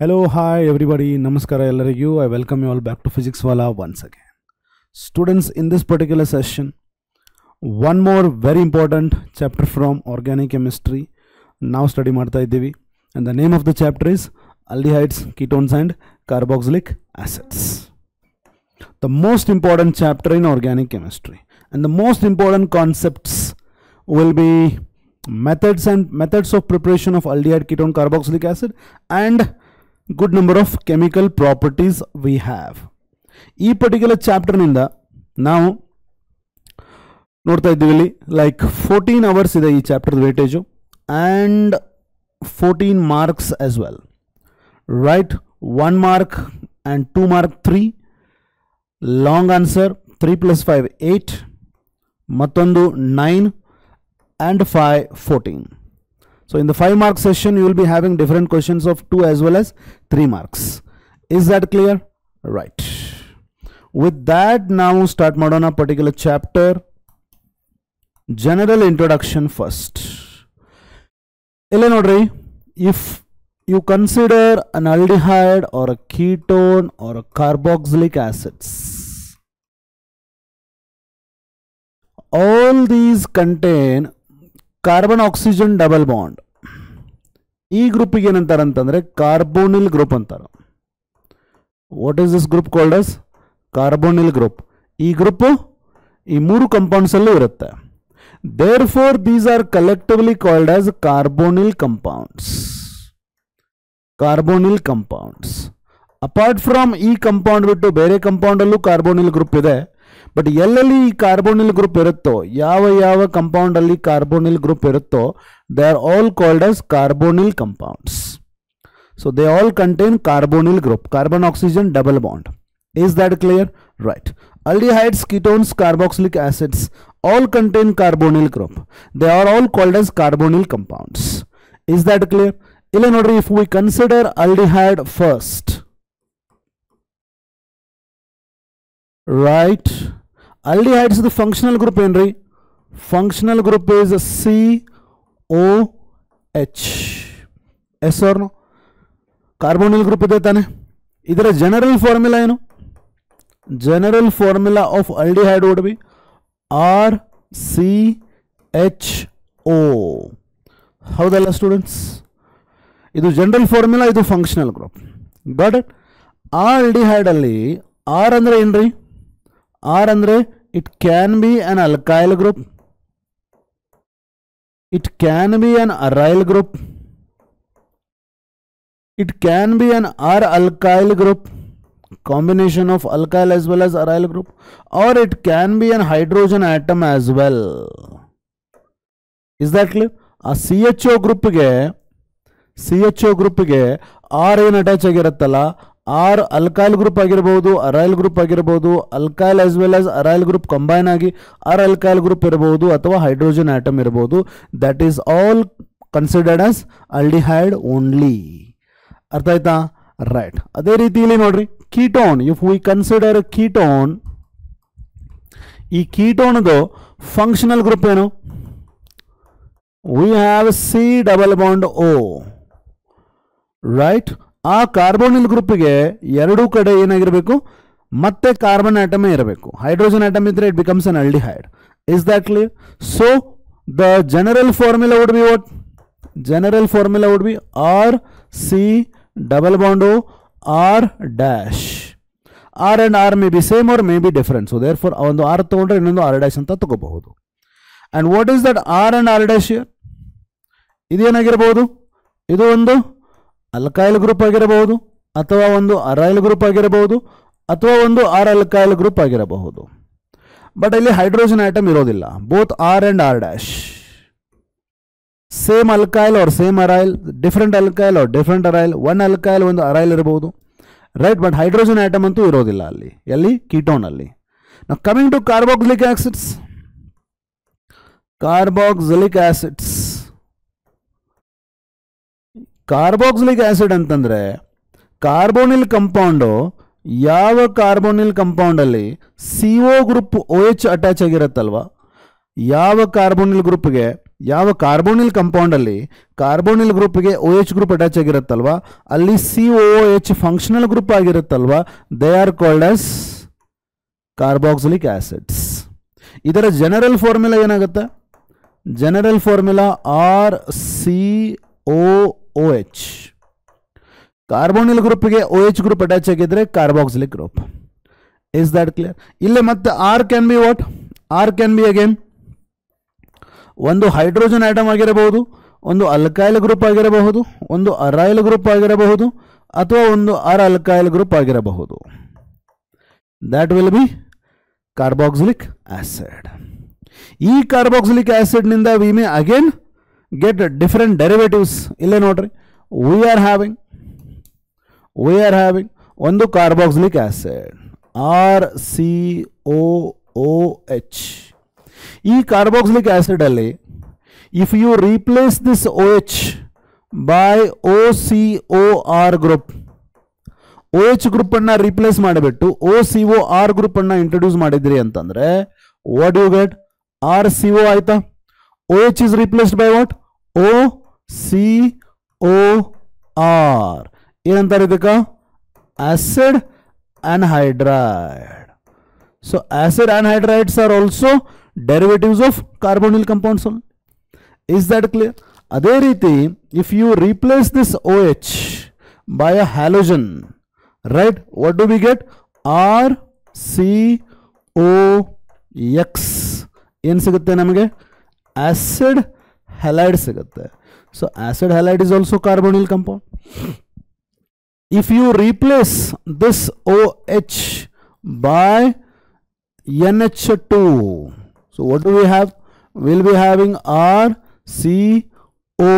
Hello, hi everybody, namaskara ellarigu. I welcome you all back to Physics Wala once again. Students, in this particular session, one more very important chapter from organic chemistry now study ಮಾಡ್ತಾ ಇದ್ದೀವಿ, and the name of the chapter is aldehydes, ketones and carboxylic acids. The most important chapter in organic chemistry, and the most important concepts will be methods of preparation of aldehyde, ketone, carboxylic acid and good number of chemical properties we have. ಈ particular chapter ನಿಂದ ನಾವು ನೋಡ್ತಾ ಇದ್ದೀವಿ like 14 hours ಇದೆ ಈ chapter weightage and 14 marks as well, right? 1 mark and 2 mark 3, long answer 3 plus 5 8, ಮತ್ತೊಂದು 9 and 5 14. So in the 5 mark session you will be having different questions of 2 as well as 3 marks. Is that clear? Right. With that, now start madona particular chapter. General introduction first. Illa nodri, if you consider an aldehyde or a ketone or a carboxylic acids, all these contain carbon oxygen double bond. ಈ ಗ್ರೂಪಿಗೆ ಏನಂತಾರೆ ಅಂತಂದರೆ carbonyl group ಅಂತಾರೆ. What is this group called as? Carbonyl group. ಈ group ಈ ಮೂರು ಕಂಪೌಂಡ್ಸಲ್ಲೂ ಇರುತ್ತೆ. Therefore these are collectively called as carbonyl compounds. Carbonyl compounds. Apart from ಈ ಕಂಪೌಂಡ್ ಬಿಟ್ಟು ಬೇರೆ ಕಂಪೌಂಡಲ್ಲೂ ಕಾರ್ಬೋನಿಲ್ ಗ್ರೂಪ್ ಇದೆ. ಬಟ್ ಎಲ್ಲೆಲ್ಲಿ ಈ ಕಾರ್ಬೋನಿಲ್ ಗ್ರೂಪ್ ಇರುತ್ತೋ, ಯಾವ ಕಂಪೌಂಡ್ ಅಲ್ಲಿ ಕಾರ್ಬೋನಿಲ್ ಗ್ರೂಪ್ ಇರುತ್ತೋ, they are all called as carbonyl compounds. So they all contain carbonyl group, carbon oxygen double bond. Is that clear? Right. aldehydes, ketones, carboxylic acids all contain carbonyl group. They are all called as carbonyl compounds. Is that clear? Illa nodri, if we consider aldehyde first, right? Aldehydes is the functional group, Henry. Functional group is COH. Yes or no? Carbonyl group ಇದೆ ತಾನೆ. ಇದರ general formula ಏನು? General formula of aldehyde would be RCHO. ಹೌದಲ್ಲ students? ಇದು general formula, ಇದು functional group. Got it? ಆ aldehyde ಅಲ್ಲಿ R ಅಂದ್ರೆ ಏನ್ರಿ? R andre it can be an alkyl group, it can be an aryl group, it can be an R alkyl group, combination of alkyl as well as aryl group, or it can be an hydrogen atom as well. Is that clear? A CHO group ಗೆ R ಏನು attach ಆಗಿರುತ್ತಲ್ಲ, R alkyl group ಆಗಿರಬಹುದು, aryl group ಆಗಿರಬಹುದು, alkyl as well as aryl group combine ಆಗಿ R alkyl group ಇರಬಹುದು ಅಥವಾ hydrogen atom ಇರಬಹುದು. That is all considered as aldehyde only. ಅರ್ಥ ಆಯ್ತಾ? ರೈಟ್. ಅದೇ ರೀತಿಯಲ್ಲಿ ನೋಡ್ರಿ, ketone. If we consider ketone, ಈ ಕೀಟೋನ್ದು ಫಂಕ್ಷನಲ್ ಗ್ರೂಪ್ ಏನು? We have C double bond O, right? ಆ ಕಾರ್ಬೋನಿಲ್ ಗ್ರೂಪ್ಗೆ ಎರಡೂ ಕಡೆ ಏನಾಗಿರಬೇಕು? ಮತ್ತೆ ಕಾರ್ಬನ್ ಆಟಮೇ ಇರಬೇಕು. ಹೈಡ್ರೋಜನ್ ಆಟಮ್ ಇದ್ರೆ it becomes an aldehyde. Is that clear? So the general formula would be what? General formula would be RC double bond O R dash. R and R may be same or may be different. So there for ಒಂದು R ತಗೊಂಡ್ರೆ ಇನ್ನೊಂದು R dash ಅಂತ ತಗೋಬಹುದು. And what is that R and R dash here? ಇದೇನಾಗಿರಬಹುದು? ಇದು ಒಂದು alkyl group ಆಗಿರಬಹುದು, ಅಥವಾ ಒಂದು ಅರೈಲ್ ಗ್ರೂಪ್ ಆಗಿರಬಹುದು, ಅಥವಾ ಒಂದು R alkyl ಗ್ರೂಪ್ ಆಗಿರಬಹುದು. ಬಟ್ ಇಲ್ಲಿ ಹೈಡ್ರೋಜನ್ ಆಟಮ್ ಇರೋದಿಲ್ಲ. Both R and R dash. Same alkyl or same aryl, different alkyl or different aryl, one alkyl ಒಂದು ಅರೈಲ್ ಇರಬಹುದು, ರೈಟ್? ಬಟ್ ಹೈಡ್ರೋಜನ್ ಆಟಮ್ ಅಂತೂ ಇರೋದಿಲ್ಲ ಅಲ್ಲಿ. ಎಲ್ಲಿ? ಕೀಟೋನ್ ಅಲ್ಲಿ. Now coming to carboxylic acids. Carboxylic acids, carboxylic acid ಅಂತಂದರೆ carbonyl compound ಯಾವ carbonyl ಕಂಪೌಂಡಲ್ಲಿ CO ಗ್ರೂಪ್ OH ಅಟ್ಯಾಚ್ ಆಗಿರುತ್ತಲ್ವ, ಯಾವ ಕಾರ್ಬೋನಿಲ್ ಗ್ರೂಪ್ಗೆ ಯಾವ ಕಾರ್ಬೋನಿಲ್ ಕಂಪೌಂಡಲ್ಲಿ ಕಾರ್ಬೋನಿಲ್ ಗ್ರೂಪ್ಗೆ ಓ ಎಚ್ ಗ್ರೂಪ್ ಅಟ್ಯಾಚ್ ಆಗಿರುತ್ತಲ್ವಾ, ಅಲ್ಲಿ COOH ಫಂಕ್ಷನಲ್ ಗ್ರೂಪ್ ಆಗಿರುತ್ತಲ್ವಾ, they are called as carboxylic acids. ಇದರ ಜನರಲ್ ಫಾರ್ಮುಲಾ ಏನಾಗುತ್ತೆ? General formula RCOOH. ಕಾರ್ಬೋನಿಲ್ ಗ್ರೂಪ್ಗೆ OH ಗ್ರೂಪ್ ಅಟ್ಯಾಚ್ ಆಗಿದ್ರೆ carboxylic group. Is that clear? ಇಲ್ಲೇ ಮತ್ತೆ R can be what? R can be again ಒಂದು hydrogen atom ಆಗಿರಬಹುದು, ಒಂದು ಅಲ್ಕೈಲ್ ಗ್ರೂಪ್ ಆಗಿರಬಹುದು, ಒಂದು ಅರೈಲ್ ಗ್ರೂಪ್ ಆಗಿರಬಹುದು, ಅಥವಾ ಒಂದು ಅಲ್ಕೈಲ್ ಗ್ರೂಪ್ ಆಗಿರಬಹುದು. That will be carboxylic acid. ಈ ಕಾರ್ಬಾಕ್ಸಿಲಿಕ್ ಆಸಿಡ್ ನಿಂದ we may again get different derivatives. ಇಲ್ಲೇ ನೋಡ್ರಿ, ವಿ ಆರ್ ಹ್ಯಾವಿಂಗ್ ಒಂದು ಕಾರ್ಬಾಕ್ಸಿಲಿಕ್ ಆಸಿಡ್ RCOOH. ಈ ಕಾರ್ಬಾಕ್ಸಿಲಿಕ್ ಆಸಿಡ್ ಅಲ್ಲಿ if you replace this OH by OCOR group, OH group ಅನ್ನ replace ಮಾಡಿಬಿಟ್ಟು OCOR group ಅನ್ನ ಇಂಟ್ರೊಡ್ಯೂಸ್ ಮಾಡಿದ್ರಿ ಅಂತಂದ್ರೆ ವಾಟ್ ಯು ಗೆಟ್? RCO ಆಯ್ತಾ? OH is replaced by what? OCOR. ಏನಂತಾರೆ ಇದಕ್ಕೆ? Acid anhydride. So acid anhydrides are also derivatives of carbonyl compounds. Is that clear? ಅದೇ ರೀತಿ if you replace this OH by a halogen, right, what do we get? RCOX. ಏನು ಸಿಗುತ್ತೆ ನಮಗೆ? Acid halide ಸಿಗುತ್ತೆ. So acid halide is also carbonyl compound. If you replace this OH by NH2, so what do we have? We'll be having RCO,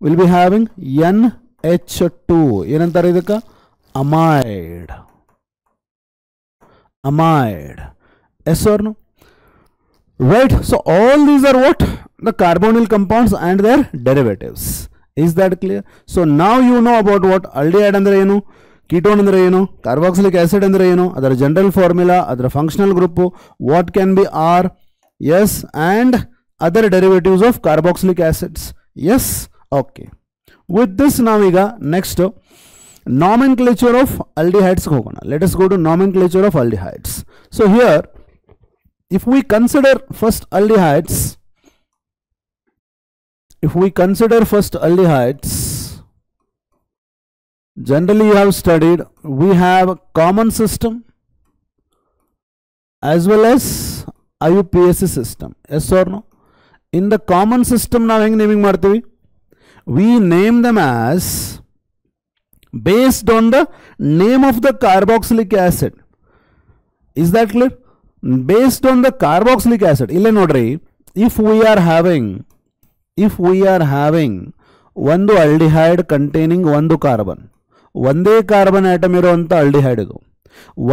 we'll be having NH2. ಏನಂತಾರೆ ಇದಕ್ಕೆ? amide. Yes or no? Right. So all these are what? The carbonyl compounds and their derivatives. Is that clear? So now you know about what aldehyde andre enu, ketone andre enu, carboxylic acid andre enu, adar general formula, adar functional group, what can be R, yes, and other derivatives of carboxylic acids. Yes, okay. With this now we got next nomenclature of aldehydes hogona. Let us go to nomenclature of aldehydes. So here if we consider first aldehydes, generally you have studied, we have common system as well as IUPAC system. Yes or no? In the common system now heng naming martivi, we name them as based on the name of the carboxylic acid. Is that clear? Based on the carboxylic acid. Ille nodri, if we are having ಒಂದು aldehyde containing ಒಂದು carbon, ಒಂದೇ carbon atom ಇರುವಂತ aldehyde ಇದು,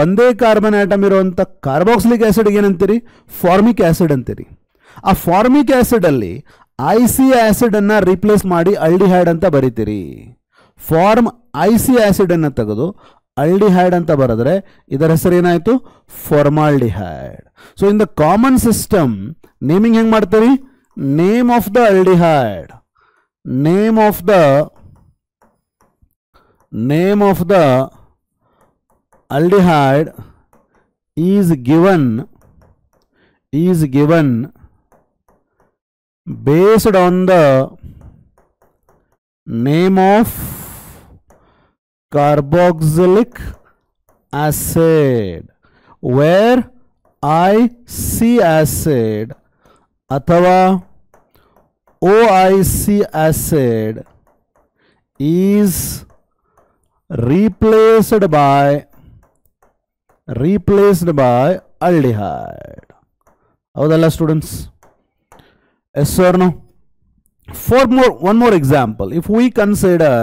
ಒಂದೇ carbon atom ಇರುವಂತ carboxylic acid ಏನಂತೀರಿ? Formic acid ಅಂತೀರಿ. ಆ ಫಾರ್ಮಿಕ್ ಆಸಿಡ್ ಅಲ್ಲಿ IC ಆಸಿಡ್ ಅನ್ನ ರಿಪ್ಲೇಸ್ ಮಾಡಿ aldehyde ಅಂತ ಬರೀತೀರಿ. ಫಾರ್ಮ್ IC ಆಸಿಡ್ ಅನ್ನ ತೆಗೆದು aldehyde ಅಂತ ಬರೆದ್ರೆ ಇದರ ಹೆಸರು ಏನಾಯ್ತು? Formaldehyde. So in the common system naming ಹೆಂಗ್ ಮಾಡ್ತೀರಿ? Name of the aldehyde, name of the aldehyde is given based on the name of carboxylic acid, where IC acid अथवा OIC acid is replaced by aldehyde. ಹೌದಲ್ಲ students? Yes or no? One more example. If we consider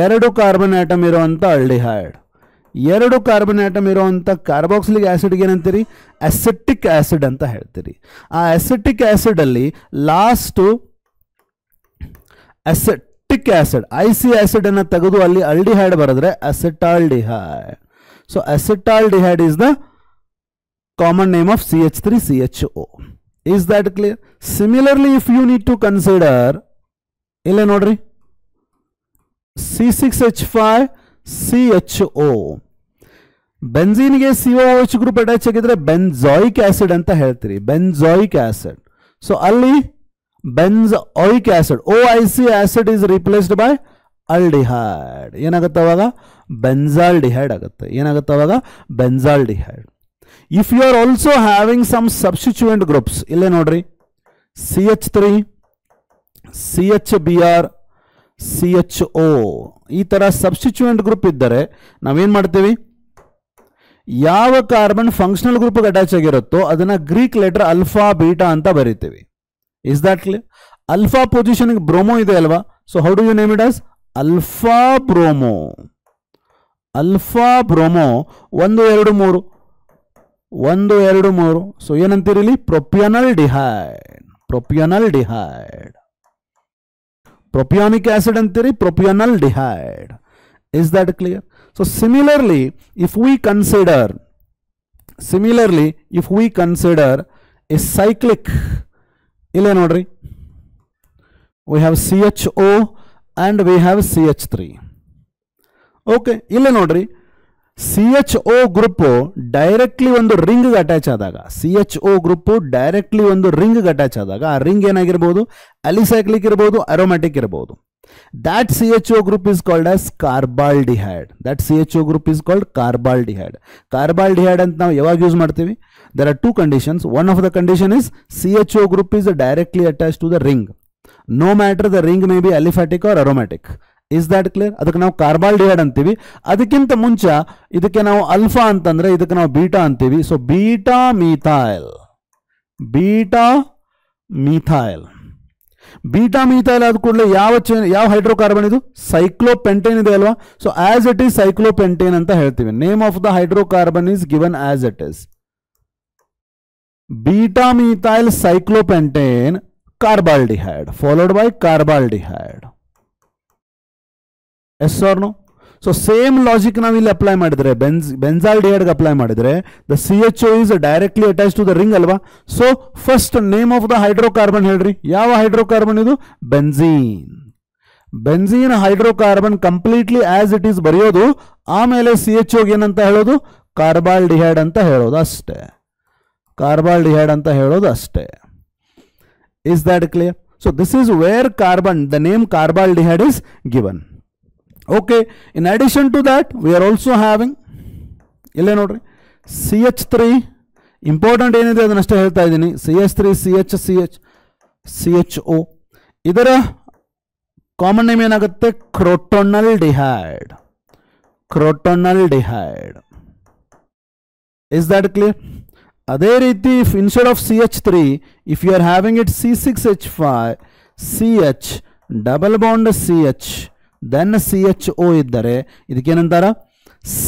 ಎರಡು carbon atom ಇರುವಂತ aldehyde, ಎರಡು carbon atom ಇರುವಂತ carboxylic ಆಸಿಡ್ಗೆ ಏನಂತೀರಿ? Acetic acid ಅಂತ ಹೇಳ್ತೀರಿ. ಆ ಅಸೆಟಿಕ್ ಆಸಿಡ್ ಅಲ್ಲಿ last acetic acid IC acid ಅನ್ನ ತೆಗೆದು ಅಲ್ಲಿ aldehyde ಬರೆದ್ರೆ acetaldehyde. So acetaldehyde is the common name of CH3CHO. Is that clear? Similarly, if you need to consider, ille nodri, C6H5 CHO. Benzene ge COOH group attach agidre benzoic acid anta ಹೇಳ್ತೀರಿ, benzoic acid. So ಅಲ್ಲಿ benzoic acid, OIC acid is replaced by aldehyde. ಏನಾಗುತ್ತೆ ಅವಾಗ? benzaldehyde ಆಗುತ್ತೆ. ಏನಾಗುತ್ತೆ ಅವಾಗ? benzaldehyde. If you are also having some substituent groups, ಇಲ್ಲೇ ನೋಡ್ರಿ, CH3, CHBr, CHO, ಈ ತರ ಸಬ್ಸ್ಟಿಟ್ಯೂಯೆಂಟ್ ಗ್ರೂಪ್ ಇದ್ದರೆ ನಾವೇನ್ ಮಾಡ್ತೀವಿ, ಯಾವ ಕಾರ್ಬನ್ ಫಂಕ್ಷನಲ್ ಗ್ರೂಪ್ ಅಟ್ಯಾಚ್ ಆಗಿರುತ್ತೋ ಅದನ್ನ ಗ್ರೀಕ್ ಲೆಟರ್ ಅಲ್ಫಾ ಬೀಟಾ ಅಂತ ಬರೀತೀವಿ. Is that clear? Alpha position bromo ಇದೆ ಅಲ್ವಾ, so how do you name it as alpha bromo. Alpha bromo 1 2 3 1 2 3. So ಏನಂತೀರಿ ಇಲ್ಲಿ? Propionaldehyde. Propionaldehyde. Propionic acid ಅಂತೀರಿ, propionyl dehyde. Is that clear? So similarly, if we consider a cyclic, ille nodri, we have CHO and we have CH3. Okay, ille nodri, CHO group directly ಒಂದು ring attach ಆದಾಗ, CHO group directly ಒಂದು ring attach ಆದಾಗ ಆ ring ಏನಾಗಿರ್ಬೋದು? ಅಲಿಸೈಕ್ಲಿಕ್ ಇರಬಹುದು, aromatic ಇರಬಹುದು. That CHO group is called as carbaldehyde. That CHO group is called carbaldehyde. Carbaldehyde ಅಂತ ನಾವು ಯಾವಾಗ ಯೂಸ್ ಮಾಡ್ತೀವಿ? There are two conditions. One of the condition is CHO group is directly attached to the ring. No matter the ring may be aliphatic or aromatic. Is that clear? ಅದಕ್ಕೆ ನಾವು ಕಾರ್ಬಾಲ್ಡಿಹೈಡ್ ಅಂತೀವಿ. ಅದಕ್ಕಿಂತ ಮುಂಚೆ ಇದಕ್ಕೆ ನಾವು ಅಲ್ಫಾ ಅಂತಂದ್ರೆ ಇದಕ್ಕೆ ನಾವು ಬೀಟಾ ಅಂತೀವಿ. So beta methyl, beta methyl, beta methyl ಆದ ಕೂಡಲೇ ಯಾವ ಹೈಡ್ರೋಕಾರ್ಬನ್ ಇದು? ಸೈಕ್ಲೋಪೆಂಟೇನ್ ಇದೆ ಅಲ್ವಾ. So as it is cyclopentane ಅಂತ ಹೇಳ್ತೀವಿ. Name of the hydrocarbon is given as it is beta methyl cyclopentane carbaldehyde followed by carbaldehyde. Yes or no? So same logic ನಾವು ಇಲ್ಲಿ ಅಪ್ಲೈ ಮಾಡಿದ್ರೆ ಬೆನ್ಸಾಲ್ಡಿಹೈಡ್ ಅಪ್ಲೈ ಮಾಡಿದ್ರೆ the CHO is directly attach to the ring ಅಲ್ವಾ. So first name of the hydrocarbon ಹೇಳ್ರಿ. ಯಾವ hydrocarbon ಇದು? Benzene. Benzene hydrocarbon completely as it is ಬರೆಯೋದು, ಆಮೇಲೆ CHO ಏನಂತ ಹೇಳೋದು? ಕಾರ್ಬಾಲ್ಡಿಹೈಡ್ ಅಂತ ಹೇಳೋದು ಅಷ್ಟೇ. ಕಾರ್ಬಾಲ್ಡಿಹೈಡ್ ಅಂತ ಹೇಳೋದು ಅಷ್ಟೇ. Is that clear? So this is where the name carbaldehyde is given. Okay, in addition to that we are also having, ille nodri, CH3. Important ಏನಿದೆ ಅದನ್ನಷ್ಟೇ ಹೇಳ್ತಾ ಇದ್ದೀನಿ. CH3, CHO. ಇದರ ಕಾಮನ್ ನೇಮ್ ಏನಾಗುತ್ತೆ? Crotonaldehyde. Crotonaldehyde. Is that clear? ಅದೇ ರೀತಿ if instead of CH3 if you are having it C6H5 CH double bond CH then CHO ಇದ್ದರೆ ಇದಕ್ಕೇನಂತಾರ?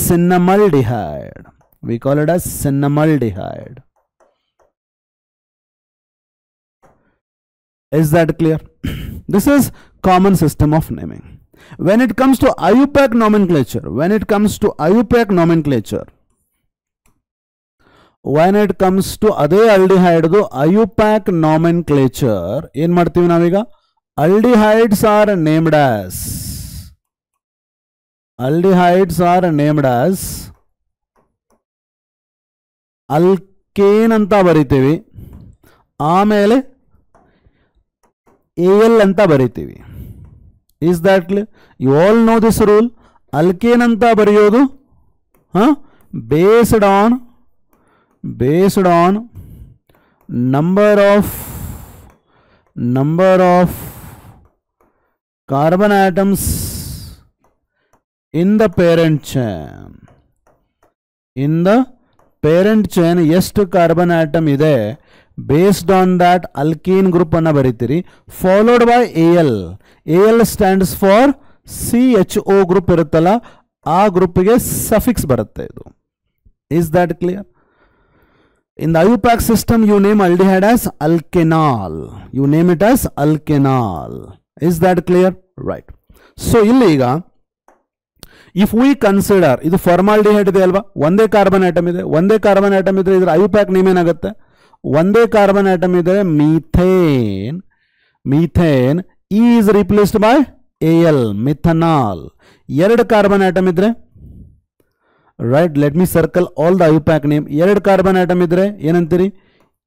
ಸಿನ್ನಮಲ್ಡಿಹೈಡ್. We call it as ಸಿನ್ನಮಲ್ಡಿಹೈಡ್. Is that clear? This is common system of naming. When it comes to IUPAC nomenclature, when it comes to ಅದೇ ಆಲ್ಡಿಹೈಡ್ದು IUPAC nomenclature ಏನ್ ಮಾಡ್ತೀವಿ ನಾವೀಗ? aldehydes are named as alkane ಅಂತ ಬರಿತೀವಿ, ಆಮೇಲೆ AL ಅಂತ ಬರಿತೀವಿ. Is that clear? You all know this rule. alkane ಅಂತ ಬರೆಯೋದು based on number of carbon atoms in the parent chain ಎಷ್ಟು ಕಾರ್ಬನ್ ಆಟಮ್ ಇದೆ, based on that alkane group ಅನ್ನ ಬರೀತೀರಿ, followed by AL stands for CHO group ಇರುತ್ತಲ್ಲ, ಆ ಗ್ರೂಪ್ಗೆ suffix ಬರುತ್ತೆ ಇದು. Is that clear? In the IUPAC system, you name aldehyde as alkanol. You name it as alkanol. Is that clear? Right. So, illiga, if we consider, ಇದು formaldehyde ಇದೆ ಅಲ್ವಾ, ಒಂದೇ carbon atom ಇದೆ, ಒಂದೇ ಕಾರ್ಬನ್ ಆಟಮ್ ಇದ್ರೆ ಇದರ IUPAC name ಏನಾಗುತ್ತೆ? ಒಂದೇ ಕಾರ್ಬನ್ ಆಟಮ್ ಇದ್ದರೆ methane, methane is replaced by AL, methanol. ಎರಡು ಕಾರ್ಬನ್ ಆಟಮ್ ಇದ್ರೆ, right, let me circle all the IUPAC name. ಎರಡು ಕಾರ್ಬನ್ ಆಟಮ್ ಇದ್ರೆ ಏನಂತೀರಿ?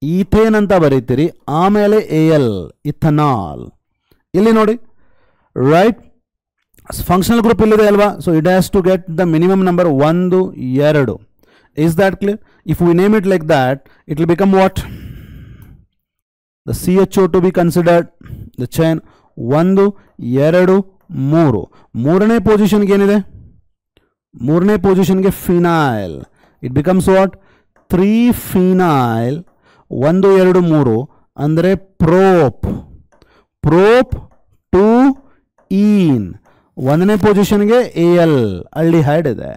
ಈಥೇನ್ ಅಂತ ಬರೀತೀರಿ, ಆಮೇಲೆ AL, ಇಥನಾಲ್. ಇಲ್ಲಿ ನೋಡಿ, ರೈಟ್, ಫಂಕ್ಷನಲ್ ಗ್ರೂಪ್ ಇಲ್ಲಿದೆ ಅಲ್ವಾ, so it has to get the minimum number 1, 2. Is that clear? If we name it like that, it will become what? The CHO to be considered, the chain 1, 2, 3. ಮೂರನೇ ಪೊಸಿಷನ್ಗೆ ಏನಿದೆ? ಮೂರನೇ ಪೊಸಿಷನ್ಗೆ phenyl. It becomes what? 3-phenyl. 1, 2, 3 ಅಂದರೆ prop. Prop 2-ene. ಒಂದನೇ ಪೊಸಿಷನ್ಗೆ AL, aldehyde ಇದೆ.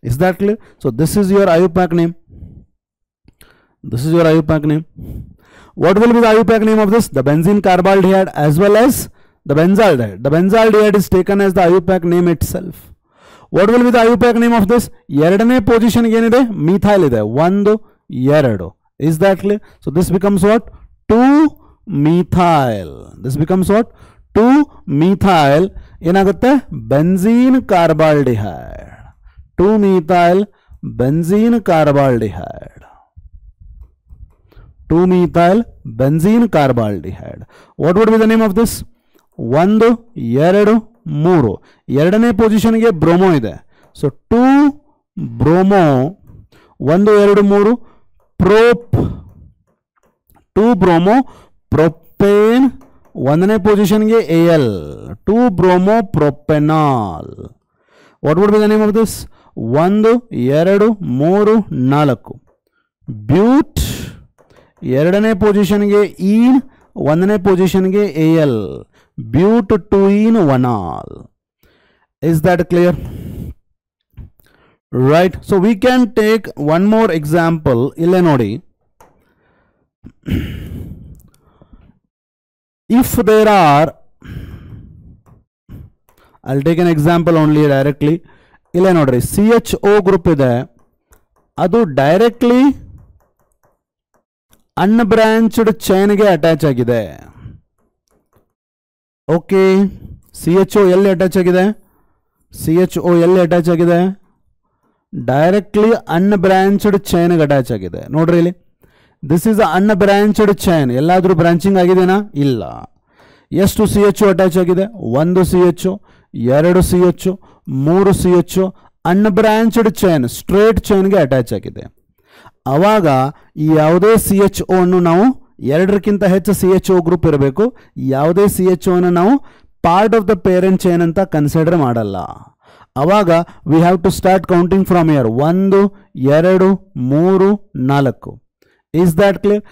Is that clear? So this is your IUPAC name. This is your IUPAC name. What will be the IUPAC name of this? The benzene carbaldehyde as well as the benzaldehyde. The benzaldehyde is taken as the IUPAC name itself. What will be the IUPAC name of this? ಎರಡನೇ position ಏನಿದೆ? Methyl ಇದೆ. 1, 2. Is that clear? So this becomes what? 2-methyl. This becomes what? 2-methyl. ಏನಾಗುತ್ತೆ? benzene carbaldehyde. 2-methyl benzene carbaldehyde. 2-methyl benzene carbaldehyde. What would be the name of this? 1, 2, 3. ಎರಡನೇ ಪೊಸಿಷನ್ಗೆ bromo ಇದೆ. So 2-bromo, 1, 2, 3 ಪ್ರೋಪ್. 2-bromo propane. ಒಂದನೇ ಪೊಸಿಷನ್ಗೆ AL, 2-bromo propanol. What would be the name of this? 1, 2, 3, 4 ಬ್ಯೂಟ್. ಎರಡನೇ ಪೊಸಿಷನ್ಗೆ ene, ಒಂದನೇ ಪೊಸಿಷನ್ಗೆ AL, ಬ್ಯೂಟ್ 2-ene 1-ol. Is that clear? Right. So we can take one more example. ಇಲ್ಲೇ ನೋಡಿ, if there are, I'll take an example only directly. ಇಲ್ಲೇ ನೋಡ್ರಿ, CHO group ಇದೆ, ಅದು directly ಅನ್ಬ್ರಾಂಚ್ಡ್ ಚೈನ್ಗೆ ಅಟ್ಯಾಚ್ ಆಗಿದೆ. ಓಕೆ, CHO ಎಲ್ಲಿ ಅಟ್ಯಾಚ್ ಆಗಿದೆ? CHO ಎಲ್ಲಿ ಅಟ್ಯಾಚ್ ಆಗಿದೆ? ಡೈರೆಕ್ಟ್ಲಿ ಅನ್ಬ್ರಾಂಚ್ಡ್ ಚೈನ್ಗೆ ಅಟ್ಯಾಚ್ ಆಗಿದೆ. ನೋಡ್ರಿ ಇಲ್ಲಿ, ದಿಸ್ ಇಸ್ ಅನ್ಬ್ರಾಂಚ್ಡ್ ಚೈನ್. ಎಲ್ಲಾದರೂ ಬ್ರಾಂಚಿಂಗ್ ಆಗಿದೆನಾ? ಇಲ್ಲ. ಎಷ್ಟು CHO ಅಟ್ಯಾಚ್ ಆಗಿದೆ? 1 CHO, 2 CHO, 3 CHO. Unbranched chain, straight ಚೈನ್ಗೆ ಅಟ್ಯಾಚ್ ಆಗಿದೆ. ಆವಾಗ ಈ ಯಾವುದೇ CHO ಅನ್ನು ನಾವು, ಎರಡಕ್ಕಿಂತ ಹೆಚ್ಚು CHO ಗ್ರೂಪ್ ಇರಬೇಕು, ಯಾವುದೇ CHO ಅನ್ನು ನಾವು part of the parent chain ಅಂತ ಕನ್ಸಿಡರ್ ಮಾಡಲ್ಲ. ಆವಾಗ we have to start counting from here. 1, 2, 3, 4. Is that clear?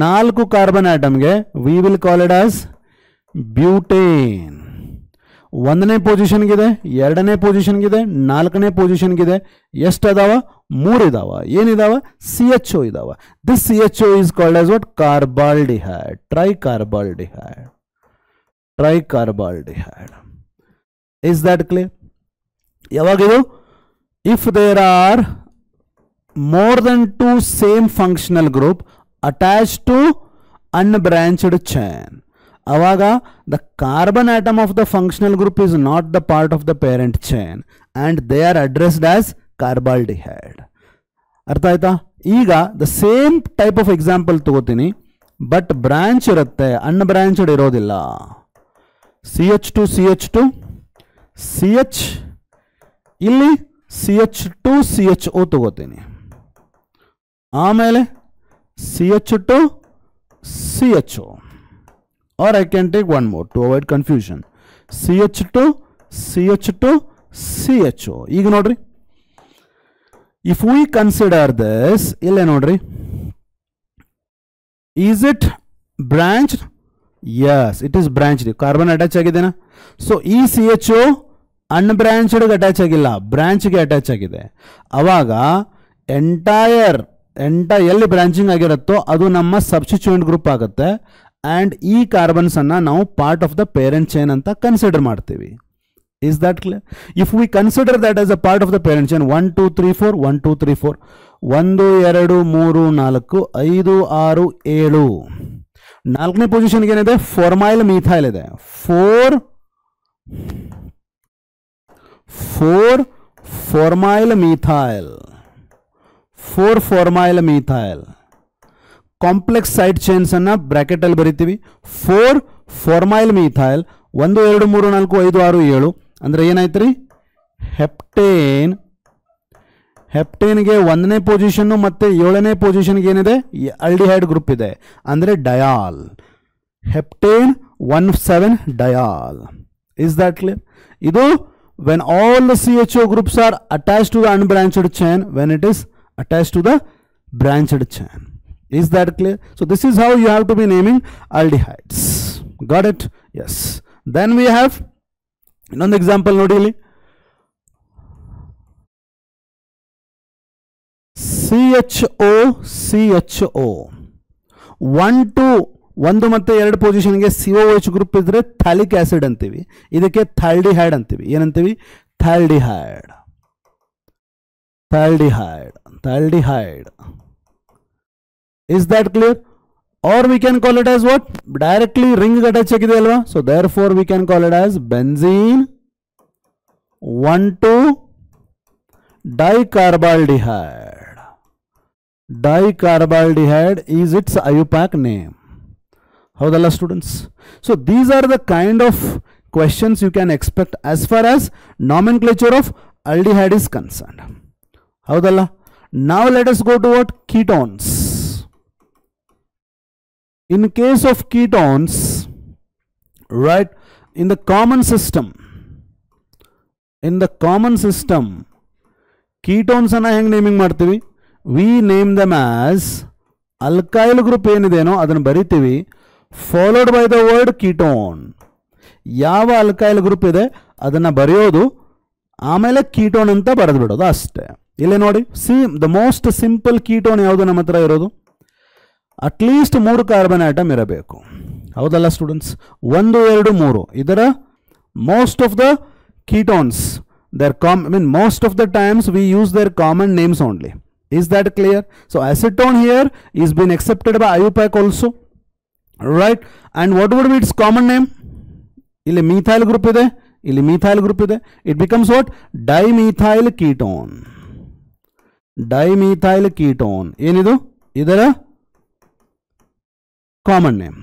4 carbon ಆಟಮ್ಗೆ we will call it as butane. ಒಂದನೇ ಪೊಸಿಷನ್ಗಿದೆ, ಎರಡನೇ ಪೊಸಿಷನ್ಗಿದೆ, ನಾಲ್ಕನೇ ಪೊಸಿಷನ್ಗಿದೆ. ಎಷ್ಟು ಅದಾವ? 3 ಇದಾವ. ಏನಿದಾವ? CHO ಇದಾವ. This CHO is called as what? Carbaldehyde. Tricarbaldehyde. Tricarbaldehyde. Is that clear? ಯಾವಾಗಿದು? If there are more than 2 same functional group attached to unbranched chain, ಆವಾಗ the carbon atom of the functional group is not the part of the parent chain and they are addressed as carbaldehyde. ಅರ್ಥ ಆಯ್ತಾ? ಈಗ the same type of example ತಗೋತೀನಿ, but branch ಇರುತ್ತೆ, ಅನ್ಬ್ರಾಂಚ್ಡ್ ಇರೋದಿಲ್ಲ. CH2 CH2 CH, ಇಲ್ಲಿ CH2 CHO ತಗೋತೀನಿ, ಆಮೇಲೆ CH2 CHO, or I can take one more to avoid confusion. CH2 CH2 CHO. ಈಗ ನೋಡ್ರಿ, if we consider this, ಇಲ್ಲೇ ನೋಡ್ರಿ, is it branched? Yes, it is branched. Carbon attach ಆಗಿದೆನಾ? So ಈ CHO unbranched attach ಆಗಿಲ್ಲ, ಬ್ರಾಂಚ್ಗೆ attach ಆಗಿದೆ. ಅವಾಗ ಎಲ್ಲಿ ಬ್ರಾಂಚಿಂಗ್ ಆಗಿರುತ್ತೋ ಅದು ನಮ್ಮ ಸಬ್ಸ್ಟಿಟ್ಯೂಯೆಂಟ್ ಗ್ರೂಪ್ ಆಗುತ್ತೆ. ಆ್ಯಂಡ್ ಈ ಕಾರ್ಬನ್ಸ್ ಅನ್ನ ನಾವು part of the parent chain ಅಂತ ಕನ್ಸಿಡರ್ ಮಾಡ್ತೀವಿ. Is that clear? If we consider that as a part of the parent chain, 1 2 3 4 1 2 3 4 1 2 3 4 5 6 7 ನಾಲ್ಕನೇ ಪೊಸಿಷನ್ಗೆ ಏನಿದೆ ಫಾರ್ಮೈಲ್ ಮಿಥೈಲ್ ಇದೆ 4 formyl methyl 4 formyl methyl complex side chains ಅನ್ನ ಬ್ರಾಕೆಟ್ ಅಲ್ಲಿ ಬರೀತೀವಿ 4 ಫಾರ್ಮೈಲ್ ಮಿಥೈಲ್ 1 2 3 4 5 6 7 ಅಂದ್ರೆ ಏನಾಯ್ತು ರೀ ಹೆಪ್ಟೇನ್ಗೆ 1ನೇ ಪೊಸಿಷನ್ ಮತ್ತೆ 7ನೇ ಪೊಸಿಷನ್ಗೆ ಏನಿದೆ ಆಲ್ಡಿಹೈಡ್ ಗ್ರೂಪ್ ಇದೆ ಅಂದ್ರೆ dial heptane 17 dial is that clear ಇದು when all the CHO groups are attached to the unbranched chain when it is attached to the branched chain. Is that clear? So this is how you have to be naming aldehydes. Got it? Yes. Then we have another example nodili CHO 1 2 ಒಂದು ಮತ್ತೆ ಎರಡು ಪೊಸಿಷನ್ಗೆ COH group ಇದ್ರೆ ಥ್ಯಾಲಿಕ್ acid ಅಂತೀವಿ, ಇದಕ್ಕೆ ಥಾಲ್ಡಿಹೈಡ್ ಅಂತೀವಿ. ಏನಂತೀವಿ? ಥಾಲ್ಡಿಹೈಡ್. Is that clear? Or we can call it as what? Directly ring attach ಆಗಿದೆ ಅಲ್ವಾ? So therefore we can call it as benzene 1 2 dicarbaldehyde. Dicarbaldehyde is its IUPAC name. Howdalla students? So these are the kind of questions you can expect as far as nomenclature of aldehyde is concerned. Howdalla? Now let us go to what? Ketones. In case of ketones, right, in the common system, ketones anna heng naming ಮಾಡ್ತೀವಿ? We name them as alkyl group ಏನಿದೆನೋ ಅದನ್ನು ಬರಿತೀವಿ followed by the word ketone. ಯಾವ alkyl group ಇದೆ ಅದನ್ನು ಬರೆಯೋದು, ಆಮೇಲೆ ketone ಅಂತ ಬರೆದು ಬಿಡೋದು ಅಷ್ಟೇ. ಇಲ್ಲಿ ನೋಡಿ, C the most simple ketone ಯಾವುದು ನಮ್ಮ ಹತ್ರ ಇರೋದು? ಅಟ್ಲೀಸ್ಟ್ 3 ಕಾರ್ಬನ್ ಆಟಮ್ ಇರಬೇಕು. ಹೌದಲ್ಲ ಸ್ಟೂಡೆಂಟ್ಸ್? 1 2 3 ಇದರ most of the ketones, most of the times we use their common names only. Is that clear? So acetone here is been accepted by IUPAC also, right? And what would be its common name? ಇಲ್ಲಿ methyl group ಇದೆ, ಇಲ್ಲಿ methyl group ಇದೆ. It becomes what? Dimethyl ketone. Dimethyl ketone ಏನಿದು? ಇದರ common name.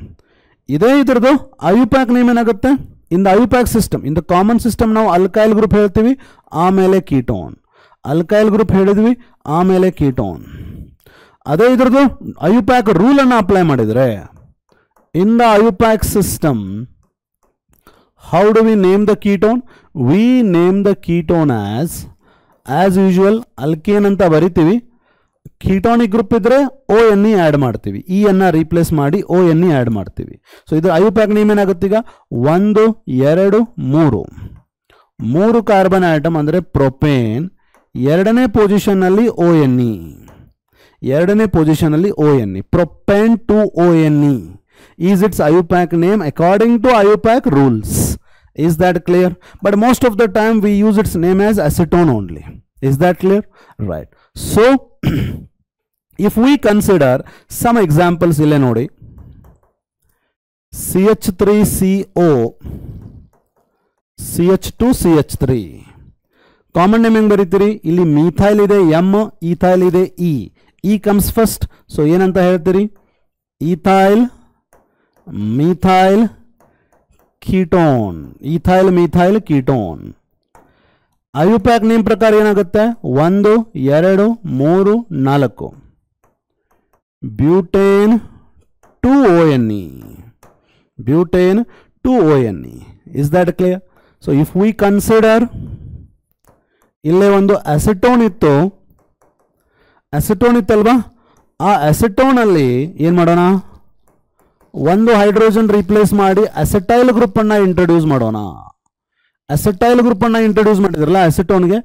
ಇದೇ ಇದರದು IUPAC name ಏನಾಗುತ್ತೆ? ಇನ್ the IUPAC system, in the common system ನಾವು alkyl group ಹೇಳ್ತೀವಿ, ಆಮೇಲೆ ಕೀಟೋನ್. ಅಲ್ಕೈಲ್ ಗ್ರೂಪ್ ಹೇಳಿದ್ವಿ, ಆಮೇಲೆ ಕೀಟೋನ್. ಅದೇ ಇದರದು IUPAC ರೂಲ್ ಅನ್ನು ಅಪ್ಲೈ ಮಾಡಿದರೆ, ಇನ್ the IUPAC system how do we name the ketone? We name the ketone as usual alkane ಅಂತ ಬರಿತೀವಿ. ಕೀಟೋನಿಕ್ ಗ್ರೂಪ್ ಇದ್ರೆ ONE ಆ್ಯಡ್ ಮಾಡ್ತೀವಿ, ಇ ಅನ್ನ ರೀಪ್ಲೇಸ್ ಮಾಡಿ ONE ಆ್ಯಡ್ ಮಾಡ್ತೀವಿ. ಸೊ ಇದು IUPAC ನೇಮ್ ಏನಾಗುತ್ತೆ? ಈಗ 1 2 3 ಕಾರ್ಬನ್ ಆಟಮ್ ಅಂದರೆ ಪ್ರೊಪೇನ್, ಎರಡನೇ ಪೊಸಿಷನ್ನಲ್ಲಿ ONE, propane two ONE is its IUPAC name according to IUPAC rules. Is that clear? But most of the time we use its name as acetone only. Is that clear? Right. So if we consider some examples, ille nodi, CH3CO, CH2CH3 common name ಹೆಂಗ್ ಬರೀತೀರಿ? ಇಲ್ಲಿ methyl ಇದೆ M, ethyl ಇದೆ E. E comes first, so ಏನಂತ ಹೇಳ್ತೀರಿ? ethyl methyl ketone. ethyl methyl ketone. IUPAC name ಪ್ರಕಾರ ಏನಾಗುತ್ತೆ? 1 2 3 4 butane two ONE. Butane to ONE. Is that clear? So if we consider ಇಲ್ಲೇ ಒಂದು ಅಸೆಟೋನ್ ಇತ್ತಲ್ವಾ, ಆ ಅಸೆಟೋನ್ ಅಲ್ಲಿ ಏನು ಮಾಡೋಣ? ಒಂದು ಹೈಡ್ರೋಜನ್ ರಿಪ್ಲೇಸ್ ಮಾಡಿ ಅಸೆಟೈಲ್ ಗ್ರೂಪ್ ಅನ್ನ ಇಂಟ್ರೊಡ್ಯೂಸ್ ಮಾಡೋಣ. ಅಸೆಟೈಲ್ ಗ್ರೂಪ್ ಅನ್ನ ಇಂಟ್ರೊಡ್ಯೂಸ್ ಮಾಡಿದ್ರಲ್ಲ ಅಸೆಟೋನ್ಗೆ,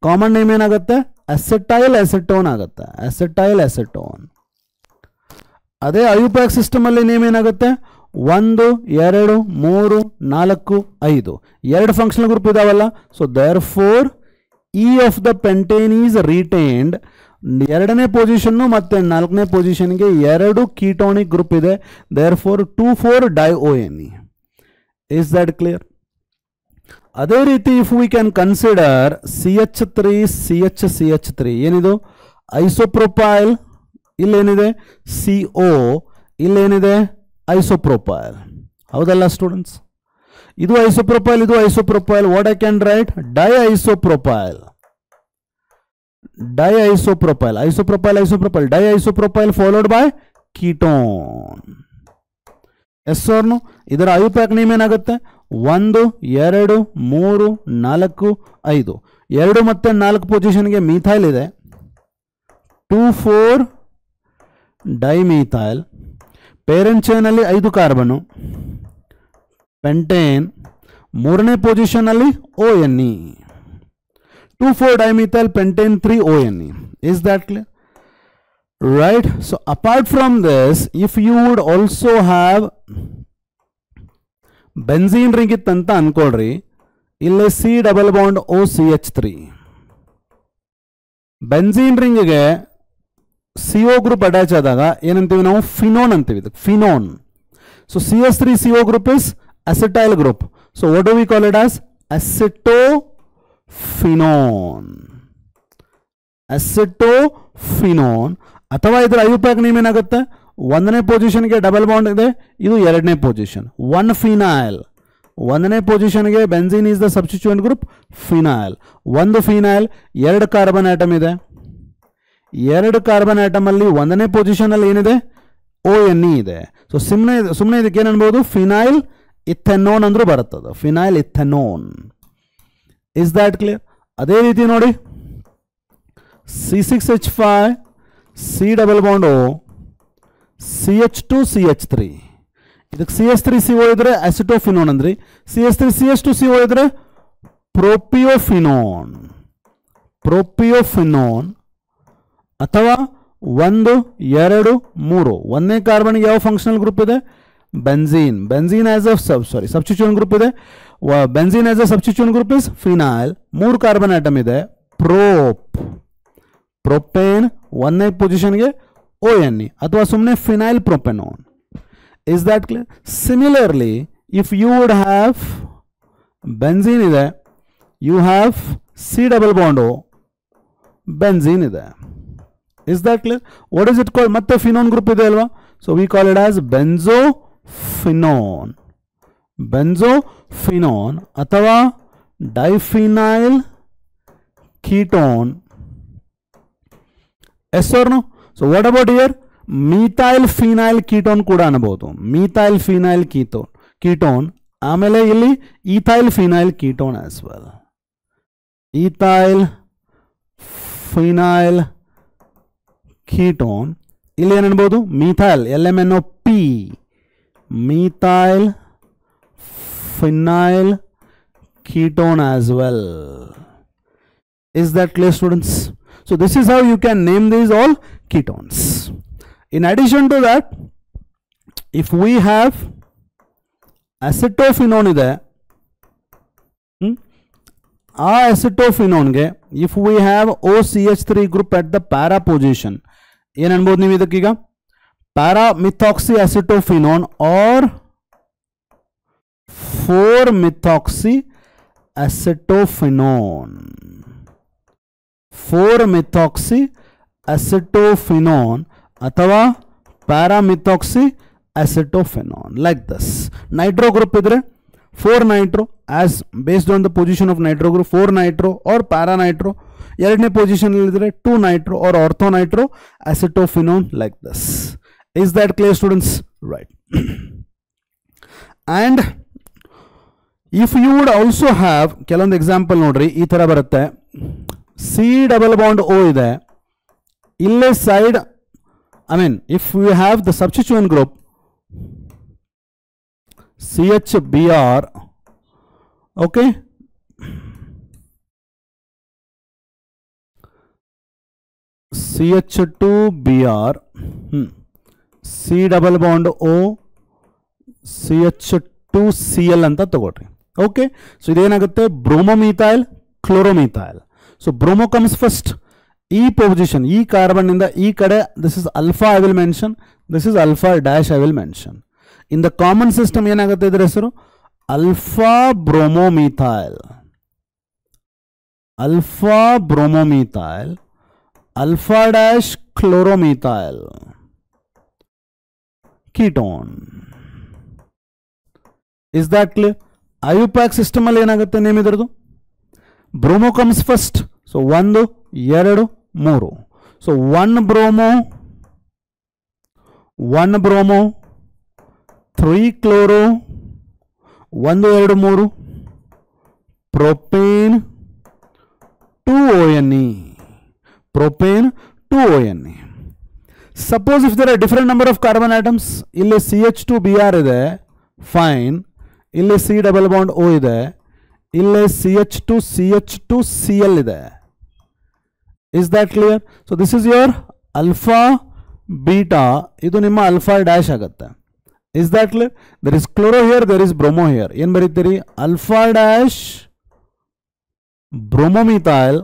ಕಾಮನ್ ನೇಮ್ ಏನಾಗುತ್ತೆ? ಅಸೆಟೈಲ್ ಅಸೆಟೋನ್ ಆಗುತ್ತೆ. ಅಸೆಟೈಲ್ ಅಸೆಟೋನ್. ಅದೇ IUPAC ಸಿಸ್ಟಮ್ ಅಲ್ಲಿ ನೇಮ್ ಏನಾಗುತ್ತೆ? 1 2 3 4 5 ಎರಡು ಫಂಕ್ಷನಲ್ ಗ್ರೂಪ್ ಇದಾವಲ್ಲ. So therefore E of the pentane is retained. ಎರಡನೇ ಪೊಸಿಷನ್ನು ಮತ್ತು ನಾಲ್ಕನೇ ಪೊಸಿಷನ್ಗೆ ಎರಡು ಕೀಟೋನಿಕ್ ಗ್ರೂಪ್ ಇದೆ. therefore 2,4-dione. is that clear? ಅದೇ ರೀತಿ if we can consider CH3 CH ಏನಿದು ಐಸೋಪ್ರೋಪೈಲ್, ಇಲ್ಲೇನಿದೆ CO, ಇಲ್ಲೇನಿದೆ ಐಸೋಪ್ರೋಪೈಲ್. ಹೌದಲ್ಲ ಸ್ಟೂಡೆಂಟ್ಸ್? ಇದು ಐಸೋಪ್ರೋಪೈಲ್, ಇದು isopropyl. What I can write? Diisopropyl. Isopropyl diisopropyl followed by ketone. Yes or no? ಇದರ ಐಯುಪ್ಯಾಕ್ ನೇಮ್ ಏನಾಗುತ್ತೆ? 1 2 3 4 5 2 ಮತ್ತು 4 ಪೊಸಿಷನ್ಗೆ ಮೀಥೈಲ್ ಇದೆ. 2,4-dimethyl. ಪೇರೆಂಟ್ ಚೈನಲ್ಲಿ 5 ಕಾರ್ಬನು. ಪೆಂಟೇನ್ ಮೂರನೇ ಪೊಸಿಷನ್ನಲ್ಲಿ ONE. 2,4-dimethyl pentane 3-ONE. Is that clear? Right. So apart from this, if you would also have benzene ring ittanta ankolri, ille C double bond OCH3. benzene ring ge CO group attach adaga ಏನಂತೀವಿ ನಾವು? phenone ಅಂತೀವಿ. phenone. So CH3CO group is acetyl group. So what do we call it as? acetophenone. ಅಥವಾ ಇದರ IUPAC name ಏನಾಗುತ್ತೆ? ಒಂದನೇ ಪೊಸಿಷನ್ಗೆ double bond ಇದೆ, ಇದು ಎರಡನೇ ಪೊಸಿಷನ್. 1 ಫಿನೈಲ್. ಒಂದನೇ ಪೊಸಿಷನ್ಗೆ benzene is the substituent group phenyl. ಒಂದು ಫಿನೈಲ್, 2 ಕಾರ್ಬನ್ ಆಟಮ್ ಇದೆ. 2 ಕಾರ್ಬನ್ ಆಟಮ್ ಅಲ್ಲಿ ಒಂದನೇ ಪೊಸಿಷನ್ ಅಲ್ಲಿ ಏನಿದೆ? ONE ಇದೆ. ಸೊ ಸುಮ್ಮನೆ ಇದಕ್ಕೆ ಏನು ಅನ್ಬೋದು? ಫಿನೈಲ್ ಇಥೆನೋನ್ ಅಂದ್ರೂ ಬರುತ್ತದೆ. Phenyl ethanone. Is that clear? ಅದೇ ರೀತಿ ನೋಡಿ, C6H5 C double bond O CH2CH3. ಇದಕ್ಕೆ CH3CO ಇದ್ರೆ ಅಸಿಟೋಫಿನೋನ್ ಅಂದ್ರಿ. CH3CH2CO ಇದ್ರೆ ಪ್ರೋಪಿಯೋಫಿನೋನ್. ಅಥವಾ 1 2 3 ಒಂದನೇ ಕಾರ್ಬನ್ಗೆ ಯಾವ ಫಂಕ್ಷನಲ್ ಗ್ರೂಪ್ ಇದೆ? Benzene as a substituent group ಇದೆ. Benzene as a substituent group is phenyl. 3 carbon atom ಇದೆ. ಪ್ರೊಪೇನ್ ಒಂದನೇ ಪೊಸಿಷನ್ಗೆ ONE ಅಥವಾ ಸುಮ್ಮನೆ phenyl propanone. Is that clear? Similarly if you would have benzene ಇದೆ, you have C double bond O, benzene ಇದೆ. Is that clear? What is it called? ಮತ್ತೆ phenone group ಇದೆ ಅಲ್ವಾ? So we call it as benzophenone ಅಥವಾ diphenyl ketone. Yes or no? So what about here? Methyl phenyl ketone ಕೂಡ ಅನ್ಬೋದು. Methyl phenyl ketone. ಆಮೇಲೆ ಇಲ್ಲಿ ethyl phenyl ketone as well. Ethyl phenyl ketone. ಇಲ್ಲಿ ಏನು ಅನ್ಬೋದು? Methyl LMNO-P, methyl phenyl ketone as well. Is that clear, students? So this is how you can name these all ketones. In addition to that, if we have acetophenone ಇದೆ, ಆ acetophenone if we have OCH3 group at the para position, ಏನು ಅನ್ಬೋದು ನೀವು ಇದಕ್ಕೀಗ? para-methoxy acetophenone or 4-methoxy acetophenone. 4-methoxy acetophenone ಅಥವಾ para-methoxy acetophenone, like this. Nitro group idre 4-nitro, as based on the position of nitro group, 4-nitro or para-nitro. ಎರಡನೇ position ಇದ್ರೆ 2-nitro or ortho-nitro acetophenone, like this. Is that clear, students? Right. And if you would also have ಕೆಲವೊಂದು example ನೋಡ್ರಿ, ಈ ತರ ಬರುತ್ತೆ. C double bond O ಇದೆ, ಇಲ್ಲೇ side, if we have the substituent group CHBr, okay, CH2Br, C double bond O, CH2Cl ಅಂತ ತಗೊಳ್ರಿ. Okay, so ಇದೇನಾಗುತ್ತೆ bromomethyl chloromethyl. So bromo comes first. ಈ ಪೊಸಿಷನ್, ಈ ಕಾರ್ಬನ್ ಇಂದ ಈ ಕಡೆ, this is alpha I will mention, this is alpha dash I will mention. In the common system ಏನಾಗುತ್ತೆ ಇದರ ಹೆಸರು alpha bromomethyl, alpha bromomethyl, alpha dash chloromethyl ketone. Is that clear? IUPAC system ಅಲ್ಲಿ ಏನಾಗುತ್ತೆ name ಇದರದು, bromo comes first. So 1 2 3. So 1 bromo 3 chloro 1 2 3 propane 2 ONE, propane 2 ONE. Suppose if there are different number of carbon atoms, ಇಲ್ಲಿ CH2Br ಇದೆ, fine. ಇಲ್ಲಿ C double bond O ಇದೆ, ಇಲ್ಲಿ CH2Cl ಇದೆ. Is that clear? So this is your alpha beta, ಇದು ನಿಮ್ಮ alpha dash ಆಗುತ್ತೆ. Is that clear? There is chloro here, there is bromo here. ಏನು ಬರೀತೀರಿ, alpha dash bromomethyl,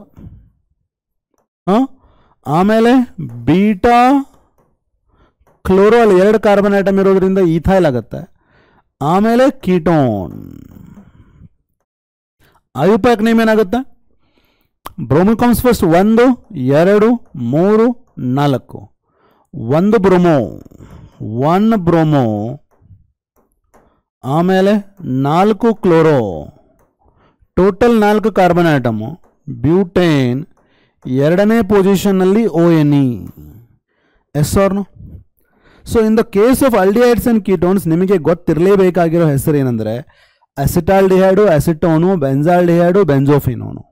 ಆಮೇಲೆ ಬೀಟಾ ಕ್ಲೋರೋ, ಅಲ್ಲಿ 2 ಕಾರ್ಬನ್ ಆಟಮ್ ಇರೋದ್ರಿಂದ ಈಥೈಲ್ ಆಗುತ್ತೆ, ಆಮೇಲೆ ಕೀಟೋನ್. ಐಯುಪ್ಯಾಕ್ ನೇಮ್ ಏನಾಗುತ್ತೆ, ಬ್ರೋಮೋ ಕಮ್ಸ್ ಫಸ್ಟ್ 1 2 3 4. 1 ಬ್ರೋಮೋ ಆಮೇಲೆ 4 chloro, total 4 carbon atom. Butane ಎರಡನೇ ಪೊಸಿಷನ್ನಲ್ಲಿ ONE. Yes or no? So in the case of aldehydes and ketones ನಿಮಗೆ ಗೊತ್ತಿರಲೇಬೇಕಾಗಿರೋ ಹೆಸರು ಏನಂದರೆ acetaldehyde, acetone, benzaldehyde, benzophenone.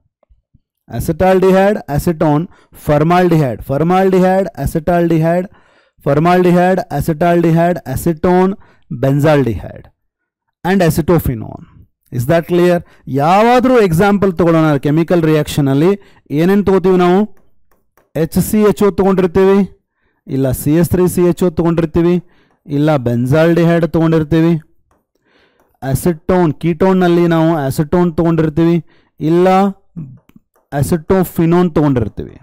Acetaldehyde, acetone, formaldehyde, formaldehyde, acetaldehyde, formaldehyde, acetaldehyde, acetone, ಬೆಂಜಾಲ್ಡಿಹೈಡ್ and acetophenone. Is that clear? ಯಾವಾದರೂ example ತೊಗೊಳ್ಳೋಣ chemical ರಿಯಾಕ್ಷನಲ್ಲಿ ಏನೇನು ತೊಗೋತೀವಿ ನಾವು, HCHO ತೊಗೊಂಡಿರ್ತೀವಿ, ಇಲ್ಲ CH3CHO ತೊಗೊಂಡಿರ್ತೀವಿ, ಇಲ್ಲ ಬೆಂಜಾಲ್ಡಿಹೈಡ್ ತೊಗೊಂಡಿರ್ತೀವಿ. ಅಸಿಟೋನ್ ಕೀಟೋನ್ನಲ್ಲಿ ನಾವು ಅಸಿಟೋನ್ ತೊಗೊಂಡಿರ್ತೀವಿ, ಇಲ್ಲ ಅಸಿಟೋಫಿನೋನ್ ತೊಗೊಂಡಿರ್ತೀವಿ.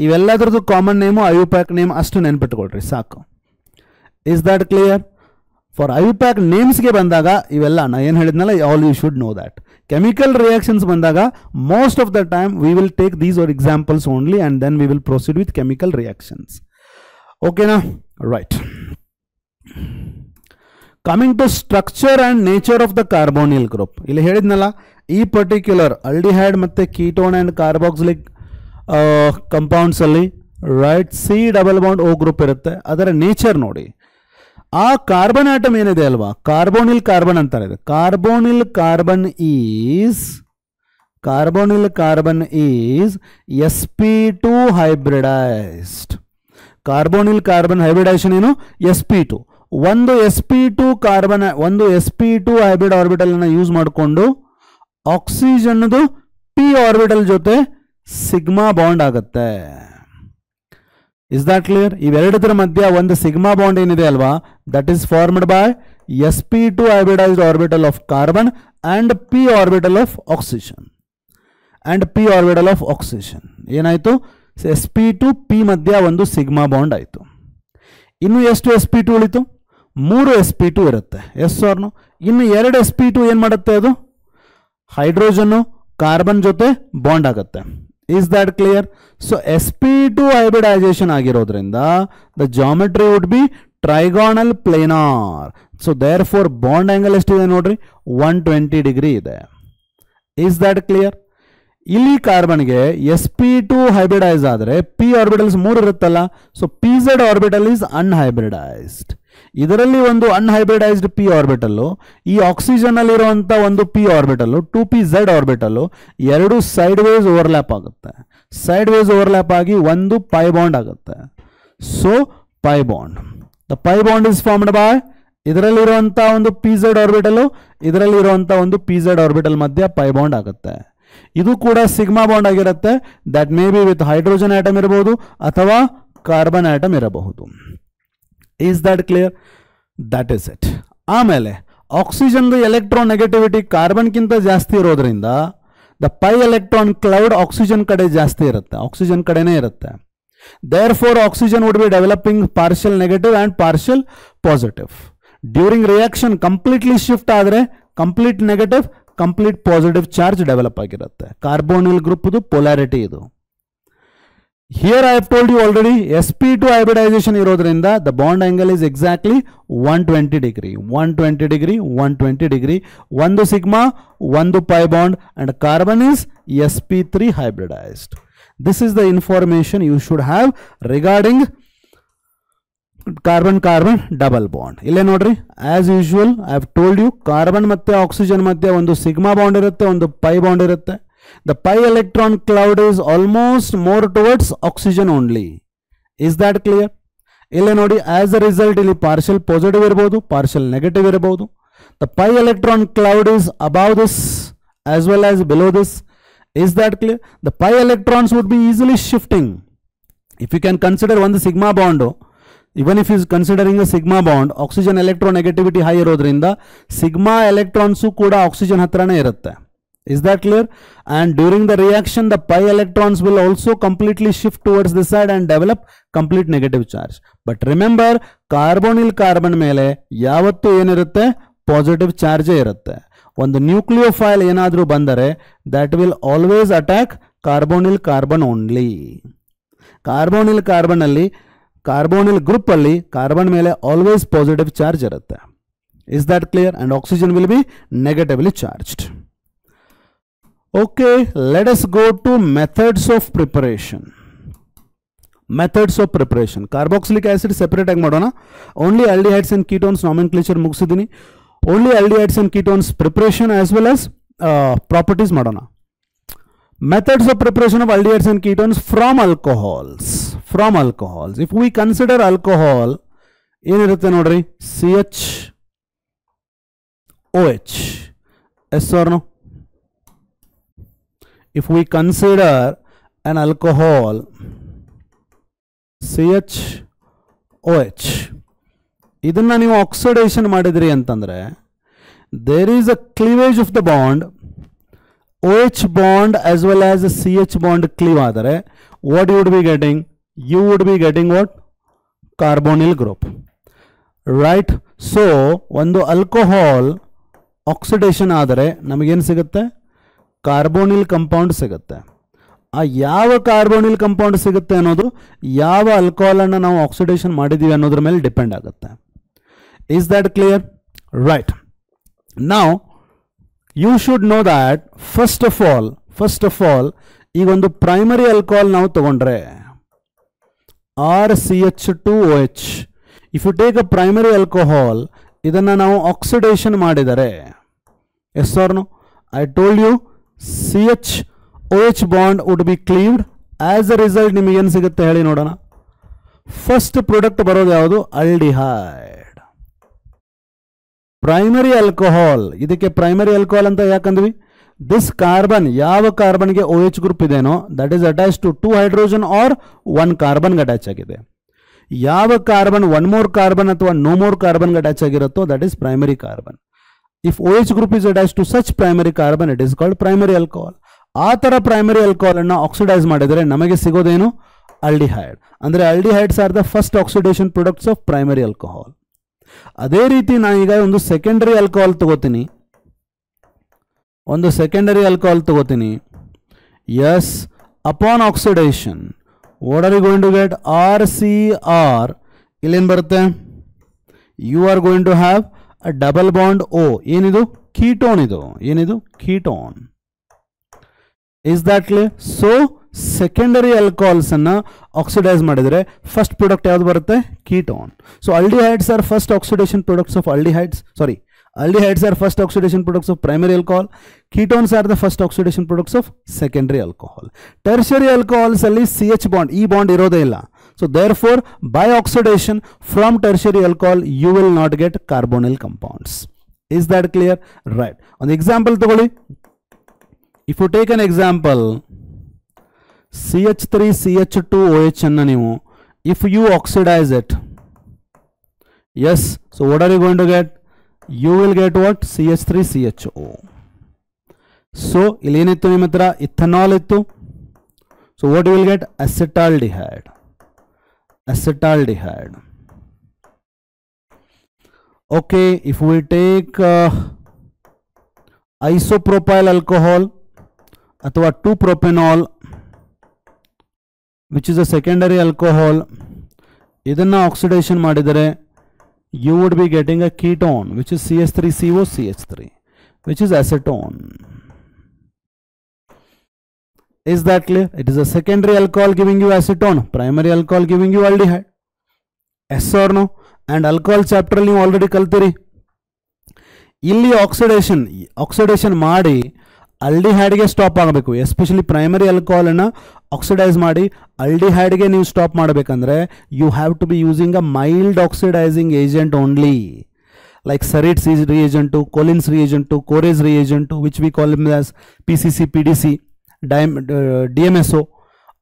ಇವೆಲ್ಲದ್ರದ್ದು ಕಾಮನ್ ನೇಮು ಐಯುಪ್ಯಾಕ್ ನೇಮ್, ಅಷ್ಟು ನೆನ್ಪಿಟ್ಕೊಳ್ರಿ ಸಾಕು. Is that clear? For IUPAC ನೇಮ್ಸ್ಗೆ ಬಂದಾಗ ಇವೆಲ್ಲ ನಾ ಏನು ಹೇಳಿದ್ನಲ್ಲ, all you should know that. Chemical reactions ಬಂದಾಗ most of the time we will take these are examples only and then we will proceed with chemical reactions. ಓಕೆನಾ? Right. Coming to structure and nature of the carbonyl group. ಇಲ್ಲಿ ಹೇಳಿದ್ನಲ್ಲ, ಈ particular aldehyde ಮತ್ತು ketone and carboxylic ಕಂಪೌಂಡ್ಸಲ್ಲಿ right C double bond O group ಇರುತ್ತೆ. ಅದರ nature ನೋಡಿ. ಆ ಕಾರ್ಬನ್ ಆಟಮ್ ಏನಿದೆ ಅಲ್ವಾ, ಕಾರ್ಬೋನಿಲ್ ಕಾರ್ಬನ್ ಅಂತಾರೆ. Carbonyl carbon is sp2 hybridised. Carbonyl carbon hybridisation ಏನು, sp2. ಒಂದು sp2 ಹೈಬ್ರಿಡ್ ಆರ್ಬಿಟಲ್ ಅನ್ನು ಯೂಸ್ ಮಾಡಿಕೊಂಡು ಆಕ್ಸಿಜನ್ದು p ಆರ್ಬಿಟಲ್ ಜೊತೆ ಸಿಗ್ಮಾ ಬಾಂಡ್ ಆಗುತ್ತೆ. Is that clear? ಇವೆರಡರ ಮಧ್ಯ ಒಂದು ಸಿಗ್ಮಾ ಬಾಂಡ್ ಏನಿದೆ ಅಲ್ವಾ, that is formed by sp2 hybridised orbital of carbon and p orbital of oxygen. ಏನಾಯ್ತು, sp2 p ಮಧ್ಯ ಒಂದು ಸಿಗ್ಮಾ ಬಾಂಡ್ ಆಯಿತು. ಇನ್ನು ಎಷ್ಟು sp2 ಉಳಿತು? 3 sp2 ಇರುತ್ತೆ. Yes or no? ಇನ್ನು 2 sp2 ಏನು ಮಾಡುತ್ತೆ, ಅದು ಹೈಡ್ರೋಜನ್ನು ಕಾರ್ಬನ್ ಜೊತೆ ಬಾಂಡ್ ಆಗುತ್ತೆ. Is that clear? So sp2 hybridisation ಆಗಿರೋದ್ರಿಂದ the geometry would be trigonal planar. So therefore bond angle ಎಷ್ಟಿದೆ ನೋಡ್ರಿ, 120 ಡಿಗ್ರಿ ಇದೆ. Is that clear? ಇಲ್ಲಿ ಕಾರ್ಬನ್ಗೆ sp2 ಹೈಬ್ರಿಡೈಸ್ ಆದರೆ p ಆರ್ಬಿಟಲ್ಸ್ 3 ಇರುತ್ತಲ್ಲ, so pz orbital is unhybridised. ಇದರಲ್ಲಿ ಒಂದು ಅನ್ಹೈಬ್ರಿಡೈಸ್ಡ್ p ಆರ್ಬಿಟಲ್ಲು, ಈ ಆಕ್ಸಿಜನ್ ಅಲ್ಲಿರುವಂಥ ಒಂದು p ಆರ್ಬಿಟಲ್ಲು 2pz ಆರ್ಬಿಟಲ್ಲು ಎರಡು ಸೈಡ್ ವೇಸ್ ಓವರ್ಲ್ಯಾಪ್ ಆಗುತ್ತೆ. ಸೈಡ್ ವೇಸ್ ಓವರ್ಲ್ಯಾಪ್ ಆಗಿ ಒಂದು ಪೈ ಬಾಂಡ್ ಆಗುತ್ತೆ. So pi bond, the pi bond is formed by ಇದರಲ್ಲಿರುವಂಥ ಒಂದು pz ಆರ್ಬಿಟಲ್ಲು, ಇದರಲ್ಲಿರುವಂಥ ಒಂದು pz ಆರ್ಬಿಟಲ್ ಮಧ್ಯ ಪೈ ಬಾಂಡ್ ಆಗುತ್ತೆ. ಇದು ಕೂಡ ಸಿಗ್ಮಾ ಬಾಂಡ್ ಆಗಿರುತ್ತೆ. That may be with hydrogen atom ಇರಬಹುದು ಅಥವಾ ಕಾರ್ಬನ್ ಆಟಮ್ ಇರಬಹುದು. Is that clear? That is it. ಆಮೇಲೆ ಆಕ್ಸಿಜನ್ ಎಲೆಕ್ಟ್ರಾನ್ ನೆಗೆಟಿವಿಟಿ ಕಾರ್ಬನ್ಗಿಂತ ಜಾಸ್ತಿ ಇರೋದ್ರಿಂದ the pi electron cloud oxygen ಕಡೆ ಜಾಸ್ತಿ ಇರುತ್ತೆ, ಆಕ್ಸಿಜನ್ ಕಡೆನೇ ಇರುತ್ತೆ. Therefore oxygen would be developing partial negative and partial positive. During reaction completely shift ಆದರೆ complete negative complete positive charge develop ಆಗಿರುತ್ತೆ. ಕಾರ್ಬೋನಿಲ್ ಗ್ರೂಪ್ದು ಪೊಲಾರಿಟಿ ಇದು. Here I have told you already sp2 hybridization ಇರೋದ್ರಿಂದ the bond angle is exactly 120 degree, 120 degree, 120 degree. ಒಂದು sigma, ಒಂದು pi bond and carbon is sp3 hybridized. This is the information you should have regarding carbon-carbon double bond. ಇಲ್ಲೇ ನೋಡ್ರಿ, as usual I have told you carbon ಮತ್ತೆ oxygen ಮಧ್ಯೆ ಒಂದು sigma bond ಇರುತ್ತೆ, ಒಂದು pi bond ಇರುತ್ತೆ. The pi electron cloud is almost more towards oxygen only. Is that clear? ಇಲ್ಲಿ ನೋಡಿ, as a result ಇಲ್ಲಿ partial positive ಇರಬಹುದು, partial negative ಇರಬಹುದು. The pi electron cloud is above this as well as below this. Is that clear? The pi electrons would be easily shifting. If you can consider one sigma bond, even if you is considering a sigma bond, oxygen electronegativity high ಇರೋದ್ರಿಂದ sigma electrons ಕೂಡ oxygen ಹತ್ರನೇ ಇರುತ್ತೆ. Is that clear? And during the reaction the pi electrons will also completely shift towards this side and develop complete negative charge. But remember, carbonyl carbon ಮೇಲೆ ಯಾವತ್ತೂ ಏನಿರುತ್ತೆ, positive ಚಾರ್ಜೇ ಇರುತ್ತೆ. ಒಂದು nucleophile ಏನಾದರೂ ಬಂದರೆ that will always attack carbonyl carbon only. Carbonyl carbon ಅಲ್ಲಿ, carbonyl group ಅಲ್ಲಿ carbon ಮೇಲೆ always positive charge ಇರುತ್ತೆ. Is that clear? And oxygen will be negatively charged. Okay, let us go to methods of preparation. Methods of preparation. Carboxylic acid separate ಆಗಿ ಮಾಡೋಣ. Only aldehydes and ketones nomenclature ಮುಗಿಸಿದ್ದೀನಿ. Only aldehydes and ketones preparation as well as properties ಮಾಡೋಣ. Methods of preparation of aldehydes and ketones from alcohols. From alcohols. If we consider alcohol, ಏನಿರುತ್ತೆ ನೋಡ್ರಿ, CHOH. Yes or no? If we consider an alcohol CHOH, ಇದನ್ನ ನೀವು oxidation ಮಾಡಿದ್ರಿ ಅಂತಂದ್ರೆ there is a cleavage of the bond, OH bond as well as CH bond cleave ಆದರೆ what you would be getting? You would be getting what? Carbonyl group, right? So ಒಂದು alcohol oxidation ಆದರೆ ನಮಗೇನು ಸಿಗುತ್ತೆ? Carbonyl compound ಸಿಗುತ್ತೆ. ಆ ಯಾವ carbonyl compound ಸಿಗುತ್ತೆ ಅನ್ನೋದು ಯಾವ ಆಲ್ಕೋಹಾಲನ್ನು ನಾವು ಆಕ್ಸಿಡೇಷನ್ ಮಾಡಿದ್ದೀವಿ ಅನ್ನೋದ್ರ ಮೇಲೆ ಡಿಪೆಂಡ್ ಆಗುತ್ತೆ. Is that clear? ರೈಟ್. ನಾವು you should know that first of all ಈಗ ಒಂದು ಪ್ರೈಮರಿ ಆಲ್ಕೋಹಾಲ್ ನಾವು ತಗೊಂಡ್ರೆ RCH2OH, if you take a primary alcohol, ಇದನ್ನು ನಾವು ಆಕ್ಸಿಡೇಷನ್ ಮಾಡಿದರೆ, yes or no? I told you CHOH bond would be cleaved. As a result ನಿಮಗೆ ಏನು ಸಿಗುತ್ತೆ ಹೇಳಿ ನೋಡೋಣ. ಫಸ್ಟ್ ಪ್ರಾಡಕ್ಟ್ ಬರೋದು ಯಾವುದು? ಆಲ್ಡಿಹೈಡ್. Primary alcohol. ಇದಕ್ಕೆ ಪ್ರೈಮರಿ ಆಲ್ಕೋಹಾಲ್ ಅಂತ ಯಾಕಂದ್ವಿ? ದಿಸ್ ಕಾರ್ಬನ್, ಯಾವ ಕಾರ್ಬನ್ಗೆ OH ಗ್ರೂಪ್ ಇದೆನೋ that is attach to 2 hydrogen or 1 ಕಾರ್ಬನ್ಗೆ ಅಟ್ಯಾಚ್ ಆಗಿದೆ. ಯಾವ ಕಾರ್ಬನ್ 1 more ಕಾರ್ಬನ್ ಅಥವಾ no more ಕಾರ್ಬನ್ಗೆ ಅಟ್ಯಾಚ್ ಆಗಿರುತ್ತೋ that is primary carbon. If OH group is attached to such primary carbon, it is called primary alcohol. ಆ ಥರ primary alcohol ಅನ್ನು oxidise ಮಾಡಿದರೆ ನಮಗೆ ಸಿಗೋದೇನು? ಆಲ್ಡಿಹೈಡ್. ಅಂದರೆ aldehydes are the first oxidation products of primary alcohol. ಅದೇ ರೀತಿ ನಾನು ಈಗ ಒಂದು ಸೆಕೆಂಡರಿ ಆಲ್ಕೋಹಾಲ್ ತಗೋತೀನಿ. Yes, upon oxidation what are you going to get? RCR. ಇಲ್ಲೇನು ಬರುತ್ತೆ? You are going to have a double bond O. ಏನಿದು? ಕೀಟೋನ್. ಇದು ಏನಿದು? Ketone. Is that clear? So secondary alcohols ಅನ್ನ ಆಕ್ಸಿಡೈಸ್ ಮಾಡಿದರೆ ಫಸ್ಟ್ ಪ್ರಾಡಕ್ಟ್ ಯಾವುದು ಬರುತ್ತೆ? Ketone. So aldehydes are first oxidation products of aldehydes are first oxidation products of primary alcohol. Ketones are the first oxidation products of secondary alcohol. Tertiary alcohols alli CH bond, E bond irode illa. So therefore by oxidation from tertiary alcohol you will not get carbonyl compounds. Is that clear? Right. On the example tagoli, if you take an example CH3CH2OH anna ನೀವು if you oxidize it, yes, so what are you going to get? you will get what? CH3CHO. So ಇಲ್ಲಿ ಏನಿತ್ತು ನಿಮ್ಮ ಹತ್ರ? ethanol ಇತ್ತು. So what you will get? acetaldehyde. Acetaldehyde. Okay, if we take isopropyl alcohol ಅಥವಾ 2-propanol, which is a secondary alcohol, ಇದನ್ನ oxidation ಮಾಡಿದರೆ you would be getting a ketone, which is CH3COCH3, which is acetone. Is that clear? It is a secondary alcohol giving you acetone, primary alcohol giving you aldehyde. Yes or no? And alcohol chapter ನೀವು already ಕಲ್ತಿರಿ. ಇಲ್ಲಿ oxidation ಮಾಡಿ ಅಲ್ಡಿಹೈಡ್ಗೆ stop ಆಗಬೇಕು. Especially primary alcohol ಅನ್ನು oxidise ಮಾಡಿ ಅಲ್ಡಿಹೈಡ್ಗೆ ನೀವು stop ಮಾಡಬೇಕಂದ್ರೆ you have to be using a mild oxidising agent only, like Sarett's reagent, Collins reagent, Corey's reagent, which we call them as PCC, PDC, DMSO.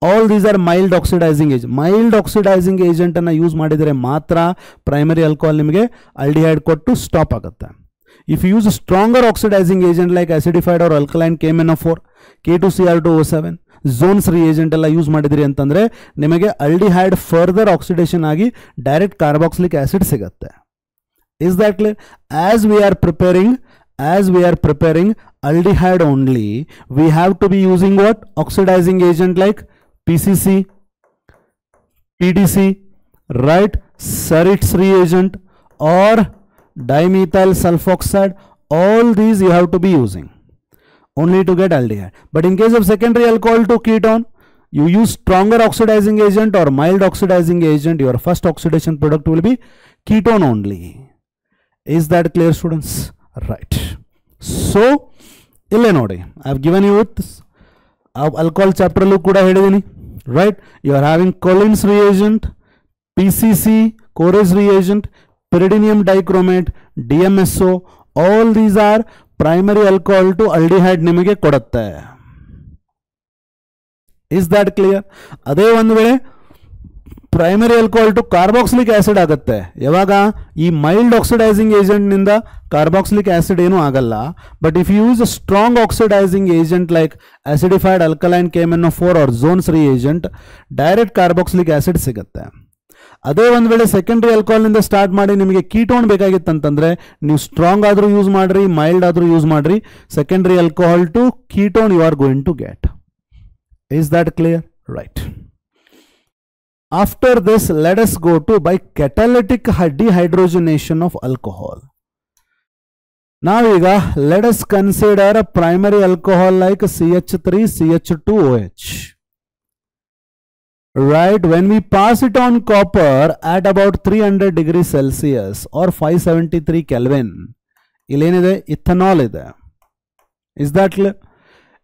All these are mild oxidizing agent. Mild oxidizing agent ಅನ್ನು use ಮಾಡಿದರೆ ಮಾತ್ರ primary alcohol ನಿಮಗೆ aldehyde ಕೊಟ್ಟು stop ಆಗುತ್ತೆ. If you use a stronger oxidizing agent like acidified or alkaline KMnO4, K2Cr2O7, zones reagent ಎಲ್ಲ use ಮಾಡಿದ್ರಿ ಅಂತಂದ್ರೆ ನಿಮಗೆ aldehyde further oxidation ಆಗಿ direct carboxylic acid ಸಿಗುತ್ತೆ. Is that clear? As we are preparing aldehyde only, we have to be using what? Oxidizing agent like PCC, PDC, right? Saritt's reagent or dimethyl sulfoxide. All these you have to be using only to get aldehyde. But in case of secondary alcohol to ketone, you use stronger oxidizing agent or mild oxidizing agent. Your first oxidation product will be ketone only. Is that clear, students? Right. So ille nodi, I have given you with alcohol chapter lu kuda helidini, right? You are having Collins reagent, PCC, Corey's reagent, pyridinium dichromate, DMSO. All these are primary alcohol to aldehyde ನಿಮಗೆ ಕೊಡುತ್ತೆ. Is that clear? ಅದೇ ಒಂದು ವೇಳೆ primary alcohol to carboxylic acid ಆಗುತ್ತೆ. ಯಾವಾಗ ಈ mild oxidising agent ನಿಂದ carboxylic acid ಏನೂ ಆಗಲ್ಲ. But if you use a strong oxidising agent like acidified alkaline KMnO4 or Jones reagent, direct carboxylic acid ಸಿಗುತ್ತೆ. ಅದೇ ಒಂದು ವೇಳೆ ಸೆಕೆಂಡರಿ ಆಲ್ಕೋಹಾಲ್ನಿಂದ ಸ್ಟಾರ್ಟ್ ಮಾಡಿ ನಿಮಗೆ ಕೀಟೋನ್ ಬೇಕಾಗಿತ್ತಂತಂದ್ರೆ ನೀವು ಸ್ಟ್ರಾಂಗ್ ಆದರೂ ಯೂಸ್ ಮಾಡ್ರಿ, ಮೈಲ್ಡ್ ಆದರೂ ಯೂಸ್ ಮಾಡ್ರಿ, secondary alcohol to ketone you are going to get. Is that clear? Right. After this, let us go to by catalytic dehydrogenation of alcohol. Now, let us consider a primary alcohol like CH3CH2OH. Right, when we pass it on copper at about 300 degrees Celsius or 573 Kelvin, illenide ethanol ide. Is that clear?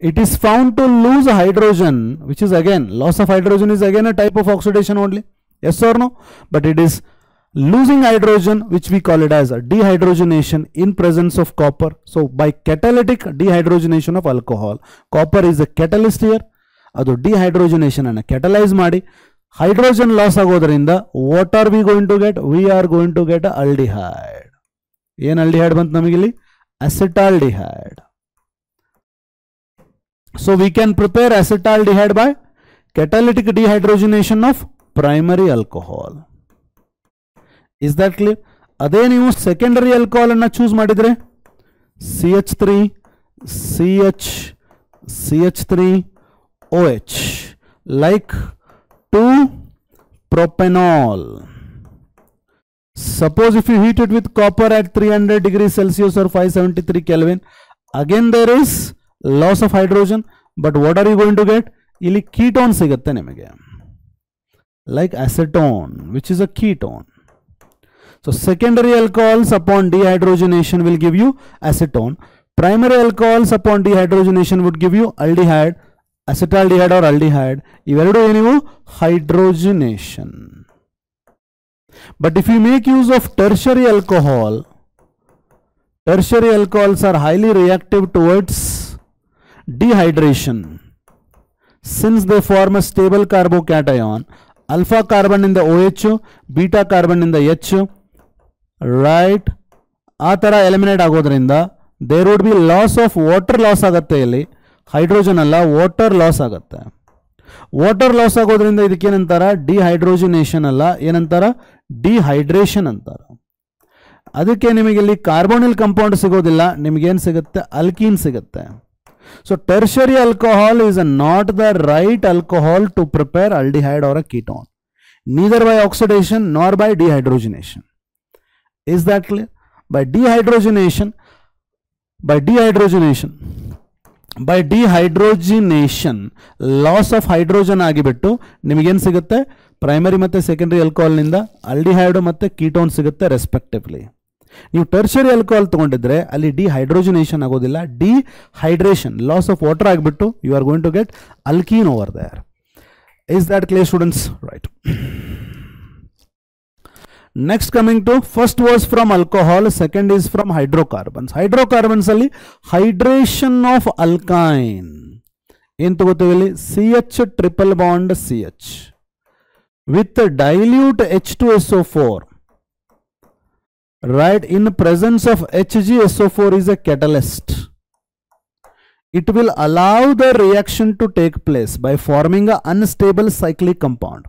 It is found to lose hydrogen, which is again, loss of hydrogen is again a type of oxidation only. Yes or no? But it is losing hydrogen, which we call it as a dehydrogenation in presence of copper. So by catalytic dehydrogenation of alcohol, copper is a catalyst here. ಅದು ಡಿಹೈಡ್ರೋಜನೇಷನ್ ಅನ್ನು catalyse ಮಾಡಿ hydrogen loss ಆಗೋದ್ರಿಂದ what are we going to get? We are going to get aldehyde. ಏನು aldehyde ಬಂತು ನಮಗಿಲ್ಲಿ? Acetaldehyde. So we can prepare acetaldehyde by catalytic dehydrogenation of primary alcohol. Is that clear? ಅದೇ ನೀವು secondary alcohol ಅನ್ನು choose ಮಾಡಿದ್ರೆ CH3 CH3OH like 2-propanol. Suppose if you heat it with copper at 300 degrees Celsius or 573 Kelvin, again there is loss of hydrogen, but what are you going to get? ಇಲ್ಲಿ ketone ಸಿಗುತ್ತೆ ನಿಮಗೆ, like acetone, which is a ketone. So secondary alcohols upon dehydrogenation will give you acetone. Primary alcohols upon dehydrogenation would give you aldehyde, acetaldehyde or aldehyde. ಇವೆರಡು ಏನಿವು? hydrogenation. But if you make use of tertiary alcohols are highly reactive towards dehydration since they form a stable carbocation. Alpha carbon in the OH, beta carbon in the H, right? ಆ ಥರ eliminate ಆಗೋದ್ರಿಂದ there would be loss of water loss ಆಗುತ್ತೆ. ಇಲ್ಲಿ hydrogen ಅಲ್ಲ, water loss ಆಗುತ್ತೆ. Water loss ಆಗೋದ್ರಿಂದ ಇದಕ್ಕೇನಂತಾರ, ಡಿಹೈಡ್ರೋಜಿನೇಷನ್ ಅಲ್ಲ, ಏನಂತಾರ, ಡಿಹೈಡ್ರೇಷನ್ ಅಂತಾರ. ಅದಕ್ಕೆ ನಿಮಗೆ ಇಲ್ಲಿ ಕಾರ್ಬೋನಿಲ್ ಕಂಪೌಂಡ್ ಸಿಗೋದಿಲ್ಲ, ನಿಮಗೇನು ಸಿಗುತ್ತೆ, ಅಲ್ಕೀನ್ ಸಿಗುತ್ತೆ. So tertiary alcohol is not the right alcohol to prepare aldehyde or a ketone, neither by oxidation nor by dehydrogenation. Is that clear? By dehydrogenation, loss of hydrogen ಆಗಿಬಿಟ್ಟು ನಿಮಗೇನು ಸಿಗುತ್ತೆ, primary ಮತ್ತು secondary ಆಲ್ಕೋಹಾಲ್ನಿಂದ aldehyde ಮತ್ತು ketone ಸಿಗುತ್ತೆ respectively. ನೀವು tertiary alcohol ತೊಗೊಂಡಿದ್ರೆ ಅಲ್ಲಿ ಡಿಹೈಡ್ರೋಜಿನೇಷನ್ ಆಗೋದಿಲ್ಲ, ಡಿಹೈಡ್ರೇಷನ್, ಲಾಸ್ ಆಫ್ ವಾಟರ್ ಆಗಿಬಿಟ್ಟು you are going to get alkene over there. Is that clear, students? Right. Next, coming to, first was from alcohol, second is from hydrocarbons. Hydrocarbons alli hydration of alkyne ಏನು ತಗೋತೀವಿ ಇಲ್ಲಿ, CH triple bond CH with dilute H2SO4, right, in presence of HgSO4 is a catalyst. It will allow the reaction to take place by forming an unstable cyclic compound.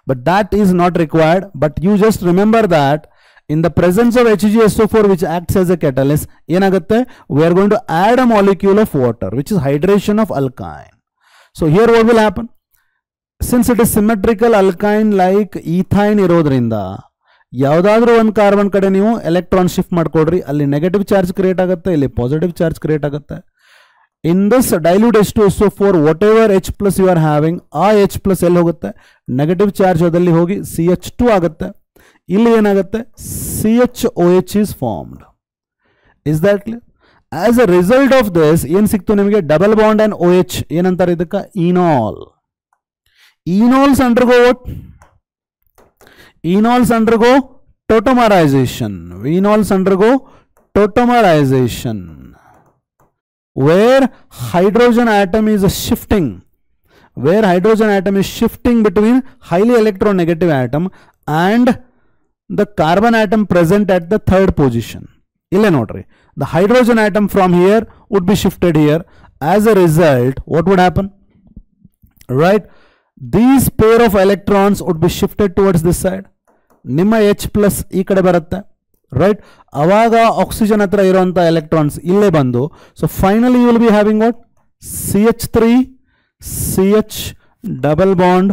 But that is not required. But you just remember that in the presence of HgSO4, which acts as a catalyst, we are going to add a molecule of water, which is hydration of alkyne. So here what will happen? Since it is symmetrical alkyne like ethyne irodrinda, ಯಾವುದಾದ್ರೂ ಒಂದು carbon ಕಡೆ ನೀವು electron shift ಮಾಡ್ಕೊಡ್ರಿ, ಅಲ್ಲಿ negative charge create ಆಗುತ್ತೆ, ಇಲ್ಲಿ positive charge create ಆಗುತ್ತೆ. In this dilute H2SO4, whatever H plus you are having, ಆ H plus ಎಲ್ಲಿ ಹೋಗುತ್ತೆ, ನೆಗೆಟಿವ್ ಚಾರ್ಜ್ ಅದಲ್ಲಿ ಹೋಗಿ CH2 ಆಗುತ್ತೆ. ಇಲ್ಲಿ ಏನಾಗುತ್ತೆ, CHOH is formed. Is that clear? As a result of this, ಏನು ಸಿಕ್ತು ನಿಮಗೆ, ಡಬಲ್ ಬಾಂಡ್ ಅಂಡ್ OH, ಏನಂತಾರೆ ಇದಕ್ಕೆ, ಈನಾಲ್. Enols undergo what? Enols undergo tautomerization. Enols undergo tautomerization, where hydrogen atom is shifting, between highly electronegative atom and the carbon atom present at the third position. Ille nodri, the hydrogen atom from here would be shifted here. As a result, what would happen, right, these pair of electrons would be shifted towards this side. Nimma H plus ee kade barutte, right, ಅವಾಗ oxygen ಹತ್ರ ಇರುವಂತ electrons ಇಲ್ಲೇ ಬಂದು, so finally you will be having what, CH3 CH double bond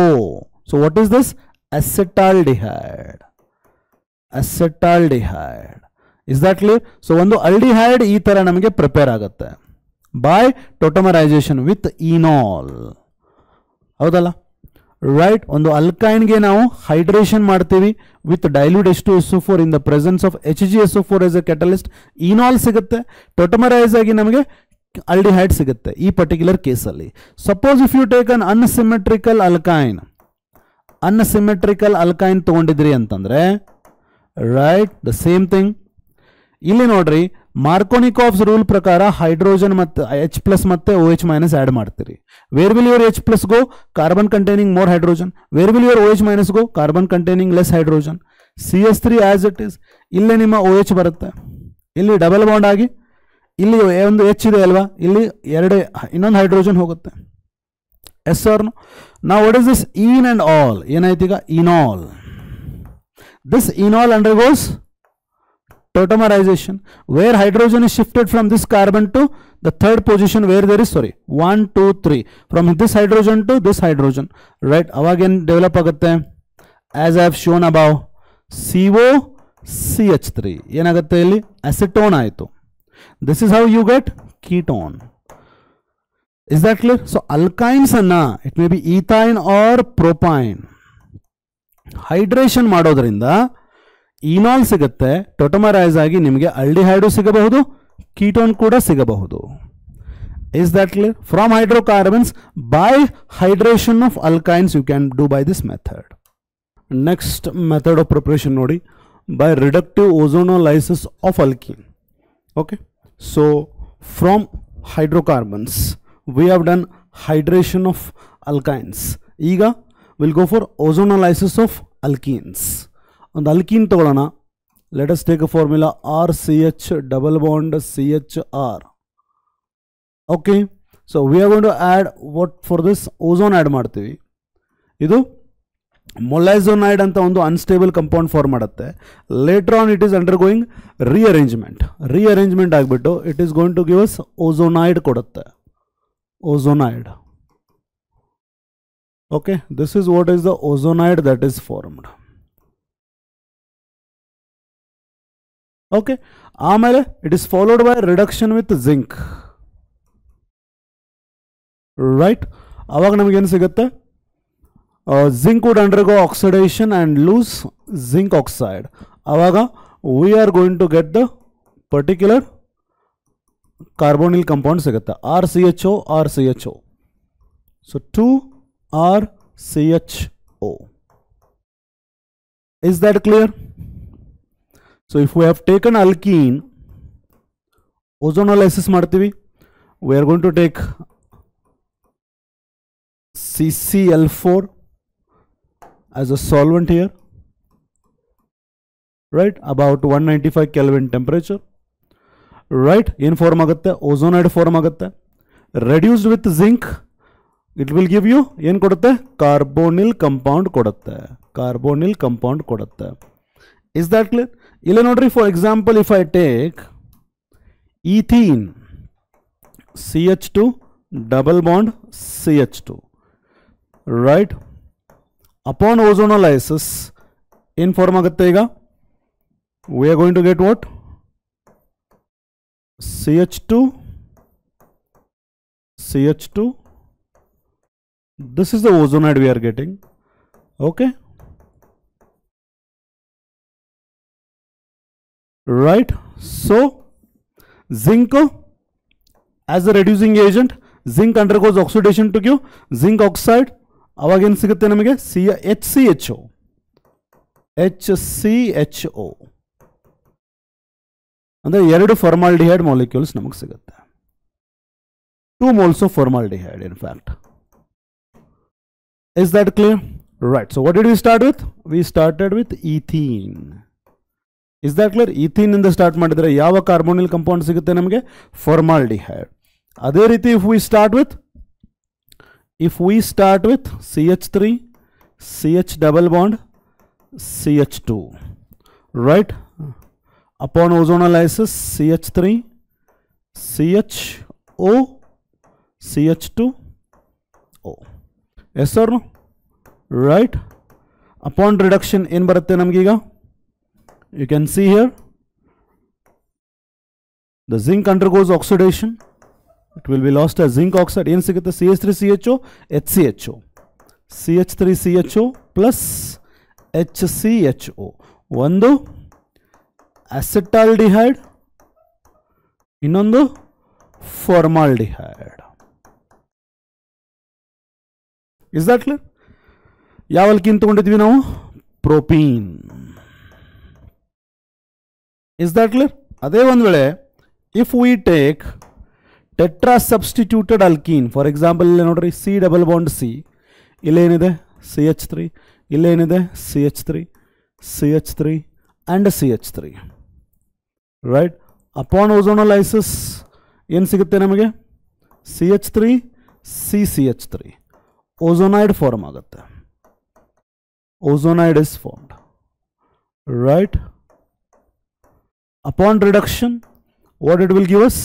O. So what is this, acetaldehyde. Is that clear? So ಒಂದು aldehyde ಈ ತರ ನಮಗೆ prepare ಆಗುತ್ತೆ ಬೈ ಟೋಟಮರೈಸೇಷನ್ ವಿತ್ ಈನಾಲ್, ಹೌದಲ್ಲ, ರೈಟ್. ಒಂದು ಅಲ್ಕೈನ್ಗೆ ನಾವು ಹೈಡ್ರೇಷನ್ ಮಾಡ್ತೀವಿ with dilute H2SO4 in the presence of HgSO4 as a catalyst, enol ಸಿಗುತ್ತೆ, ಟೋಟಮರೈಸ್ ಆಗಿ ನಮಗೆ ಆಲ್ಡಿಹೈಡ್ ಸಿಗುತ್ತೆ ಈ ಪರ್ಟಿಕ್ಯುಲರ್ ಕೇಸಲ್ಲಿ. Suppose if you take an unsymmetrical alkyne ತಗೊಂಡಿದ್ರಿ ಅಂತಂದ್ರೆ, ರೈಟ್, ದ ಸೇಮ್ ಥಿಂಗ್. ಇಲ್ಲಿ ನೋಡ್ರಿ, ಮಾರ್ಕೋನಿಕಾಫ್ಸ್ ರೂಲ್ ಪ್ರಕಾರ ಹೈಡ್ರೋಜನ್ ಮತ್ತು H ಪ್ಲಸ್ ಮತ್ತೆ OH ಮೈನಸ್ ಆಡ್ ಮಾಡ್ತೀರಿ. Where will your H plus go, carbon containing more hydrogen. Where will your OH minus go, carbon containing less hydrogen. CH3 as it is, ಇಲ್ಲೇ ನಿಮ್ಮ OH ಬರುತ್ತೆ, ಇಲ್ಲಿ double bond ಆಗಿ ಇಲ್ಲಿ ಒಂದು H ಇದೆ ಅಲ್ವಾ, ಇಲ್ಲಿ ಇನ್ನೊಂದು ಹೈಡ್ರೋಜನ್ ಹೋಗುತ್ತೆ. Yes or no? ನಾವು what is this ene and ol, ಏನಾಯ್ತು ಈಗ, enol. This enol undergoes tautomerization, where hydrogen is shifted from this carbon to the third position where there is, 1 2 3, from this hydrogen to this hydrogen, right. Avagen develop agutte as I have shown above, COCH3 ಏನಾಗುತ್ತೆ ಇಲ್ಲಿ, acetone ಆಯಿತು. This is how you get ketone. Is that clear? So alkynes anna, it may be ethyne or propyne, hydration ಮಾಡೋದ್ರಿಂದ ಈನಾಲ್ ಸಿಗುತ್ತೆ, tautomerise ಆಗಿ ನಿಮಗೆ aldehyde ಸಿಗಬಹುದು, ketone ಕೂಡ ಸಿಗಬಹುದು. Is that clear? From hydrocarbons by hydration of alkynes you can do by this method. Next method of preparation ನೋಡಿ, by reductive ozonolysis of alkene. Okay, so from hydrocarbons we have done hydration of alkynes. ಈಗ will go for ozonolysis of alkenes. ಒಂದು alkene ತಗೊಳ್ಳೋಣ, let us take a formula RCH double bond CHR. Okay, so we are going to add what for this ozone add ಮಾಡ್ತೀವಿ. ಇದು molozonide ಅಂತ ಒಂದು unstable compound form ಮಾಡುತ್ತೆ. Later on it is undergoing rearrangement ಆಗಿಬಿಟ್ಟು it is going to give us ozonide ಕೊಡುತ್ತೆ. Ozonide. Okay, this is what is the ozonide that is formed. Okay, ಆಮೇಲೆ it is followed by reduction with zinc. Right, ಅವಾಗ ನಮಗೇನು ಸಿಗುತ್ತೆ? Zinc would undergo oxidation and lose zinc oxide. Avaga we are going to get the particular carbonyl compound sigutta. RCHO, RCHO. So 2RCHO. Is that clear? So if we have taken alkene, ozonolysis ಮಾಡ್ತೀವಿ. We are going to take CCl4 as a solvent here, right, about 195 Kelvin temperature, right, in form agutte, ozonide form agutte, reduced with zinc, it will give you ಏನು ಕೊಡುತ್ತೆ? carbonyl compound ಕೊಡುತ್ತೆ. carbonyl compound ಕೊಡುತ್ತೆ. Is that clear? ಇಲ್ಲಿ ನೋಡ್ರಿ, for example, if I take ethene CH2 double bond CH2, right, upon ozonolysis in form agutte ಈಗ we are going to get what? CH2 CH2. This is the ozonide we are getting. Okay, right. So zinc as a reducing agent, zinc undergoes oxidation to give zinc oxide. ಅವಾಗ ಏನು ಸಿಗುತ್ತೆ ನಮಗೆ? HCHO. HCHO ಅಂದರೆ 2 formaldehyde molecules ನಮಗೆ ಸಿಗುತ್ತೆ. 2 moles of formaldehyde in fact. Is that clear? Right. So what did we start with? We started with ethene. Is that clear? ethene ಇಂದ start ಮಾಡಿದರೆ ಯಾವ ಕಾರ್ಬೋನಿಲ್ ಕಂಪೌಂಡ್ ಸಿಗುತ್ತೆ ನಮಗೆ? ಫಾರ್ಮಾಲ್ಡಿಹೈಡ್. ಅದೇ ರೀತಿ if we start with CH3, CH double bond, CH2, right? Upon ozonolysis, CH3, CHO, CH2O. Yes or no? Right? Upon reduction, in barutte namgiga. You can see here, the zinc undergoes oxidation. It will be lost as zinc oxide. ಏನು ಸಿಗುತ್ತೆ? CH3CHO, HCHO. CH3CHO plus HCHO. ಒಂದು acetaldehyde, ಇನ್ನೊಂದು formaldehyde. Is that clear? ಯಾವ alkene ತಗೊಂಡಿದ್ವಿ ನಾವು? Propene. Is that clear? ಅದೇ ಒಂದು ವೇಳೆ if we take tetra substituted alkene, for example ಇಲ್ಲಿ ನೋಡ್ರಿ, ಸಿ ಡಬಲ್ ಬಾಂಡ್ ಸಿ, ಇಲ್ಲೇನಿದೆ? CH3, ಇಲ್ಲೇನಿದೆ? CH3, CH3 and CH3, right. Upon ozonolysis ಏನು ಸಿಗುತ್ತೆ ನಮಗೆ? CH3 CCH3, ಓಝೋನೈಡ್ ಫಾರ್ಮ್ ಆಗುತ್ತೆ. Ozonide is formed, right. Upon reduction what it will give us?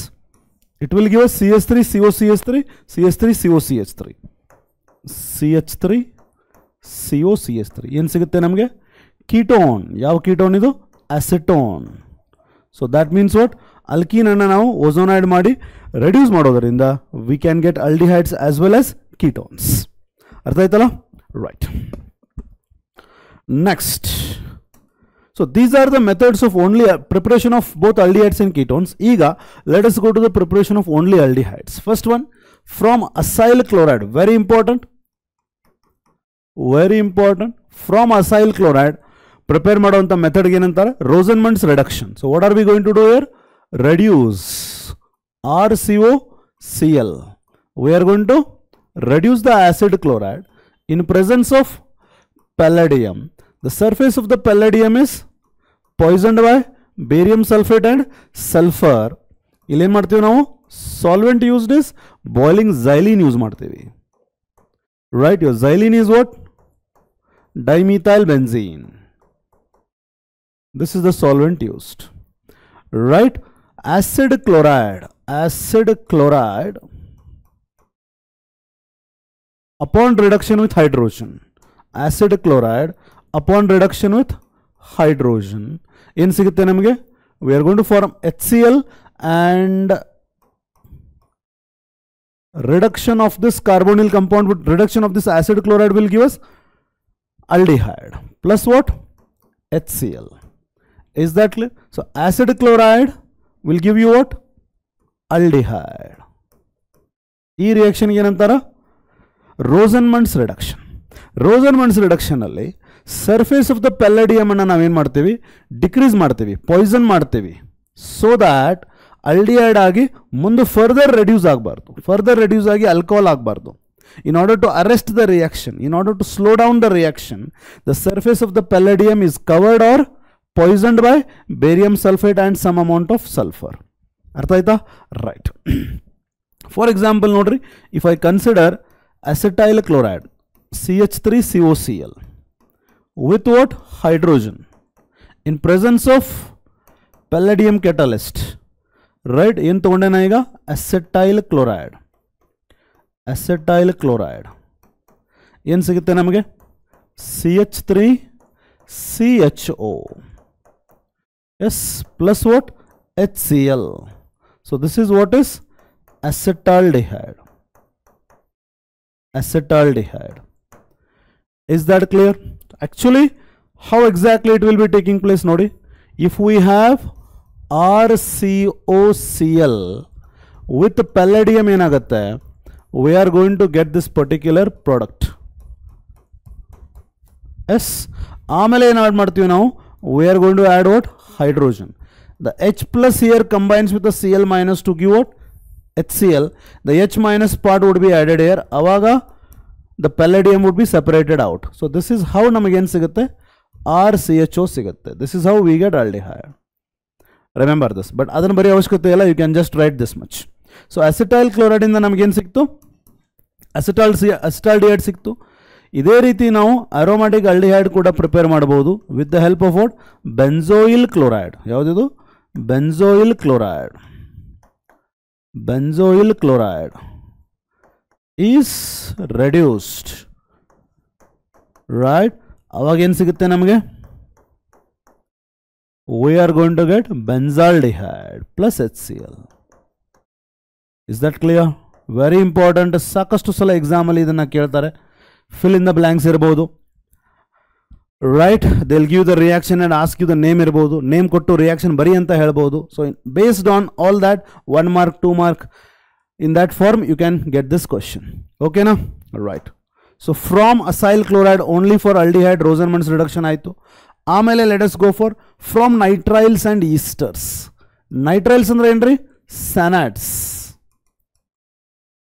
It will give us CH3 COCH3, CH3 COCH3, CH3 COCH3. ಏನು ಸಿಗುತ್ತೆ ನಮಗೆ? Ketone. ಯಾವ ketone ಇದು? Acetone. So that means what? Alkene ಅನ್ನು ನಾವು ozonide ಮಾಡಿ reduce ಮಾಡೋದರಿಂದ we can get aldehydes as well as ketones. ಅರ್ಥ ಆಯ್ತಲ್ಲ? Right. Next, so these are the methods of only preparation of both aldehydes and ketones. Ega, let us go to the preparation of only aldehydes. First one, from acyl chloride. Very important. From acyl chloride, prepare ಮಾಡುವಂತ method ಏನಂತಾರೆ? ರೋಸನ್ಮಂಡ್ಸ್ reduction. So what are we going to do here? Reduce RCOCl. We are going to reduce the acid chloride in presence of palladium. The surface of the palladium is poisoned by barium sulphate and sulphur. ಇಲ್ಲೇನು ಮಾಡ್ತೀವಿ ನಾವು? Solvent used is boiling xylene use ಮಾಡ್ತೀವಿ. Right, your xylene is what? Dimethyl benzene. This is the solvent used. Right, acid chloride upon reduction with hydrogen. Acid chloride upon reduction with hydrogen. ಏನು ಸಿಗುತ್ತೆ ನಮಗೆ? We are going to form HCl, and reduction of this carbonyl compound with reduction of this acid chloride will give us aldehyde plus what? HCl. Is that clear? So acid chloride will give you what? Aldehyde. ಈ reaction ಏನಂತಾರ? ರೋಸನ್ಮಂಡ್ಸ್ reduction. ರೋಸನ್ಮಂಡ್ಸ್ reduction ಅಲ್ಲಿ surface of the ಪೆಲ್ಲಡಿಯಮ್ ಅನ್ನು ನಾವೇನು ಮಾಡ್ತೀವಿ? Decrease ಮಾಡ್ತೀವಿ, Poisson ಮಾಡ್ತೀವಿ, so that aldehyde ಆಗಿ ಮುಂದೆ ಫರ್ದರ್ ರೆಡ್ಯೂಸ್ ಆಗಬಾರ್ದು, ಫರ್ದರ್ ರೆಡ್ಯೂಸ್ ಆಗಿ ಆಲ್ಕೋಹಾಲ್ ಆಗಬಾರ್ದು. In order to arrest the reaction, in order to slow down the reaction, the surface of the palladium is covered or poisoned by barium sulfate and some amount of sulfur. Artha aita? Right. For example, nodri, if I consider acetyl chloride, CH3COCl, with what? Hydrogen, in presence of palladium catalyst, right? ಏನು ತಗೊಂಡೇನ ಈಗ? Acetyl chloride. Acetyl chloride ಏನು ಸಿಗುತ್ತೆ ನಮಗೆ? CH3CHO, yes, plus what? HCl. So this is what is acetaldehyde. Acetaldehyde. Is that clear? Actually, how exactly it will be taking place? Nodi, if we have RCOCl with palladium ಏನಾಗುತ್ತೆ? We are going to get this particular product. Yes. ಆಮೇಲೆ ಏನು add ಮಾಡ್ತೀವಿ ನಾವು? We are going to add what? Hydrogen. The H plus here combines with the Cl minus to give what? HCl. The H minus part would be added here. ಅವಾಗ the palladium would be separated out. So this is how ನಮಗೇನು ಸಿಗುತ್ತೆ? RCHO ಸಿಗುತ್ತೆ. This is how we get aldehyde. Remember this. But ಅದನ್ನು ಬರೀ ಅವಶ್ಯಕತೆ ಇಲ್ಲ. You can just write this much. So acetyl chloride ಇಂದ ನಮಗೇನು ಸಿಕ್ತು? ಅಸಿಟಾಲ್ಡಿಹೈಡ್ ಸಿಕ್ತು. ಇದೇ ರೀತಿ ನಾವು ಅರೋಮ್ಯಾಟಿಕ್ ಆಲ್ಡಿಹೈಡ್ ಕೂಡ ಪ್ರಿಪೇರ್ ಮಾಡಬಹುದು with the help of what? Benzoyl chloride. ಯಾವುದಿದು? Benzoyl chloride. Benzoyl chloride is reduced, right? ಅವಾಗ ಏನು ಸಿಗುತ್ತೆ ನಮಗೆ? We are going to get benzaldehyde plus HCl. Is that clear? Very important. ಸಾಕಷ್ಟು ಸಲ ಎಕ್ಸಾಮ್ ಅಲ್ಲಿ ಇದನ್ನ ಕೇಳ್ತಾರೆ. Fill in the blanks ಇರಬಹುದು, right? They'll give the reaction and ask you the name ಇರಬಹುದು. ನೇಮ್ ಕೊಟ್ಟು ರಿಯಾಕ್ಷನ್ ಬರಿ ಅಂತ ಹೇಳ್ಬಹುದು. So based on all that, 1 mark, 2 mark, in that form you can get this question. Okay na? Right. So from acyl chloride only for aldehyde Rosenmund's reduction ಆಯಿತು. ಆಮೇಲೆ let us go for from nitriles and esters. Nitriles ಅಂದ್ರೆ ಏನ್ರಿ? ಸ್ಯಾನಾಡ್ಸ್.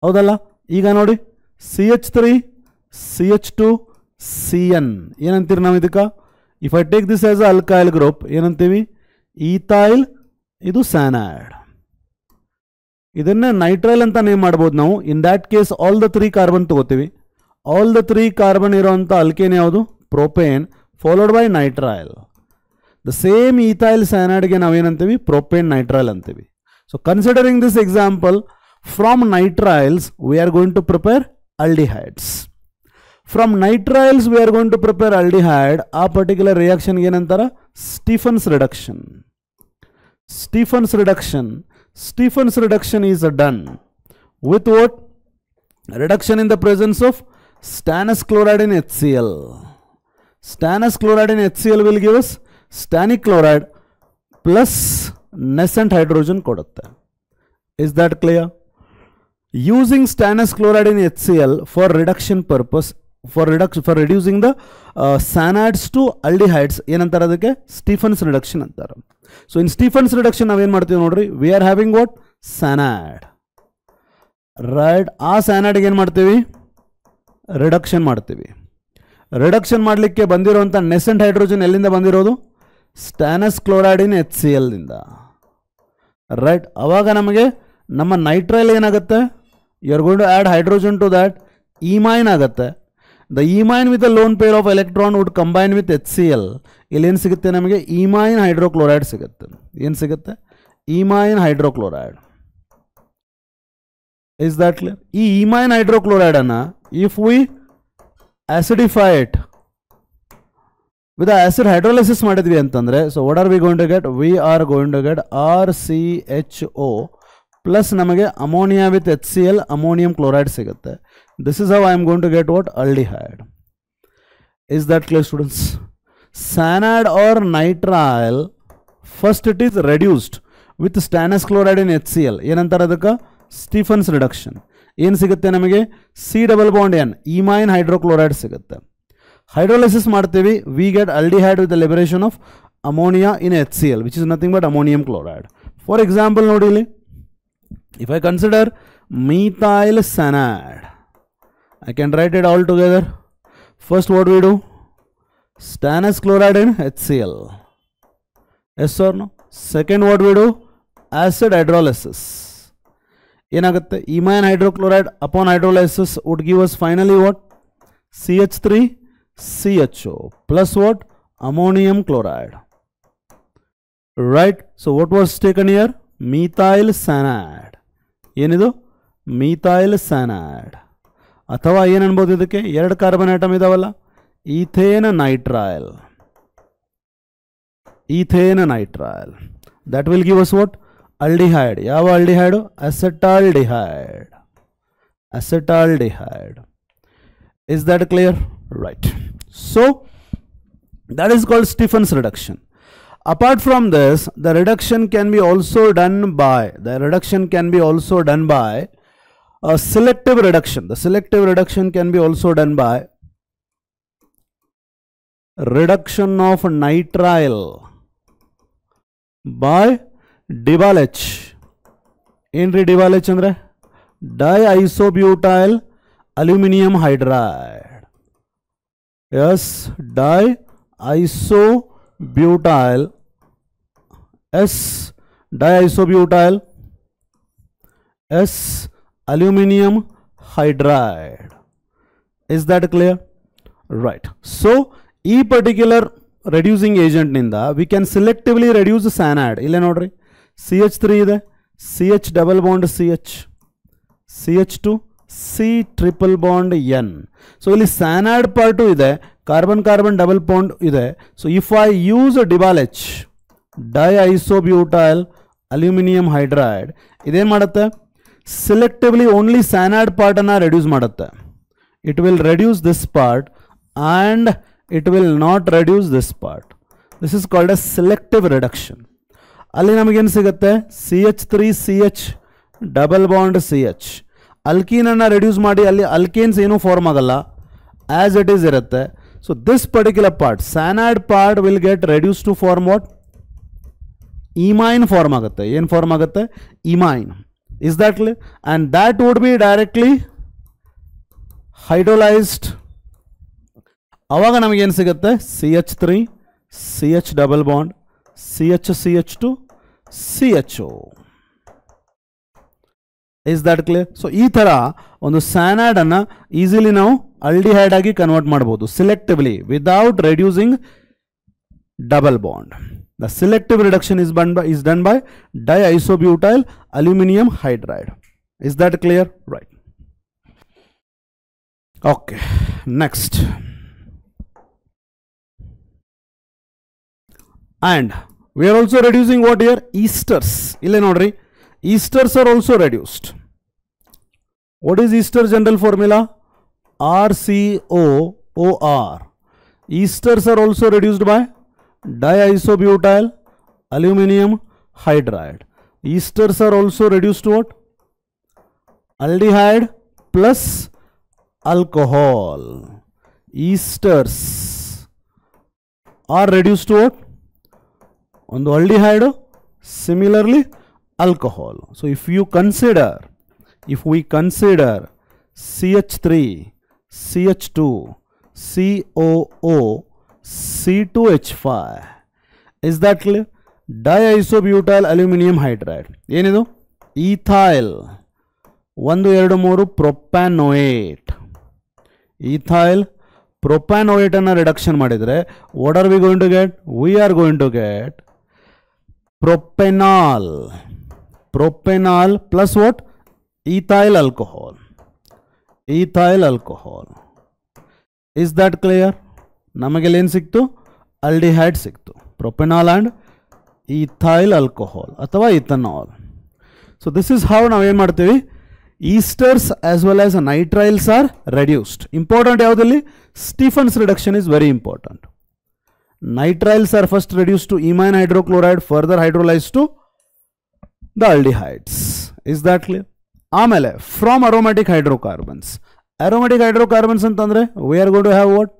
ಹೌದಲ್ಲ? ಈಗ ನೋಡಿ, CH3 CH2 CN ಏನಂತೀರಿ ನಾವು ಇದಕ್ಕೆ? If I take this as a alkyl group ಏನಂತೀವಿ? ಈಥೈಲ್. ಇದು ಸ್ಯಾನಾಡ್. ಇದನ್ನೇ ನೈಟ್ರೈಲ್ ಅಂತ ನೇಮ್ ಮಾಡ್ಬೋದು ನಾವು. In that case all the 3 carbon ತಗೋತೀವಿ. ಆಲ್ ದ 3 ಕಾರ್ಬನ್ ಇರೋಂಥ ಅಲ್ಕೇನ್ ಯಾವುದು? Propane followed by nitrile. The same ethyl cyanide ಗೆ ನಾವೇನಂತೀವಿ? propane nitrile ಅಂತೀವಿ. So considering this example, from nitriles we are going to prepare aldehydes. From nitriles we are going to prepare aldehyde. ಆ particular reaction ಏನಂತಾರ? Stephen's reduction. Stephen's reduction. Stephen's reduction is done with what? Reduction in the presence of stannous chloride in HCl. Stannous chloride in HCl will give us stannic chloride plus nascent hydrogen ಕೊಡುತ್ತೆ. Is that clear? Using stannous chloride in HCl for reduction purpose, for reducing the cyanides to aldehydes, ಏನಂತಾರೆ ಅದಕ್ಕೆ? Stephen's reduction ಅಂತಾರೆ. So in Stephen's reduction ನಾವೇನು ಮಾಡ್ತೀವಿ ನೋಡ್ರಿ? We are having what? Cyanide. Right? ಆ cyanide ಏನು ಮಾಡ್ತೀವಿ? ರಿಡಕ್ಷನ್ ಮಾಡ್ತೀವಿ. ರಿಡಕ್ಷನ್ ಮಾಡಲಿಕ್ಕೆ ಬಂದಿರುವಂಥ ನೆಸೆಂಟ್ ಹೈಡ್ರೋಜನ್ ಎಲ್ಲಿಂದ ಬಂದಿರೋದು? ಸ್ಟ್ಯಾನಸ್ ಕ್ಲೋರೈಡ್ ಇನ್ HCl ದಿಂದ. ರೈಟ್, ಅವಾಗ ನಮಗೆ ನಮ್ಮ ನೈಟ್ರೈಲ್ ಏನಾಗುತ್ತೆ, you are going to add hydrogen to that, imine ಆಗುತ್ತೆ. The imine with a lone pair of electron would combine with HCl. ಇಲ್ಲಿ ಏನು ಸಿಗುತ್ತೆ ನಮಗೆ, ಈಮೈನ್ ಹೈಡ್ರೋಕ್ಲೋರೈಡ್ ಸಿಗುತ್ತೆ. ಏನು ಸಿಗುತ್ತೆ, ಈಮೈನ್ ಹೈಡ್ರೋಕ್ಲೋರೈಡ್. Is that clear? ಈ ಈಮೈನ್ ಹೈಡ್ರೋಕ್ಲೋರೈಡ್ ಅನ್ನ if we acidify it with the acid hydrolysis ಮಾಡಿದ್ವಿ ಅಂತಂದ್ರೆ, so what are we going to get? We are going to get RCHO plus ನಮಗೆ ammonia with HCl, ammonium chloride ಸಿಗುತ್ತೆ. This is how I am going to get what? Aldehyde. Is that clear, students? Cyanide or nitrile, first it is reduced with stannous chloride in HCl. ಏನಂತಾರೆ ಅದಕ್ಕೆ? Stephen's reduction. ಏನು ಸಿಗುತ್ತೆ ನಮಗೆ? C+N, ಈಮೈನ್ hydrochloride ಸಿಗುತ್ತೆ. Hydrolysis ಮಾಡ್ತೀವಿ, we get aldehyde with the liberation of ammonia in HCl, which is nothing but ammonium chloride. For example ನೋಡಿ ಇಲ್ಲಿ, if I consider methyl cyanide, I can write it all together. First what we do? Stannous chloride in HCl. Yes or no? Second what we do? Acid hydrolysis. ಏನಾಗುತ್ತೆ, imine hydrochloride upon hydrolysis would give us finally what? CH3 CHO plus what? Ammonium chloride. Right? So what was taken here? Methyl cyanide. ಏನಿದು? methyl cyanide. ಅಥವಾ ಏನು ಅನ್ಬೋದು ಇದಕ್ಕೆ? ಎರಡು carbon atom ಇದಾವಲ್ಲ, ethane nitrile. Ethane nitrile. That will give us what? Aldehyde. ಯಾವ aldehyde? Acetaldehyde. Acetaldehyde. Is that clear? Right. So that is called Stephen's reduction. Apart from this, the reduction can be also done by a selective reduction. The selective reduction can be also done by reduction of nitrile by Dival-H. ಏನ್ರಿ Dival-H ಅಂದ್ರೆ? diisobutyl aluminum hydride. Yes, diisobutyl aluminum hydride. Is that clear? Right. So ಈ particular reducing agent ನಿಂದ we can selectively reduce cyanide. ಇಲ್ಲೇ ನೋಡ್ರಿ, CH3 ಇದೆ, CH double bond CH, CH2 C+N. So ಇಲ್ಲಿ cyanide part ಇದೆ, carbon carbon double bond ಇದೆ. So if I use Dival-H, diisobutyl aluminum hydride, ಇದೇನು ಮಾಡುತ್ತೆ? selectively only cyanide part ಅನ್ನ reduce ಮಾಡುತ್ತೆ. It will reduce this part and it will not reduce this part. This is called a selective reduction. ಅಲ್ಲಿ ನಮಗೇನು ಸಿಗುತ್ತೆ? CH3 CH double bond CH. Alkene ಅನ್ನ reduce ಮಾಡಿ ಅಲ್ಲಿ ಅಲ್ಕೇನ್ಸ್ ಏನು form ಆಗಲ್ಲ, ಆಸ್ ಇಟ್ ಈಸ್ ಇರುತ್ತೆ. So this particular part, cyanide part will get reduced to form what? Imine form ಆಗುತ್ತೆ. ಏನು ಫಾರ್ಮ್ ಆಗುತ್ತೆ? Imine. Is that clear? And that would be directly hydrolyzed. ಅವಾಗ ನಮಗೇನು ಸಿಗುತ್ತೆ? CH3 CH double bond CH CH2 CHO. Is that clear? So ಈ ಥರ ಒಂದು cyanide ಅನ್ನು ಈಸಿಲಿ ನಾವು ಆಲ್ಡಿಹೈಡ್ ಆಗಿ ಕನ್ವರ್ಟ್ ಮಾಡ್ಬೋದು, selectively without reducing double bond. The selective reduction is done by diisobutyl aluminum hydride. Is that clear? Right. Okay. Next. And we are also reducing what here? Esters. Ille nodri, esters are also reduced. What is ester general formula? RCOOR. Esters are also reduced by diisobutyl aluminum hydride. Esters are also reduced to what? Aldehyde plus alcohol. Esters are reduced to what? ಒಂದು aldehyde, similarly alcohol. So if we consider CH3 CH2 COO C2H5, Is that clear? Diisobutyl aluminum hydride. ಏನಿದು? Ethyl 1 2 3 propanoate. Ethyl propanoate ಅನ್ನು reduction ಮಾಡಿದರೆ what are we going to get? We are going to get propanol. Propanol plus what? Ethyl alcohol. Ethyl alcohol. Is that clear? ನಮಗೆ ಏನು ಸಿಕ್ತು? aldehyde ಸಿಕ್ತು. Propanol and ethyl alcohol ಅಥವಾ ethanol. So this is how ನಾವು ಏನು ಮಾಡ್ತೀವಿ? Esters as well as nitriles are reduced. Important ಯಾವುದಲ್ಲಿ? Stephen's reduction is very important. Nitriles are first reduced to imine hydrochloride, further hydrolyzed to the aldehydes. Is that clear? ಆಮೇಲೆ from aromatic hydrocarbons. Aromatic hydrocarbons ಅಂತಂದ್ರೆ we are going to have what?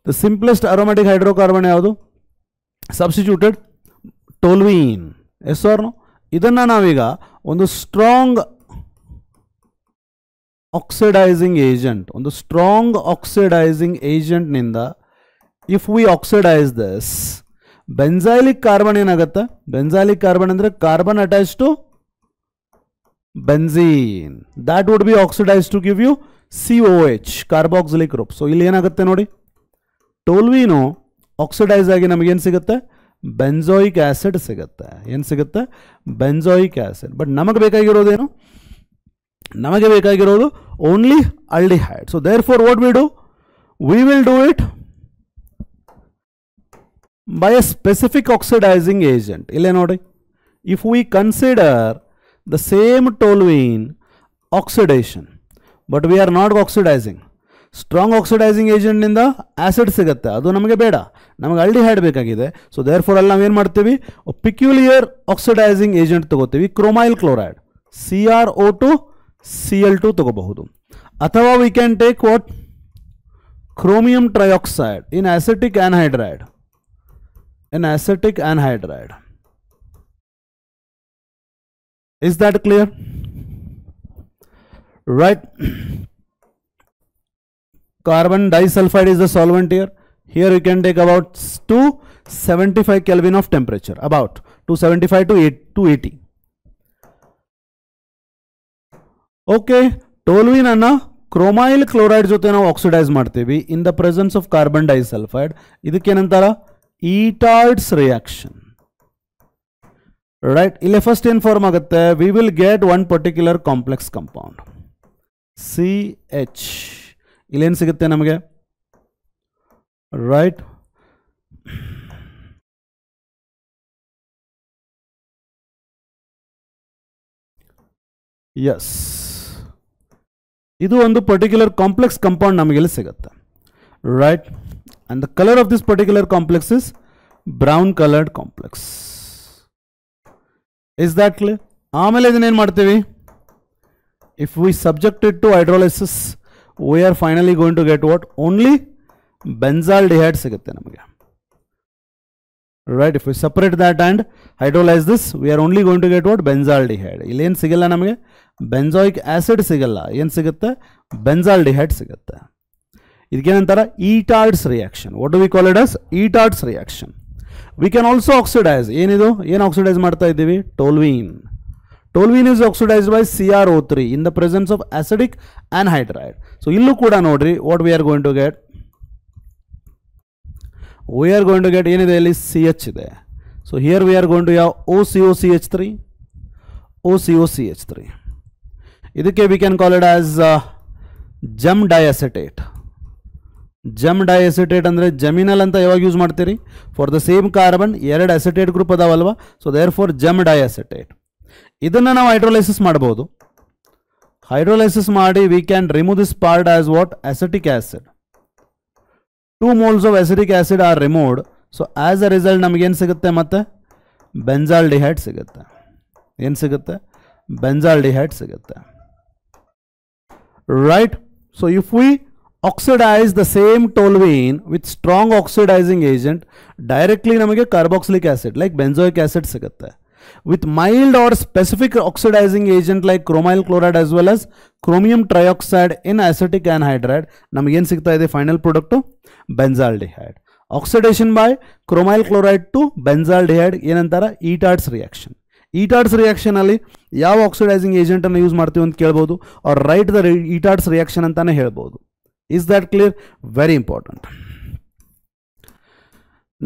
The simplest aromatic hydrocarbon ಯಾವುದು? Substituted toluene. Yes or no? ಇದನ್ನ ನಾವೀಗ ಒಂದು strong oxidizing agent, ಒಂದು strong oxidizing agent ನಿಂದ if we oxidize this, benzylic carbon ಏನಾಗುತ್ತೆ? Benzylic carbon ಅಂದ್ರೆ carbon attached to benzene, that would be oxidized to give you COH, carboxylic group. So ಇಲ್ಲಿ ಏನಾಗುತ್ತೆ ನೋಡಿ, toluene oxidize ಆಗಿ ನಮಗೆ ಏನು ಸಿಗುತ್ತೆ? benzoic acid ಸಿಗುತ್ತೆ. ಏನು ಸಿಗುತ್ತೆ? benzoic acid. ಬಟ್ ನಮಗೆ ಬೇಕಾಗಿರೋದೇನು? ನಮಗೆ ಬೇಕಾಗಿರೋದು only aldehyde. So therefore what we do? We will do it by a specific oxidizing agent. ಇಲ್ಲೇ ನೋಡಿ, if we consider the same toluene oxidation but we are not oxidizing, strong oxidizing agent ನಿಂದ acid ಸಿಗುತ್ತೆ, ಅದು ನಮಗೆ ಬೇಡ, ನಮಗೆ aldehyde ಬೇಕಾಗಿದೆ. So therefore ಅಲ್ಲಿ ನಾವು ಏನು ಮಾಡ್ತೀವಿ? peculiar oxidizing agent ತಗೋತೀವಿ, chromyl chloride, CrO2 Cl2 ತಗೋಬಹುದು. ಅಥವಾ we can take what? chromium trioxide in acetic anhydride. In acetic anhydride. Is that clear? Right. Carbon disulfide is the solvent here. Here you can take about 275 Kelvin of temperature, about 275 to 280. Okay, toluene ಅನ್ನ chromyl chloride ಜೊತೆ ನಾವು oxidise ಮಾಡ್ತೀವಿ in the presence of carbon disulfide. ಇದಕ್ಕೇನಂತಾರ? Etards reaction. Right, ಇಲ್ಲಿ first ಏನು form ಆಗುತ್ತೆ? We will get one particular complex compound, CH. ಇಲ್ಲೇನು ಸಿಗುತ್ತೆ ನಮಗೆ? Right, yes, ಇದು ಒಂದು ಪರ್ಟಿಕ್ಯುಲರ್ ಕಾಂಪ್ಲೆಕ್ಸ್ ಕಂಪೌಂಡ್ ನಮಗೆ ಇಲ್ಲಿ ಸಿಗುತ್ತೆ. Right, and the colour of this particular complex is brown coloured complex. Is that clear? ಆಮೇಲೆ ಇದನ್ನೇನು ಮಾಡ್ತೀವಿ? If we subject it to hydrolysis, we are finally going to get what? Only benzaldehyde ಸಿಗುತ್ತೆ ನಮಗೆ. Right, if we separate that and hydrolyze this, we are only going to get what? Benzaldehyde. ಇಲ್ಲಿ ಏನು ಸಿಗಲ್ಲ ನಮಗೆ? ಬೆಂಜೋಯಿಕ್ acid ಸಿಗಲ್ಲ. ಏನು ಸಿಗುತ್ತೆ? ಬೆನ್ಜಾಲ್ಡಿಹೈಡ್ ಸಿಗುತ್ತೆ. ಇದಕ್ಕೇನಂತಾರೆ? Etards reaction. What do we call it as? Etards reaction. We can also oxidize. ಏನಿದು? ಏನು ಆಕ್ಸಿಡೈಸ್ ಮಾಡ್ತಾ ಇದ್ದೀವಿ? Toluene. Toluene is oxidized by CrO3 in the presence of acidic anhydride. So ಇಲ್ಲೂ ಕೂಡ ನೋಡ್ರಿ, what we are going to get? We are going to get ಏನಿದೆ ಇಲ್ಲಿ? CH ಇದೆ. So here we are going to have OCOCH3, OCOCH3. ಇದಕ್ಕೆ we can call it as gem diacetate. Gem diacetate ಅಂದರೆ ಜಮಿನಲ್ ಅಂತ ಯಾವಾಗ ಯೂಸ್ ಮಾಡ್ತೀರಿ? For the same carbon ಎರಡು acetate group ಅದಾವಲ್ವಾ? So there for ಜಮ್ ಡೈಅಸೆಟೇಟ್. ಇದನ್ನು ನಾವು ಹೈಡ್ರೋಲೈಸಿಸ್ ಮಾಡ್ಬೋದು. ಹೈಡ್ರೋಲೈಸಿಸ್ ಮಾಡಿ we can remove this part as what? Acetic acid. 2 moles of acetic acid are removed. So as a result ನಮಗೆ ಏನು ಸಿಗುತ್ತೆ? ಮತ್ತೆ ಬೆನ್ಜಾಲ್ಡಿಹೈಡ್ ಸಿಗುತ್ತೆ. ಏನು ಸಿಗುತ್ತೆ? ಬೆನ್ಜಾಲ್ಡಿಹೈಡ್ ಸಿಗುತ್ತೆ. Right? So if we oxidize the same toluene with strong oxidizing agent, directly ನಮಗೆ carboxylic acid like benzoic acid ಸಿಗುತ್ತೆ. With mild or specific oxidizing agent like chromyl chloride as well as chromium trioxide in acetic anhydride, ನಮಗೆ ಏನು ಸಿಗ್ತಾ ಇದೆ? Final product benzaldehyde. Oxidation by chromyl chloride to benzaldehyde ಏನಂತಾರ ಈಟಾರ್ಡ್ಸ್ reaction. ಈಟಾರ್ಡ್ಸ್ reaction ಅಲ್ಲಿ ಯಾವ oxidising agent ಅನ್ನು use ಮಾಡ್ತೀವಿ ಅಂತ ಕೇಳಬಹುದು, ಆರ್ ರೈಟ್ ದ ಈಟಾರ್ಡ್ಸ್ ರಿಯಾಕ್ಷನ್ ಅಂತಾನೆ ಹೇಳ್ಬೋದು. Is that clear? Very important.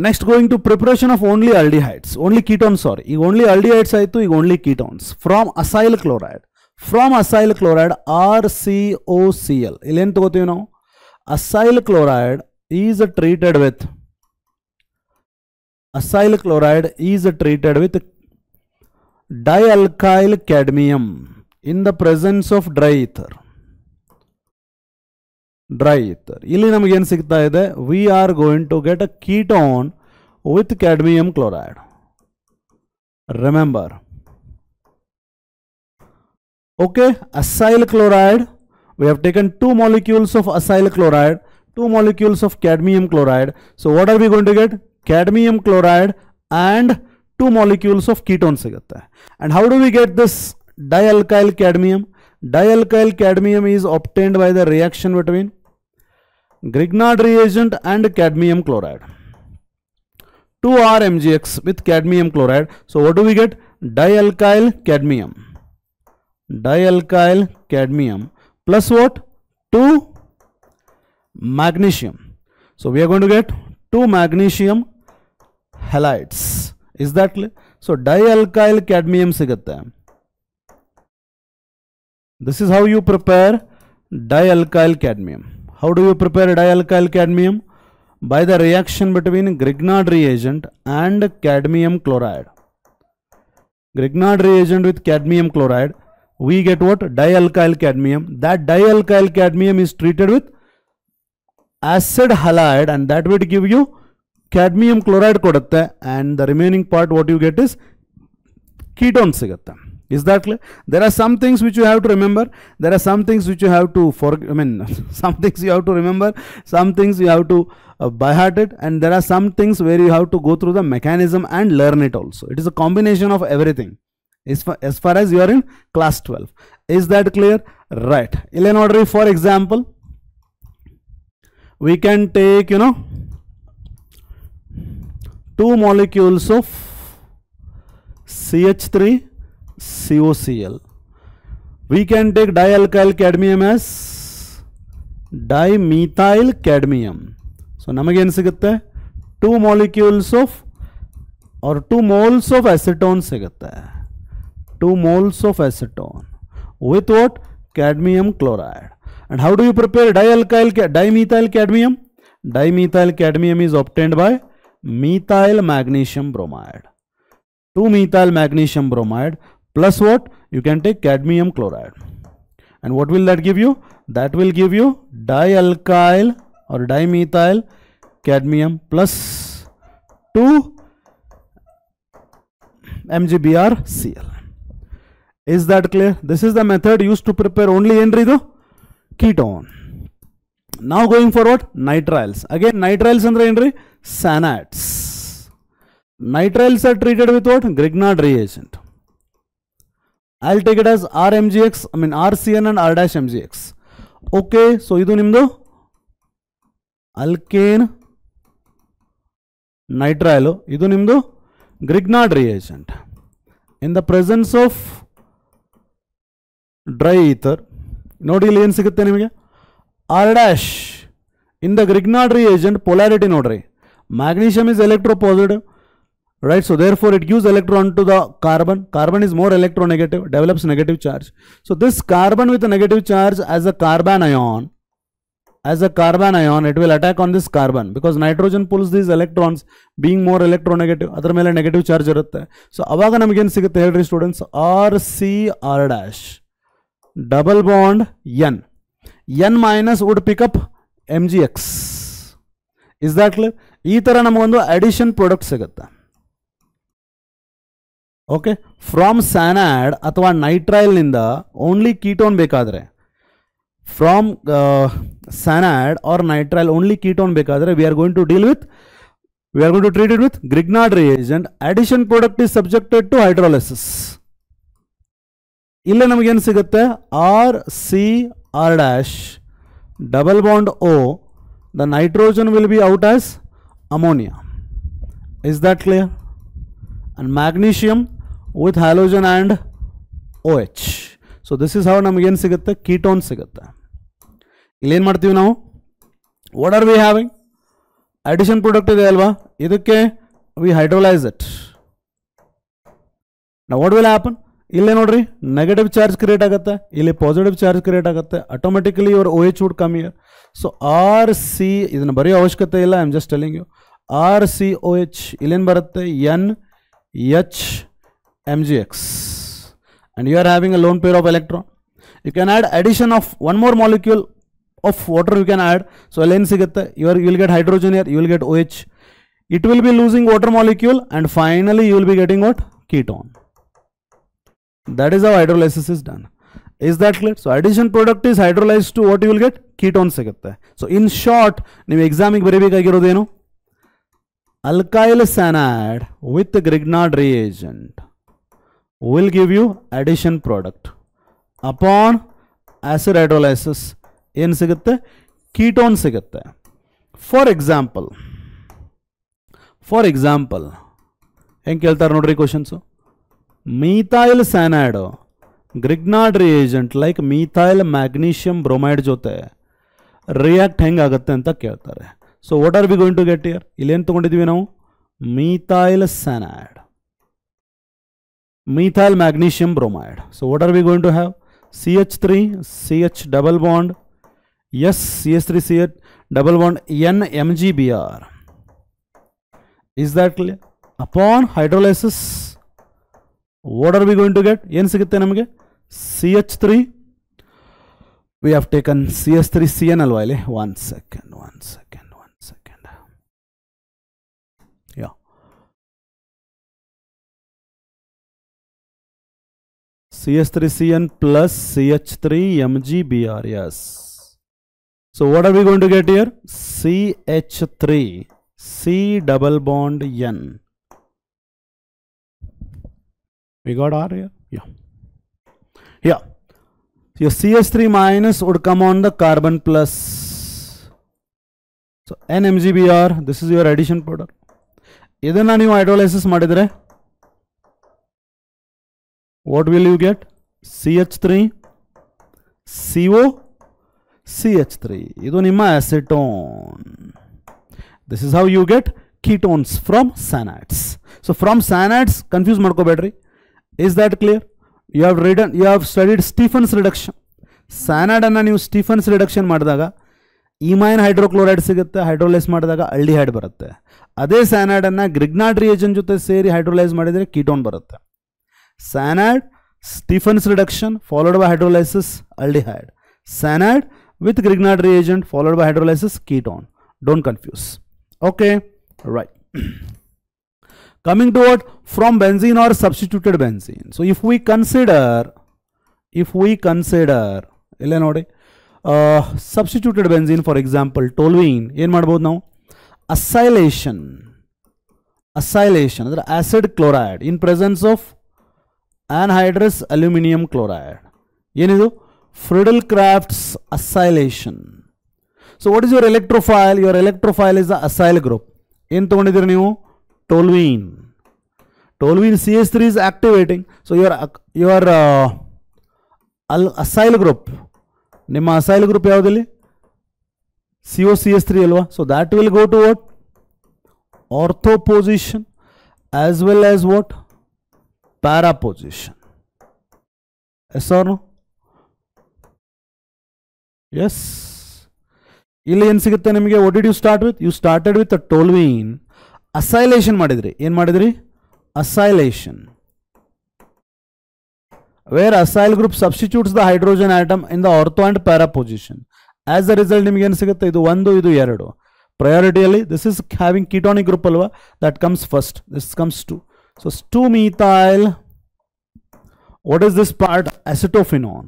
Next, going to preparation of only aldehydes, only ketones, sorry. ಈಗ only aldehydes ಆಯಿತು, ಈಗ only ketones. From acyl chloride. From acyl chloride RCOCl. ಇಲ್ಲೇನು ತಗೋತೀವಿ ನಾವು? Acyl chloride is treated with dialkyl cadmium in the presence of dry ether. ಇಲ್ಲಿ ನಮಗೆ ಏನು ಸಿಗ್ತಾ ಇದೆ? we are going to get a ketone with cadmium chloride. Remember, okay, acyl chloride, we have taken 2 molecules of acyl chloride, 2 molecules of cadmium chloride. So what are we going to get? Cadmium chloride and 2 molecules of ketone ಸಿಗುತ್ತೆ. And how do we get this dialkyl cadmium? Dialkyl cadmium is obtained by the reaction between Grignard reagent and cadmium chloride. 2R MgX with cadmium chloride. So what do we get? Dialkyl cadmium. Dialkyl cadmium plus what? 2 magnesium. So we are going to get 2 magnesium halides. Is that clear? So dialkyl cadmium ಸಿಗುತ್ತೆ. This is how you prepare dialkyl cadmium. How do you prepare dialkyl cadmium? By the reaction between Grignard reagent and cadmium chloride. Grignard reagent with cadmium chloride, we get what? Dialkyl cadmium. That dialkyl cadmium is treated with acid halide and that will give you cadmium chloride kodutte, and the remaining part what you get is ketone ಸಿಗುತ್ತೆ. Is that clear? There are some things which you have to remember. There are some things which you have to some things you have to remember, some things you have to by heart it, and there are some things where you have to go through the mechanism and learn it also. It is a combination of everything as far as you are in class 12. Is that clear? Right. Illen order, for example, we can take 2 molecules of CH3COCl. We can take dialkyl cadmium as dimethyl cadmium. So ನಮಗೆ ಏನು ಸಿಗುತ್ತೆ? 2 molecules of or 2 moles of acetone ಸಿಗುತ್ತೆ. 2 moles of acetone with what? Cadmium chloride. And how do you prepare dimethyl cadmium? Dimethyl cadmium is obtained by methyl magnesium bromide. 2 methyl magnesium bromide plus what? You can take cadmium chloride. And what will that give you? That will give you dialkyl or dimethyl cadmium plus 2 MgBrCl. Is that clear? This is the method used to prepare only enrido ketone. Now going forward, nitriles. Again, nitriles andre enri sanates. Nitriles are treated with what? Grignard reagent. I'll take it as RMgX, RCN and R-MgX. Okay, so idu nimdu alkane nitrile, idu nimdu Grignard reagent. In the presence of dry ether, nodi illi ಏನು ಸಿಗುತ್ತೆ ನಿಮಗೆ? R' in the Grignard reagent polarity nodri. Magnesium is electropositive. Right, so therefore it gives electron to the carbon. Carbon is more electronegative, develops negative charge. So this carbon with a negative charge as a carbon ion, it will attack on this carbon because nitrogen pulls these electrons, being more electronegative. Adar mele negative charge irutte. So avaga namage ಏನು ಸಿಗುತ್ತೆ ಹೇಳ್ರಿ students? RCR' double bond N. N minus would pick up MgX. Is that clear? ಈ ತರ ನಮಗೊಂದು addition product ಸಿಗುತ್ತೆ. Okay, from sanad ಅಥವಾ nitrile ನಿಂದ only ketone ಬೇಕಾದ್ರೆ, from sanad or nitrile only ketone ಬೇಕಾದ್ರೆ, we are going to treat it with Grignard reagent. Addition product is subjected to hydrolysis. ಇಲ್ಲೇ ನಮಗೆ ಏನು ಸಿಗುತ್ತೆ? RCR' double bond O. The nitrogen will be out as ammonia. Is that clear? And magnesium with halogen and OH. So this is how ನಮಗೆ ಏನು ಸಿಗುತ್ತೆ, ketone ಸಿಗುತ್ತೆ. ಇಲ್ಲಿ ಏನು ಮಾಡ್ತೀವಿ ನಾವು, what are we having? Addition product ಇದೆ ಅಲ್ವಾ, ಇದಕ್ಕೆ we hydrolyze it. Now what will happen? ಇಲ್ಲಿ ನೋಡ್ರಿ, ನೆಗೆಟಿವ್ ಚಾರ್ಜ್ ಕ್ರಿಯೇಟ್ ಆಗುತ್ತೆ, ಇಲ್ಲಿ ಪಾಸಿಟಿವ್ ಚಾರ್ಜ್ ಕ್ರಿಯೇಟ್ ಆಗುತ್ತೆ, automatically your OH would come here. So RC ಇದನ್ನು ಬರೆಯೋ ಅವಶ್ಯಕತೆ ಇಲ್ಲ, I am just telling you. RCOH ಇಲ್ಲೇನು ಬರುತ್ತೆ, NHMgX, and you are having a lone pair of electron. You can add addition of one more molecule of water you can add. So alene sigute, you will get hydrogen here, you will get OH. It will be losing water molecule, and finally you will be getting what? Ketone. That is how hydrolysis is done. Is that clear? So addition product is hydrolyzed to what you will get? Ketone sigute. So in short, ನೀವು ಎಕ್ಸಾಮಿಗೆ ಬರೀಬೇಕಾಗಿರೋದೇನು, alkyl cyanide with Grignard reagent will give you addition product. Upon acid hydrolysis ಏನು ಸಿಗುತ್ತೆ, ketone ಸಿಗುತ್ತೆ. For example ಹೆಂಗೆ ಕೇಳ್ತಾರೆ ನೋಡ್ರಿ questions, methyl cyanide Grignard reagent like methyl magnesium bromide ಜೊತೆ react ಹೆಂಗಾಗುತ್ತೆ ಅಂತ ಕೇಳ್ತಾರೆ. So what are we going to get here, ಇಲ್ಲೇನು ತೊಗೊಂಡಿದ್ದೀವಿ ನಾವು, methyl cyanide, methyl magnesium bromide. So what are we going to have? CH3 CH double bond, yes, CH3 CH double bond, NMgBr. Is that clear? Upon hydrolysis, what are we going to get? ಏನು ಸಿಗುತ್ತೆ ನಮಗೆ, CH3, we have taken CH3CN ಅಲ್ವಾ ಇಲ್ಲಿ, one second. Yeah, CH3CN plus CH3MgBr, yes. So what are we going to get here? CH3 C double bond N. We got R here? Yeah. Your CH3 minus would come on the carbon plus. So NMgBr, this is your addition product. ಇದನ್ನ ನೀವು hydrolysis ಮಾಡಿದರೆ what will you get? CH3 CO CH3. ಇದು ನಿಮ್ಮ acetone. This is how you get ketones from cyanides. So from cyanides, confuse ಮಾಡ್ಕೋಬೇಡ್ರಿ. Is that clear? You have studied Stephen's reduction. Cyanide ಅನ್ನ ನೀವು Stephen's reduction ಮಾಡಿದಾಗ ಇಮೈನ್ hydrochloride ಸಿಗುತ್ತೆ, hydrolyse ಮಾಡಿದಾಗ aldehyde ಬರುತ್ತೆ. ಅದೇ cyanide ಅನ್ನ ಗ್ರಿಗ್ನಾರ್ಡ್ ರಿಯೇಜೆಂಟ್ ಜೊತೆ ಸೇರಿ ಹೈಡ್ರೋಲೈಸ್ ಮಾಡಿದರೆ ಕೀಟೋನ್ ಬರುತ್ತೆ. Cyanide, Stephen's reduction followed by hydrolysis, aldehyde. Cyanide with Grignard reagent followed by hydrolysis, ketone. Don't confuse. Okay, right. Coming to what? From benzene or substituted benzene. So if we consider substituted benzene, for example, toluene, ಏನು ಮಾಡ್ಬೋದು ನಾವು? Acylation, ಅಂದರೆ acid chloride in presence of anhydrous aluminum chloride. ಏನಿದು? Friedel-Crafts acylation. So what is your electrophile? Your electrophile is the acyl group. ಏನು ತಗೊಂಡಿದ್ದೀರಿ ನೀವು? Toluene. Toluene CH3 is activating. So your acyl group, ನಿಮ್ಮ acyl group ಯಾವುದಿಲ್ಲಿ? COCH3 ಅಲ್ವಾ? So that will go to what? Ortho position as well as what? Para position. Yes or no? Yes. ಇಲ್ಲಿ ಏನು ಸಿಗುತ್ತೆ ನಿಮಗೆ? What did you start with? You started with a toluene. Acylation ಮಾಡಿದ್ರಿ. ಏನು ಮಾಡಿದ್ರಿ? Acylation. Where acyl group substitutes the hydrogen atom in the ortho and para position. As a result, ನಿಮಗೆ ಏನು ಸಿಗುತ್ತೆ? ಇದು 1, ಇದು 2. Priorityally, this is having ketonic group ಅಲ್ವಾ? That comes first. This comes 2. So 2-methyl, what is this part? Acetophenone.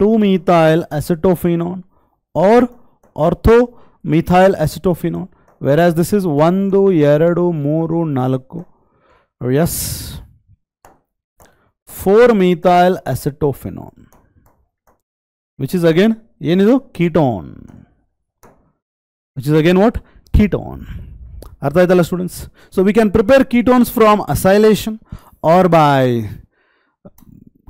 2-methyl acetophenone or ortho-methyl acetophenone. Whereas this is 1, 2, 3, 4. Yes. 4-methyl acetophenone. Which is again, ಏನಿದು? Ketone. Which is again what? Ketone. ಅರ್ಥ ಆಯ್ತಲ್ಲ students? So we can prepare ketones from acylation or by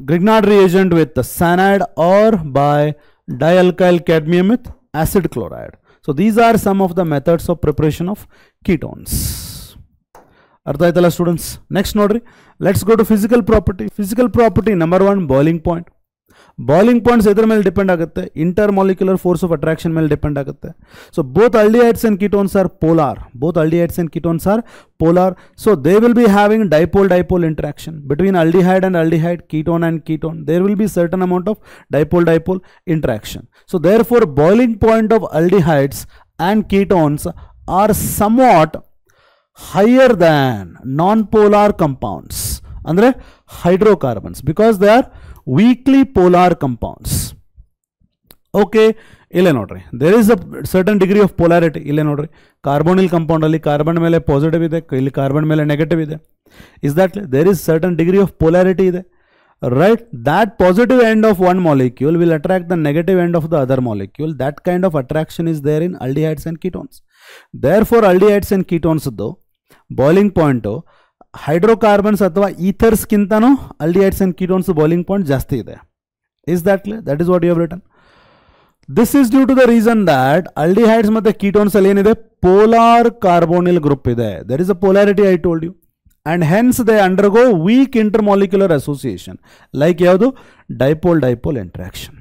Grignard reagent with the cyanide or by dialkyl cadmium with acid chloride. So these are some of the methods of preparation of ketones. ಅರ್ಥ ಆಯ್ತಲ್ಲ students? Next ನೋಡ್ರಿ, let's go to physical property. Physical property number 1 boiling point. Boiling points ಎದ್ರ ಮೇಲೆ depend ಆಗುತ್ತೆ? Intermolecular force of attraction ಮೇಲೆ depend ಆಗುತ್ತೆ. So both aldehydes and ketones are polar. Both aldehydes and ketones are polar. So they will be having dipole-dipole interaction between aldehyde and aldehyde, ketone and ketone. There will be certain amount of dipole-dipole interaction. So therefore boiling point of aldehydes and ketones are somewhat higher than non-polar compounds, andre hydrocarbons, because they are weakly polar compounds. Okay, ille nodri, there is a certain degree of polarity. Ille nodri, carbonyl compound alli carbon mele positive ide, illi carbon mele negative ide. Is that there is certain degree of polarity ide, right? That positive end of one molecule will attract the negative end of the other molecule. That kind of attraction is there in aldehydes and ketones. Therefore aldehydes and ketones though boiling point hydrocarbons ಅಥವಾ ಈಥರ್ಸ್ಗಿಂತನೂ aldehydes and ketones boiling point ಜಾಸ್ತಿ ಇದೆ. Is that clear? That is what you have written. This is due to the reason that aldehydes ಮತ್ತು ketones ಅಲ್ಲಿ ಏನಿದೆ? Polar carbonyl group ಇದೆ. There is a polarity I told you, and hence they undergo weak intermolecular association, like ಯಾವುದು? Dipole interaction.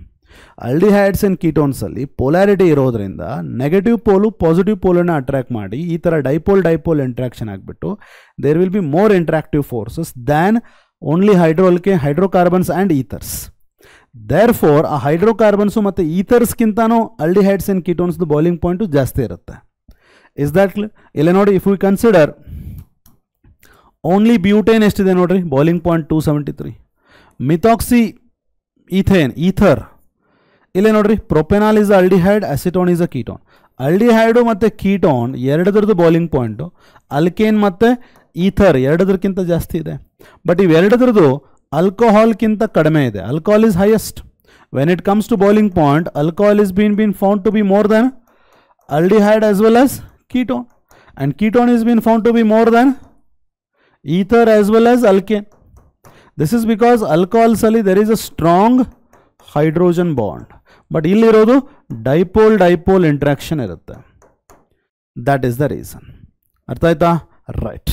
aldehydes and ketones ಅಲ್ಲಿ polarity ಇರೋದ್ರಿಂದ negative pole positive ಪೋಲನ್ನು attract ಮಾಡಿ ಈ ಥರ ಡೈಪೋಲ್ ಇಂಟ್ರಾಕ್ಷನ್ ಆಗಿಬಿಟ್ಟು there will be more interactive forces than only hydrocarbons and ethers. Therefore ಆ hydrocarbons ಮತ್ತು ಈಥರ್ಸ್ಗಿಂತನೂ aldehydes and ketones boiling point ಜಾಸ್ತಿ ಇರುತ್ತೆ. Is that clear? ಇಲ್ಲ ನೋಡಿ, if we consider only butane ಎಷ್ಟಿದೆ ನೋಡ್ರಿ, ಬಾಯ್ಲಿಂಗ್ ಪಾಯಿಂಟ್ 273. ಮಿಥಾಕ್ಸಿ ಈಥರ್ ಇಲ್ಲೇ ನೋಡ್ರಿ, propanal is aldehyde, acetone is a ketone. aldehyde ಮತ್ತು ಕೀಟೋನ್ ಎರಡದ್ರದ್ದು ಬಾಯ್ಲಿಂಗ್ ಪಾಯಿಂಟು ಅಲ್ಕೇನ್ ಮತ್ತು ಈಥರ್ ಎರಡದ್ರಕ್ಕಿಂತ ಜಾಸ್ತಿ ಇದೆ. ಬಟ್ ಇವೆರಡದ್ರದ್ದು ಆಲ್ಕೋಹಾಲ್ಗಿಂತ ಕಡಿಮೆ ಇದೆ. Alcohol is highest. When it comes to boiling point, alcohol is been found to be more than aldehyde as well as ketone, and ketone is been found to be more than ether as well as alkane. This is because alcohols ಅಲ್ಲಿ there is a strong hydrogen bond, but ಇಲ್ಲಿರೋದು dipole interaction ಇರುತ್ತೆ. That is the reason. ಅರ್ಥ ಆಯ್ತಾ? Right.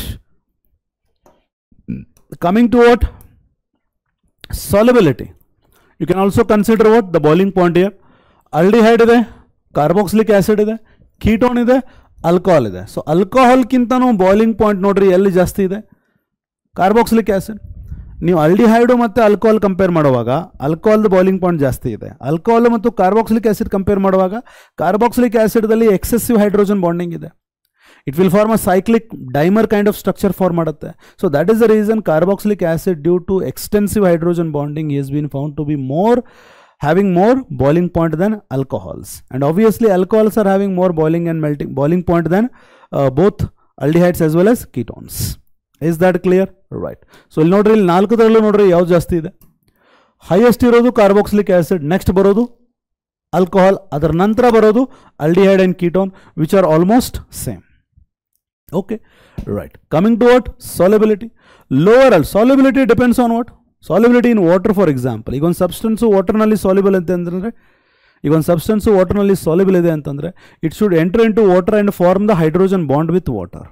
Coming to what? Solubility. You can also consider what the boiling point here. aldehyde ಇದೆ, carboxylic acid ಇದೆ, ketone ಇದೆ, alcohol ಇದೆ. So ಆಲ್ಕೋಹಾಲ್ಗಿಂತನೂ boiling point ನೋಡ್ರಿ ಎಲ್ಲಿ ಜಾಸ್ತಿ ಇದೆ? Carboxylic acid. ನೀವು aldehyde ಮತ್ತು ಆಲ್ಕೋಹಾಲ್ ಕಂಪೇರ್ ಮಾಡುವಾಗ ಆಲ್ಕೋಹಾಲ್ದು ಬಾಯ್ಲಿಂಗ್ ಪಾಯಿಂಟ್ ಜಾಸ್ತಿ ಇದೆ. ಆಲ್ಕೋಹಾಲ್ ಮತ್ತು ಕಾರ್ಬಾಕ್ಸಿಲಿಕ್ ಆಸಿಡ್ ಕಂಪೇರ್ ಮಾಡುವಾಗ ಕಾರ್ಬಾಕ್ಸಿಲಿಕ್ ಆಸಿಡ್ದಲ್ಲಿ ಎಕ್ಸೆಸಿವ್ ಹೈಡ್ರೋಜನ್ ಬಾಂಡಿಂಗ್ ಇದೆ. It will form a cyclic dimer kind of structure form ಮಾಡುತ್ತೆ. So that is the reason carboxylic acid due to extensive hydrogen bonding is been found to be having more boiling point than alcohols, and obviously alcohols are having more boiling point than both aldehydes as well as ketones. Is that clear? Right. So ಇಲ್ಲಿ ನೋಡ್ರಿ, ಇಲ್ಲಿ ನಾಲ್ಕದರಲ್ಲೂ ನೋಡ್ರಿ ಯಾವ್ದು ಜಾಸ್ತಿ ಇದೆ? Highest ಇರೋದು carboxylic acid, next ಬರೋದು alcohol, ಅದರ ನಂತರ ಬರೋದು aldehyde and ketone, which are almost same. Okay, right. Coming to what? Solubility. Lower solubility depends on what? Solubility in water, for example. ಈಗ ಒಂದು ಸಬ್ಸ್ಟೆನ್ಸು ವಾಟರ್ನಲ್ಲಿ ಸಾಲ್ಯುಬಲ್ ಅಂತ ಅಂತಂದರೆ, ಈಗ ಒಂದು ಸಬ್ಸ್ಟೆನ್ಸು ವಾಟರ್ನಲ್ಲಿ ಸಾಲ್ಯುಬಲ್ ಇದೆ ಅಂತಂದರೆ, it should enter into water and form the hydrogen bond with water.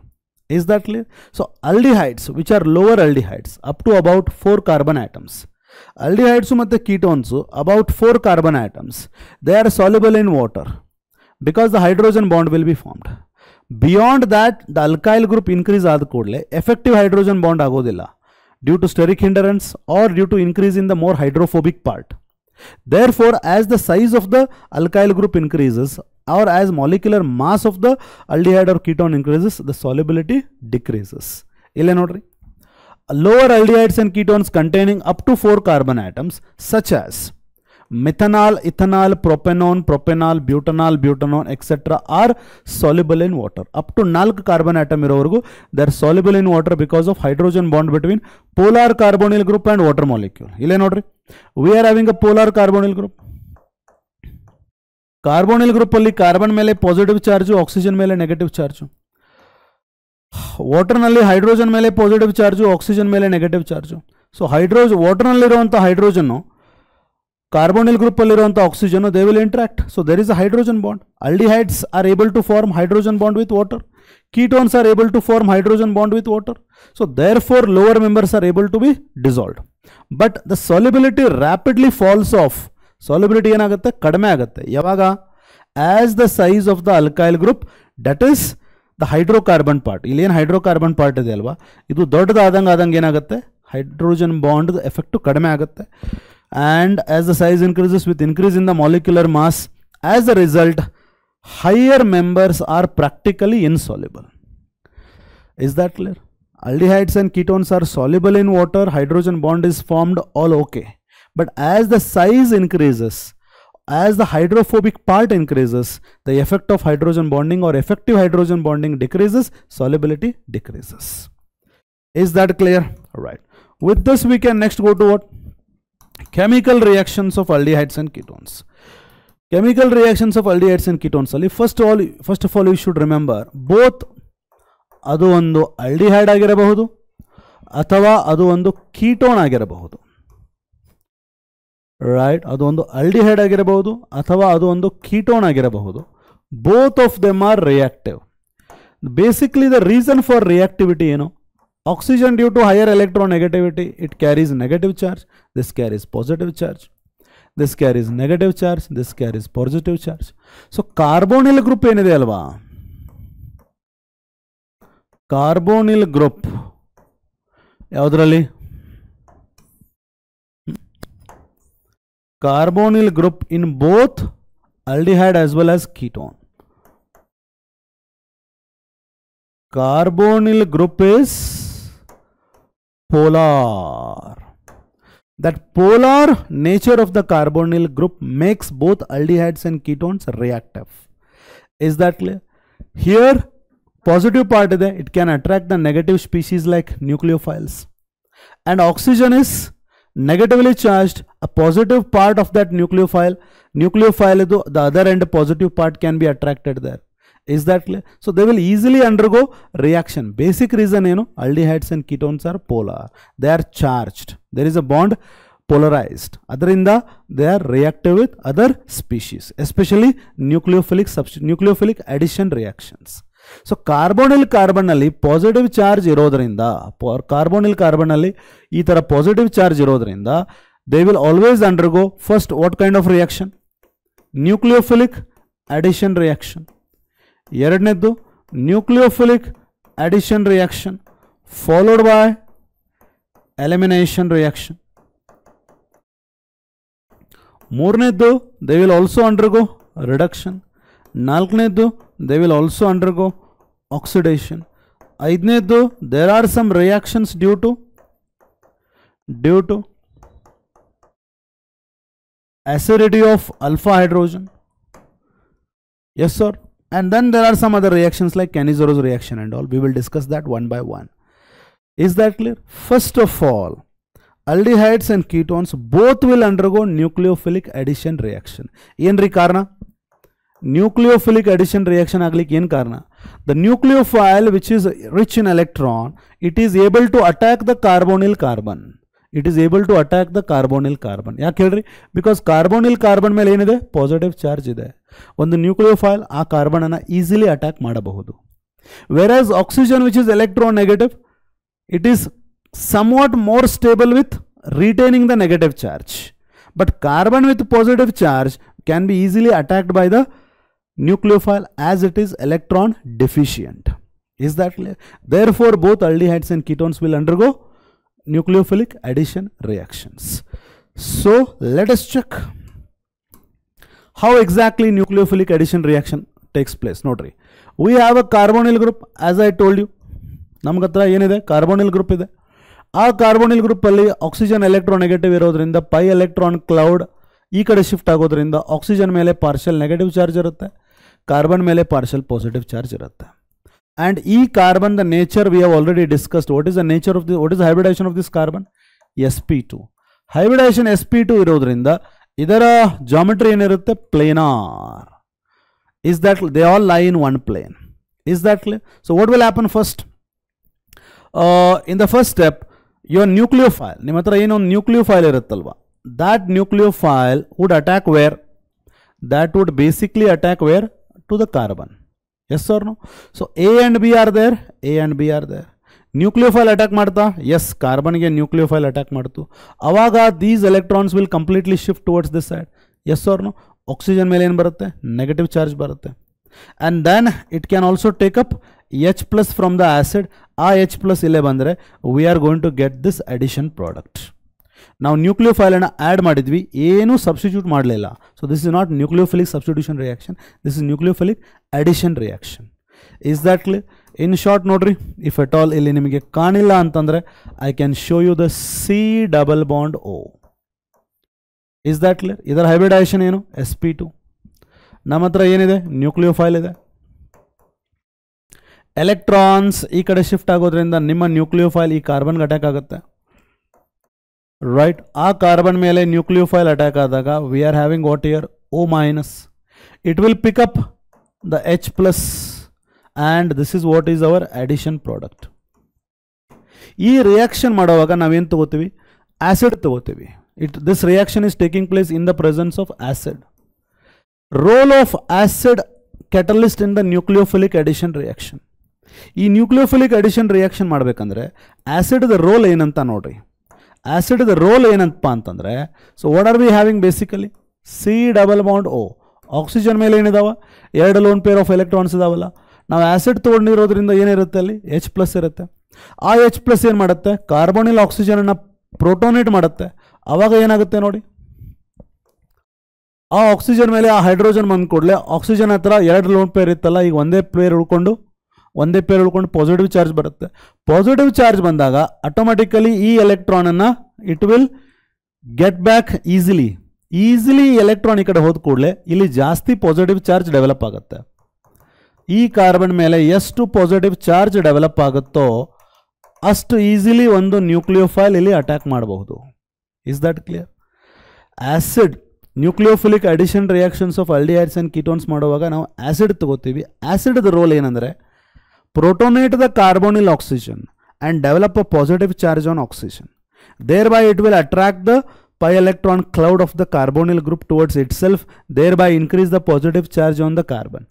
Is that clear? So aldehydes, which are lower aldehydes, up to about 4 carbon atoms. Aldehydes ಮತ್ತು ketones about 4 carbon atoms. They are soluble in water because the hydrogen bond will be formed. Beyond that, the alkyl group increase ಆದ ಕೂಡಲೇ effective hydrogen bond ಆಗೋದಿಲ್ಲ, due to steric hindrance or due to increase in the more hydrophobic part. Therefore, as the size of the alkyl group increases or as molecular mass of the aldehyde or ketone increases, the solubility decreases. Ille nodri, lower aldehydes and ketones containing up to 4 carbon atoms such as methanol, ethanol, propanol, butanol, etc. are soluble in water. Up to 4 carbon atom irovargu they are soluble in water because of hydrogen bond between polar carbonyl group and water molecule. Ille nodri, we are having a polar carbonyl group. Carbonyl group alli carbon mele positive charge, oxygen mele negative charge. ವಾಟರ್ನಲ್ಲಿ hydrogen ಮೇಲೆ positive charge, oxygen ಮೇಲೆ negative charge. So ವಾಟರ್ನಲ್ಲಿರುವಂಥ ಹೈಡ್ರೋಜನ್ನು carbonyl ಗ್ರೂಪಲ್ಲಿರುವಂಥ ಆಕ್ಸಿಜನ್ನು they will interact. So there is a hydrogen bond. Aldehydes are able to form hydrogen bond with water. Ketones are able to form hydrogen bond with water. So therefore lower members are able to be dissolved. But the solubility rapidly falls off. Solubility ಏನಾಗುತ್ತೆ? ಕಡಿಮೆ ಆಗುತ್ತೆ. ಯಾವಾಗ? As the size of the alkyl group, that is the hydrocarbon part. ಇಲ್ಲಿ ಏನು hydrocarbon part ಇದೆ ಅಲ್ವಾ, ಇದು ದೊಡ್ಡದಾದಂಗೆ ಏನಾಗುತ್ತೆ? Hydrogen bond effect ಕಡಿಮೆ ಆಗುತ್ತೆ. And as the size increases with increase in the molecular mass, as a result higher members are practically insoluble. Is that clear? Aldehydes and ketones are soluble in water, hydrogen bond is formed, all okay. But as the size increases, as the hydrophobic part increases, the effect of hydrogen bonding or effective hydrogen bonding decreases, solubility decreases. Is that clear? Alright. With this we can next go to what? Chemical reactions of aldehydes and ketones. Chemical reactions of aldehydes and ketones ಅಲ್ಲಿ first of all you should remember both ಅದು ಒಂದು aldehyde ಆಗಿರಬಹುದು ಅಥವಾ ಅದು ಒಂದು ketone ಆಗಿರಬಹುದು. Right? ಅದು ಒಂದು aldehyde ಆಗಿರಬಹುದು ಅಥವಾ ಅದು ಒಂದು ketone ಆಗಿರಬಹುದು. Both of them are reactive. Basically the reason for reactivity ಏನು? Oxygen due to higher electronegativity, it carries negative charge, this carries positive charge. This carries negative charge, this carries positive charge. So carbonyl group ಏನಿದೆ ಅಲ್ವಾ, carbonyl group ಯಾವುದರಲ್ಲಿ? Carbonyl group in both aldehyde as well as ketone. Carbonyl group is polar. That polar nature of the carbonyl group makes both aldehydes and ketones reactive. Is that clear? Here positive part is it can attract the negative species like nucleophiles, and oxygen is negatively charged. A positive part of that nucleophile the other end positive part can be attracted there. Is that clear? So they will easily undergo reaction. Basic reason ಏನು? Aldehydes and ketones are polar. They are charged. There is a bond polarized. ಅದರಿಂದ they are reactive with other species, especially nucleophilic addition reactions. So carbonyl carbon ಅಲ್ಲಿ positive charge ಇರೋದ್ರಿಂದ, carbonyl carbon ಅಲ್ಲಿ ಈ ತರ positive charge ಇರೋದ್ರಿಂದ they will always undergo first what kind of reaction? Nucleophilic addition reaction. ಎರಡನೇದ್ದು nucleophilic addition reaction followed by elimination reaction. ಮೂರನೇದ್ದು they will also undergo reduction. ನಾಲ್ಕನೇದ್ದು they will also undergo oxidation. ಐದನೇದ್ದು there are some reactions due to acidity of alpha hydrogen. Yes sir. And then there are some other reactions like Kannada reaction and all. We will discuss that one by one. Is that clear? First of all, aldehydes and ketones both will undergo nucleophilic addition reaction. Yenri karana? Nucleophilic addition reaction aglik yen karana? The nucleophile which is rich in electron, it is able to attack the carbonyl carbon. It is able to attack the carbonyl carbon. ಯಾಕೆ ಹೇಳ್ರಿ? Because carbonyl carbon ಮೇಲೆ ಏನಿದೆ? Positive charge ಇದೆ. ಒಂದು nucleophile ಆ carbon ಅನ್ನು easily attack ಮಾಡಬಹುದು. Whereas oxygen which is electronegative, it is somewhat more stable with retaining the negative charge. But carbon with positive charge can be easily attacked by the nucleophile as it is electron deficient. Is that clear? Therefore, both aldehydes and ketones will undergo nucleophilic addition reactions. So let us check how exactly nucleophilic addition reaction takes place. Notary, we have a carbonyl group. As I told you, ನಮ್ಗೆ ಹತ್ರ ಏನಿದೆ? Carbonyl group ಇದೆ. ಆ carbonyl group ಅಲ್ಲಿ oxygen electronegative ಇರೋದ್ರಿಂದ pi electron cloud ಈ ಕಡೆ shift ಆಗೋದ್ರಿಂದ ಆಕ್ಸಿಜನ್ ಮೇಲೆ ಪಾರ್ಷಿಯಲ್ ನೆಗೆಟಿವ್ ಚಾರ್ಜ್ ಇರುತ್ತೆ, ಕಾರ್ಬನ್ ಮೇಲೆ ಪಾರ್ಷಿಯಲ್ ಪಾಸಿಟಿವ್ ಚಾರ್ಜ್ ಇರುತ್ತೆ. And E carbon, the nature we have already discussed. What is the nature of this? What is the hybridization of this carbon? sp2. Hybridization sp2 ಇರೋದ್ರಿಂದ ಇದರ geometry ಏನಿರುತ್ತೆ? Planar. Is that they all lie in one plane? Is that clear? So what will happen first? In the first step, your nucleophile, ನಿಮ್ಮ ಹತ್ರ ಏನೋ ಒಂದು nucleophile ಇರುತ್ತಲ್ವಾ, that nucleophile would attack where? That would basically attack where? To the carbon. Yes or no? So A and B are there, A and B are there. Nucleophile attack ಮಾಡ್ತಾ? Yes, ಕಾರ್ಬನ್ಗೆ nucleophile attack ಮಾಡ್ತು. ಅವಾಗ these electrons will completely shift towards this side. Yes or no? Oxygen ಮೇಲೆ ಏನು ಬರುತ್ತೆ? Negative charge ಬರುತ್ತೆ. And then it can also take up H plus from the acid. ಆ H plus ಇಲ್ಲೇ ಬಂದರೆ we are going to get this addition product. ನಾವು ನ್ಯೂಕ್ಲಿಯೋಫೈಲನ್ನು add ಮಾಡಿದ್ವಿ, ಏನೂ ಸಬ್ಸ್ಟಿಟ್ಯೂಟ್ ಮಾಡಲಿಲ್ಲ. So this is not nucleophilic substitution reaction, this is nucleophilic addition reaction. Is that clear? In short ನೋಡ್ರಿ, if at all ಇಲ್ಲಿ ನಿಮಗೆ ಕಾಣಿಲ್ಲ ಅಂತಂದರೆ I can show you the C double bond O. Is that clear? ಇದರ hybridisation ಏನು? sp2. ನಮ್ಮ ಹತ್ರ ಏನಿದೆ? ನ್ಯೂಕ್ಲಿಯೋಫೈಲ್ ಇದೆ. ಎಲೆಕ್ಟ್ರಾನ್ಸ್ ಈ ಕಡೆ ಶಿಫ್ಟ್ ಆಗೋದ್ರಿಂದ ನಿಮ್ಮ ನ್ಯೂಕ್ಲಿಯೋಫೈಲ್ ಈ ಕಾರ್ಬನ್ಗೆ ಅಟ್ಯಾಕ್ ಆಗುತ್ತೆ, ರೈಟ್? ಆ ಕಾರ್ಬನ್ ಮೇಲೆ ನ್ಯೂಕ್ಲಿಯೋಫೈಲ್ ಅಟ್ಯಾಕ್ ಆದಾಗ V are having what year? O minus. It will pick up the H plus and this is what is our addition product. ಈ ರಿಯಾಕ್ಷನ್ ಮಾಡುವಾಗ ನಾವೇನು ತಗೋತೀವಿ? ಆಸಿಡ್ ತಗೋತೀವಿ. This reaction is taking place in the presence of acid. Role of acid catalyst in the nucleophilic addition reaction. ಈ nucleophilic addition reaction ಮಾಡಬೇಕಂದ್ರೆ ಆಸಿಡ್ದ roll ಏನಂತ ನೋಡ್ರಿ. ಆಸಿಡ್ದ roll ಏನಂತಪ್ಪ ಅಂತಂದರೆ, so what are V having basically? C double bond O. Oxygen ಮೇಲೆ ಏನಿದಾವ? 2 loan pair of electrons ಇದಾವಲ್ಲ. ನಾವು acid ತೊಗೊಂಡಿರೋದ್ರಿಂದ ಏನಿರುತ್ತೆ ಅಲ್ಲಿ? H ಪ್ಲಸ್ ಇರುತ್ತೆ. ಆ H ಪ್ಲಸ್ ಏನು ಮಾಡುತ್ತೆ? ಕಾರ್ಬೋನಿಲ್ ಆಕ್ಸಿಜನನ್ನು ಪ್ರೋಟೋನೇಟ್ ಮಾಡುತ್ತೆ. ಆವಾಗ ಏನಾಗುತ್ತೆ ನೋಡಿ, ಆ ಆಕ್ಸಿಜನ್ ಮೇಲೆ ಆ ಹೈಡ್ರೋಜನ್ ಬಂದ ಕೂಡಲೇ ಆಕ್ಸಿಜನ್ ಹತ್ರ 2 ಲೋನ್ ಪೇರ್ ಇತ್ತಲ್ಲ, ಈಗ ಒಂದೇ ಪೇರ್ ಉಳ್ಕೊಂಡು ಪಾಸಿಟಿವ್ ಚಾರ್ಜ್ ಬರುತ್ತೆ. ಪಾಸಿಟಿವ್ ಚಾರ್ಜ್ ಬಂದಾಗ ಆಟೋಮೆಟಿಕಲಿ ಈ ಎಲೆಕ್ಟ್ರಾನನ್ನು it will get back easily electron ಈ ಕಡೆ ಹೋದ ಕೂಡಲೇ ಇಲ್ಲಿ ಜಾಸ್ತಿ ಪಾಸಿಟಿವ್ ಚಾರ್ಜ್ ಡೆವಲಪ್ ಆಗುತ್ತೆ. ಈ ಕಾರ್ಬನ್ ಮೇಲೆ ಎಷ್ಟು ಪಾಸಿಟಿವ್ ಚಾರ್ಜ್ ಡೆವಲಪ್ ಆಗುತ್ತೋ ಅಷ್ಟು ಈಸಿಲಿ ಒಂದು ನ್ಯೂಕ್ಲಿಯೋಫೈಲ್ ಇಲ್ಲಿ ಅಟ್ಯಾಕ್ ಮಾಡಬಹುದು. Is that clear? Acid nucleophilic addition reactions of aldehydes and ketones ಮಾಡುವಾಗ ನಾವು ಆಸಿಡ್ ತಗೋತೀವಿ. ಆಸಿಡ್ದ ರೋಲ್ ಏನಂದರೆ protonate the carbonyl oxygen and develop a positive charge on oxygen. Thereby it will attract the pi electron cloud of the carbonyl group towards itself, thereby increase the positive charge on the carbon.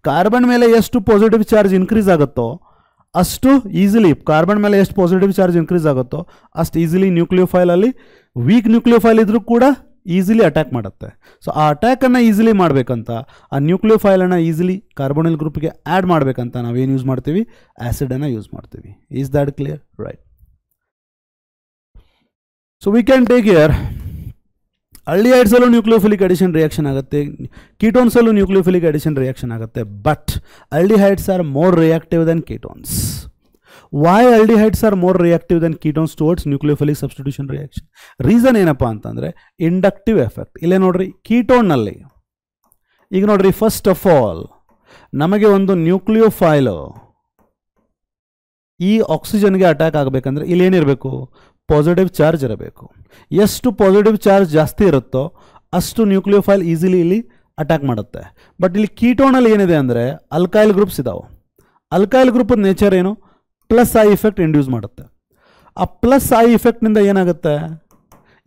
Carbon ಮೇಲೆ ಎಷ್ಟು positive charge increase ಆಗುತ್ತೋ ಅಷ್ಟು easily, carbon ಮೇಲೆ ಎಷ್ಟು positive charge increase ಆಗುತ್ತೋ ಅಷ್ಟು easily ನ್ಯೂಕ್ಲಿಯೋಫೈಲಲ್ಲಿ weak nucleophile ಇದ್ರೂ ಕೂಡ ಈಸಿಲಿ ಅಟ್ಯಾಕ್ ಮಾಡುತ್ತೆ. ಸೊ ಆ ಅಟ್ಯಾಕನ್ನು ಈಸಿಲಿ ಮಾಡಬೇಕಂತ, ಆ ನ್ಯೂಕ್ಲಿಯೋಫೈಲನ್ನು ಈಸಿಲಿ ಕಾರ್ಬೋನಿಲ್ ಗ್ರೂಪ್ಗೆ ಆ್ಯಡ್ ಮಾಡಬೇಕಂತ ನಾವೇನು ಯೂಸ್ ಮಾಡ್ತೀವಿ? ಆ್ಯಸಿಡನ್ನು ಯೂಸ್ ಮಾಡ್ತೀವಿ. Is that clear? Right. So we can take here ಆಲ್ಡಿಹೈಡ್ಸಲ್ಲೂ ನ್ಯೂಕ್ಲಿಯೋಫಿಲಿಕ್ ಅಡಿಷನ್ ರಿಯಾಕ್ಷನ್ ಆಗುತ್ತೆ, ಕೀಟೋನ್ಸಲ್ಲೂ ನ್ಯೂಕ್ಲಿಯೋಫಿಲಿಕ್ ಅಡಿಷನ್ ರಿಯಾಕ್ಷನ್ ಆಗುತ್ತೆ. But aldehydes are more reactive than ketones. Why aldehydes are more reactive than ketones towards nucleophilic substitution reaction? Reason ಏನಪ್ಪ ಅಂತಂದರೆ inductive effect. ಇಲ್ಲೇ ನೋಡ್ರಿ, ಕೀಟೋನ್ನಲ್ಲಿ ಈಗ ನೋಡ್ರಿ, ಫಸ್ಟ್ ಆಫ್ ಆಲ್ ನಮಗೆ ಒಂದು ನ್ಯೂಕ್ಲಿಯೋಫೈಲು ಈ ಆಕ್ಸಿಜನ್ಗೆ ಅಟ್ಯಾಕ್ ಆಗಬೇಕಂದ್ರೆ ಇಲ್ಲಿ ಏನಿರಬೇಕು? ಪಾಸಿಟಿವ್ ಚಾರ್ಜ್ ಇರಬೇಕು. ಎಷ್ಟು ಪಾಸಿಟಿವ್ ಚಾರ್ಜ್ ಜಾಸ್ತಿ ಇರುತ್ತೋ ಅಷ್ಟು ನ್ಯೂಕ್ಲಿಯೋಫೈಲ್ ಈಸಿಲಿ ಇಲ್ಲಿ ಅಟ್ಯಾಕ್ ಮಾಡುತ್ತೆ. ಬಟ್ ಇಲ್ಲಿ ಕೀಟೋನಲ್ಲಿ ಏನಿದೆ ಅಂದರೆ ಅಲ್ಕೈಲ್ ಗ್ರೂಪ್ಸ್ ಇದಾವೆ. ಅಲ್ಕೈಲ್ ಗ್ರೂಪದ ನೇಚರ್ ಏನು? ಪ್ಲಸ್ ಐ ಇಫೆಕ್ಟ್ ಇಂಡ್ಯೂಸ್ ಮಾಡುತ್ತೆ. ಆ ಪ್ಲಸ್ ಐ ಇಫೆಕ್ಟ್ನಿಂದ ಏನಾಗುತ್ತೆ?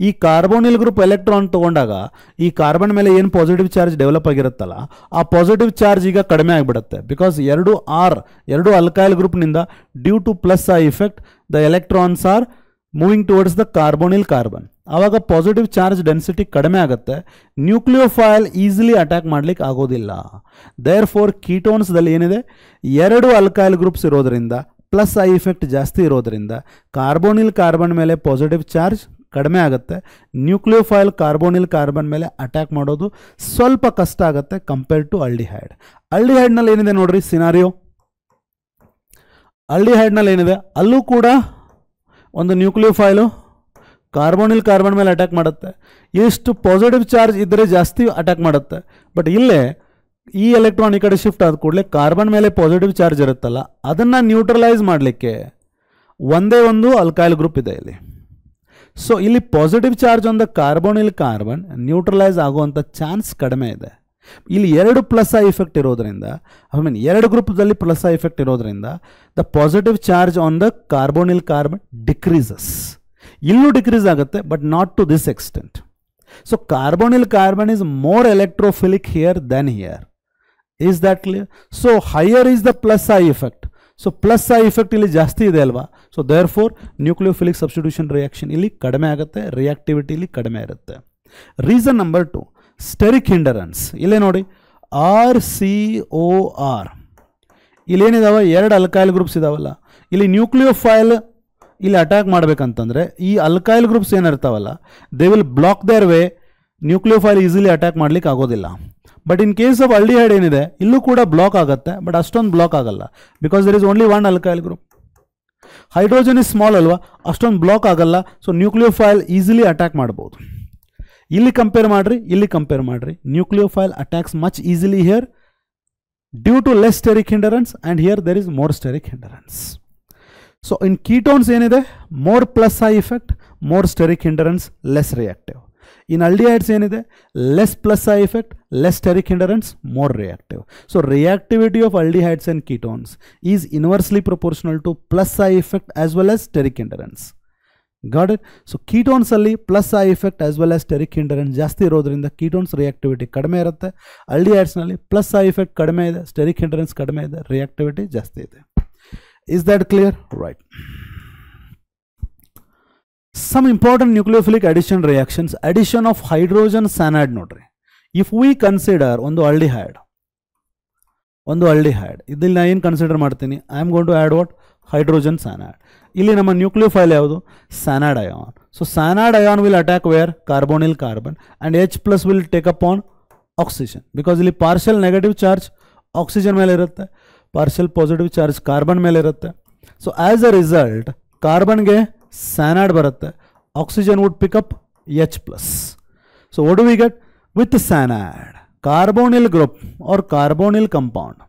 ಈ ಕಾರ್ಬೋನಿಲ್ ಗ್ರೂಪ್ ಎಲೆಕ್ಟ್ರಾನ್ ತೊಗೊಂಡಾಗ ಈ ಕಾರ್ಬನ್ ಮೇಲೆ ಏನು ಪಾಸಿಟಿವ್ ಚಾರ್ಜ್ ಡೆವಲಪ್ ಆಗಿರುತ್ತಲ್ಲ, ಆ ಪಾಸಿಟಿವ್ ಚಾರ್ಜ್ ಈಗ ಕಡಿಮೆ ಆಗಿಬಿಡುತ್ತೆ. ಬಿಕಾಸ್ ಎರಡು ಅಲ್ಕೈಲ್ ಗ್ರೂಪ್ನಿಂದ due to plus I effect the electrons are moving towards the carbonyl carbon. ಆವಾಗ ಪಾಸಿಟಿವ್ ಚಾರ್ಜ್ ಡೆನ್ಸಿಟಿ ಕಡಿಮೆ ಆಗುತ್ತೆ, ನ್ಯೂಕ್ಲಿಯೋಫೈಲ್ ಈಸಿಲಿ ಅಟ್ಯಾಕ್ ಮಾಡ್ಲಿಕ್ಕೆ ಆಗೋದಿಲ್ಲ. ದೇರ್ ಫೋರ್ ಕೀಟೋನ್ಸ್ದಲ್ಲಿ ಏನಿದೆ? 2 ಅಲ್ಕೈಲ್ ಗ್ರೂಪ್ಸ್ ಇರೋದ್ರಿಂದ, ಪ್ಲಸ್ ಐ ಇಫೆಕ್ಟ್ ಜಾಸ್ತಿ ಇರೋದ್ರಿಂದ ಕಾರ್ಬೋನಿಲ್ ಕಾರ್ಬನ್ ಮೇಲೆ ಪಾಸಿಟಿವ್ ಚಾರ್ಜ್ ಕಡಿಮೆ ಆಗುತ್ತೆ. ನ್ಯೂಕ್ಲಿಯೋಫೈಲ್ ಕಾರ್ಬೋನಿಲ್ ಕಾರ್ಬನ್ ಮೇಲೆ ಅಟ್ಯಾಕ್ ಮಾಡೋದು ಸ್ವಲ್ಪ ಕಷ್ಟ ಆಗುತ್ತೆ ಕಂಪೇರ್ಡ್ ಟು ಆಲ್ಡಿಹೈಡ್. ಆಲ್ಡಿಹೈಡ್ನಲ್ಲಿ ಏನಿದೆ ನೋಡ್ರಿ ಸಿನಾರಿಯೋ? ಆಲ್ಡಿಹೈಡ್ನಲ್ಲಿ ಏನಿದೆ? ಅಲ್ಲೂ ಕೂಡ ಒಂದು ನ್ಯೂಕ್ಲಿಯೋಫೈಲು ಕಾರ್ಬೋನಿಲ್ ಕಾರ್ಬನ್ ಮೇಲೆ ಅಟ್ಯಾಕ್ ಮಾಡುತ್ತೆ. ಎಷ್ಟು ಪಾಸಿಟಿವ್ ಚಾರ್ಜ್ ಇದ್ದರೆ ಜಾಸ್ತಿ ಅಟ್ಯಾಕ್ ಮಾಡುತ್ತೆ. ಬಟ್ ಇಲ್ಲೇ ಈ ಎಲೆಕ್ಟ್ರಾನ್ ಈ ಕಡೆ ಶಿಫ್ಟ್ ಆದ ಕೂಡಲೇ ಕಾರ್ಬನ್ ಮೇಲೆ ಪಾಸಿಟಿವ್ ಚಾರ್ಜ್ ಇರುತ್ತಲ್ಲ, ಅದನ್ನು ನ್ಯೂಟ್ರಲೈಸ್ ಮಾಡಲಿಕ್ಕೆ ಒಂದೇ ಒಂದು ಅಲ್ಕೈಲ್ ಗ್ರೂಪ್ ಇದೆ ಇಲ್ಲಿ. ಸೊ ಇಲ್ಲಿ positive charge on the carbonyl carbon neutralise ಆಗುವಂಥ ಚಾನ್ಸ್ ಕಡಿಮೆ ಇದೆ. ಇಲ್ಲಿ 2 ಪ್ಲಸ್ ಐ ಇಫೆಕ್ಟ್ ಇರೋದ್ರಿಂದ, ಐ ಮೀನ್ 2 ಗ್ರೂಪ್ದಲ್ಲಿ ಪ್ಲಸ್ ಐ ಇಫೆಕ್ಟ್ ಇರೋದ್ರಿಂದ the positive charge on the carbonyl carbon decreases. ಇಲ್ಲೂ ಡಿಕ್ರೀಸ್ ಆಗುತ್ತೆ, but not to this extent. So carbonyl carbon is more electrophilic here than here. Is that clear? So higher is the plus I effect. So plus I effect ಇಲ್ಲಿ ಜಾಸ್ತಿ ಇದೆ ಅಲ್ವಾ? So therefore nucleophilic substitution reaction ಇಲ್ಲಿ ಕಡಿಮೆ ಆಗುತ್ತೆ, reactivity ಇಲ್ಲಿ ಕಡಿಮೆ ಇರುತ್ತೆ. Reason number 2, steric hindrance. ಇಲ್ಲೇ ನೋಡಿ RCOR. ಇಲ್ಲೇನಿದಾವೆ 2 ಅಲ್ಕೈಲ್ ಗ್ರೂಪ್ಸ್ ಇದಾವಲ್ಲ, ಇಲ್ಲಿ ನ್ಯೂಕ್ಲಿಯೋಫೈಲ್ ಇಲ್ಲಿ ಅಟ್ಯಾಕ್ ಮಾಡ್ಬೇಕಂತಂದ್ರೆ ಈ ಅಲ್ಕೈಲ್ ಗ್ರೂಪ್ಸ್ ಏನಿರ್ತಾವಲ್ಲ they will block their way. Nucleophile easily attack ಮಾಡ್ಲಿಕ್ಕೆ ಆಗೋದಿಲ್ಲ. But in case of aldehyde ಏನಿದೆ ಇಲ್ಲೂ ಕೂಡ ಬ್ಲಾಕ್ ಆಗುತ್ತೆ, ಬಟ್ ಅಷ್ಟೊಂದು ಬ್ಲಾಕ್ ಆಗಲ್ಲ, because there is only 1 alkyl group. Hydrogen is small ಅಲ್ವಾ, ಅಷ್ಟೊಂದು ಬ್ಲಾಕ್ ಆಗಲ್ಲ. ಸೊ ನ್ಯೂಕ್ಲಿಯೋಫೈಲ್ ಈಸಿಲಿ ಅಟ್ಯಾಕ್ ಮಾಡ್ಬೋದು. ಇಲ್ಲಿ ಕಂಪೇರ್ ಮಾಡ್ರಿ, ಇಲ್ಲಿ ಕಂಪೇರ್ ಮಾಡ್ರಿ. Nucleophile attacks much easily here due to less steric hindrance, and here there is more steric hindrance. So in ketones ಏನಿದೆ more plus I effect, more steric hindrance, less reactive. In aldehydes ಏನಿದೆ less plus I effect, less steric hindrance, more reactive. So reactivity of aldehydes and ketones is inversely proportional to plus I effect as well as steric hindrance. Got it? So ketones ಅಲ್ಲಿ plus I effect as well as steric hindrance ಜಾಸ್ತಿ ಇರೋದ್ರಿಂದ ketones reactivity ಕಡಿಮೆ ಇರುತ್ತೆ. ಆಲ್ಡಿಹೈಡ್ಸ್ನಲ್ಲಿ plus I effect ಕಡಿಮೆ ಇದೆ, steric hindrance ಕಡಿಮೆ ಇದೆ, reactivity ಜಾಸ್ತಿ ಇದೆ. Is that clear? Right. Some important nucleophilic addition reactions. Addition of hydrogen cyanide nodri. If we consider ಒಂದು aldehyde, ಇದನ್ನ ಏನು ಕನ್ಸಿಡರ್ ಮಾಡ್ತೀನಿ? I am going to add what? Hydrogen cyanide. ಇಲ್ಲಿ ನಮ್ಮ ನ್ಯೂಕ್ಲಿಯೋಫೈಲ್ ಯಾವುದು? cyanide ion. So cyanide ion will attack where? Carbonyl carbon, and H plus will take upon oxygen, because ಇಲ್ಲಿ partial negative charge oxygen ಮೇಲೆ ಇರುತ್ತೆ, partial positive charge carbon ಮೇಲೆ ಇರುತ್ತೆ. So as a result ಕಾರ್ಬನ್ಗೆ cyanide ಬರುತ್ತೆ, oxygen would pick up H plus. So what do we get with cyanide? Carbonyl group or carbonyl compound.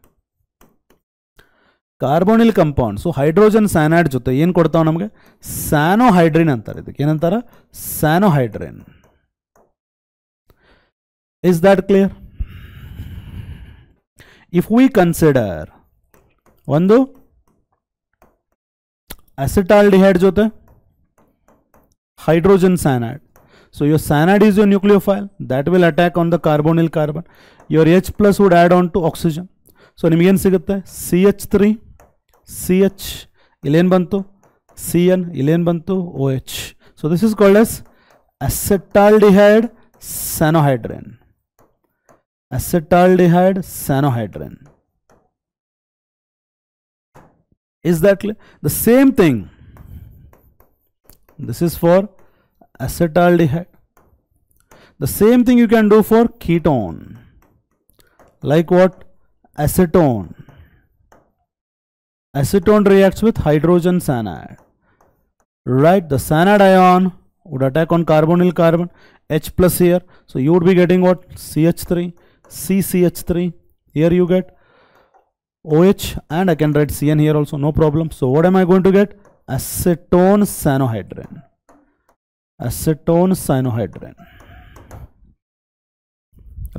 Carbonyl compound. So hydrogen cyanide ಜೊತೆ ಏನು ಕೊಡ್ತಾವೆ ನಮಗೆ? Cyanohydrin ಅಂತಾರೆ. ಇದಕ್ಕೆ ಏನಂತಾರೆ? Cyanohydrin. Is that clear? If we consider ಒಂದು acetaldehyde ಜೊತೆ hydrogen cyanide. So your cyanide is your nucleophile that will attack on the carbonyl carbon. Your H plus would add on to oxygen. So ನಿಮಗೆ ಏನು ಸಿಗುತ್ತೆ? CH3 CH, ಇಲ್ಲೇನು ಬಂತು? CN, ಇಲ್ಲೇನು ಬಂತು? OH. So this is called as acetaldehyde cyanohydrin. Acetaldehyde cyanohydrin. Is that clear? The same thing. This is for acetaldehyde. The same thing you can do for ketone. Like what? Acetone. Acetone reacts with hydrogen cyanide. Right? The cyanide ion would attack on carbonyl carbon, H plus here. So you would be getting what? CH3, CCH3. Here you get OH, and I can write CN here also, no problem. So what am I going to get? Acetone cyanohydrin. Acetone cyanohydrin.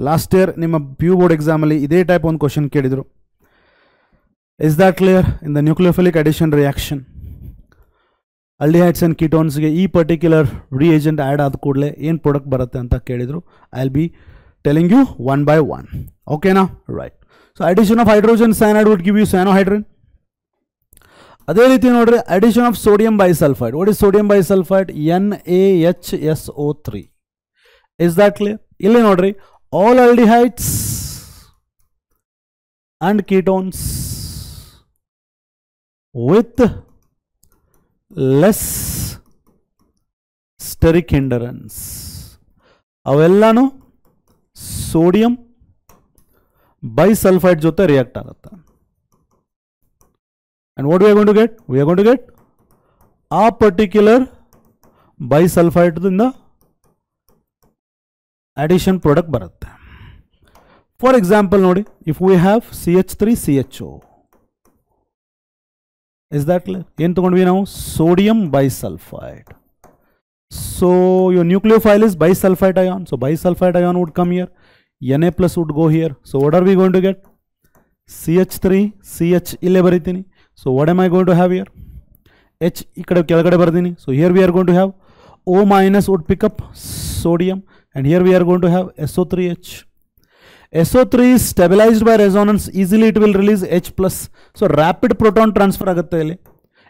Last year ನಿಮ್ಮ PU board exam ಅಲ್ಲಿ ಇದೇ type ಒಂದು question ಕೇಳಿದ್ರು. Is that clear? In the nucleophilic addition reaction, aldehydes and ketones ಗೆ ಈ particular reagent add ಆದ ಕೂಡಲೇ ಏನು ಪ್ರಾಡಕ್ಟ್ ಬರುತ್ತೆ ಅಂತ ಕೇಳಿದ್ರು. I'll be telling you one by one. Okay na? Right. So addition of hydrogen cyanide would give you cyanohydrin. ಅದೇ ರೀತಿ ನೋಡ್ರಿ, addition of sodium bisulfide. What is sodium bisulfide? NaHSO3. Is that clear? ಇಲ್ಲಿ ನೋಡ್ರಿ, all aldehydes and ketones with less steric hindrance ಅವೆಲ್ಲಾನು sodium bisulfide ಜೊತೆ react ಆಗುತ್ತೆ. And what we are going to get? We are going to get a particular bisulfide in the addition product baratte. For example, nodi, if we have CH3CHO, is that clear? Yen tagondvi now sodium bisulfide. So your nucleophile is bisulfite ion. So bisulfite ion would come here. Na plus would go here. So what are we going to get? CH3, CHille baritini. So what am I going to have here? H ikkade kelagade bardini. So here we are going to have O minus would pick up sodium, and here we are going to have SO3H. SO3 is stabilized by resonance. Easily it will release H plus. So rapid proton transfer agutte illi.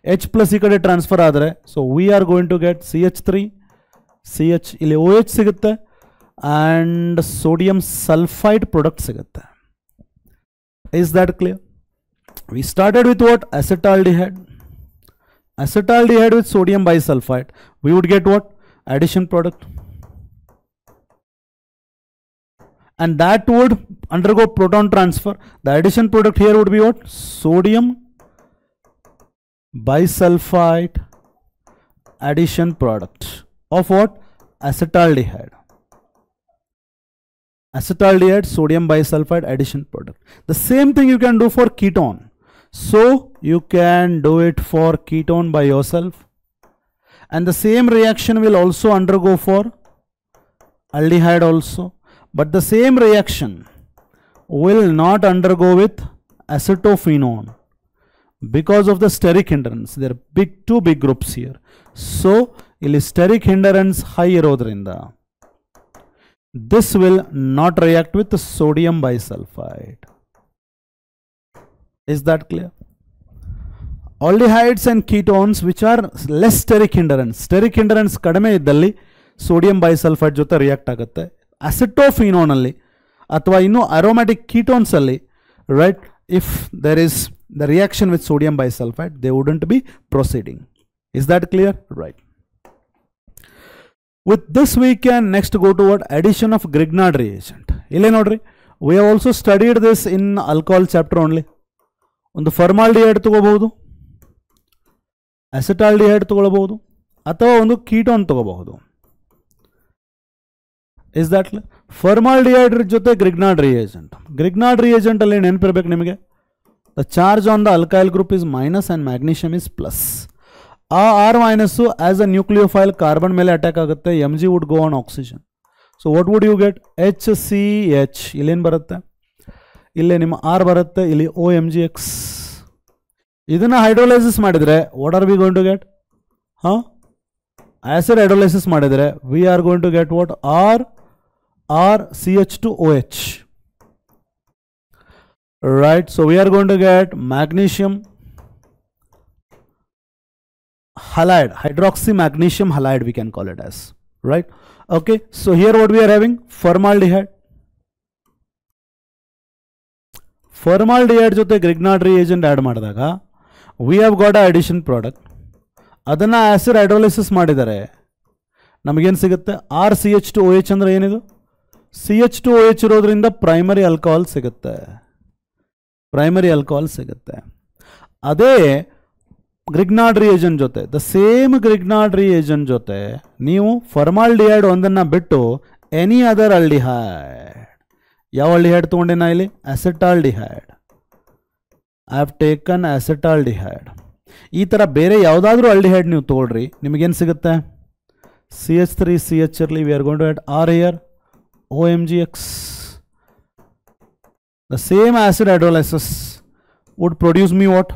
H plus ikkade transfer adare. So we are going to get CH3, CH illi OH sigutte, and sodium sulfide product sigutte. Is that clear? We started with what? Acetaldehyde. Acetaldehyde with sodium bisulfite. We would get what? Addition product. And that would undergo proton transfer. The addition product here would be what? Sodium bisulfite addition product of what? Acetaldehyde. Acetaldehyde, sodium bisulfite addition product. The same thing you can do for ketone. So you can do it for ketone by yourself. And the same reaction will also undergo for aldehyde also. But the same reaction will not undergo with acetophenone because of the steric hindrance. There are two big groups here. So, illi steric hindrance high irodrinda, this will not react with the sodium bisulfite. Is that clear? Aldehydes and ketones which are less steric hindrance. Steric hindrance kadame iddalli sodium bisulfite jothe react agutte. Acetophenone alli athwa innu aromatic ketones alli, right, if there is the reaction with sodium bisulfite, they wouldn't be proceeding. Is that clear? Right. With this we can next go toward addition of Grignard reagent. Ille nodri, we have also studied this in alcohol chapter only. ಒಂದು formaldehyde ತಗೋಬಹುದು, acetaldehyde ತಗೊಳ್ಬಹುದು, ಅಥವಾ ಒಂದು ketone ತಗೋಬಹುದು. Is that formaldehyde ಜೊತೆ Grignard reagent. Grignard reagent ಅಲ್ಲಿ ನೆನಪಿರಬೇಕು ನಿಮಗೆ, the charge on the alkyl group is minus and magnesium is plus. ಆ R minus as a nucleophile carbon ಮೇಲೆ ಅಟ್ಯಾಕ್ ಆಗುತ್ತೆ. M G would go on oxygen. So what would you get? H C H. ಇಲ್ಲೇನು ಬರುತ್ತೆ? ಇಲ್ಲೇ ನಿಮ್ಮ R ಬರುತ್ತೆ, ಇಲ್ಲಿ O M G X. ಇದನ್ನು ಹೈಡ್ರೋಲೈಸಿಸ್ ಮಾಡಿದರೆ what are we going to get? ಹಾಂ, ಆಸಿಡ್ ಹೈಡ್ರೋಲೈಸಿಸ್ ಮಾಡಿದರೆ we are going to get what? R C H two O H. Right. So we are going to get magnesium halide, hydroxy magnesium halide we can call it as, right? Okay, so here what we are having? Formaldehyde. Formaldehyde jothe Grignard reagent add ಮಾಡಿದಾಗ we have got a addition product. ಅದನ್ನ acid hydrolysis ಮಾಡಿದರೆ ನಮಗೇನು ಸಿಗುತ್ತೆ? R C H two O H ಅಂದರೆ ಏನಿದು? C H two O H ಇರೋದ್ರಿಂದ primary alcohol ಸಿಗುತ್ತೆ. Primary alcohol ಸಿಗುತ್ತೆ. ಅದೇ ಗ್ರಿಗ್ನಾರ್ಡ್ ರಿಯೇಜೆಂಟ್ ಜೊತೆ, ದ ಸೇಮ್ ಗ್ರಿಗ್ನಾರ್ಡ್ ರಿಯೇಜೆಂಟ್ ಜೊತೆ ನೀವು ಫಾರ್ಮಾಲ್ಡಿಹೈಡ್ ಒಂದನ್ನು ಬಿಟ್ಟು ಎನಿ ಅದರ್ ಆಲ್ಡಿಹೈಡ್, ಯಾವ ಆಲ್ಡಿಹೈಡ್ ತೊಗೊಂಡೆ ನಾ ಇಲ್ಲಿ? Acetaldehyde. I have taken acetaldehyde. ಈ ಥರ ಬೇರೆ ಯಾವುದಾದ್ರೂ ಆಲ್ಡಿಹೈಡ್ ನೀವು ತೊಗೊಳ್ರಿ, ನಿಮಗೇನು ಸಿಗುತ್ತೆ? ಸಿ ಎಚ್ 3 ಸಿ ಎಚ್ ಇರಲಿ, V are going to add R here, O M G X. The same acid hydrolysis would produce me what?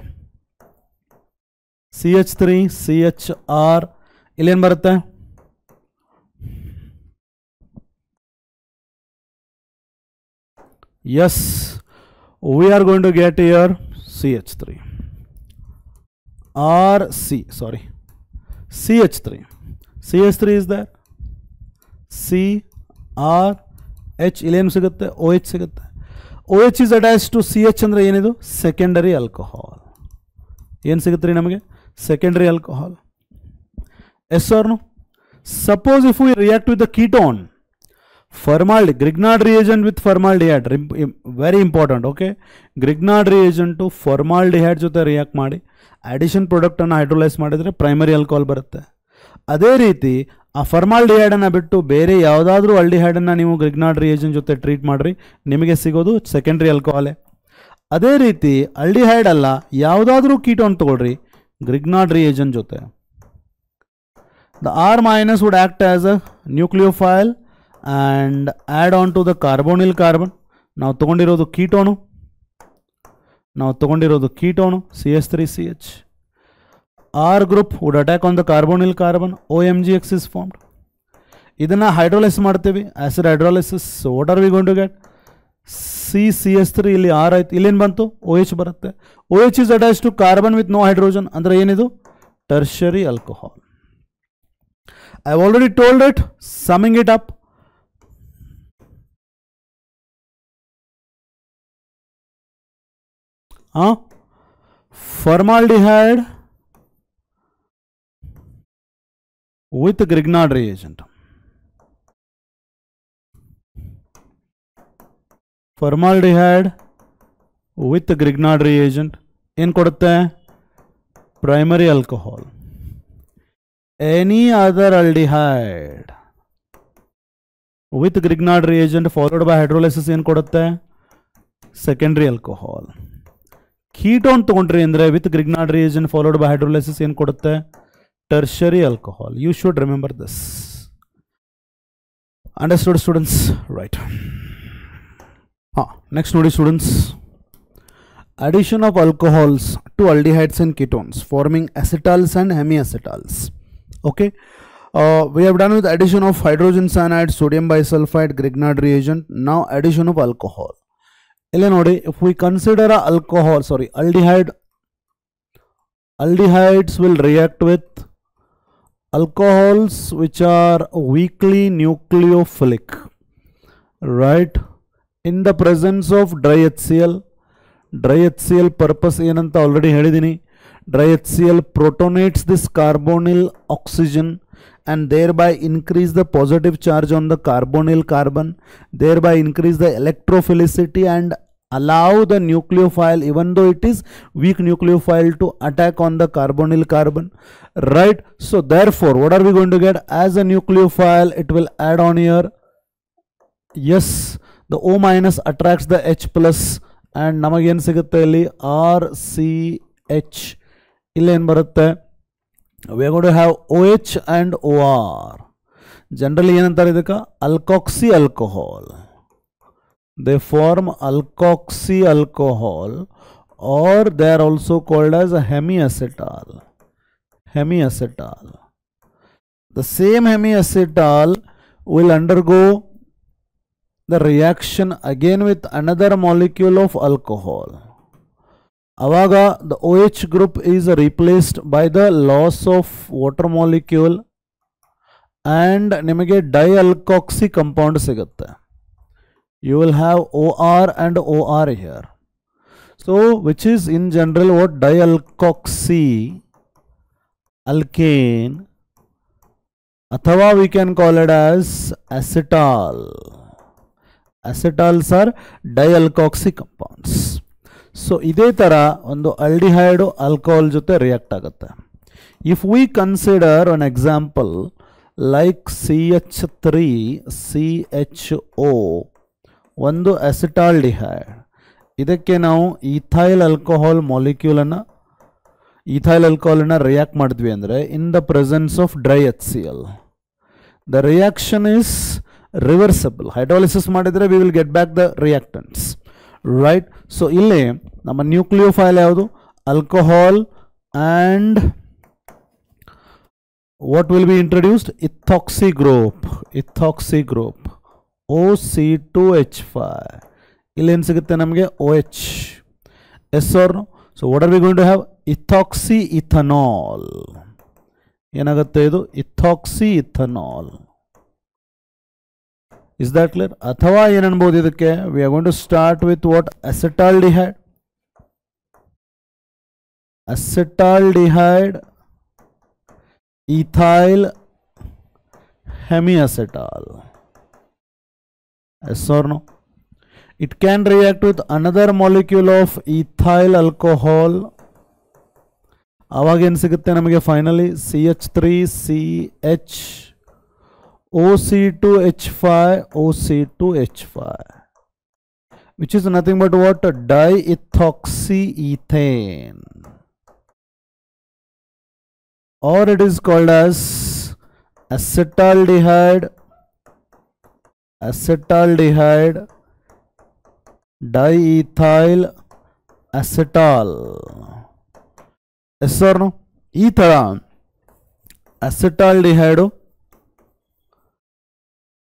CH3 CHR. ಇಲ್ಲೇನು ಬರುತ್ತೆ? Yes, we are going to get here CH3 or CH3. CH3 is there. C R H ಇಲ್ಲೇನು ಸಿಗುತ್ತೆ? OH ಸಿಗುತ್ತೆ. OH is attached to CH ಅಂದರೆ ಏನಿದು? Secondary alcohol. ಏನು ಸಿಗುತ್ತೆ ರೀ ನಮಗೆ? secondary alcohol. Yes or no? Suppose if we react with the ketone, Grignard reagent with formaldehyde, very important, okay? Grignard reagent to formaldehyde ಜೊತೆ react ಮಾಡಿ addition product ಅನ್ನು hydrolyze ಮಾಡಿದರೆ primary alcohol ಬರುತ್ತೆ. ಅದೇ ರೀತಿ ಆ ಫಾರ್ಮಾಲ್ಡಿಹೈಡ್ ಅನ್ನು ಬಿಟ್ಟು ಬೇರೆ ಯಾವುದಾದ್ರೂ ಆಲ್ಡಿಹೈಡ್ ಅನ್ನು ನೀವು ಗ್ರಿಗ್ನಾರ್ಡ್ ರಿಯೇಜೆಂಟ್ ಜೊತೆ ಟ್ರೀಟ್ ಮಾಡ್ರಿ, ನಿಮಗೆ ಸಿಗೋದು ಸೆಕೆಂಡರಿ ಆಲ್ಕೋಹಾಲೇ. ಅದೇ ರೀತಿ ಆಲ್ಡಿಹೈಡ್ ಅಲ್ಲ ಯಾವುದಾದ್ರೂ ಕೀಟೋನ್ ತಗೊಳ್ರಿ Grignard reagent ಜೊತೆ, the R minus would act as a nucleophile and add on to the carbonyl carbon. Now ತಗೊಂಡಿರೋದು ಕೀಟೋನು, CH3CH. R group would attack on the carbonyl carbon, OMGX is formed. ಇದನ್ನ hydrolysis ಮಾಡ್ತೀವಿ, acid hydrolysis. So what are we going to get? CCH3 ಇಲ್ಲಿ R ಆಯ್ತು, ಇಲ್ಲೇನು ಬಂತು? OH ಬರುತ್ತೆ. OH is attached to carbon with no hydrogen. ಅಂದ್ರೆ ಏನಿದು? Tertiary alcohol. I've already told it. Summing it up, formaldehyde with Grignard reagent. Formaldehyde with Grignard reagent ಏನು ಕೊಡುತ್ತೆ? Primary alcohol. Any other aldehyde with Grignard reagent followed by hydrolysis ಏನು ಕೊಡುತ್ತೆ? Secondary alcohol. Ketone ತಗೊಂಡ್ರಿ ಅಂದ್ರೆ with Grignard reagent followed by hydrolysis ಏನು ಕೊಡುತ್ತೆ? Tertiary alcohol. You should remember this. Understood, students? Right. Next ನೋಡಿ students. Addition of alcohols to aldehydes and ketones forming acetals and hemiacetals. Okay. We have done with addition of hydrogen cyanide, sodium bisulfite, Grignard reagent. Now addition of alcohol. If we consider aldehydes will react with alcohols which are weakly nucleophilic, right? In the presence of dry HCl purpose ಏನಂತ already ಹೇಳಿದೀನಿ. Dry HCl protonates this carbonyl oxygen and thereby increase the positive charge on the carbonyl carbon, thereby increase the electrophilicity and allow the nucleophile, even though it is weak nucleophile, to attack on the carbonyl carbon, right? So therefore what are we going to get? As a nucleophile it will add on here, yes, the O minus attracts the H plus and ನಮಗೇನು ಸಿಗುತ್ತೆ ಇಲ್ಲಿ? RCH. ಇಲ್ಲಿ ಏನು ಬರುತ್ತೆ? We are going to have OH and OR. Generally ಏನಂತಾರೆ ಇದಕ್ಕೆ? Alkoxy alcohol. They form alkoxy alcohol, or they are also called as a hemiacetal. The same hemiacetal will undergo the reaction again with another molecule of alcohol. Avaga the OH group is replaced by the loss of water molecule and nimage dialkoxy compound sigutte. You will have OR and OR here. So which is in general what? Dialkoxy alkane, athava we can call it as acetal. Acetals are dialkoxy compounds. So ಇದೇ ತರ ಒಂದು aldehyde alcohol ಜೊತೆ react ಆಗುತ್ತೆ. If we consider an example like CH3CHO, ಒಂದು acetaldehyde, ಇದಕ್ಕೆ ನಾವು ethyl alcohol molecule ಅನ್ನ react ಮಾಡಿದ್ವಿ ಅಂದ್ರೆ in the presence of dry HCl, the reaction is reversible. Hydrolysis ಮಾಡಿದ್ರೆ we will get back the reactants, right? So ಇಲ್ಲಿ ನಮ್ಮ nucleophile ಯಾವುದು? Alcohol, and what will be introduced? Ethoxy group, OC2H5. ಇಲ್ಲಿ ಏನು ಸಿಗುತ್ತೆ ನಮಗೆ? OH. Yes or no? So what are we going to have? Ethoxy ethanol. ಏನಾಗುತ್ತೆ ಇದು? Ethoxy ethanol. Is that clear? Athava ಏನು ಅನ್ಬೋದು ಇದಕ್ಕೆ? We are going to start with what? Acetaldehyde, ethyl hemiacetal. Yes or no? It can react with another molecule of ethyl alcohol. ಅವಾಗ ಏನು ಸಿಗುತ್ತೆ ನಮಗೆ? Finally CH3CH OC2H5, which is nothing but what? Diethoxyethane, or it is called as acetaldehyde acetaldehyde diethyl acetal. Yes or no? ಈ ತರ ಅಸೆಟಾಲ್ಡಿಹೈಡ್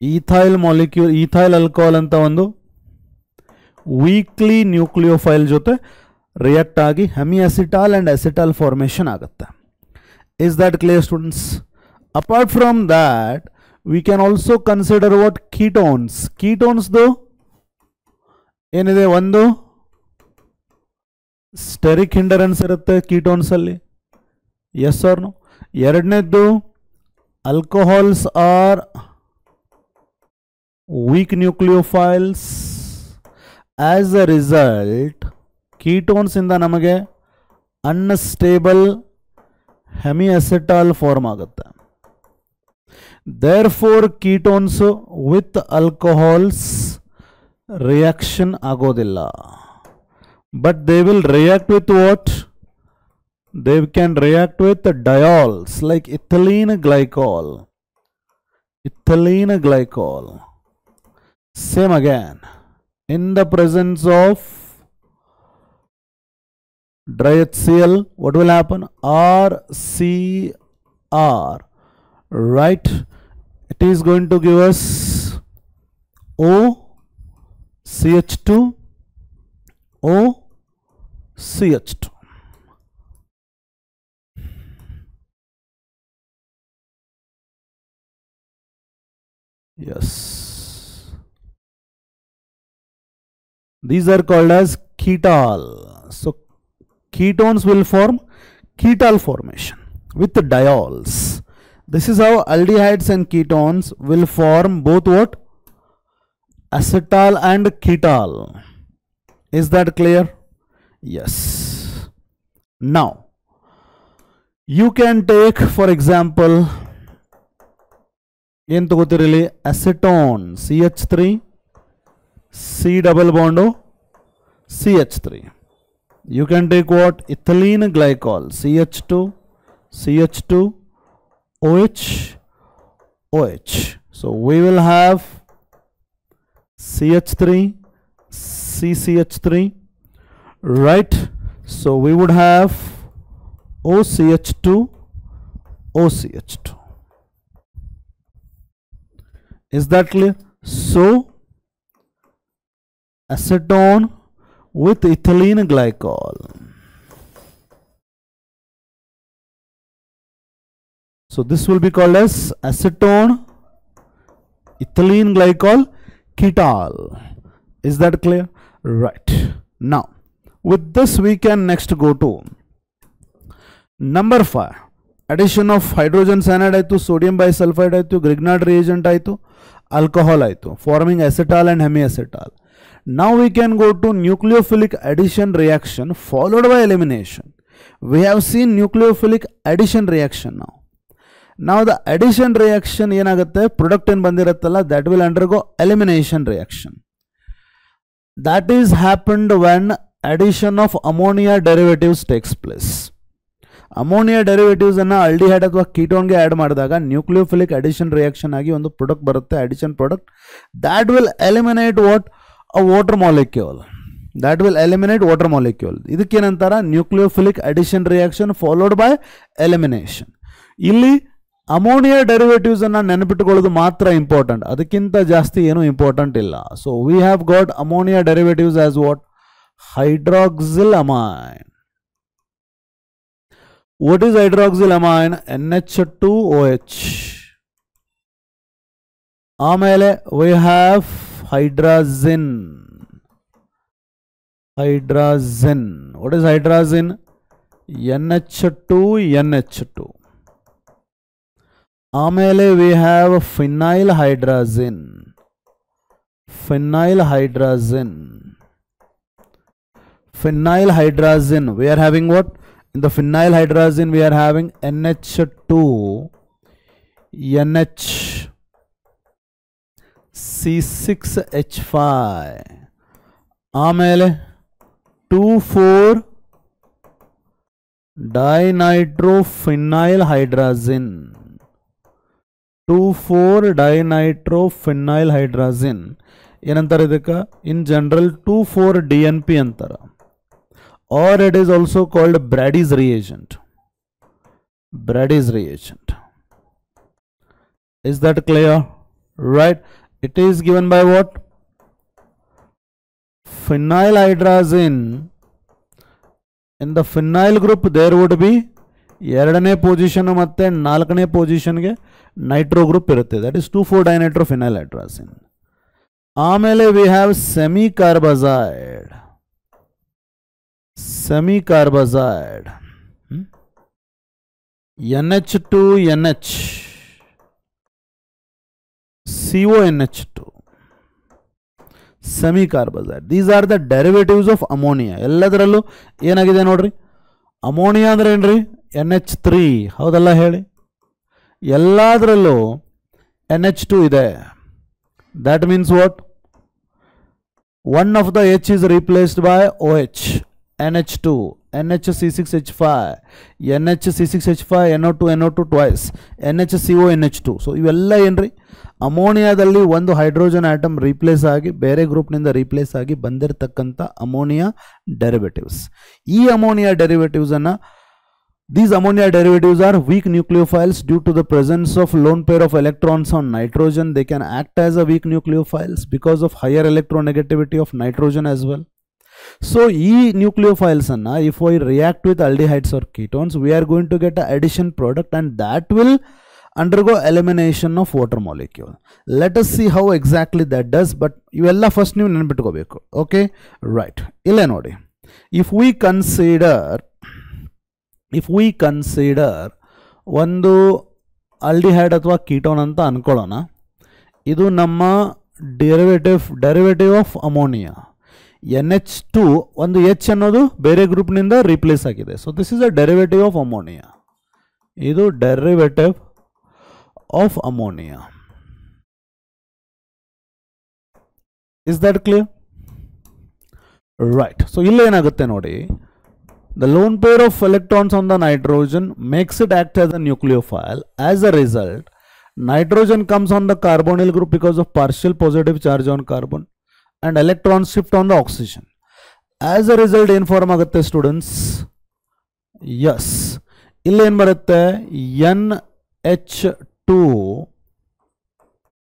ethyl molecule ethyl alcohol ಅಂತ ಒಂದು weekly nucleophile ಜೊತೆ react ಆಗಿ ಹೆಮಿಅಸಿಟಾಲ್ ಅಂಡ್ ಅಸಿಟಾಲ್ ಫಾರ್ಮೇಷನ್ ಆಗುತ್ತೆ. Is that clear students? Apart from that we can also consider what ketones. Ketones ದು ಏನಿದೆ, ಒಂದು ಸ್ಟೆರಿಕ್ ಹಿಂಡರೆನ್ಸ್ ಇರುತ್ತೆ ಕೀಟೋನ್ಸ್ ಅಲ್ಲಿ, ಎಸ್ ಆರ್ ನೋ? ಎರಡನೇದ್ದು alcohols are weak nucleophiles. As a result, ketones ಇಂದ ನಮಗೆ unstable hemiacetal form ಆಗುತ್ತೆ. Therefore, ketones with alcohols reaction ಆಗೋದಿಲ್ಲ. But they will react with what? They can react with diols like ethylene glycol. Ethylene glycol. Same again. In the presence of dry HCl, what will happen? RCR. Right? It is going to give us OCH2, OCH2. Yes. These are called as ketal. So ketones will form ketal formation with diols. This is how aldehydes and ketones will form both what? Acetal and ketal. Is that clear? Yes. Now, you can take, for example, ಏನು ತಗೋತಿರಲಿ, acetone CH3 C double bond O CH3. You can take what? Ethylene glycol CH2 CH2 OH OH. So we will have CH3 CCH3, right? So we would have OCH2 OCH2. Is that clear? So acetone with ethylene glycol. So this will be called as acetone ethylene glycol ketal. Is that clear? Right. Now with this we can next go to number 5. Addition of hydrogen cyanide ಆಯಿತು, sodium bisulfide ಆಯಿತು, Grignard reagent ಆಯಿತು, alcohol ಆಯಿತು, forming acetal and hemiacetal. Now we can go to nucleophilic addition reaction followed by elimination. We have seen nucleophilic addition reaction now. Now the addition reaction ಏನಾಗುತ್ತೆ, product ಏನು ಬಂದಿರುತ್ತಲ್ಲ, that will undergo elimination reaction. That is happened when addition of ammonia derivatives takes place. Ammonia derivatives ಅನ್ನ aldehyde ಅಥವಾ ಕೀಟೋನ್ಗೆ add ಮಾಡಿದಾಗ nucleophilic addition reaction ಆಗಿ ಒಂದು product ಬರುತ್ತೆ, addition product. That will eliminate what? A water molecule. That will eliminate water molecule. ಇದಕ್ಕೇನಂತಾರ? Nucleophilic addition reaction followed by elimination. ಇಲ್ಲಿ ammonia derivatives ಅನ್ನ ನೆನಪಿಟ್ಟುಕೊಳ್ಳೋದು ಮಾತ್ರ ಇಂಪಾರ್ಟೆಂಟ್, ಅದಕ್ಕಿಂತ ಜಾಸ್ತಿ ಏನು ಇಂಪಾರ್ಟೆಂಟ್ ಇಲ್ಲ. So we have got ammonia derivatives as what? Hydroxylamine. What is hydroxylamine? NH2OH. ಆಮೇಲೆ we have hydrazine. Hydrazine. What is hydrazine? NH2NH2. ಆಮೇಲೆ we have phenylhydrazine. Phenylhydrazine. Phenylhydrazine. We are having what? In the phenylhydrazine we are having NH2 NH C6H5. ಆಮೇಲೆ 2,4 dinitrophenylhydrazine. 2,4-dinitrophenylhydrazine ಏನಂತಾರೆ ಇದಕ್ಕೆ in general 2,4-DNP ಅಂತಾರೆ, or it is also called Brady's reagent. Brady's reagent. Is that clear? Right? It is given by what? Phenylhydrazine. In the phenyl group there would be ಎರಡನೇ position ಮತ್ತೆ ನಾಲ್ಕನೇ ಪೊಸಿಷನ್ಗೆ nitro group ಇರುತ್ತೆ, that is 2,4-dinitrophenylhydrazine. ಆಮೇಲೆ we have semicarbazide. NH2NH, CONH2, semicarbazide. These are the derivatives of ammonia. ಎಲ್ಲದರಲ್ಲೂ ಏನಾಗಿದೆ ನೋಡ್ರಿ, ammonia ಅಂದ್ರೆ ಏನ್ರಿ, NH3 ಹೌದಲ್ಲ ಹೇಳಿ. ಎಲ್ಲದರಲ್ಲೂ NH2 ಇದೆ. that means what? One of the H is replaced by OH, NH2, NHC6H5, NHC6H5, NO2 twice, NHCONH2. So ಇವೆಲ್ಲ ಏನ್ರಿ, ಅಮೋನಿಯಾದಲ್ಲಿ ಒಂದು ಹೈಡ್ರೋಜನ್ ಆಟಮ್ ರೀಪ್ಲೇಸ್ ಆಗಿ ಬೇರೆ ಗ್ರೂಪ್ನಿಂದ ರೀಪ್ಲೇಸ್ ಆಗಿ ಬಂದಿರತಕ್ಕಂಥ ಅಮೋನಿಯಾ ಡೆರಿವೇಟಿವ್ಸ್. ಈ ಅಮೋನಿಯಾ ಡೆರಿವೇಟಿವ್ಸ್ ಅನ್ನ, these ammonia derivatives are weak nucleophiles due to the presence of lone pair of electrons on nitrogen. They can act as a weak nucleophiles because of higher electronegativity of nitrogen as well. So ee nucleophiles anna if we react with aldehydes or ketones, we are going to get an addition product, and that will undergo elimination of water molecule. Let us see how exactly that does, but ivella first ನೀವು ನೆನಪಿಟ್ಕೋಬೇಕು. Okay, right. ಇಲ್ಲ ನೋಡಿ, if we consider ಒಂದು aldehyde ಅಥವಾ ketone ಅಂತ ಅನ್ಕೊಳ್ಳೋಣ. ಇದು ನಮ್ಮ derivative of ammonia. NH2 ಒಂದು H ಅನ್ನೋದು ಬೇರೆ ಗ್ರೂಪ್ನಿಂದ ರೀಪ್ಲೇಸ್ ಆಗಿದೆ. So this is a derivative of ammonia. ಇದು derivative of ammonia. Is that clear? Right. So ಇಲ್ಲೇನಾಗುತ್ತೆ ನೋಡಿ, the lone pair of electrons on the nitrogen makes it act as a nucleophile. As a result, nitrogen comes on the carbonyl group because of partial positive charge on carbon, and electrons shift on the oxygen. As a result, ಏನು form ಆಗುತ್ತೆ students? Yes, ಇಲ್ಲೇನು ಬರುತ್ತೆ,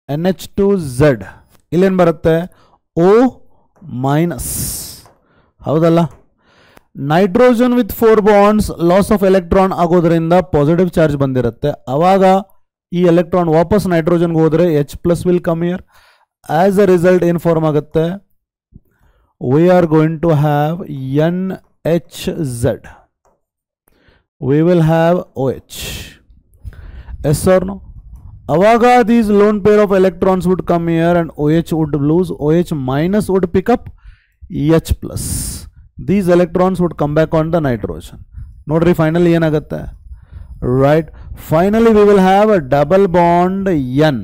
NH2Z. ಇಲ್ಲೇನು ಬರುತ್ತೆ, O minus. ಹೌದಲ್ಲ? Nitrogen with 4 bonds loss of electron ಆಗೋದ್ರಿಂದ positive charge ಬಂದಿರುತ್ತೆ. ಅವಾಗ ಈ ಎಲೆಕ್ಟ್ರಾನ್ ವಾಪಸ್ ನೈಟ್ರೋಜನ್ಗೆ ಹೋದರೆ H+ will come here. As a result ಏನು ಫಾರ್ಮ್ ಆಗುತ್ತೆ, we are going to have NHZ. We will have OH. Yes or no? ಅವಾಗ these lone pair of electrons would come here and OH would lose. OH minus would pick up H+. These electrons would come back on the nitrogen. Nodri, finally ಏನಾಗುತ್ತೆ, right? Finally we will have a double bond N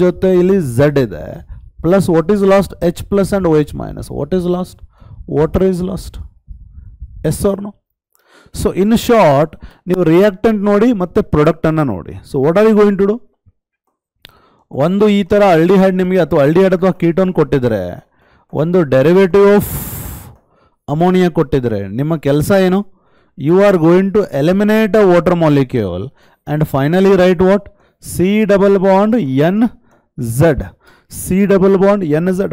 ಜೊತೆ ಇಲ್ಲಿ Z ಇದೆ, plus what is lost, H+ and OH minus. What is lost? Water is lost. Yes or no? So in short, ನೀವು reactant ನೋಡಿ ಮತ್ತೆ product ಅನ್ನ ನೋಡಿ. So what are you going to do? ಒಂದು ಈ ತರ ಆಲ್ಡಿಹೈಡ್ ನಿಮಗೆ ಅಥವಾ ಆಲ್ಡಿಹೈಡ್ ಅಥವಾ ಕೀಟೋನ್ ಕೊಟ್ಟಿದ್ರೆ, ಒಂದು ಡೆರಿವೇಟಿವ್ ಆಫ್ ಅಮೋನಿಯಾ ಕೊಟ್ಟಿದ್ರೆ, ನಿಮ್ಮ ಕೆಲಸ ಏನು? You are going to eliminate a water molecule and finally write what? C+NZ.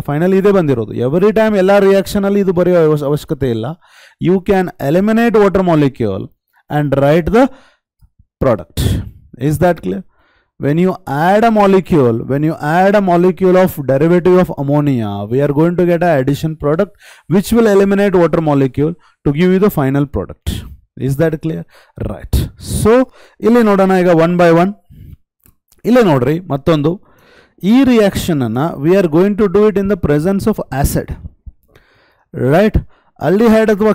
Finally ಇದೇ ಬಂದಿರೋದು. ಎವ್ರಿ ಟೈಮ್ ಎಲ್ಲ ರಿಯಾಕ್ಷನ್ ಅಲ್ಲಿ ಇದು ಬರೆಯೋ ಅವಶ್ಯಕತೆ ಇಲ್ಲ. You can eliminate water molecule and write the product. Is that clear? When you add a molecule of derivative of ammonia, we are going to get an addition product which will eliminate water molecule to give you the final product. Is that clear? Right. So ಇಲ್ಲಿ ನೋಡೋಣ ಈಗ one by one. ಇಲ್ಲಿ ನೋಡ್ರಿ ಮತ್ತೊಂದು, ಈ reaction ಅನ್ನ we are going to do it in the presence of acid. Right? Aldehyde ಅಥವಾ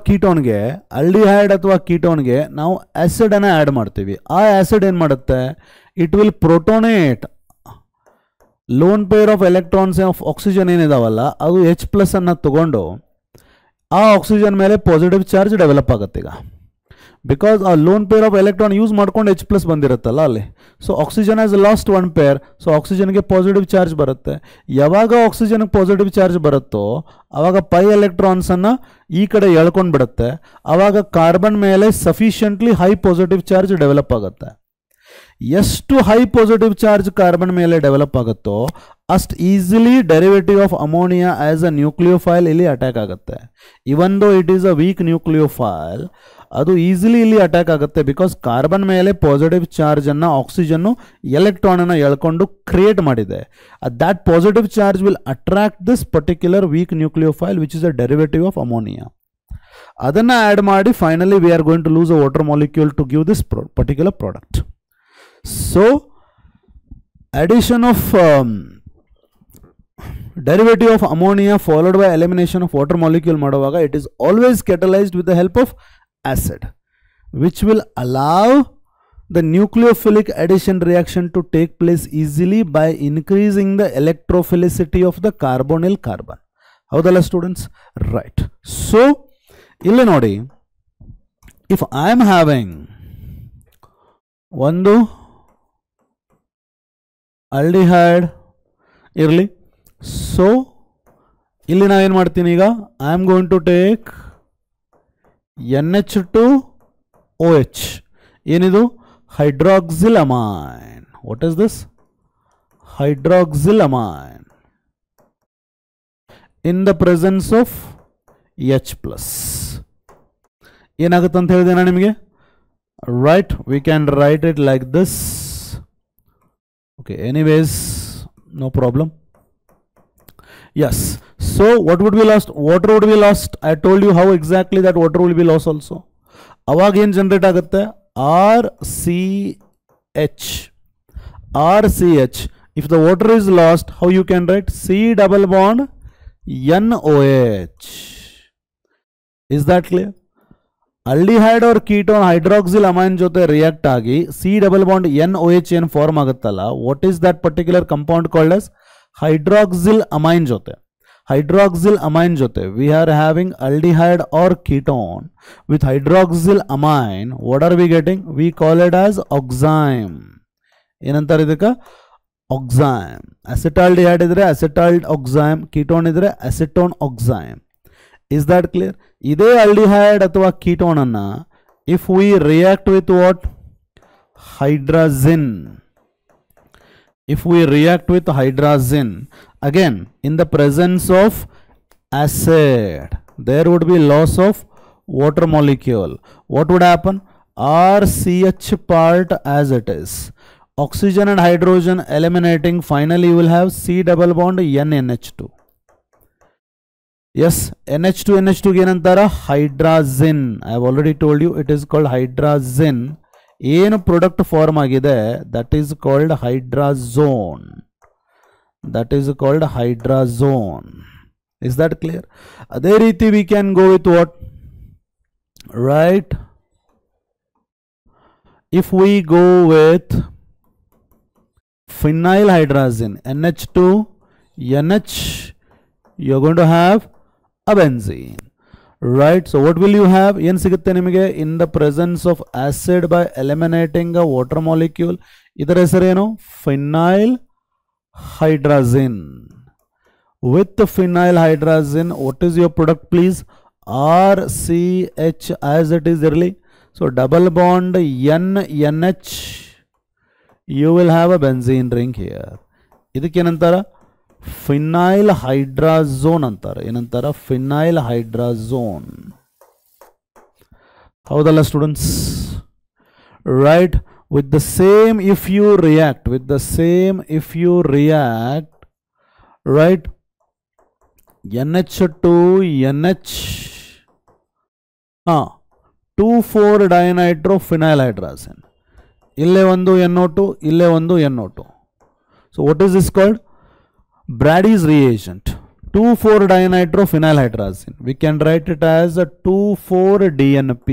ಕೀಟೋನ್ಗೆ ನಾವು ಆಸಿಡ್ ಅನ್ನ ಆಡ್ ಮಾಡ್ತೀವಿ. ಆ ಆಸಿಡ್ ಏನು ಮಾಡುತ್ತೆ, it will protonate lone pair of electrons of oxygen ಏನಿದಾವಲ್ಲ, ಅದು H+ ಅನ್ನ ತಗೊಂಡು ಆ ಆಕ್ಸಿಜನ್ ಮೇಲೆ ಪಾಸಿಟಿವ್ ಚಾರ್ಜ್ ಡೆವಲಪ್ ಆಗುತ್ತೆ. ಈಗ Because a lone pair of electron use ಮಾಡ್ಕೊಂಡು H plus ಬಂದಿರುತ್ತಲ್ಲ ಅಲ್ಲಿ. So oxygen has lost one pair. So oxygen ಗೆ ಪಾಸಿಟಿವ್ ಚಾರ್ಜ್ ಬರುತ್ತೆ. ಯಾವಾಗ ಆಕ್ಸಿಜನ್ ಪಾಸಿಟಿವ್ ಚಾರ್ಜ್ ಬರುತ್ತೋ ಆವಾಗ ಪೈ ಎಲೆಕ್ಟ್ರಾನ್ಸ್ ಅನ್ನ ಈ ಕಡೆ ಎಳ್ಕೊಂಡು ಬಿಡುತ್ತೆ. ಆವಾಗ ಕಾರ್ಬನ್ ಮೇಲೆ sufficiently high positive charge develop ಆಗುತ್ತೆ. ಎಷ್ಟು ಹೈ ಪಾಸಿಟಿವ್ ಚಾರ್ಜ್ ಕಾರ್ಬನ್ ಮೇಲೆ ಡೆವಲಪ್ ಆಗುತ್ತೋ ಅಷ್ಟು easily derivative of ammonia as a nucleophile ಇಲ್ಲಿ ಅಟ್ಯಾಕ್ ಆಗುತ್ತೆ. Even though it is a weak nucleophile, ಅದು ಈಸಿಲಿ ಇಲ್ಲಿ ಅಟ್ಯಾಕ್ ಆಗುತ್ತೆ. ಬಿಕಾಸ್ ಕಾರ್ಬನ್ ಮೇಲೆ ಪಾಸಿಟಿವ್ ಚಾರ್ಜ್ ಅನ್ನ ಆಕ್ಸಿಜನ್ ಎಲೆಕ್ಟ್ರಾನ್ ಅನ್ನ ಎಳ್ಕೊಂಡು ಕ್ರಿಯೇಟ್ ಮಾಡಿದೆ. That positive charge will attract this particular weak nucleophile which is a derivative of ammonia. ಅದನ್ನ add ಮಾಡಿ finally we are going to lose a water molecule to give this particular product. So addition of derivative of ammonia followed by elimination of water molecule ಮಾಡುವಾಗ it is always catalyzed with the help of acid, which will allow the nucleophilic addition reaction to take place easily by increasing the electrophilicity of the carbonyl carbon. ಹೌದಲ್ಲ students? Right. So ಇಲ್ಲಿ ನೋಡಿ, if I am having ಒಂದು aldehyde ಇರಲಿ. So ಇಲ್ಲಿ ನಾವೇನು ಮಾಡ್ತೀನಿ ಈಗ, I am going to take NH2OH. ಏನಿದು? Hydroxylamine. What is this? Hydroxylamine in the presence of H plus. ಏನಾಗುತ್ತೆ ಅಂತ ಹೇಳಿದೆ ನಾನು ನಿಮಗೆ? Right, we can write it like this. Okay, anyways, no problem. Yes, so what would be lost? Water would be lost. I told you how exactly that water will be lost also. Avag ಏನು generate ಆಗುತ್ತೆ? RCH. If the water is lost, how you can write? C double bond NOH. Is that clear? aldehyde or ketone hydroxyl amine ಜೊತೆ react ಆಗಿ C double bond NOH ಏನು form ಆಗುತ್ತಲ್ಲ, what is that particular compound called as? hydroxyl amine ಜೊತೆ. hydroxyl amine ಜೊತೆ we are having aldehyde or ketone with hydroxyl amine. What are we getting? We call it as oxime. ಏನಂತಾರೆ ಇದಕ್ಕೆ? oxime. acetaldehyde ಇದ್ರೆ acetal oxime, ketone ಇದ್ರೆ acetone oxime. Is that clear? ಇದೇ aldehyde ಅಥವಾ ketone ಅನ್ನ if we react with what? hydrazine. If we react with hydrazine, again in the presence of acid, there would be loss of water molecule. What would happen? RCH part as it is. Oxygen and hydrogen eliminating, finally you will have C double bond NH2. Yes, NH2 ಏನಂತಾರ? hydrazine. I have already told you it is called hydrazine. ಏನು product form ಆಗಿದೆ, that is called hydrazone. That is called hydrazone. Is that clear? ಅದೇ ರೀತಿ we can go with what? Right? If we go with phenyl hydrazine, NH2 NH, you're going to have a benzene. Right? So what will you have? ಏನು ಸಿಗುತ್ತೆ ನಿಮಗೆ? in the presence of acid by eliminating a water molecule. ಇದರ ಹೆಸರೇನು? phenyl hydrazine. With the phenyl hydrazine, what is your product please? RCH as it is early. So double bond NH, you will have a benzene ring here. ಇದಕ್ಕೇನಂತಾರ? phenyl hydrazone ಅಂತಾರೆ. ಏನಂತಾರ? phenyl hydrazone. ಹೌದಲ್ಲ students? right? with the same if you react, right? NH2 NH 2,4 diNitro phenyl hydrazine. ಇಲ್ಲೇ ಒಂದು NO2, ಇಲ್ಲೇ ಒಂದು NO2. So what is this called? Brady's reagent. 2,4 diNitro phenyl hydrazine. We can write it as a 2,4-DNP.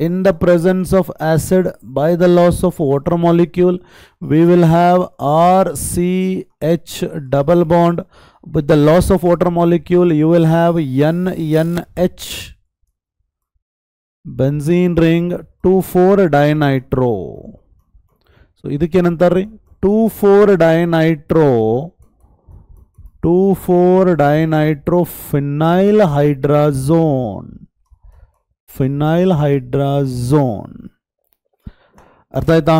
In the presence of acid, by the loss of water molecule, we will have RCH double bond. With the loss of water molecule, you will have NH. benzene ring 2,4-dinitro. So ಇದಕ್ಕೆ ಏನಂತಾರ್ರಿ 2,4-dinitro phenyl hydrazone. ಅರ್ಥ ಆಯ್ತಾ?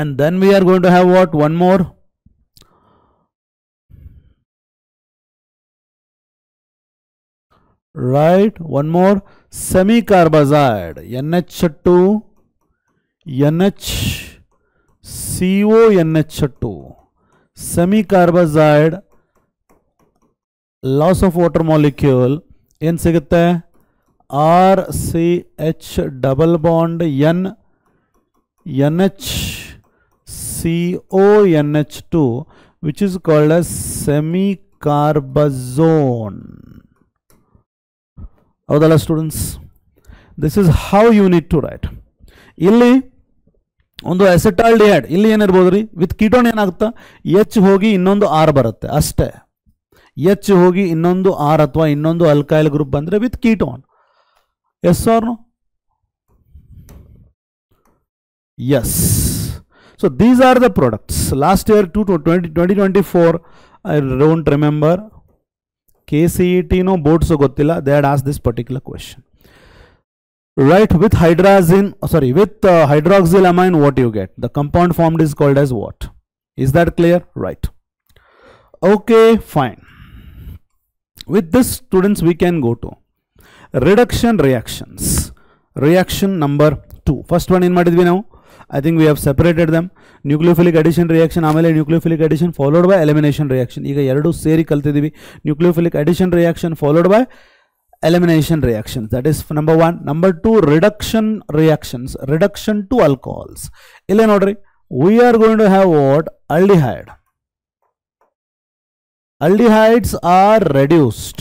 And then we are going to have what? One more. Right, one more semi-carbazide, NH2, NHCO, NH2, semi-carbazide, loss of water molecule, ಏನು ಸಿಗುತ್ತೆ? RCH double bond N, NHCO, NH2, which is called as semi-carbazone. ಹೌದಲ್ಲ students? This is how you need to write. ಇಲ್ಲಿ ಒಂದು ಅಸೆಟಾಲ್ಡಿಹೈಡ್, ಇಲ್ಲಿ ಏನಿರ್ಬೋದು ರೀ, with ketone ಏನಾಗುತ್ತಾ, H ಹೋಗಿ ಇನ್ನೊಂದು ಆರ್ ಬರುತ್ತೆ ಅಷ್ಟೇ. ಎಚ್ ಹೋಗಿ ಇನ್ನೊಂದು ಆರ್ ಅಥವಾ ಇನ್ನೊಂದು ಅಲ್ಕೈಲ್ ಗ್ರೂಪ್ ಬಂದರೆ with ketone. Yes or no? Yes. So these are the products. Last year 2024 I don't remember, KCET no boards ಗೊತ್ತಿಲ್ಲ, they had asked this particular question. Right, with hydroxylamine, what you get? The compound formed is called as what? Is that clear? Right. Okay, fine. With this, students, we can go to reduction reactions. Reaction number 2. First one in ಮಾಡಿದ್ವಿ ನಾವು. I think we have separated them. Nucleophilic addition reaction, ಆಮೇಲೆ nucleophilic addition followed by elimination reaction. ಈಗ ಎರಡು ಸೇರಿ ಕಲ್ತಿದ್ದೀವಿ. Nucleophilic addition reaction followed by elimination reactions. That is number 1. Number 2, reduction reactions. Reduction to alcohols. ಇಲ್ಲೇ ನೋಡ್ರಿ, we are going to have what? Aldehyde. Aldehydes are reduced.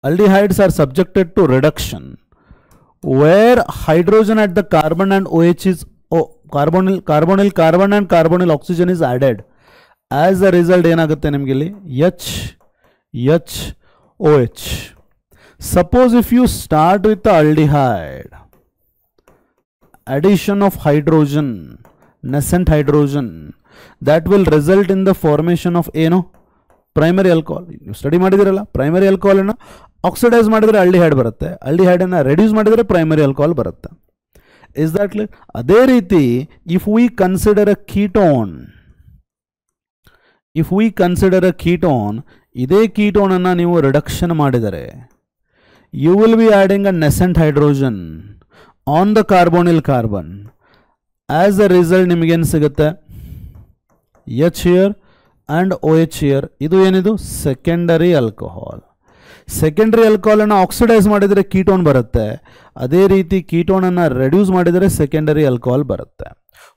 Aldehydes are subjected to reduction, where hydrogen at the carbon and OH is carbon and carbonyl oxygen is added. As a result, ಏನಾಗುತ್ತೆ ನಿಮಗೆ ಇಲ್ಲಿ OH. Suppose if you start with the aldehyde, addition of hydrogen, nascent hydrogen, that will result in the formation of primary alcohol. ನೀವು study ಮಾಡಿದಿರಲ್ಲ, primary alcohol ಅನ್ನು oxidise ಮಾಡಿದರೆ aldehyde ಬರುತ್ತೆ, aldehyde ಅನ್ನು reduce ಮಾಡಿದರೆ ಪ್ರೈಮರಿ ಆಲ್ಕೋಹಾಲ್ ಬರುತ್ತೆ. Is that clear? ಅದೇ ರೀತಿ if we consider a ketone, ಇದೇ ಕೀಟೋನ್ ಅನ್ನು ನೀವು ರಿಡಕ್ಷನ್ ಮಾಡಿದರೆ, you will be adding a nascent hydrogen on the carbonyl carbon. As a result ನಿಮಗೇನು ಸಿಗುತ್ತೆ? H here and OH here. ಇದು ಏನಿದು? Secondary alcohol. ಸೆಕೆಂಡರಿ ಆಲ್ಕೋಹಾಲ್ ಅನ್ನು ಆಕ್ಸಿಡೈಸ್ ಮಾಡಿದರೆ ಕೀಟೋನ್ ಬರುತ್ತೆ, ಅದೇ ರೀತಿ ಕೀಟೋನ್ ಅನ್ನು ರೆಡ್ಯೂಸ್ ಮಾಡಿದರೆ ಸೆಕೆಂಡರಿ ಆಲ್ಕೋಹಾಲ್ ಬರುತ್ತೆ.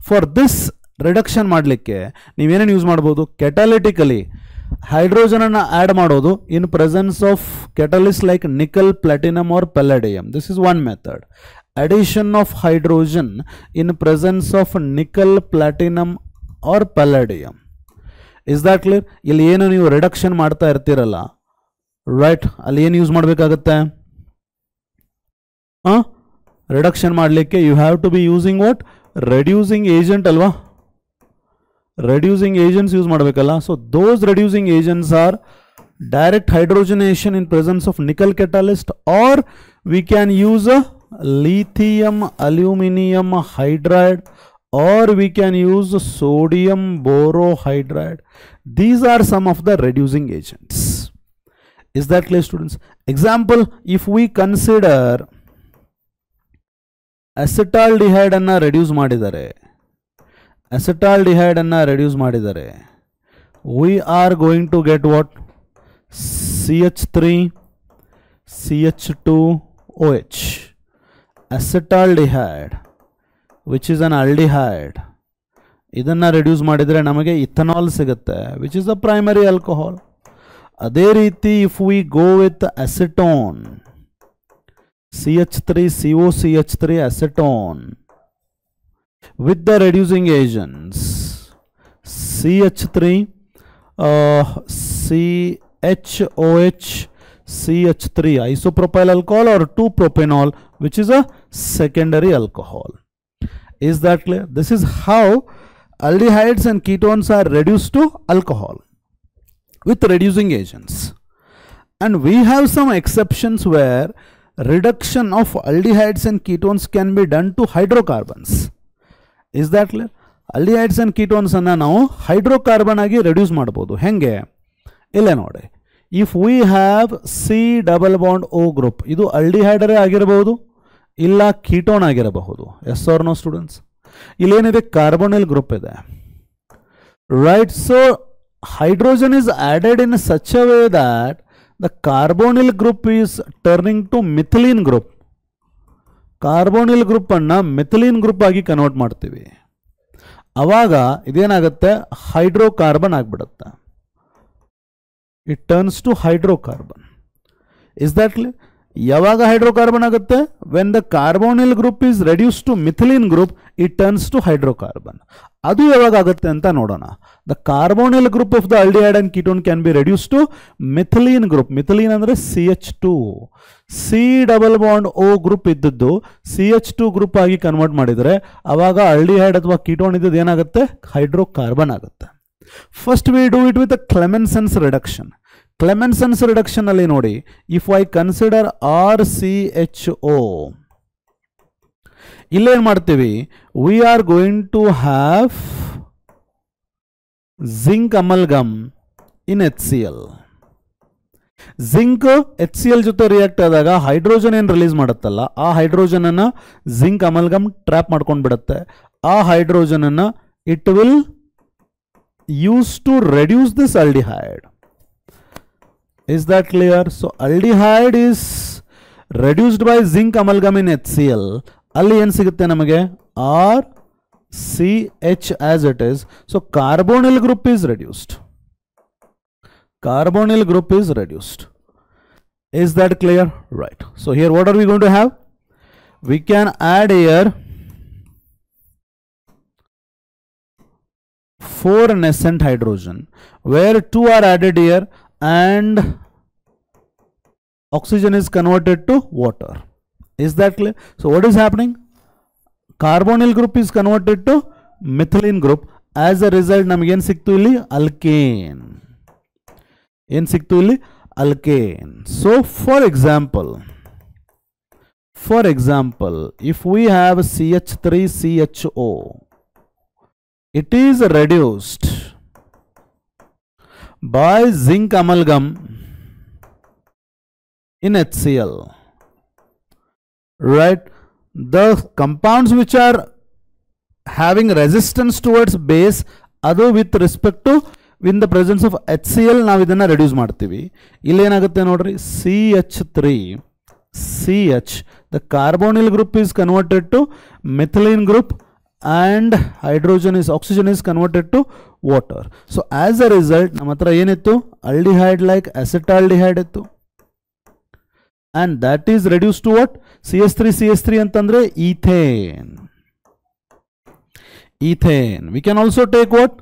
ಫಾರ್ ದಿಸ್ ರಿಡಕ್ಷನ್ ಮಾಡಲಿಕ್ಕೆ ನೀವೇನೇನು ಯೂಸ್ ಮಾಡ್ಬೋದು? ಕೆಟಾಲಿಟಿಕಲಿ ಹೈಡ್ರೋಜನ್ ಅನ್ನು ಆ್ಯಡ್ ಮಾಡೋದು in presence of catalyst like nickel, platinum or palladium. This is one method. Addition of hydrogen in presence of nickel, platinum or palladium. Is that clear? ಇಲ್ಲಿ ಏನು ನೀವು reduction ಮಾಡ್ತಾ ಇರ್ತೀರಲ್ಲ, right, ಅಲ್ಲಿ ಏನು use ಮಾಡಬೇಕಾಗತ್ತೆ? Reduction ಮಾಡಲಿಕ್ಕೆ you have to be using what? Reducing agent ಅಲ್ವಾ? Reducing agents use ಮಾಡಬೇಕಲ್ಲ. So those reducing agents are direct hydrogenation in presence of nickel catalyst, or we can use a lithium aluminum hydride, or we can use sodium borohydride. These are some of the reducing agents. Is that clear, students? Example, if we consider acetaldehyde anna reduce madidare, we are going to get what? CH3 CH2OH. acetaldehyde, which is an aldehyde, idanna reduce madidre namage ethanol sigutte, which is the primary alcohol. Adhe riti if we go with acetone, CH3COCH3 acetone, with the reducing agents CH3 CHOH CH3 isopropyl alcohol or 2-propanol, which is a secondary alcohol. Is that clear? This is how aldehydes and ketones are reduced to alcohol with reducing agents. And we have some exceptions where reduction of aldehydes and ketones can be done to hydrocarbons. Is that clear? Aldehydes and ketones anna ನಾವು hydrocarbon ಆಗಿ reduce ಮಾಡಬಹುದು. ಹೆಂಗೆ? ಇಲ್ಲ ನೋಡಿ. If we have C double bond O group, ಇದು aldehyde ಆಗಿರಬಹುದು ಇಲ್ಲ ketone ಆಗಿರಬಹುದು. Yes or no students? ಇಲ್ಲೇನಿದೆ carbonyl group ಇದೆ. Right, so hydrogen is added in such a way that the carbonyl group is turning to methylene group. Carbonyl group ಅನ್ನ methylene group ಆಗಿ convert ಮಾಡ್ತೀವಿ. ಅವಾಗ ಇದೇನಾಗುತ್ತೆ hydrocarbon ಆಗಿಬಿಡುತ್ತೆ. It turns to hydrocarbon. Is that clear? ಯಾವಾಗ hydrocarbon ಆಗುತ್ತೆ? When the carbonyl group is reduced to methylene group, it turns to hydrocarbon. ಅದು ಯಾವಾಗ ಆಗುತ್ತೆ ಅಂತ ನೋಡೋಣ. The carbonyl group of the aldehyde and ketone can be reduced to methylene group. Methylene ಅಂದ್ರೆ CH2. C double bond O group ಇದ್ದದ್ದು CH2 group ಆಗಿ convert ಮಾಡಿದರೆ ಅವಾಗ aldehyde ಅಥವಾ ketone ಇದ್ದದ್ದು ಏನಾಗುತ್ತೆ? ಹೈಡ್ರೋಕಾರ್ಬನ್ ಆಗುತ್ತೆ. First we do it with a Clemenson's reduction. Clemenson's reduction ಅಲ್ಲಿ ನೋಡಿ, if I consider RCHO, ಇಲ್ಲೇನು ಮಾಡ್ತೀವಿ? We are going to have zinc amalgam in HCl. Zinc HCl ಜೊತೆ ರಿಯಾಕ್ಟ್ ಆದಾಗ ಹೈಡ್ರೋಜನ್ ಏನು ರಿಲೀಸ್ ಮಾಡುತ್ತಲ್ಲ, ಆ ಹೈಡ್ರೋಜನ್ ಅನ್ನ ಜಿಂಕ್ ಅಮಲ್ಗಮ್ ಟ್ರ್ಯಾಪ್ ಮಾಡ್ಕೊಂಡು ಬಿಡುತ್ತೆ. ಆ ಹೈಡ್ರೋಜನ್ ಅನ್ನ it will use to reduce this aldehyde. Is that clear? So aldehyde is reduced by zinc amalgam in HCl. ಅಲ್ಲಿ ಏನು ಸಿಗುತ್ತೆ ನಮಗೆ? RCH as it is. So carbonyl group is reduced. Carbonyl group is reduced. Is that clear? Right. So here what are we going to have? We can add here 4 nascent hydrogen where 2 are added here and oxygen is converted to water. Is that clear? So what is happening? Carbonyl group is converted to methylene group. As a result ನಮಗೆ ಏನು ಸಿಕ್ತು ಇಲ್ಲಿ? alkane. ಏನು ಸಿಕ್ತು ಇಲ್ಲಿ? alkane. So for example, if we have CH3CHO, it is reduced by zinc amalgam in HCl. Right? The compounds which are having resistance towards base, adu with respect to in the presence of HCl ನಾವು ಇದನ್ನ reduce ಮಾಡ್ತೀವಿ. ಇಲ್ಲಿ ಏನಾಗುತ್ತೆ ನೋಡ್ರಿ, CH3CH, the carbonyl group is converted to methylene group and oxygen is converted to water. So as a result ನಮ್ಮ ಹತ್ರ ಏನಿತ್ತು? aldehyde like acetaldehyde ಇತ್ತು. And that is reduced to what? CH3 ಅಂತಂದ್ರೆ ethane. We can also take what?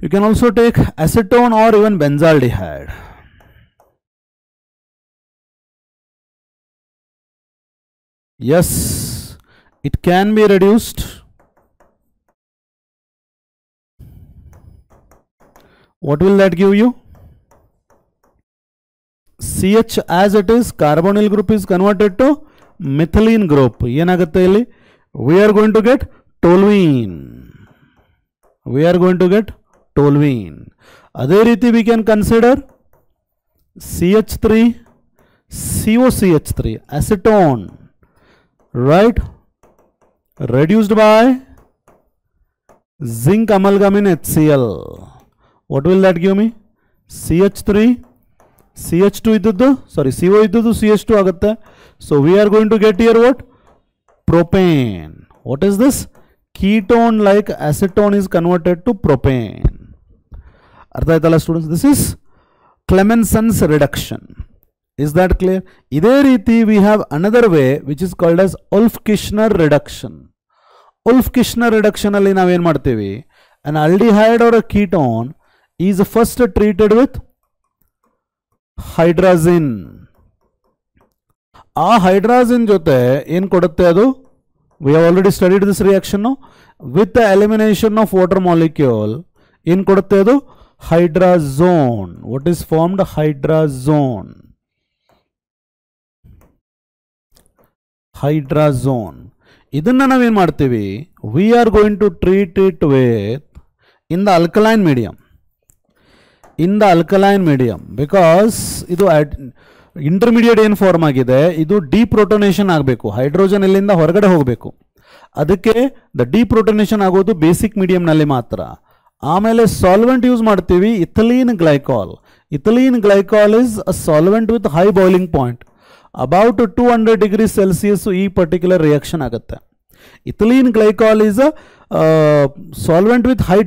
You can also take acetone or even benzaldehyde. Yes, it can be reduced. What will that give you? CH as it is, carbonyl group is converted to methylene group. ಏನಾಗುತ್ತೆ ಇಲ್ಲಿ? We are going to get toluene. ಅದೇ ರೀತಿ we can consider CH3 COCH3 acetone, right, reduced by zinc amalgam in HCl. What will that give me? CH3 CH2 ಇದ್ದದ್ದು, sorry, CO ಇದ್ದದ್ದು CH2 ಆಗುತ್ತೆ. So we are going to get here what? Propane. What is this? Ketone like acetone is converted to propane. ಅರ್ಥ ಆಯ್ತಲ್ಲ students? This is Clemenson's reduction. Is that clear? ಇದೇ ರೀತಿ we have another way which is called as Wolff-Kishner reduction. Wolff-Kishner reduction ಅಲ್ಲಿ ನಾವೇನು ಮಾಡ್ತೀವಿ? An aldehyde or a ketone is first treated with hydrazine. ಆ hydrazine ಜೊತೆ ಏನು ಕೊಡುತ್ತೆ ಅದು? We have already studied this reaction. With the elimination of water molecule ಏನು ಕೊಡುತ್ತೆ ಅದು? Hydrazone. What is formed? Hydrazone. Hydrazone. ಇದನ್ನ ನಾವೇನು ಮಾಡ್ತೀವಿ? We are going to treat it with in the alkaline medium. In the alkaline medium because ಇದು intermediate ಏನು form ಆಗಿದೆ, ಇದು ಡಿಪ್ರೋಟೋನೇಷನ್ ಆಗಬೇಕು. ಹೈಡ್ರೋಜನ್ ಇಲ್ಲಿಂದ ಹೊರಗಡೆ ಹೋಗಬೇಕು. ಅದಕ್ಕೆ ದ ಡಿಪ್ರೋಟೋನೇಷನ್ ಆಗೋದು ಬೇಸಿಕ್ ಮೀಡಿಯಂನಲ್ಲಿ ಮಾತ್ರ. ಆಮೇಲೆ ಸಾಲ್ವೆಂಟ್ ಯೂಸ್ ಮಾಡ್ತೀವಿ, ethylene glycol. Ethylene glycol is a solvent with high boiling point. About 200 degree Celsius ಈ ಪರ್ಟಿಕ್ಯುಲರ್ ರಿಯಾಕ್ಷನ್ ಆಗುತ್ತೆ. Ethylene glycol is a solvent with high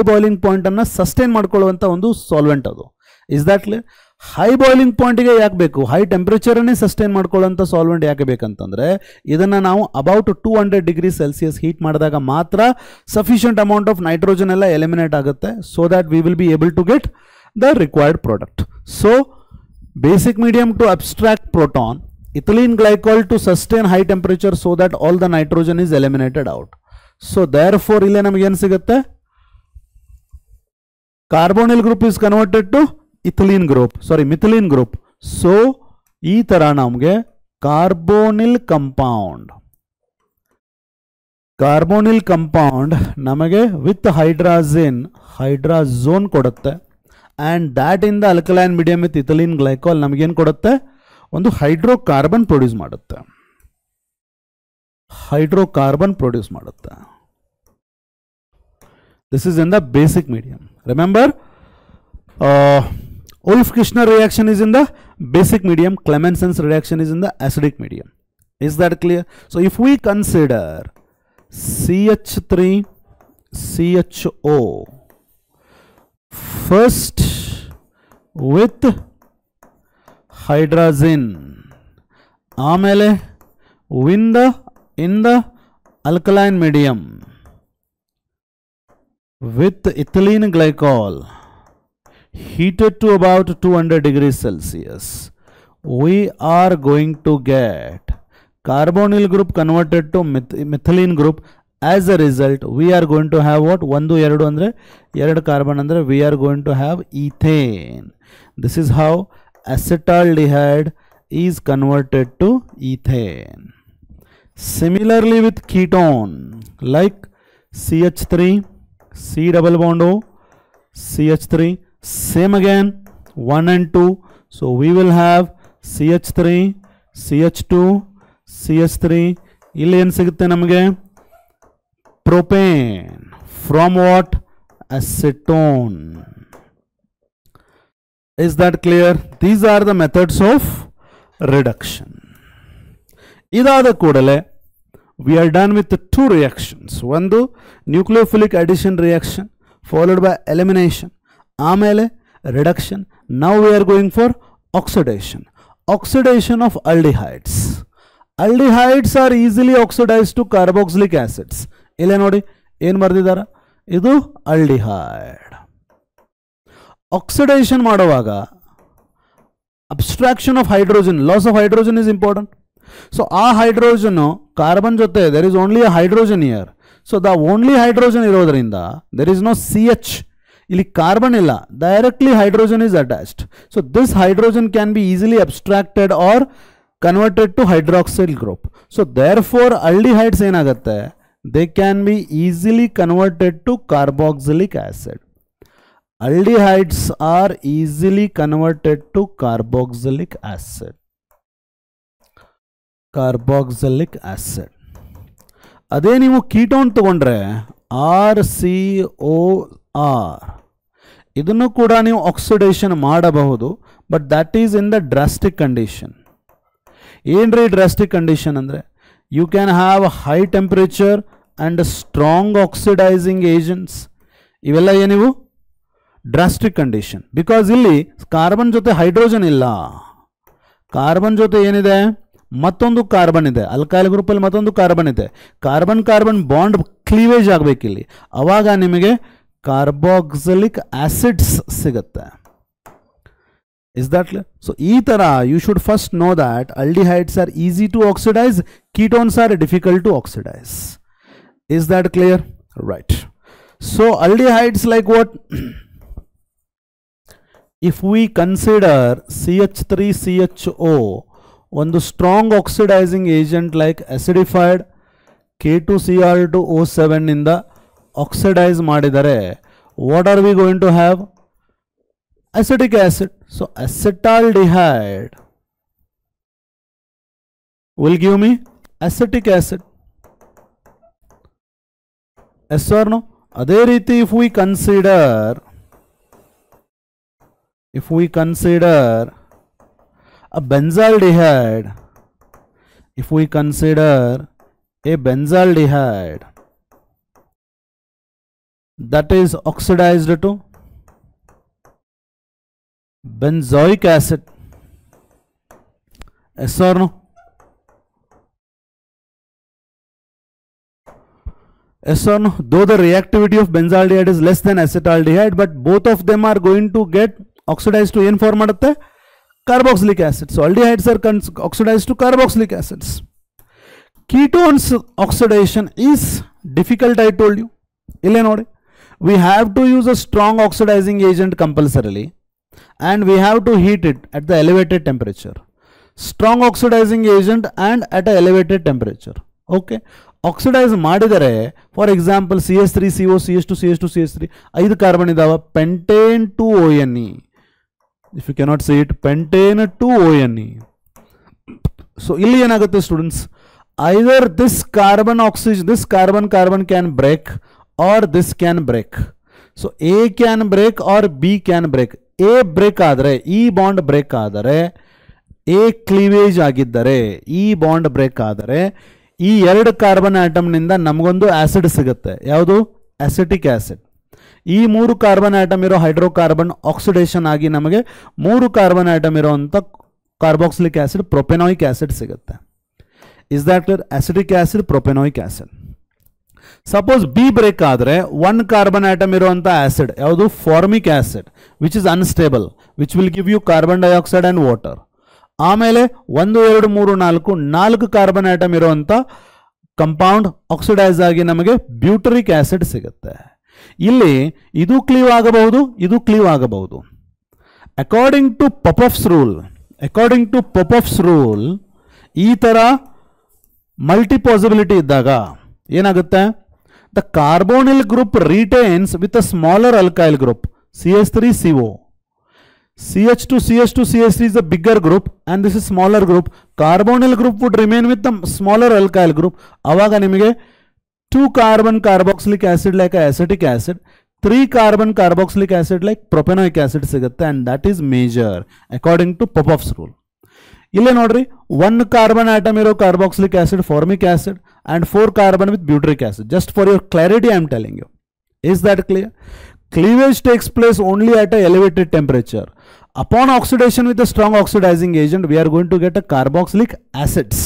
boiling point ಅನ್ನು ಸಸ್ಟೈನ್ ಮಾಡ್ಕೊಳ್ಳುವಂಥ ಒಂದು ಸಾಲ್ವೆಂಟ್ ಅದು. Is that clear? High boiling ಪಾಯಿಂಟ್ಗೆ ಯಾಕೆ ಬೇಕು? High ಟೆಂಪ್ರೇಚರನ್ನೇ ಸಸ್ಟೈನ್ ಮಾಡ್ಕೊಳ್ಳೋಂಥ ಸಾಲ್ವೆಂಟ್ ಯಾಕೆ ಬೇಕಂತಂದರೆ, ಇದನ್ನು ನಾವು ಅಬೌಟ್ 200 ಡಿಗ್ರಿ ಸೆಲ್ಸಿಯಸ್ ಹೀಟ್ ಮಾಡಿದಾಗ ಮಾತ್ರ ಸಫಿಷಿಯಂಟ್ ಅಮೌಂಟ್ ಆಫ್ ನೈಟ್ರೋಜನ್ ಎಲ್ಲ ಎಲಿಮಿನೇಟ್ ಆಗುತ್ತೆ. So that we will be able to get the required product. So basic medium to abstract proton, ethylene glycol to sustain high temperature so that all the nitrogen is eliminated out. So therefore ಇಲ್ಲಿ ನಮಗೆ ಏನು ಸಿಗುತ್ತೆ? carbonyl group is converted to ethylene group, sorry methylene group. So ಈ ತರ ನಮಗೆ carbonyl compound ನಮಗೆ with hydrazone ಕೊಡುತ್ತೆ. and that in the alkaline medium with ethylene glycol ನಮಗೆ ಏನು ಕೊಡುತ್ತೆ? ಒಂದು ಹೈಡ್ರೋಕಾರ್ಬನ್ ಪ್ರೊಡ್ಯೂಸ್ ಮಾಡುತ್ತೆ. This is in the basic medium. Remember, Wolff-Kishner reaction is in the basic medium. Clemenson's reaction is in the acidic medium. Is that clear? So if we consider CH3CHO first with hydrazine, ಆಮೇಲೆ in the alkaline medium with ethylene glycol heated to about 200 degrees Celsius, we are going to get carbonyl group converted to methylene group. As a result, we are going to have what? 1 2 ಅಂದ್ರೆ 2 carbon ಅಂದ್ರೆ we are going to have ethane. This is how acetaldehyde is converted to ethane. Similarly with ketone, like CH3, C double bond O, CH3, same again 1 and 2. So we will have CH3, CH2, CH3. ಇಲ್ಲಿ ಏನು ಸಿಗುತ್ತೆ ನಮಗೆ? Propane from what? Acetone. Is that clear? These are the methods of reduction. ಇದಾದ ಕೂಡಲೇ we are done with the 2 reactions. ಒಂದು nucleophilic addition reaction followed by elimination, ಆಮೇಲೆ reduction. Now we are going for oxidation. Oxidation of aldehydes. Aldehydes are easily oxidized to carboxylic acids. ಇಲ್ಲೇ ನೋಡಿ ಏನು ಬರೆದಿದ್ದಾರೆ? ಇದು aldehyde. Oxidation ಮಾಡುವಾಗ abstraction of hydrogen, loss of hydrogen is important. So ಆ hydrogen carbon ಜೊತೆ there is only a hydrogen here. So the only hydrogen ಇರೋದ್ರಿಂದ there is no CH. ಇಲ್ಲಿ ಕಾರ್ಬನ್ ಇಲ್ಲ, directly hydrogen is attached. So this hydrogen can be easily abstracted or converted to hydroxyl group. So therefore aldehydes ಏನಾಗುತ್ತೆ? They can be easily converted to carboxylic acid. Aldehydes are easily converted to carboxylic acid. ಅದೇ ನೀವು ketone ತಗೊಂಡ್ರೆ RCOR, ಇದನ್ನು ಕೂಡ ನೀವು oxidation ಮಾಡಬಹುದು, but that is in the drastic condition. ಏನ್ರಿ drastic condition ಅಂದರೆ, you can have high temperature and strong oxidizing agents. ಇವೆಲ್ಲ ಏನಿವು? Drastic condition. ಬಿಕಾಸ್ ಇಲ್ಲಿ ಕಾರ್ಬನ್ ಜೊತೆ ಹೈಡ್ರೋಜನ್ ಇಲ್ಲ, ಕಾರ್ಬನ್ ಜೊತೆ ಏನಿದೆ? ಮತ್ತೊಂದು ಕಾರ್ಬನ್ ಇದೆ. ಅಲ್ಕೈಲ್ ಗ್ರೂಪಲ್ಲಿ ಮತ್ತೊಂದು ಕಾರ್ಬನ್ ಇದೆ. ಕಾರ್ಬನ್ ಬಾಂಡ್ ಕ್ಲೀವೇಜ್ ಆಗಬೇಕಿಲ್ಲಿ, ಅವಾಗ ನಿಮಗೆ ಕಾರ್ಬಾಕ್ಸಿಲಿಕ್ ಆಸಿಡ್ಸ್ ಸಿಗುತ್ತೆ. Is that clear? So, you should first know that aldehydes are easy to oxidize, ketones are difficult to oxidize. Is that clear? Right. So, aldehydes like what? If we consider CH3CHO, one strong oxidizing agent like acidified K2Cl2O7 in the oxidize madidare, what are we going to have? Acetic acid. So acetaldehyde will give me acetic acid. Yes or no? Adhe riti if we consider a benzaldehyde, that is oxidized to benzoic acid. Yes or no? Yes or no? Though the reactivity of benzaldehyde is less than acetaldehyde, but both of them are going to get oxidized to ಏನು form ಮಾಡುತ್ತೆ? Carboxylic acid. So aldehydes are oxidized to carboxylic acids. Ketones oxidation is difficult, I told you. Ille nodi. We have to use a strong oxidizing agent compulsorily, and we have to heat it at the elevated temperature. Strong oxidizing agent and at an elevated temperature. Okay. Oxidize madidare, for example, CH3CO, CH2, CH2, CH3, 5 carbon idava, pentane 2ONE. If you cannot see it, pentane 2ONE. So illi enagutte students, either this carbon can break or this can break. So A can break or B can break. A break adare, E bond break adare, A cleavage ಆಗಿದ್ದರೆ, E bond break ಆದರೆ ಈ ಎರಡು carbon atom ನಿಂದ ನಮಗೊಂದು acid ಸಿಗುತ್ತೆ. ಯಾವುದು? Acetic acid. ಈ 3 carbon atom ಇರೋ ಹೈಡ್ರೋಕಾರ್ಬನ್ ಆಕ್ಸಿಡೇಷನ್ ಆಗಿ ನಮಗೆ 3 ಕಾರ್ಬನ್ ಆಟಮ್ ಇರೋಂಥ ಕಾರ್ಬಾಕ್ಸಿಲಿಕ್ ಆಸಿಡ್, ಪ್ರೊಪೆನಾಯಿಕ್ ಆಸಿಡ್ ಸಿಗುತ್ತೆ. Is that clear? Acetic acid, propanoic acid. Suppose be break ಆದರೆ 1 ಕಾರ್ಬನ್ ಆಟಮ್ ಇರುವಂಥ ಆಸಿಡ್ ಯಾವುದು? Formic acid, which is unstable, which will give you carbon dioxide and water. ಆಮೇಲೆ 1 2 3 4 carbon atom ಇರುವಂಥ compound oxidise ಆಗಿ ನಮಗೆ ಬ್ಯೂಟರಿಕ್ acid ಸಿಗುತ್ತೆ. ಇಲ್ಲಿ ಇದು ಕ್ಲೀವ್ ಆಗಬಹುದು, ಇದು ಕ್ಲೀವ್ ಆಗಬಹುದು. ಅಕಾರ್ಡಿಂಗ್ ಟು ಪಾಪಫ್ಸ್ ರೂಲ್ ಈ ತರ ಮಲ್ಟಿ ಪಾಸಿಬಿಲಿಟಿ ಇದ್ದಾಗ ಏನಾಗುತ್ತೆ? The carbonyl group retains with a smaller alkyl group CH3CO. CH2CH3 is the bigger group and this is smaller group. Carbonyl group would remain with the smaller alkyl group. Avaga nimage 2 carbon carboxylic acid like acetic acid, 3 carbon carboxylic acid like propanoic acid sigutte, and that is major according to Popoff's rule. Ille nodri, 1 carbon atom iro carboxylic acid, formic acid, and 4 carbon with butyric acid. Just for your clarity I am telling you. Is that clear? Cleavage takes place only at a elevated temperature. Upon oxidation with a strong oxidizing agent, we are going to get a carboxylic acids.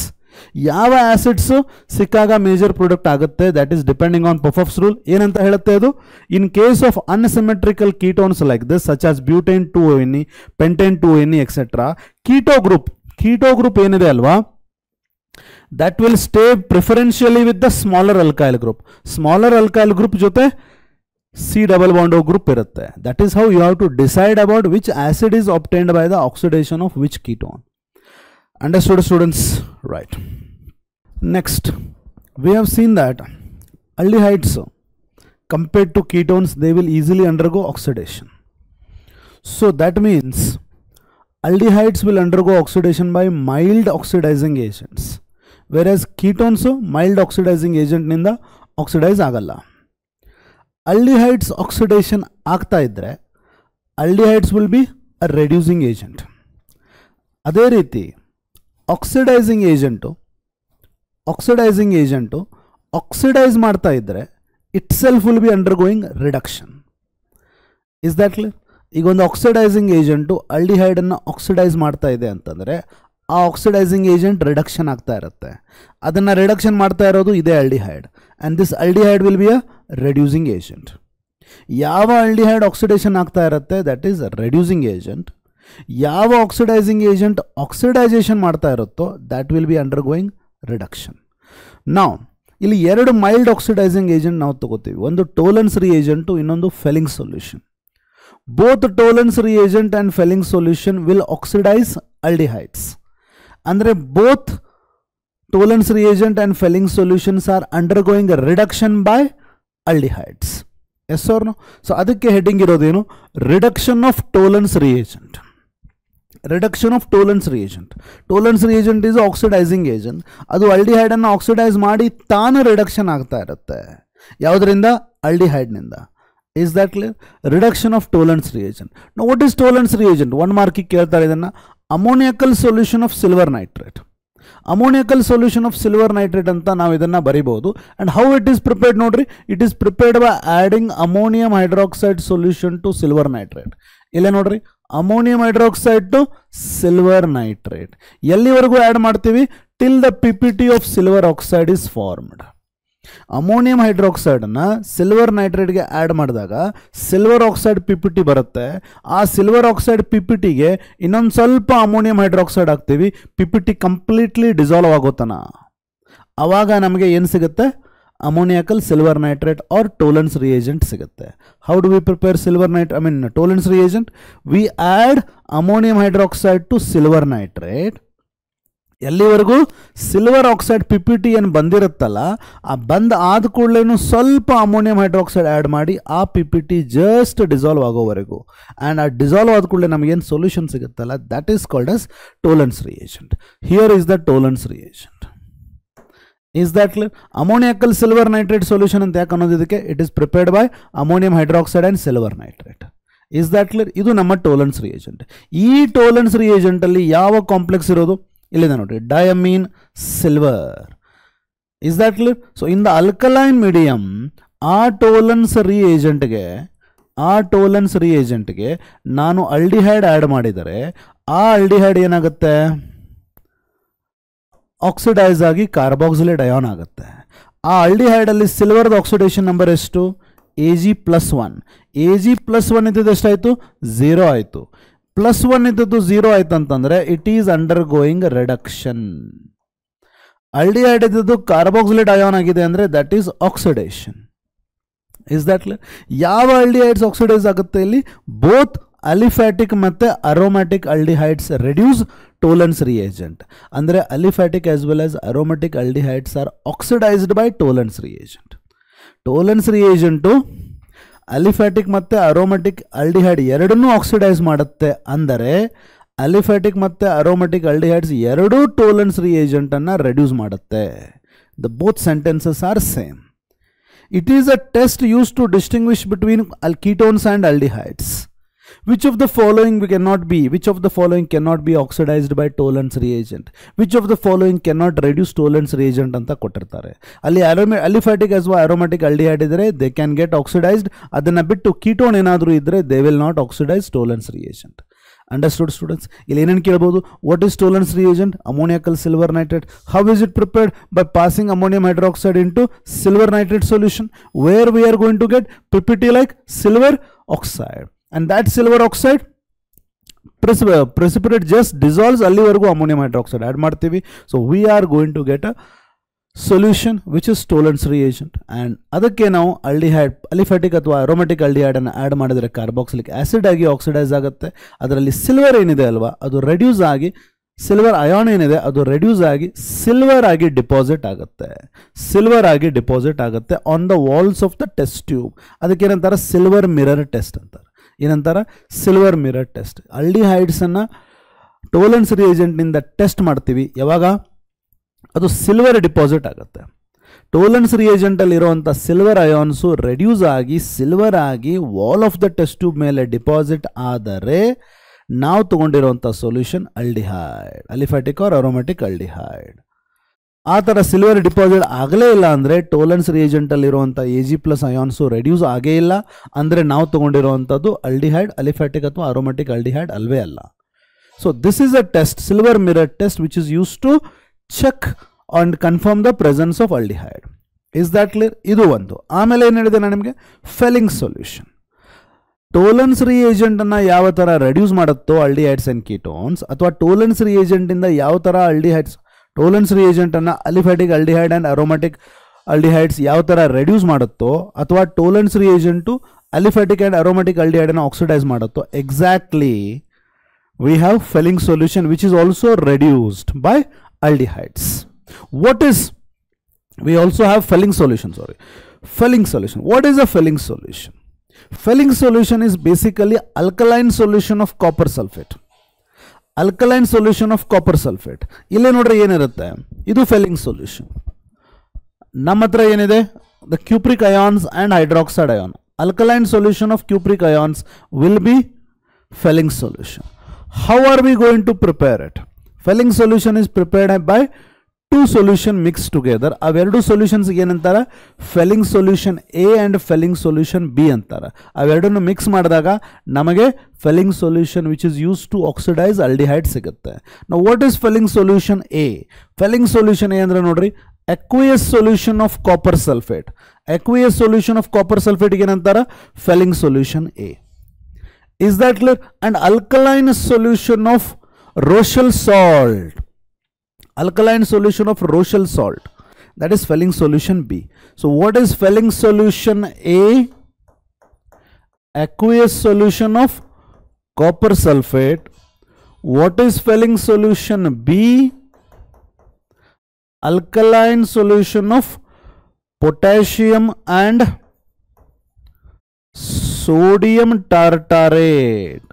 ಯಾವ acids ಸಿಕ್ಕಾಗ major product ಆಗುತ್ತೆ? That is depending on Popoff's rule. ಏನಂತ ಹೇಳುತ್ತೆ ಅದು? In case of unsymmetrical ketones like this such as butane 2ONE, pentane 2ONE etcetera, keto group ಏನಿದೆ ಅಲ್ವಾ, that will stay preferentially with the smaller alkyl group. Smaller alkyl group ಜೊತೆ C double bond O group irutte. That is how you have to decide about which acid is obtained by the oxidation of which ketone. Understood, students? Right. Next, we have seen that aldehydes compared to ketones, they will easily undergo oxidation. So that means aldehydes will undergo oxidation by mild oxidizing agents, whereas ketones mild oxidizing agent ninda oxidize agalla. Aldehydes oxidation ಆಗ್ತಾ ಇದ್ರೆ aldehydes will be a reducing agent. ಅದೇ ರೀತಿ oxidising agent oxidise ಮಾಡ್ತಾ ಇದ್ರೆ it self will be undergoing reduction. Is that clear? ಈಗ ಒಂದು oxidising agent ಆಲ್ಡಿಹೈಡನ್ನು oxidise ಮಾಡ್ತಾ ಇದೆ ಅಂತಂದರೆ ಆ ಆಕ್ಸಿಡೈಸಿಂಗ್ ಏಜೆಂಟ್ ರಿಡಕ್ಷನ್ ಆಗ್ತಾ ಇರುತ್ತೆ. ಅದನ್ನು ರಿಡಕ್ಷನ್ ಮಾಡ್ತಾ ಇರೋದು ಇದೇ aldehyde, and this aldehyde will be a reducing agent. ಯಾವ ಆಲ್ಡಿಹೈಡ್ ಆಕ್ಸಿಡೇಷನ್ ಆಗ್ತಾ ಇರುತ್ತೆ ದಟ್ ಈಸ್ ರೆಡ್ಯೂಸಿಂಗ್ ಏಜೆಂಟ್. ಯಾವ ಆಕ್ಸಿಡೈಸಿಂಗ್ ಏಜೆಂಟ್ ಆಕ್ಸಿಡೈಸೇಷನ್ ಮಾಡ್ತಾ ಇರುತ್ತೋ that will B undergoing reduction. ನಾವು ಇಲ್ಲಿ ಎರಡು ಮೈಲ್ಡ್ ಆಕ್ಸಿಡೈಸಿಂಗ್ ಏಜೆಂಟ್ ನಾವು ತಗೋತೀವಿ, ಒಂದು ಟೋಲೆನ್ಸ್ ರಿಏಜೆಂಟು, ಇನ್ನೊಂದು Fehling solution. Both Tollens reagent and Fehling solution will oxidise aldehydes. ಅಂದರೆ both Tollens reagent and Fehling solutions are undergoing reduction by aldehydes. Yes or no? So ಅದಕ್ಕೆ heading ಇರೋದೇನು? Reduction of Tollens reagent. Reduction of Tollens reagent. Tollens reagent is oxidising agent. ಅದು ಆಲ್ಡಿಹೈಡನ್ನು oxidise ಮಾಡಿ ತಾನು reduction ಆಗ್ತಾ ಇರುತ್ತೆ. ಯಾವುದರಿಂದ? ಆಲ್ಡಿಹೈಡ್ನಿಂದ. Is that clear? Reduction of Tollens reagent. Now what is Tollens reagent? One mark ಕೇಳ್ತಾರೆ ಇದನ್ನ. Ammoniacal solution of silver nitrate. Ammoniacal solution of silver nitrate ಅಂತ ನಾವು ಇದನ್ನ ಬರಿಬಹುದು. And how it is prepared ನೋಡ್ರಿ? It is prepared by adding ammonium hydroxide solution to silver nitrate. ಇಲ್ಲೇ ನೋಡ್ರಿ, ammonium hydroxide to silver nitrate. ಎಲ್ಲಿವರೆಗೂ ಆಡ್ ಮಾಡ್ತೀವಿ? Till the PPT of silver oxide is formed. Ammonium ಹೈಡ್ರಾಕ್ಸೈಡನ್ನು ಸಿಲ್ವರ್ ನೈಟ್ರೇಟ್ಗೆ add ಮಾಡಿದಾಗ silver oxide PPT ಬರುತ್ತೆ. ಆ ಸಿಲ್ವರ್ ಆಕ್ಸೈಡ್ PPTಗೆ ಇನ್ನೊಂದು ಸ್ವಲ್ಪ ಅಮೋನಿಯಂ ಹೈಡ್ರಾಕ್ಸೈಡ್ ಹಾಕ್ತೀವಿ, PPT ಕಂಪ್ಲೀಟ್ಲಿ ಡಿಸಾಲ್ವ್ ಆಗೋತನ. ಆವಾಗ ನಮಗೆ ಏನು ಸಿಗುತ್ತೆ? Ammoniacal silver nitrate or Tollens reagent ಸಿಗುತ್ತೆ. How do we prepare silver Tollens reagent? We add ammonium hydroxide to silver nitrate. ಎಲ್ಲಿವರೆಗೂ? ಸಿಲ್ವರ್ ಆಕ್ಸೈಡ್ PPT ಏನು ಬಂದಿರುತ್ತಲ್ಲ, ಆ ಬಂದ್ ಆದ ಕೂಡಲೇ ಸ್ವಲ್ಪ ಅಮೋನಿಯಂ ಹೈಡ್ರಾಕ್ಸೈಡ್ ಆ್ಯಡ್ ಮಾಡಿ ಆ PPT ಜಸ್ಟ್ ಡಿಸಾಲ್ವ್ ಆಗೋವರೆಗೂ. ಆ್ಯಂಡ್ ಆ ಡಿಸಾಲ್ವ್ ಆದ ಕೂಡಲೇ ನಮಗೇನು ಸೊಲ್ಯೂಷನ್ ಸಿಗುತ್ತಲ್ಲ, that is called as Tollens reagent. Here is the Tollens reagent. Is that clear? Ammoniacal silver nitrate solution ಅಂತ ಯಾಕೆ ಅನ್ನೋದು ಇದಕ್ಕೆ? It is prepared by ammonium hydroxide and silver nitrate. Is that clear? ಇದು ನಮ್ಮ ಟೋಲೆನ್ಸ್ reagent. ಈ ಟೋಲೆನ್ಸ್ ರಿಯೇಜೆಂಟಲ್ಲಿ ಯಾವ complex ಇರೋದು? ಇಲ್ಲಿದೆ ನೋಡ್ರಿ, diammine silver. Is that clear? So in the alkaline medium ಆ ಟೋಲೆನ್ಸ್ ರಿಯೇಜೆಂಟ್ಗೆ ನಾನು ಆಲ್ಡಿಹೈಡ್ ಆ್ಯಡ್ ಮಾಡಿದರೆ ಆ ಆಲ್ಡಿಹೈಡ್ ಏನಾಗುತ್ತೆ? ಆಕ್ಸಿಡೈಸ್ ಆಗಿ ಕಾರ್ಬಾಕ್ಸಿಲೇಟ್ ಅಯಾನ್ ಆಗುತ್ತೆ. ಆ ಆಲ್ಡಿಹೈಡಲ್ಲಿ ಸಿಲ್ವರ್ದ ಆಕ್ಸಿಡೇಷನ್ ನಂಬರ್ ಎಷ್ಟು? Ag+1. Ag+1 ಇದ್ದದ್ದು ಎಷ್ಟಾಯಿತು? 0 ಆಯಿತು. +1 ಇದ್ದದ್ದು 0 ಆಯ್ತು ಅಂತಂದರೆ it is undergoing reduction. Aldehyde ಇದ್ದದ್ದು ಕಾರ್ಬಾಕ್ಸಿಲೇಟ್ ಅಯಾನ್ ಆಗಿದೆ ಅಂದರೆ that is oxidation. Is that clear? ಯಾವ ಆಲ್ಡಿಹೈಡ್ಸ್ ಆಕ್ಸಿಡೈಸ್ ಆಗುತ್ತೆ ಇಲ್ಲಿ? ಬೋತ್ ಅಲಿಫ್ಯಾಟಿಕ್ ಮತ್ತು aromatic aldehydes reduce Tollens reagent. ಅಂದರೆ aliphatic as well as aromatic aldehydes are oxidised by Tollens reagent. Tollens reagent aliphatic ಮತ್ತು aromatic aldehyde ಎರಡನ್ನೂ oxidise ಮಾಡುತ್ತೆ. ಅಂದರೆ ಅಲಿಫ್ಯಾಟಿಕ್ ಮತ್ತು ಅರೋಮ್ಯಾಟಿಕ್ ಆಲ್ಡಿಹೈಡ್ಸ್ ಎರಡೂ ಟೋಲೆನ್ಸ್ ರಿಯೇಜೆಂಟನ್ನು ರೆಡ್ಯೂಸ್ ಮಾಡುತ್ತೆ. The both sentences are same. It is a test use to distinguish between ketones and aldehydes. Which of the following cannot be oxidized by Tollens reagent? Which of the following cannot reduce Tollens reagent ಅಂತ ಕೊಟ್ಟಿರ್ತಾರೆ. ಅಲ್ಲಿ ಅಲಿಫ್ಯಾಟಿಕ್ ಅಥವಾ aromatic aldehyde ಇದ್ದರೆ they can get oxidised. ಅದನ್ನು ಬಿಟ್ಟು ketone ಏನಾದರೂ ಇದ್ದರೆ they will not oxidise Tollens reagent. Understood students? ಇಲ್ಲಿ ಏನೇನು ಕೇಳ್ಬೋದು? What is Tollens reagent? Ammoniacal silver nitrate. How is it prepared? By passing ammonium hydroxide into silver nitrate solution, where we are going to get PPT like silver oxide. And that silver oxide precipitate just dissolves allivargu ammonium hydroxide add ಮಾಡ್ತೀವಿ. So we are going to get a solution which is Tollens reagent. And ಅದಕ್ಕೆ ನಾವು aldehyde ಅಲಿಫ್ಯಾಟಿಕ್ ಅಥವಾ aromatic aldehyde ಅನ್ನು add ಮಾಡಿದರೆ carboxylic acid ಆಗಿ oxidise ಆಗುತ್ತೆ. ಅದರಲ್ಲಿ silver ಏನಿದೆ ಅಲ್ವಾ, ಅದು ರೆಡ್ಯೂಸ್ ಆಗಿ ಸಿಲ್ವರ್ ಅಯಾನ್ ಏನಿದೆ ಅದು ರೆಡ್ಯೂಸ್ ಆಗಿ ಸಿಲ್ವರ್ ಆಗಿ ಡಿಪಾಸಿಟ್ ಆಗುತ್ತೆ on the walls of the test tube. ಅದಕ್ಕೆ ಏನಂತಾರೆ? ಸಿಲ್ವರ್ ಮಿರರ್ ಟೆಸ್ಟ್ ಅಂತಾರೆ. ಏನಂತಾರೆ? Silver mirror test. ಆಲ್ಡಿಹೈಡ್ಸನ್ನು ಟೋಲೆನ್ಸ್ ರಿಯೇಜೆಂಟ್ನಿಂದ ಟೆಸ್ಟ್ ಮಾಡ್ತೀವಿ. ಯಾವಾಗ? ಅದು ಸಿಲ್ವರ್ ಡಿಪಾಸಿಟ್ ಆಗುತ್ತೆ. ಟೋಲೆನ್ಸ್ ರಿಯೇಜೆಂಟಲ್ಲಿರುವಂಥ ಸಿಲ್ವರ್ ಅಯಾನ್ಸು ರೆಡ್ಯೂಸ್ ಆಗಿ ಸಿಲ್ವರ್ ಆಗಿ wall of the test tube ಮೇಲೆ ಡಿಪಾಸಿಟ್ ಆದರೆ ನಾವು ತೊಗೊಂಡಿರುವಂಥ solution aldehyde, aliphatic or aromatic aldehyde. ಆ ಥರ ಸಿಲ್ವರ್ ಡಿಪಾಸಿಟ್ ಆಗಲೇ ಇಲ್ಲ ಅಂದರೆ ಟೋಲೆನ್ಸ್ ರಿಯೇಜೆಂಟಲ್ಲಿರುವಂಥ Ag+ ಅಯಾನ್ಸು ರೆಡ್ಯೂಸ್ ಆಗೇ ಇಲ್ಲ ಅಂದರೆ ನಾವು ತೊಗೊಂಡಿರುವಂಥದ್ದು ಆಲ್ಡಿಹೈಡ್, ಅಲಿಫ್ಯಾಟಿಕ್ ಅಥವಾ ಅರೋಮ್ಯಾಟಿಕ್ ಆಲ್ಡಿಹೈಡ್ ಅಲ್ವೇ ಅಲ್ಲ. So this is a test, silver mirror test, which is use to check and confirm the presence of aldehyde. Is that clear? ಇದು ಒಂದು. ಆಮೇಲೆ ಏನು ಹೇಳಿದೆ ನಾನು ನಿಮಗೆ? Felling solution. ಟೋಲೆನ್ಸ್ ರಿಯೇಜೆಂಟ್ ಅನ್ನ ಯಾವ ತರ ರೆಡ್ಯೂಸ್ ಮಾಡುತ್ತೋ ಆಲ್ಡಿಹೈಡ್ಸ್ ಅಂಡ್ ಕೀಟೋನ್ಸ್, ಅಥವಾ ಟೋಲೆನ್ಸ್ ರಿಯೇಜೆಂಟ್ ಇಂದ ಯಾವ ತರ ಆಲ್ಡಿಹೈಡ್ಸ್, ಟೋಲೆನ್ಸ್ ರಿಯೇಜೆಂಟ್ ಅನ್ನ aliphatic aldehyde and aromatic aldehydes ಯಾವ ತರ ರೆಡ್ಯೂಸ್ ಮಾಡುತ್ತೋ, ಅಥವಾ Tollens reagent aliphatic and aromatic aldehyde ಅನ್ನು ಆಕ್ಸಿಡೈಸ್ ಮಾಡುತ್ತೋ, exactly we have Fehling solution which is also reduced by aldehydes. What is, we also have Fehling solution, Fehling solution. What is a Fehling solution? Fehling solution is basically alkaline solution of copper sulfate. Alkaline solution of copper sulfate. ಇಲ್ಲಿ ನೋಡ್ರಿ ಏನಿರುತ್ತೆ, ಇದು Fehling solution. ನಮ್ಮ ಹತ್ರ ಏನಿದೆ, the cupric ions and hydroxide ion. Alkaline solution of cupric ions will be Fehling solution. How are we going to prepare it? Fehling solution is prepared by two solution mixed together. ಅವೆರಡು solutions ಏನಂತಾರ, Fehling solution A and Fehling solution B ಅಂತಾರ. ಅವೆರಡನ್ನು mix ಮಾಡಿದಾಗ ನಮಗೆ Fehling solution which is used to oxidize aldehyde ಸಿಗುತ್ತೆ. Now what is Fehling solution A? Fehling solution A ಅಂದ್ರೆ ನೋಡ್ರಿ, aqueous solution of copper sulfate. Aqueous solution of copper sulfate ಏನಂತಾರ, Fehling solution A. Is that clear? And alkaline solution of Rochelle salt. Alkaline solution of Rochelle salt. That is Fehling solution B. So what is Fehling solution A? Aqueous solution of copper sulfate. What is Fehling solution B? Alkaline solution of potassium and sodium tartarate.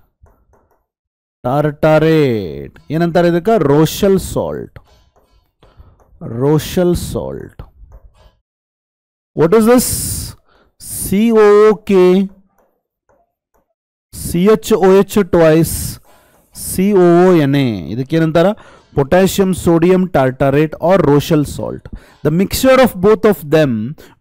ಏನಂತಾರೆ ಇದಕ್ಕೆ, Rochelle salt. Rochelle salt. What is this? COOK, CHOH twice, COONA. ಇದಕ್ಕೇನಂತಾರ, potassium sodium tartarate or Rochelle salt. The mixture of both of them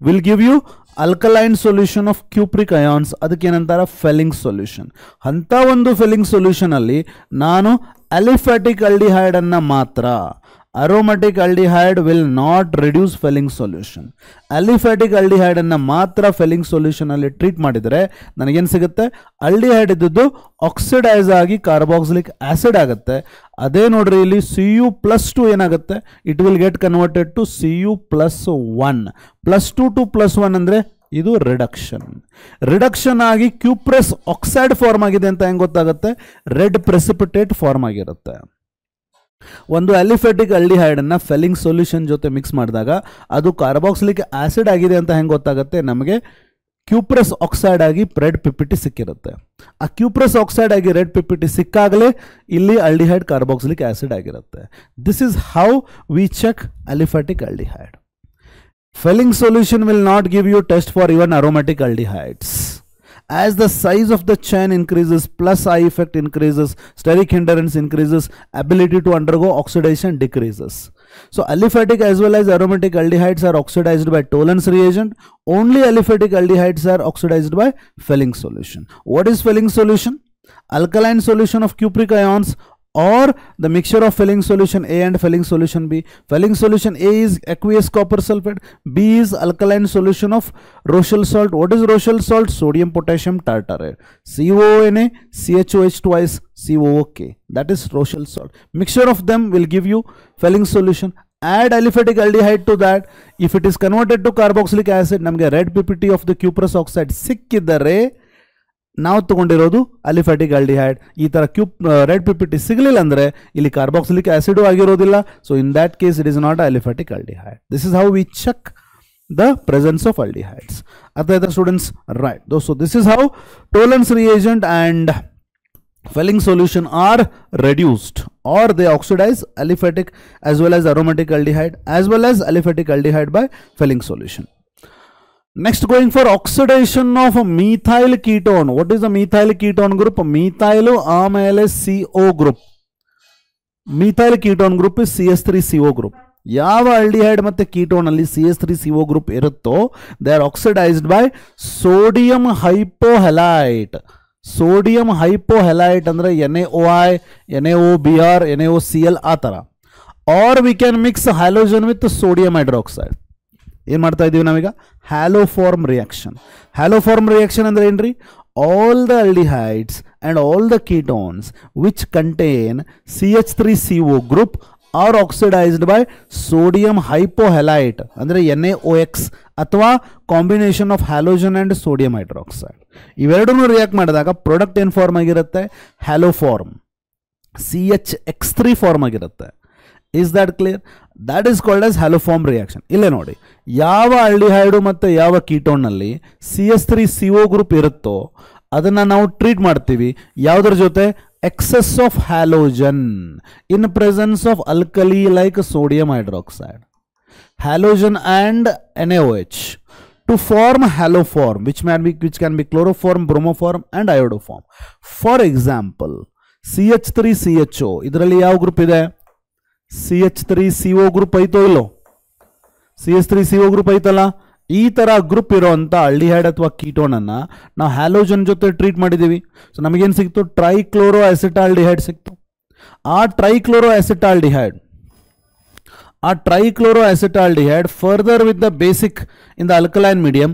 will give you alkaline solution of cupric ions. ಅದಕ್ಕೆ ಏನಂತಾರ, Fehling solution. ಅಂತ ಒಂದು Fehling solution ಅಲ್ಲಿ ನಾನು aliphatic aldehyde ಅನ್ನ ಮಾತ್ರ, aromatic aldehyde will not reduce Fehling solution. aliphatic aldehyde ಅನ್ನ ಮಾತ್ರ Fehling solution ಅಲ್ಲಿ ಟ್ರೀಟ್ ಮಾಡಿದರೆ ನನಗೇನು ಸಿಗುತ್ತೆ, aldehyde ಇದ್ದದ್ದು ಆಕ್ಸಿಡೈಸ್ ಆಗಿ ಕಾರ್ಬಾಕ್ಸಿಲಿಕ್ ಆಸಿಡ್ ಆಗುತ್ತೆ. ಅದೇ ನೋಡ್ರಿ ಇಲ್ಲಿ Cu+2 ಏನಾಗುತ್ತೆ, it will get converted to Cu+1. +2 to +1 ಅಂದ್ರೆ ಇದು ರಿಡಕ್ಷನ್ ಆಗಿ ಕ್ಯೂಪ್ರೆಸ್ ಆಕ್ಸೈಡ್ ಫಾರ್ಮ್ ಆಗಿದೆ ಅಂತ ಹೆಂಗೆ ಗೊತ್ತಾಗುತ್ತೆ, ರೆಡ್ ಪ್ರೆಸಿಪಿಟೇಟ್ ಫಾರ್ಮ್ ಆಗಿರುತ್ತೆ. ಒಂದು ಅಲಿಫ್ಯಾಟಿಕ್ ಆಲ್ಡಿಹೈಡ್ ಅನ್ನ Fehling ಸೊಲ್ಯೂಷನ್ ಜೊತೆ ಮಿಕ್ಸ್ ಮಾಡಿದಾಗ ಅದು ಕಾರ್ಬಾಕ್ಸಿಲಿಕ್ ಆಸಿಡ್ ಆಗಿದೆ ಅಂತ ಹೆಂಗೆ ಗೊತ್ತಾಗುತ್ತೆ, ನಮಗೆ ಕ್ಯೂಪ್ರೆಸ್ ಆಕ್ಸೈಡ್ ಆಗಿ ರೆಡ್ ಪಿಪಿಟಿ ಸಿಕ್ಕಿರುತ್ತೆ. ಆ ಕ್ಯೂಪ್ರೆಸ್ ಆಕ್ಸೈಡ್ ಆಗಿ ರೆಡ್ ಪಿಪಿಟಿ ಸಿಕ್ಕಾಗಲೇ ಇಲ್ಲಿ ಆಲ್ಡಿಹೈಡ್ ಕಾರ್ಬಾಕ್ಸಿಲಿಕ್ ಆಸಿಡ್ ಆಗಿರುತ್ತೆ. This is how we check aliphatic aldehyde. Fehling solution will not give you test for even aromatic aldehydes. As the size of the chain increases, plus I effect increases, steric hindrance increases, ability to undergo oxidation decreases. So aliphatic as well as aromatic aldehydes are oxidized by Tollens reagent. Only aliphatic aldehydes are oxidized by Fehling solution. What is Fehling solution? Alkaline solution of cupric ions or the mixture of Fehling solution A and Fehling solution B. Fehling solution A is aqueous copper sulfate, B is alkaline solution of Rochelle salt. What is Rochelle salt? Sodium potassium tartarate. CONA, CHOH twice, COOK. That is Rochelle salt. Mixture of them will give you Fehling solution. Add aliphatic aldehyde to that. If it is converted to carboxylic acid, ನಮಗೆ red PPT of the cuprous oxide ಸಿಕ್ಕಿದರೆ ನಾವು ತಗೊಂಡಿರೋದು ಅಲಿಫ್ಯಾಟಿಕ್ aldehyde. ಈ ತರ red PPT ಸಿಗಲಿಲ್ಲ ಅಂದ್ರೆ ಇಲ್ಲಿ carboxylic acid ಆಗಿರೋದಿಲ್ಲ. So in that case it is not aliphatic aldehyde. This is how we check the presence of aldehydes. ಅರ್ಥ ಆಯ್ತಾ students? Right. So this is how Tollens reagent and Fehling solution are reduced or they oxidize aliphatic as well as aromatic aldehyde as well as aliphatic aldehyde by Fehling solution. Next, going for oxidation of methyl ketone. What is the methyl ketone group? Methyl amele CO group. Methyl ketone group is CS3CO group. ಯಾವ aldehyde ಮತ್ತೆ ketone ಅಲ್ಲಿ CS3CO group ಇರುತ್ತೋ they are oxidized by sodium hypohalite. Sodium hypohalite ಅಂದ್ರೆ NaOI, NaOBr, NaOCl ಆ ತರ. Or we can mix halogen with sodium hydroxide. ಏನು ಮಾಡ್ತಾ ಇದೀವಿ ನಾವೀಗ? ಹ್ಯಾಲೋಫಾರ್ಮ್ ರಿಯಾಕ್ಷನ್. ಹ್ಯಾಲೋಫಾರ್ಮ್ ರಿಯಾಕ್ಷನ್ ಅಂದ್ರೆ ಏನ್ರಿ? all the aldehydes and all the ketones which contain CH3CO group are oxidized by sodium hypohalite ಅಂದರೆ NaOX ಅಥವಾ combination of halogen and sodium hydroxide. ಇವೆರಡನ್ನೂ react ಮಾಡಿದಾಗ ಪ್ರಾಡಕ್ಟ್ ಏನು ಫಾರ್ಮ್ ಆಗಿರುತ್ತೆ? ಹ್ಯಾಲೋ ಫಾರ್ಮ್, CH3 ಫಾರ್ಮ್ ಆಗಿರುತ್ತೆ. Is that clear? That is called as haloform reaction. ಇಲ್ಲೇ ನೋಡಿ, ಯಾವ ಆಲ್ಡಿಹೈಡು ಮತ್ತು ಯಾವ ಕೀಟೋನ್ನಲ್ಲಿ CH3CO ಗ್ರೂಪ್ ಇರುತ್ತೋ ಅದನ್ನು ನಾವು ಟ್ರೀಟ್ ಮಾಡ್ತೀವಿ ಯಾವುದ್ರ ಜೊತೆ? excess of halogen in presence of alkali like sodium hydroxide, halogen and NaOH to form haloform which can be chloroform, bromoform and iodoform. For example, CH3CHO ಇದರಲ್ಲಿ ಯಾವ ಗ್ರೂಪ್ ಇದೆ? CH3CO ಗ್ರೂಪ್ ಐತೋ ಇಲ್ಲೋ? CH3CO ಗ್ರೂಪ್ ಐತಲ್ಲ? ಈ ಥರ group ಇರೋವಂಥ aldehyde ಅಥವಾ ಕೀಟೋನನ್ನು ನಾವು ಹ್ಯಾಲೋಜನ್ ಜೊತೆ ಟ್ರೀಟ್ ಮಾಡಿದ್ದೀವಿ. ಸೊ ನಮಗೇನು ಸಿಕ್ತು? ಟ್ರೈಕ್ಲೋರೋ ಅಸಿಟಾಲ್ಡಿಹೈಡ್ ಸಿಕ್ತು. ಆ trichloro acetaldehyde further with the basic in the alkaline medium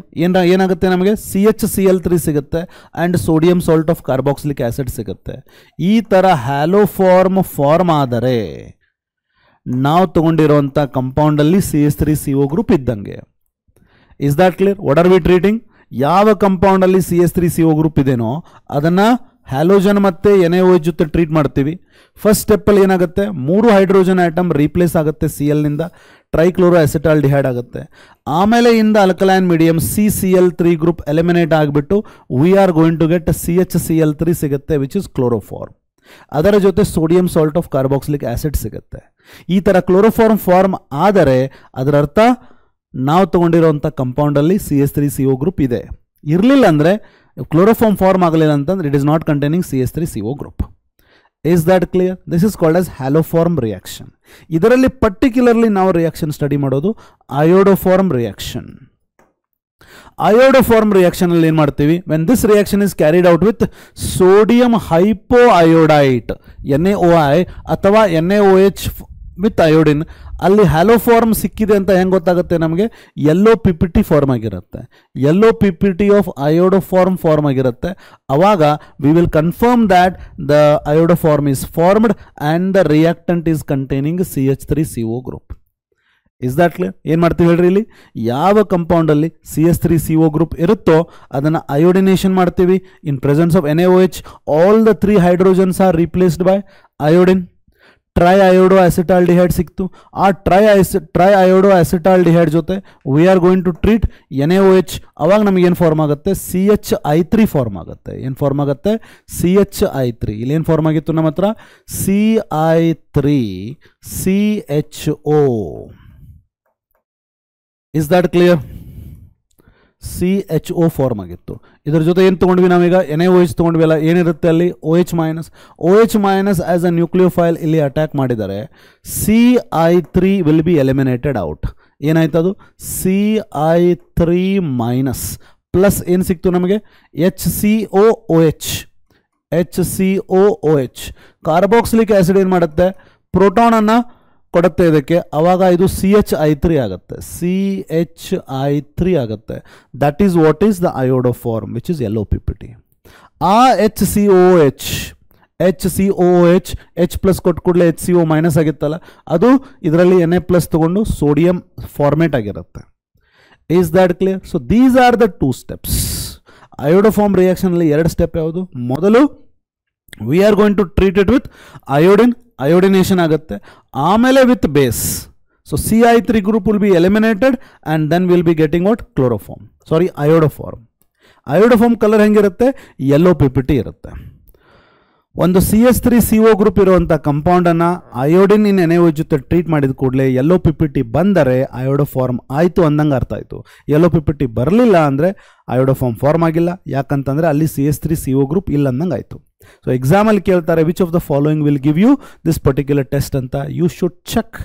ಏನಾಗುತ್ತೆ? ನಮಗೆ CHCl3 ಸಿಗುತ್ತೆ and sodium salt of carboxylic acid ಸಿಗುತ್ತೆ. ಈ ಥರ ಹ್ಯಾಲೋಫಾರ್ಮ್ ಆದರೆ ನಾವು ತಗೊಂಡಿರೋಂಥ ಕಂಪೌಂಡಲ್ಲಿ CH3CO ಗ್ರೂಪ್ ಇದ್ದಂಗೆ. Is that clear? What are we treating? ಯಾವ ಕಂಪೌಂಡಲ್ಲಿ CH3CO ಗ್ರೂಪ್ ಇದೆನೋ ಅದನ್ನು ಹ್ಯಾಲೋಜನ್ ಮತ್ತು NaOH ಜೊತೆ ಟ್ರೀಟ್ ಮಾಡ್ತೀವಿ. ಫಸ್ಟ್ ಸ್ಟೆಪ್ಪಲ್ಲಿ ಏನಾಗುತ್ತೆ? 3 ಹೈಡ್ರೋಜನ್ ಆಟಮ್ ರೀಪ್ಲೇಸ್ ಆಗುತ್ತೆ CLನಿಂದ, ಟ್ರೈಕ್ಲೋರೋ ಅಸಿಟಾಲ್ಡಿಹೈಡ್ ಆಗುತ್ತೆ. ಆಮೇಲೆ ಇಂದ alkaline medium CCl3 group eliminate ಆಗಿಬಿಟ್ಟು we are going to get CHCl3 ಸಿಗುತ್ತೆ ವಿಚ್ ಇಸ್ ಕ್ಲೋರೋಫಾರ್ಮ್. ಅದರ ಜೊತೆ sodium salt of carboxylic acid ಸಿಗುತ್ತೆ. ಈ ಥರ ಕ್ಲೋರೋಫಾರ್ಮ್ ಫಾರ್ಮ್ ಆದರೆ ಅದರ ಅರ್ಥ ನಾವು ತೊಗೊಂಡಿರೋಂಥ ಕಂಪೌಂಡಲ್ಲಿ CH3CO ಗ್ರೂಪ್ ಇದೆ. ಇರಲಿಲ್ಲ ಅಂದರೆ ಕ್ಲೋರೋಫಾರ್ಮ್ ಫಾರ್ಮ್ ಆಗಲಿಲ್ಲ ಅಂತಂದ್ರೆ it is not containing CH3CO group. Is that clear? This is called as haloform reaction. ಇದರಲ್ಲಿ ಪರ್ಟಿಕ್ಯುಲರ್ಲಿ ನಾವು ರಿಯಾಕ್ಷನ್ ಸ್ಟಡಿ ಮಾಡೋದು ಅಯೋಡೋಫಾರ್ಮ್ ರಿಯಾಕ್ಷನ್. ಅಯೋಡೋಫಾರ್ಮ್ ರಿಯಾಕ್ಷನ್ ಅಲ್ಲಿ ಏನು ಮಾಡ್ತೀವಿ? When this reaction is carried out with sodium hypoiodite NaOI ಅಥವಾ NaOH with iodine, ಅಲ್ಲಿ ಹ್ಯಾಲೋಫಾರ್ಮ್ ಸಿಕ್ಕಿದೆ ಅಂತ ಹೆಂಗೆ ಗೊತ್ತಾಗುತ್ತೆ ನಮಗೆ? ಯೆಲ್ಲೋ PPT ಫಾರ್ಮ್ ಆಗಿರುತ್ತೆ, yellow PPT of iodoform form ಆಗಿರುತ್ತೆ. ಅವಾಗ we will confirm that the ಅಯೋಡೋಫಾರ್ಮ್ is formed and the reactant is containing CH3CO group. Is that clear? ಏನು ಮಾಡ್ತೀವಿ ಹೇಳ್ರಿ? ಇಲ್ಲಿ ಯಾವ ಕಂಪೌಂಡಲ್ಲಿ CH3CO ಗ್ರೂಪ್ ಇರುತ್ತೋ ಅದನ್ನು ಅಯೋಡಿನೇಷನ್ ಮಾಡ್ತೀವಿ. In presence of NaOH all the 3 hydrogens are replaced by iodine. Triiodoacetaldehyde ಸಿಕ್ತು. ಆ ಟ್ರೈ ಅಯೋಡೋ ಅಸಿಟಾಲ್ಡಿಹೈಡ್ ಜೊತೆ we are going to treat NaOH. ಅವಾಗ ನಮಗೆ ಏನು ಫಾರ್ಮ್ ಆಗುತ್ತೆ? CHI3 ಫಾರ್ಮ್ ಆಗುತ್ತೆ. ಏನು ಫಾರ್ಮ್ ಆಗುತ್ತೆ? CHI3. ಇಲ್ಲಿ ಏನು ಫಾರ್ಮ್ ಆಗಿತ್ತು ನಮ್ಮ ಹತ್ರ? CI3CHO. Is that clear? CHO form ಆಗಿತ್ತು. ಇದರ ಜೊತೆ ಏನು ತೊಗೊಂಡ್ವಿ ನಾವೀಗ? NaOH ತೊಗೊಂಡ್ವಿ ಅಲ್ಲ, ಏನಿರುತ್ತೆ ಅಲ್ಲಿ? OH minus as a nucleophile ಇಲ್ಲಿ ಅಟ್ಯಾಕ್ ಮಾಡಿದರೆ CI3 will be eliminated out. ಏನಾಯ್ತದು? CI3 ಮೈನಸ್ ಪ್ಲಸ್ ಏನು ಸಿಕ್ತು ನಮಗೆ? HCOOH. ಕಾರ್ಬಾಕ್ಸಿಲಿಕ್ ಆಸಿಡ್ ಏನು ಮಾಡುತ್ತೆ? ಪ್ರೋಟಾನನ್ನು ಕೊಡುತ್ತೆ ಇದಕ್ಕೆ. ಆವಾಗ ಇದು CHI3 ಆಗುತ್ತೆ. CHI3 ಆಗುತ್ತೆ. That is what is the iodoform which is yellow PPT. ಆ HCOOH H ಪ್ಲಸ್ ಕೊಟ್ಟು ಕೂಡಲೇ HCO ಮೈನಸ್ ಆಗಿತ್ತಲ್ಲ, ಅದು ಇದರಲ್ಲಿ Na ಪ್ಲಸ್ ತಗೊಂಡು ಸೋಡಿಯಂ ಫಾರ್ಮೇಟ್ ಆಗಿರುತ್ತೆ. Is that clear? So these are the 2 steps. Iodoform ರಿಯಾಕ್ಷನಲ್ಲಿ 2 ಸ್ಟೆಪ್ ಯಾವುದು? ಮೊದಲು we are going to treat it with iodine, iodination ಆಗುತ್ತೆ. ಆಮೇಲೆ with base, so CI3 group will be eliminated and then will be getting what? ಅಯೋಡೋಫಾರ್ಮ್. ಅಯೋಡೋಫಾರ್ಮ್ colour ಹೆಂಗಿರುತ್ತೆ? Yellow PPT ಇರುತ್ತೆ. ಒಂದು CH3CO group ಇರುವಂಥ ಕಂಪೌಂಡನ್ನು iodine ಇನ್ NaOH ಜೊತೆ treat ಮಾಡಿದ ಕೂಡಲೇ yellow PPT ಬಂದರೆ ಅಯೋಡೋಫಾರ್ಮ್ ಆಯಿತು ಅಂದಂಗೆ ಅರ್ಥ ಆಯಿತು. ಯೆಲ್ಲೋ PPT ಬರಲಿಲ್ಲ ಅಂದರೆ ಅಯೋಡೋಫಾರ್ಮ್ ಫಾರ್ಮ್ ಆಗಿಲ್ಲ. ಯಾಕಂತಂದರೆ ಅಲ್ಲಿ CH3CO ಗ್ರೂಪ್ ಇಲ್ಲ ಅಂದಂಗೆ ಆಯಿತು. ಸೊ ಎಕ್ಸಾಮಲ್ಲಿ ಕೇಳ್ತಾರೆ which of the following will give you this particular test ಅಂತ. ಯು ಶುಡ್ ಚೆಕ್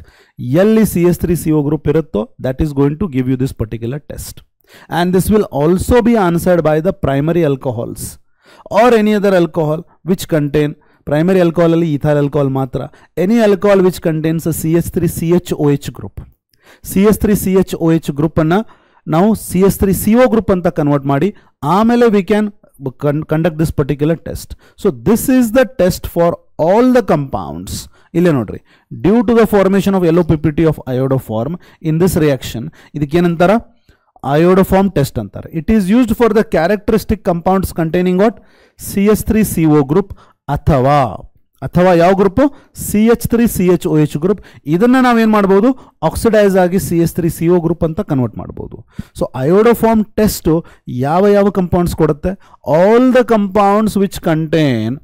ಎಲ್ಲಿ CH3CO ಗ್ರೂಪ್ ಇರುತ್ತೋ that is going to give you this particular test. And this will also be answered by the primary alcohols or any other alcohol which contain, primary alcohol ಅಲ್ಲಿ ethyl alcohol ಮಾತ್ರ, any alcohol which contains a CH3CHOH group. CH3CHOH group ಅನ್ನು ನಾವು CH3CO group ಅಂತ convert ಮಾಡಿ ಆಮೇಲೆ we can conduct this particular test. So this is the test for all the compounds. Ille nodri, due to the formation of LOPPT of iodoform in this reaction, idike enantara iodoform test antare. It is used for the characteristic compounds containing what? CH3CO group ಅಥವಾ ಯಾವ group? CH3CHOH group. ಇದನ್ನ ನಾವೇನು ಮಾಡ್ಬೋದು? Oxidise ಆಗಿ CH3CO group ಅಂತ convert ಮಾಡ್ಬೋದು. So iodoform test ಯಾವ compounds ಕೊಡುತ್ತೆ? All the compounds which contain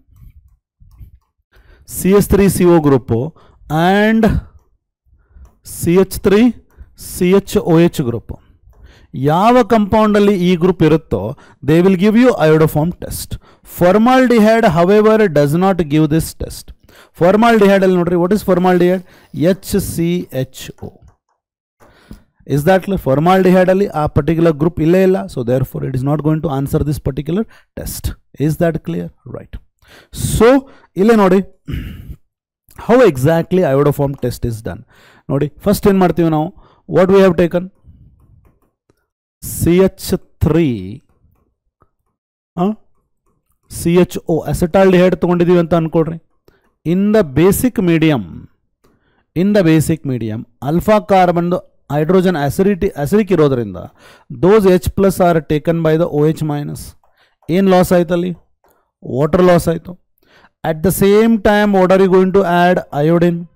CH3CO group and CH3CHOH group. ಯಾವ ಕಂಪೌಂಡಲ್ಲಿ ಈ ಗ್ರೂಪ್ ಇರುತ್ತೋ they will give you iodoform test. Formaldehyde however does not give this test. Formaldehyde ಅಲ್ಲಿ ನೋಡ್ರಿ, what is formaldehyde? HCHO. Is that clear? Formaldehyde ಅಲ್ಲಿ ಆ particular group ಇಲ್ಲೇ ಇಲ್ಲ. So therefore it is not going to answer this particular test. Is that clear? Right. So ಇಲ್ಲೇ ನೋಡಿ how exactly iodoform test is done. ನೋಡಿ first ಏನು ಮಾಡ್ತೀವಿ ನಾವು? What we have taken? CH3CHO acetaldehyde ತೊಗೊಂಡಿದ್ದೀವಿ ಅಂತ ಅನ್ಕೊಳ್ರಿ. In the basic medium alpha carbon hydrogen acidic ಇರೋದ್ರಿಂದ those H+ are taken by the OH-. ಏನು ಲಾಸ್ ಆಯ್ತಲ್ಲಿ? ವಾಟರ್ ಲಾಸ್ ಆಯಿತು. At the same time what are you going to add?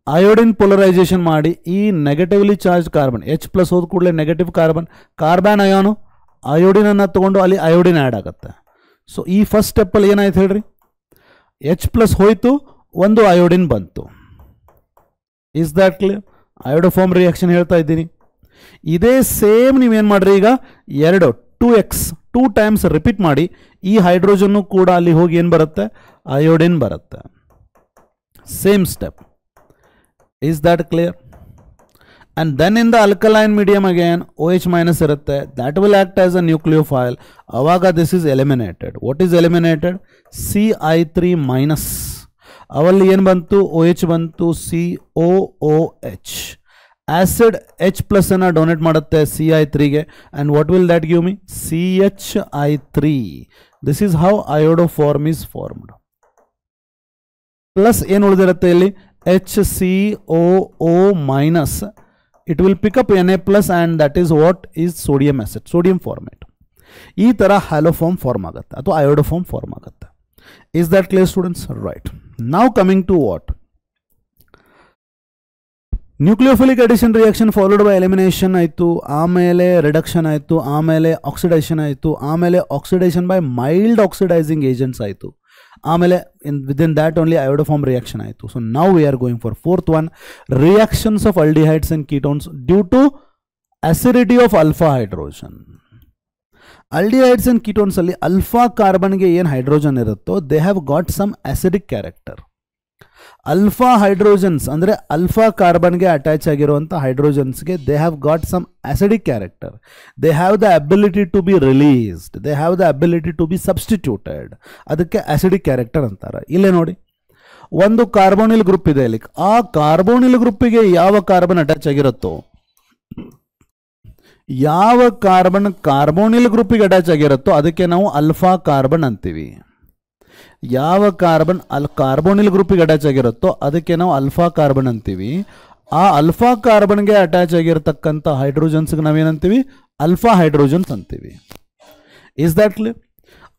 Iodine polarisation ಮಾಡಿ ಈ negatively charge carbon H+ ಹೋದ ಕೂಡಲೇ negative carbon ಅಯಾನು iodine ಅನ್ನು ತಗೊಂಡು ಅಲ್ಲಿ ಅಯೋಡಿನ್ ಆ್ಯಡ್ ಆಗುತ್ತೆ. ಸೊ ಈ ಫಸ್ಟ್ ಸ್ಟೆಪ್ಪಲ್ಲಿ ಏನಾಯ್ತು ಹೇಳ್ರಿ? H+ ಹೋಯ್ತು, ಒಂದು ಅಯೋಡಿನ್ ಬಂತು. Is that clear? Iodoform reaction ಹೇಳ್ತಾ ಇದ್ದೀನಿ. ಇದೇ ಸೇಮ್ ನೀವೇನು ಮಾಡ್ರಿ, ಈಗ 2 ಟೈಮ್ಸ್ ರಿಪೀಟ್ ಮಾಡಿ ಈ ಹೈಡ್ರೋಜನ್ನು ಕೂಡ ಅಲ್ಲಿ ಹೋಗಿ ಏನು ಬರುತ್ತೆ? ಅಯೋಡಿನ್ ಬರುತ್ತೆ. Same step. Is that clear? And then in the alkaline medium again OH- ಇರುತ್ತೆ. That will act as a nucleophile. ಅವಾಗ this is eliminated. What is eliminated? Ci3-. ಅವಲ್ಲಿ ಏನು ಬಂತು? OH ಬಂತು, COOH. ಆಸಿಡ್ H+ ಅನ್ನು donate ಮಾಡುತ್ತೆ Ci3ಗೆ. and what will that give me? CHI3. This is how iodoform is formed. Plus ಏನು ಉಳಿದಿರುತ್ತೆ ಇಲ್ಲಿ? HCOO-. It will pick up Na+ and that is what is sodium acid, sodium formate. ಈ ಥರ ಹ್ಯಾಲೋಫಾರ್ಮ್ form ಆಗುತ್ತೆ ಅಥವಾ iodoform form ಆಗುತ್ತೆ. Is that clear students? Right. ನಾವು coming to what? Nucleophilic addition reaction followed by elimination ಆಯಿತು, ಆಮೇಲೆ reduction ಆಯಿತು, ಆಮೇಲೆ ಆಕ್ಸಿಡೇಷನ್ ಆಯಿತು, ಆಮೇಲೆ oxidation by mild oxidising agents ಆಯಿತು, ಆಮೇಲೆ within that only iodoform reaction ಆಯಿತು. So now we are going for fourth one, reactions of aldehydes and ketones due to acidity of alpha hydrogen. Aldehydes and ketones ಅಲ್ಲಿ alpha ಕಾರ್ಬನ್ಗೆ ಏನು hydrogen ಇರುತ್ತೋ they have got some acidic character. alpha hydrogens ಅಂದರೆ alpha ಕಾರ್ಬನ್ಗೆ attach ಆಗಿರುವಂಥ ಹೈಡ್ರೋಜನ್ಸ್ಗೆ they have got some acidic character. They have the ability to be released. They have the ability to be substituted. ಅದಕ್ಕೆ acidic character ಅಂತಾರೆ. ಇಲ್ಲೇ ನೋಡಿ, ಒಂದು carbonyl group ಇದೆ ಇಲ್ಲಿ. ಆ ಕಾರ್ಬೋನಿಲ್ ಗ್ರೂಪಿಗೆ ಯಾವ ಕಾರ್ಬನ್ ಅಟ್ಯಾಚ್ ಆಗಿರುತ್ತೋ, ಯಾವ ಕಾರ್ಬೋನಿಲ್ ಗ್ರೂಪಿಗೆ ಅಟ್ಯಾಚ್ ಆಗಿರುತ್ತೋ ಅದಕ್ಕೆ ನಾವು ಅಲ್ಫಾ ಕಾರ್ಬನ್ ಅಂತೀವಿ. ಯಾವ ಕಾರ್ಬೋನಿಲ್ ಗ್ರೂಪಿಗೆ ಅಟ್ಯಾಚ್ ಆಗಿರುತ್ತೋ ಅದಕ್ಕೆ ನಾವು ಅಲ್ಫಾ ಕಾರ್ಬನ್ ಅಂತೀವಿ. ಆ ಅಲ್ಫಾ ಕಾರ್ಬನ್ಗೆ ಅಟ್ಯಾಚ್ ಆಗಿರತಕ್ಕಂಥ ಹೈಡ್ರೋಜನ್ಸ್ಗೆ ನಾವೇನಂತೀವಿ? ಅಲ್ಫಾ ಹೈಡ್ರೋಜನ್ಸ್ ಅಂತೀವಿ. Is that clear?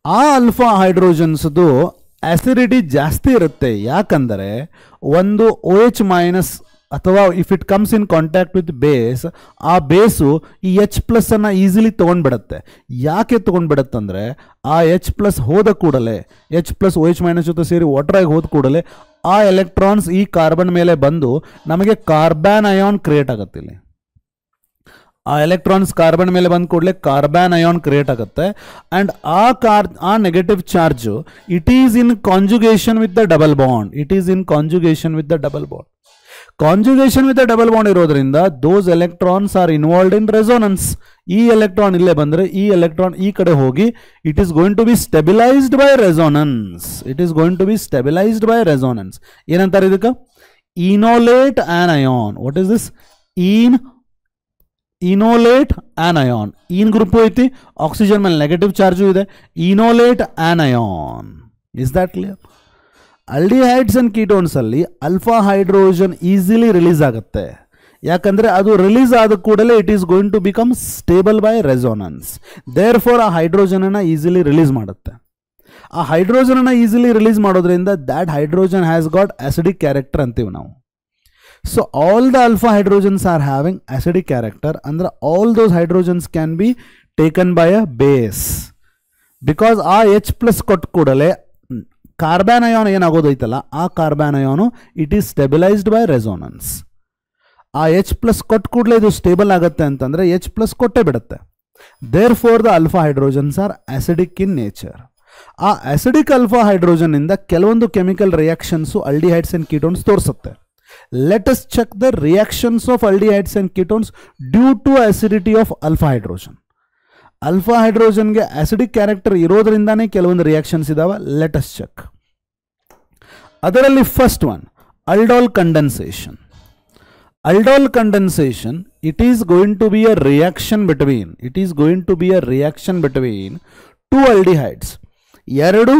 ಆ ಅಲ್ಫಾ ಹೈಡ್ರೋಜನ್ಸ್ದು ಆಸಿಡಿಟಿ ಜಾಸ್ತಿ ಇರುತ್ತೆ. ಯಾಕಂದರೆ ಒಂದು OH- ಅಥವಾ if it comes in contact with base, ಆ ಬೇಸು ಈ H+ ಅನ್ನು ಈಸಿಲಿ ತೊಗೊಂಡ್ಬಿಡುತ್ತೆ. ಯಾಕೆ ತೊಗೊಂಡ್ಬಿಡುತ್ತಂದರೆ ಆ H+ ಹೋದ ಕೂಡಲೇ H+ OH- ಜೊತೆ ಸೇರಿ ವಾಟರಾಗಿ ಹೋದ ಕೂಡಲೇ ಆ ಎಲೆಕ್ಟ್ರಾನ್ಸ್ ಈ ಕಾರ್ಬನ್ ಮೇಲೆ ಬಂದು ನಮಗೆ ಕಾರ್ಬನ್ ಅಯಾನ್ ಕ್ರಿಯೇಟ್ ಆಗುತ್ತೆ. ಇಲ್ಲಿ ಆ ಎಲೆಕ್ಟ್ರಾನ್ಸ್ ಕಾರ್ಬನ್ ಮೇಲೆ ಬಂದ ಕೂಡಲೇ ಕಾರ್ಬನ್ ಅಯಾನ್ ಕ್ರಿಯೇಟ್ ಆಗುತ್ತೆ. ಆ್ಯಂಡ್ ಆ negative charge it is in conjugation with the double bond. Conjugation with the double bond ಇರೋದ್ರಿಂದ those electrons are involved in resonance. ಈ ಎಲೆಕ್ಟ್ರಾನ್ ಇಲ್ಲೇ ಬಂದರೆ ಈ ಎಲೆಕ್ಟ್ರಾನ್ ಈ ಕಡೆ ಹೋಗಿ it is going to be stabilised by resonance. ಏನಂತಾರೆ ಇದಕ್ಕೆ? Enolate anion. What is this? Enolate anion. ಈನ್ ಗ್ರೂಪ್ ಐತಿ, ಆಕ್ಸಿಜನ್ ಮೇಲೆ ನೆಗೆಟಿವ್ ಚಾರ್ಜು ಇದೆ. Enolate anion. Is that clear? Aldehydes and ketones ಅಲ್ಲಿ ಅಲ್ಫಾ ಹೈಡ್ರೋಜನ್ ಈಸಿಲಿ ರಿಲೀಸ್ ಆಗುತ್ತೆ. ಯಾಕಂದರೆ ಅದು ರಿಲೀಸ್ ಆದ ಕೂಡಲೇ it is going to become stable by resonance. Therefore ಆ ಹೈಡ್ರೋಜನನ್ನು ಈಸಿಲಿ ರಿಲೀಸ್ ಮಾಡುತ್ತೆ. ಆ ಹೈಡ್ರೋಜನನ್ನು ಈಸಿಲಿ ರಿಲೀಸ್ ಮಾಡೋದ್ರಿಂದ that hydrogen has got acidic character ಅಂತೀವಿ ನಾವು. So all the alpha hydrogens are having acidic character. ಅಂದ್ರೆ all those hydrogens can be taken by a base. Because ಆ H ಪ್ಲಸ್ ಕೊಟ್ಟ ಕೂಡಲೇ ಕಾರ್ಬನ್ ಅಯಾನ್ ಏನಾಗೋದೈತಲ್ಲ, ಆ carbon ion it is stabilised by resonance. ಆ H plus ಕೊಟ್ಟ ಕೂಡಲೇ ಇದು stable ಆಗುತ್ತೆ ಅಂತಂದರೆ H ಪ್ಲಸ್ ಕೊಟ್ಟೇ ಬಿಡುತ್ತೆ. Therefore the alpha hydrogens are acidic in nature. ಆ acidic alpha hydrogen ಇಂದ ಕೆಲವೊಂದು chemical reactions aldehydes and ketones ತೋರಿಸುತ್ತೆ. Let us check the reactions of aldehydes and ketones due to acidity of alpha hydrogen. Alpha hydrogen ಗೆ acidic character ಇರೋದ್ರಿಂದಾನೇ ಕೆಲವೊಂದು reactions ಇದಾವೆ. Let us check. ಅದರಲ್ಲಿ first one aldol condensation. Aldol condensation, it is going to be a reaction between two aldehydes. ಎರಡು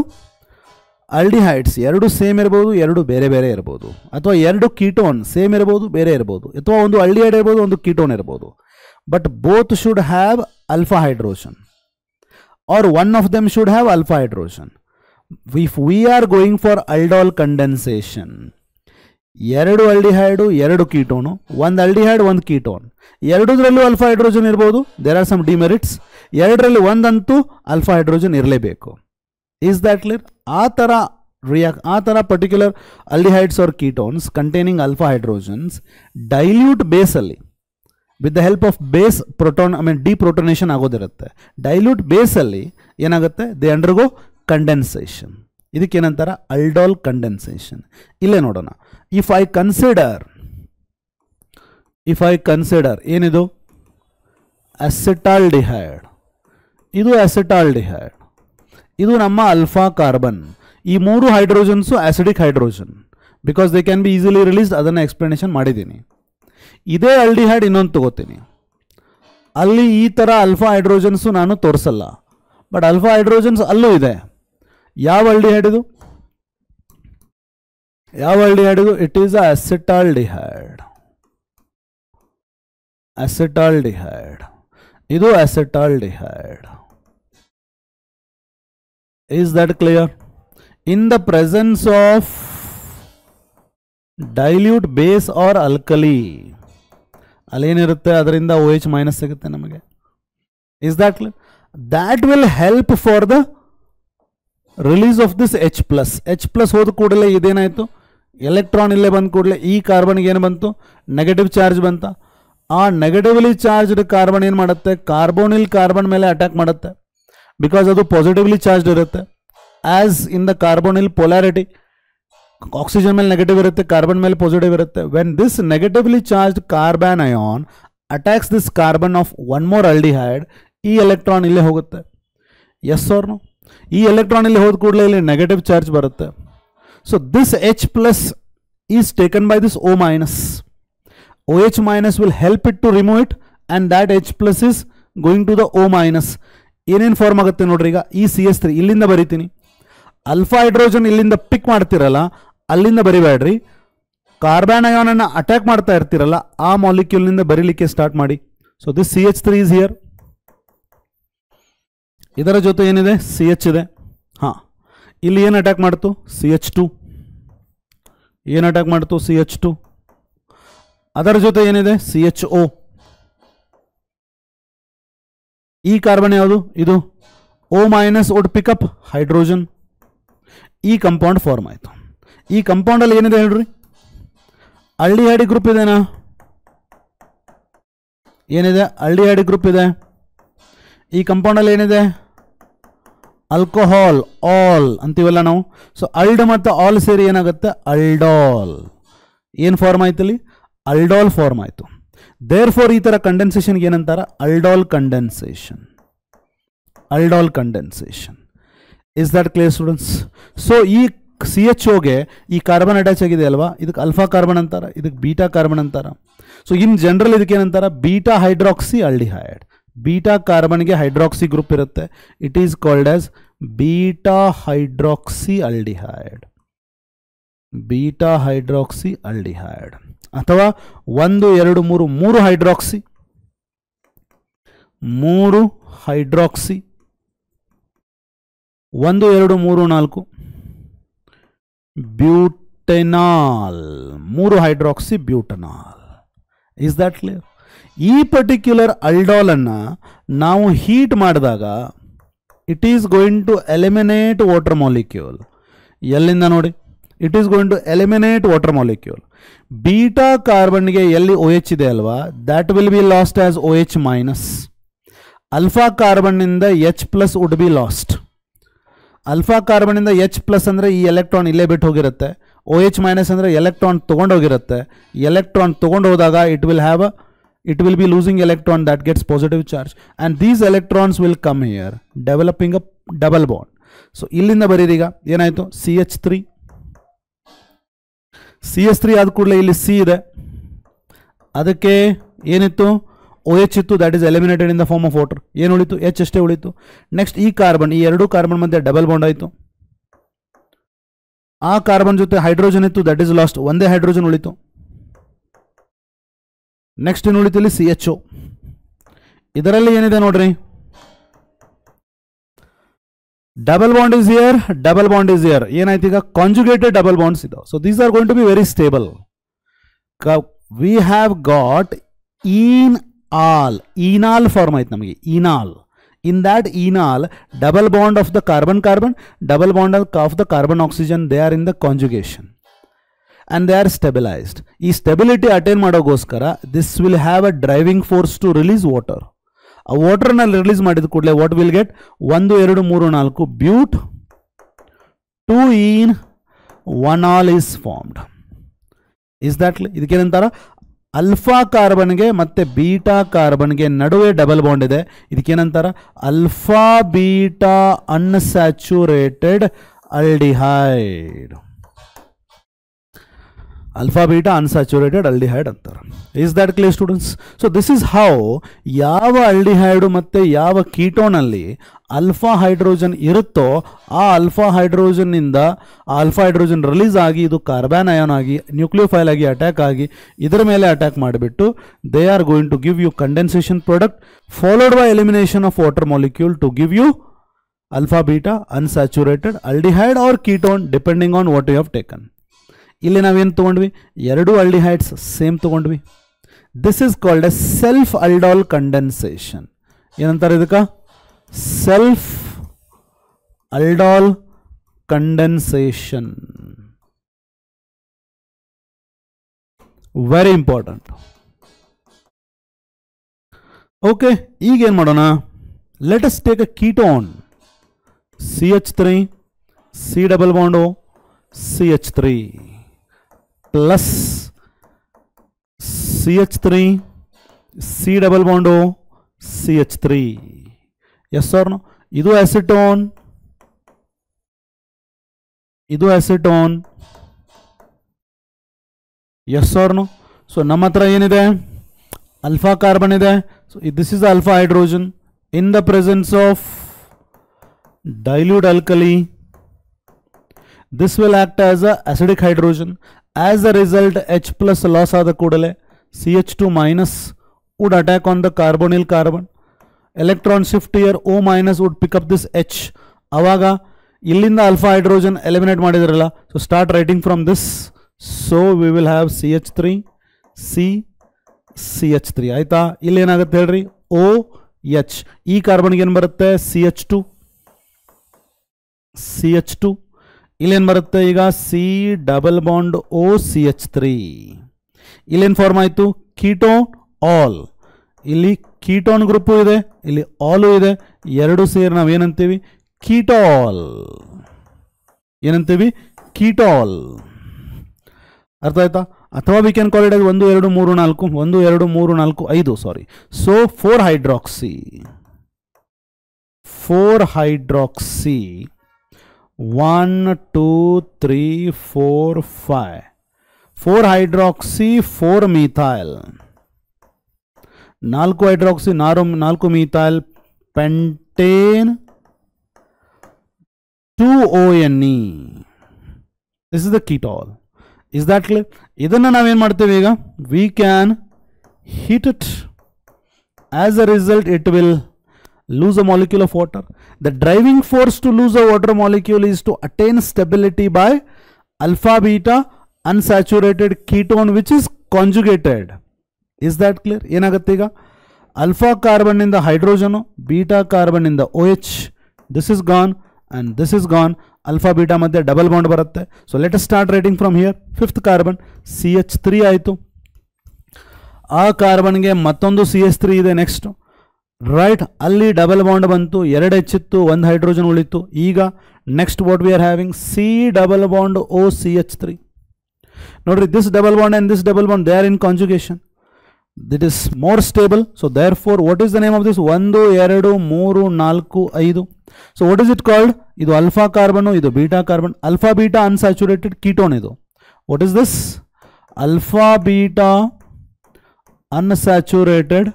aldehydes ಎರಡು same ಇರ್ಬೋದು, ಎರಡು ಬೇರೆ ಬೇರೆ ಇರ್ಬೋದು, ಅಥವಾ ಎರಡು ಕೀಟೋನ್ ಸೇಮ್ ಇರ್ಬೋದು, ಬೇರೆ ಇರ್ಬೋದು, ಅಥವಾ ಒಂದು ಆಲ್ಡಿಹೈಡ್ ಇರ್ಬೋದು, ಒಂದು ಕೀಟೋನ್ ಇರ್ಬೋದು. But both should have alpha hydrogen or one of them should have alpha hydrogen. If we are going for aldol condensation, ಎರಡು ಆಲ್ಡಿಹೈಡು ಎರಡು ಕೀಟೋನು, ಒಂದು ಆಲ್ಡಿಹೈಡ್ ಒಂದು ಕೀಟೋನ್, ಎರಡರಲ್ಲೂ alpha hydrogen ಇರ್ಬೋದು. There are some demerits. ಎರಡರಲ್ಲಿ ಒಂದಂತೂ alpha hydrogen ಇರಲೇಬೇಕು. Is that clear? ಆ ಥರ particular aldehydes or ketones containing alpha hydrogens dilute ಬೇಸಲ್ಲಿ with the help of base deprotonation ಆಗೋದಿರುತ್ತೆ. ಡೈಲ್ಯೂಟ್ ಬೇಸಲ್ಲಿ ಏನಾಗುತ್ತೆ, ದೇ ಅಂಡರ್ಗೋ ಕಂಡೆನ್ಸೇಷನ್. ಇದಕ್ಕೇನಂತಾರ aldol ಕಂಡೆನ್ಸೇಷನ್. ಇಲ್ಲೇ ನೋಡೋಣ. ಇಫ್ ಐ ಕನ್ಸಿಡರ್ ಏನಿದು ಅಸೆಟಾಲ್ಡಿಹೈಡ್, ಇದು ಅಸೆಟಾಲ್ಡಿಹೈಡ್, ಇದು ನಮ್ಮ ಅಲ್ಫಾ ಕಾರ್ಬನ್. ಈ ಮೂರು hydrogens acidic hydrogen because they can be easily released. ಅದನ್ನು ಎಕ್ಸ್ಪ್ಲನೇಷನ್ ಮಾಡಿದ್ದೀನಿ. ಇದೇ ಆಲ್ಡಿಹೈಡ್ ಇನ್ನೊಂದು ತಗೋತೀನಿ, ಅಲ್ಲಿ ಈ ಥರ ಅಲ್ಫಾ ಹೈಡ್ರೋಜನ್ಸು ನಾನು ತೋರಿಸಲ್ಲ, ಬಟ್ ಅಲ್ಫಾ ಹೈಡ್ರೋಜನ್ಸ್ ಅಲ್ಲೂ ಇದೆ. ಯಾವ ಆಲ್ಡಿಹೈಡ್ ಇದು? It is acetaldehyde. ಇದು acetaldehyde. Is that clear? In the presence of dilute base or alkali, ಅಲ್ಲೇನಿರುತ್ತೆ ಅದರಿಂದ OH ಮೈನಸ್ ಸಿಗುತ್ತೆ ನಮಗೆ. Is that clear? That will help for the release of this H plus. H plus ಹೋದ ಕೂಡಲೇ ಇದೇನಾಯಿತು, electron ಇಲ್ಲೇ ಬಂದ ಕೂಡಲೇ ಈ ಕಾರ್ಬನ್ಗೆ ಏನು ಬಂತು, ನೆಗೆಟಿವ್ ಚಾರ್ಜ್ ಬಂತ. ಆ ನೆಗೆಟಿವ್ಲಿ ಚಾರ್ಜ್ಡ್ ಕಾರ್ಬನ್ ಏನು ಮಾಡುತ್ತೆ, ಕಾರ್ಬೋನಿಲ್ ಕಾರ್ಬನ್ ಮೇಲೆ ಅಟ್ಯಾಕ್ ಮಾಡುತ್ತೆ. ಬಿಕಾಸ್ ಅದು ಪಾಸಿಟಿವ್ಲಿ ಚಾರ್ಜ್ಡ್ ಇರುತ್ತೆ. As in the carbonyl polarity, oxygen ಮೇಲೆ ನೆಗೆಟಿವ್ ಇರುತ್ತೆ, ಕಾರ್ಬನ್ ಮೇಲೆ ಪಾಸಿಟಿವ್ ಇರುತ್ತೆ. When this negatively charged carbon ion attacks this carbon of one more aldehyde, ಈ ಎಲೆಕ್ಟ್ರಾನ್ ಇಲ್ಲೇ ಹೋಗುತ್ತೆ. Yes or no? ಈ ಎಲೆಕ್ಟ್ರಾನ್ ಇಲ್ಲಿ ಹೋದ ಕೂಡಲೇ ಇಲ್ಲಿ ನೆಗೆಟಿವ್ ಚಾರ್ಜ್ ಬರುತ್ತೆ. So this H plus is taken by this O minus. OH minus will help it to remove it and that H plus is going to the O minus. ಏನೇನು form ಆಗುತ್ತೆ ನೋಡ್ರಿ. ಈಗ ಈ CH3 ಇಲ್ಲಿಂದ ಬರಿತೀನಿ. Alpha hydrogen ಇಲ್ಲಿಂದ ಪಿಕ್ ಮಾಡ್ತಿರಲ್ಲ, ಅಲ್ಲಿಂದ ಬರಿಬೇಡ್ರಿ. ಕಾರ್ಬನ್ ಅಯಾನನ್ನು ಅಟ್ಯಾಕ್ ಮಾಡ್ತಾ ಇರ್ತಿರಲ್ಲ, ಆ ಮಾಲಿಕ್ಯೂಲ್ನಿಂದ ಬರೀಲಿಕ್ಕೆ ಸ್ಟಾರ್ಟ್ ಮಾಡಿ. So this CH3 is here. ಇದರ ಜೊತೆ ಏನಿದೆ, CH ಇದೆ. ಹಾಂ, ಇಲ್ಲಿ ಏನು ಅಟ್ಯಾಕ್ ಮಾಡ್ತು, CH2. ಏನು ಅಟ್ಯಾಕ್ ಮಾಡ್ತು, CH2. ಅದರ ಜೊತೆ ಏನಿದೆ, CHO. ಈ ಕಾರ್ಬನ್ ಯಾವುದು, ಇದು O minus would pick up hydrogen. ಈ ಕಂಪೌಂಡ್ ಫಾರ್ಮ್ ಆಯಿತು. ಈ ಕಂಪೌಂಡಲ್ಲಿ ಏನಿದೆ ಹೇಳ್ರಿ, ಆಲ್ಡಿಹೈಡ್ ಗ್ರೂಪ್ ಇದೆನಾ? ಏನಿದೆ, ಆಲ್ಡಿಹೈಡ್ ಗ್ರೂಪ್ ಇದೆ. ಈ ಕಂಪೌಂಡಲ್ಲಿ ಏನಿದೆ, ಆಲ್ಕೋಹಾಲ್, ಆಲ್ ಅಂತೀವಲ್ಲ ನಾವು. ಸೊ ಅಲ್ಡ್ ಮತ್ತು ಆಲ್ ಸೇರಿ ಏನಾಗುತ್ತೆ, ಅಲ್ಡಾಲ್. ಏನು ಫಾರ್ಮ್ ಆಯ್ತು ಇಲ್ಲಿ, ಅಲ್ಡಾಲ್ ಫಾರ್ಮ್ ಆಯಿತು. ದೇರ್ ಫಾರ್ ಈ ಥರ ಕಂಡೆನ್ಸೇಷನ್ಗೆ ಏನಂತಾರ, aldol condensation. Is that clear students? So ಈ CHOಗೆ ಈ ಕಾರ್ಬನ್ ಅಟ್ಯಾಚ್ ಆಗಿದೆ ಅಲ್ವಾ, ಇದಕ್ಕೆ ಅಲ್ಫಾ ಕಾರ್ಬನ್ ಅಂತಾರ, ಇದಕ್ಕೆ ಬೀಟಾ ಕಾರ್ಬನ್ ಅಂತಾರ. ಸೊ ಇನ್ ಜನರಲ್ ಇದಕ್ಕೆ ಏನಂತಾರ ಬೀಟಾ ಹೈಡ್ರಾಕ್ಸಿ ಆಲ್ಡಿಹೈಡ್. ಬೀಟಾ ಕಾರ್ಬನ್ಗೆ ಹೈಡ್ರಾಕ್ಸಿ ಗ್ರೂಪ್ ಇರುತ್ತೆ. It is called as beta hydroxy aldehyde. Beta hydroxy aldehyde. ಅಥವಾ 1 2 3 3 hydroxy, 3 hydroxy, 1 2 3 4 butanal, 3 hydroxy butanal. Is that clear? ಈ particular aldol ಅನ್ನ ನಾವು heat ಮಾಡಿದಾಗ it is going to eliminate water molecule. ಎಲ್ಲಿಂದ ನೋಡಿ, it is going to eliminate water molecule. Beta ಕಾರ್ಬನ್ಗೆ ಎಲ್ಲಿ OH ಇದೆ ಅಲ್ವಾ, that will be lost as OH minus. Alpha ಕಾರ್ಬನ್ನಿಂದ H+ would be lost. Alpha ಕಾರ್ಬನ್ನಿಂದ H+ ಅಂದರೆ ಈ ಎಲೆಕ್ಟ್ರಾನ್ ಇಲ್ಲೇ ಬಿಟ್ಟು ಹೋಗಿರುತ್ತೆ. OH ಮೈನಸ್ ಅಂದರೆ ಎಲೆಕ್ಟ್ರಾನ್ ತೊಗೊಂಡೋಗಿರುತ್ತೆ. ಎಲೆಕ್ಟ್ರಾನ್ ತೊಗೊಂಡು ಹೋದಾಗ it will be losing electron that gets positive charge, and these electrons will come here developing a double bond. So ಇಲ್ಲಿಂದ ಬರೀರಿ, ಈಗ ಏನಾಯಿತು, CH3 ಆದ ಕೂಡಲೇ ಇಲ್ಲಿ C ಇದೆ, ಅದಕ್ಕೆ ಏನಿತ್ತು, OH ಇತ್ತು, that is eliminated in the form of water. ಏನು ಉಳಿತು, H ಅಷ್ಟೇ ಉಳಿತು. ನೆಕ್ಸ್ಟ್ ಈ ಕಾರ್ಬನ್, ಈ 2 ಕಾರ್ಬನ್ ಮಧ್ಯೆ ಡಬಲ್ ಬಾಂಡ್ ಆಯಿತು. ಆ ಕಾರ್ಬನ್ ಜೊತೆ ಹೈಡ್ರೋಜನ್ ಇತ್ತು, ದಟ್ ಈಸ್ ಲಾಸ್ಟ್, ಒಂದೇ ಹೈಡ್ರೋಜನ್ ಉಳಿತು. ನೆಕ್ಸ್ಟ್ ಏನು ಉಳಿತು, ಇಲ್ಲಿ CHO. ಇದರಲ್ಲಿ ಏನಿದೆ ನೋಡ್ರಿ, double bond is here, double bond is here. ಏನಾಯ್ತು ಈಗ, ಕಾಂಜುಗೇಟೆಡ್ ಡಬಲ್ ಬಾಂಡ್ಸ್ ಇದಾವೆ. So these are going to be very stable. We have got enal form ಆಯ್ತು ನಮಗೆ, enal. In that enal, double bond of the carbon-carbon, double bond of the carbon-oxygen, they are in the conjugation. And they are stabilized. ಈ stability attain ಮಾಡೋಗೋಸ್ಕರ this will have a driving force to release water. ಆ ವಾಟರ್ನ release ಮಾಡಿದ ಕೂಡಲೇ what will get, 1 2 3 4 but 2 in 1 all is formed. Is that? ಇದಕ್ಕೇನಂತಾರ, alpha carbon ಮತ್ತೆ beta ಕಾರ್ಬನ್ಗೆ ನಡುವೆ double bond ಇದೆ. ಇದಕ್ಕೇನಂತಾರ, alpha beta unsaturated aldehyde. Alpha beta unsaturated aldehyde ಅಂತಾರೆ. Is that clear students? So this is how ಯಾವ aldehyde ಮತ್ತು ಯಾವ ಕೀಟೋನಲ್ಲಿ ಅಲ್ಫಾ ಹೈಡ್ರೋಜನ್ ಇರುತ್ತೋ ಆ ಅಲ್ಫಾ ಹೈಡ್ರೋಜನ್ನಿಂದ ಆ ಅಲ್ಫಾ ಹೈಡ್ರೋಜನ್ ರಿಲೀಸ್ ಆಗಿ ಇದು ಕಾರ್ಬನ್ ಅಯಾನ್ ಆಗಿ ನ್ಯೂಕ್ಲಿಯೋಫೈಲ್ ಆಗಿ ಅಟ್ಯಾಕ್ ಆಗಿ ಇದರ ಮೇಲೆ ಅಟ್ಯಾಕ್ ಮಾಡಿಬಿಟ್ಟು they are going to give you condensation product followed by elimination of water molecule to give you alpha beta unsaturated aldehyde or ketone depending on what you have taken. ಇಲ್ಲಿ ನಾವೇನು ತೊಗೊಂಡ್ವಿ, 2 aldehydes same ತೊಗೊಂಡ್ವಿ. This is called a self aldol condensation. ಏನಂತಾರೆ ಇದಕ್ಕೆ, self aldol condensation. Very important. Okay, ಈಗ ಏನು ಮಾಡೋಣ, let us take a ketone CH3 C double bond O CH3 plus CH3 C double bond O CH3. Yes or no? ಇದು acetone, ಇದು acetone. Yes or no? So ನಮ್ಮ ಹತ್ರ ಏನಿದೆ, alpha carbon ಇದೆ. So this is alpha hydrogen in the presence of dilute alkali. This will act as a acidic hydrogen. As a result, H plus loss ಆದ ಕೂಡಲೇ CH2 minus would attack on the carbonyl carbon. Electron shift here, O minus would pick up this H. ಅವಾಗ ಇಲ್ಲಿಂದ alpha hydrogen eliminate ಮಾಡಿದ್ರಲ್ಲ, so start writing from this. So we will have CH3 C CH3 ಆಯ್ತಾ. ಇಲ್ಲಿ ಏನಾಗುತ್ತೆ ಹೇಳ್ರಿ, OH. ಈ ಕಾರ್ಬನ್ಗೆ ಏನು ಬರುತ್ತೆ, CH2 CH2. ಇಲ್ಲೇನು ಬರುತ್ತೆ ಈಗ, C double bond O CH3. ಇಲ್ಲೇನು ಫಾರ್ಮ್ ಆಯಿತು, ಕೀಟೋನ್ ಆಲ್. ಇಲ್ಲಿ ಕೀಟೋನ್ ಗ್ರೂಪು ಇದೆ, ಇಲ್ಲಿ ಆಲು ಇದೆ, ಎರಡು ಸೇರಿ ನಾವು ಏನಂತೀವಿ, ಕೀಟಾಲ್. ಏನಂತೀವಿ, ಕೀಟಾಲ್. ಅರ್ಥ ಆಯ್ತಾ? ಅಥವಾ we can call it 1 2 3 4 1 2 3 4 5 sorry. So 4 hydroxy 1 2 3 4 5 4 hydroxy 4 methyl. 4 hydroxy 4 methyl pentane 2ONE. This is the ketol. Is that clear? ಇದನ್ನ ನಾವೇನು ಮಾಡ್ತೇವೆ ಈಗ? We can heat it. As a result, it will lose a molecule of water. The driving force to lose a water molecule is to attain stability by alpha beta unsaturated ketone which is conjugated. Is that clear? ಏನಾಗುತ್ತೆ ಈಗ? alpha carbon ಇಂದ hydrogen, beta carbon ಇಂದ OH. This is gone and this is gone. Alpha beta ಮಧ್ಯೆ double bond ಬರುತ್ತೆ. So let us start writing from here. 5th carbon CH3 ಆಯಿತು. ಆ ಕಾರ್ಬನ್ಗೆ ಮತ್ತೊಂದು CH3 ಇದೆ ನೆಕ್ಸ್ಟ್, ರೈಟ್? ಅಲ್ಲಿ ಡಬಲ್ ಬಾಂಡ್ ಬಂತು, 2 H ಇತ್ತು, 1 ಹೈಡ್ರೋಜನ್ ಉಳಿತು. ಈಗ next what we are having C double bond O CH3. ನೋಡ್ರಿ, this double bond and this double bond they are in conjugation. This is more stable. So therefore what is the name of this? 1 2 3 4 5. So what is it called? ಇದು alpha carbon, ಇದು beta carbon. Alpha beta unsaturated ketone ಇದು. What is this? Alpha beta unsaturated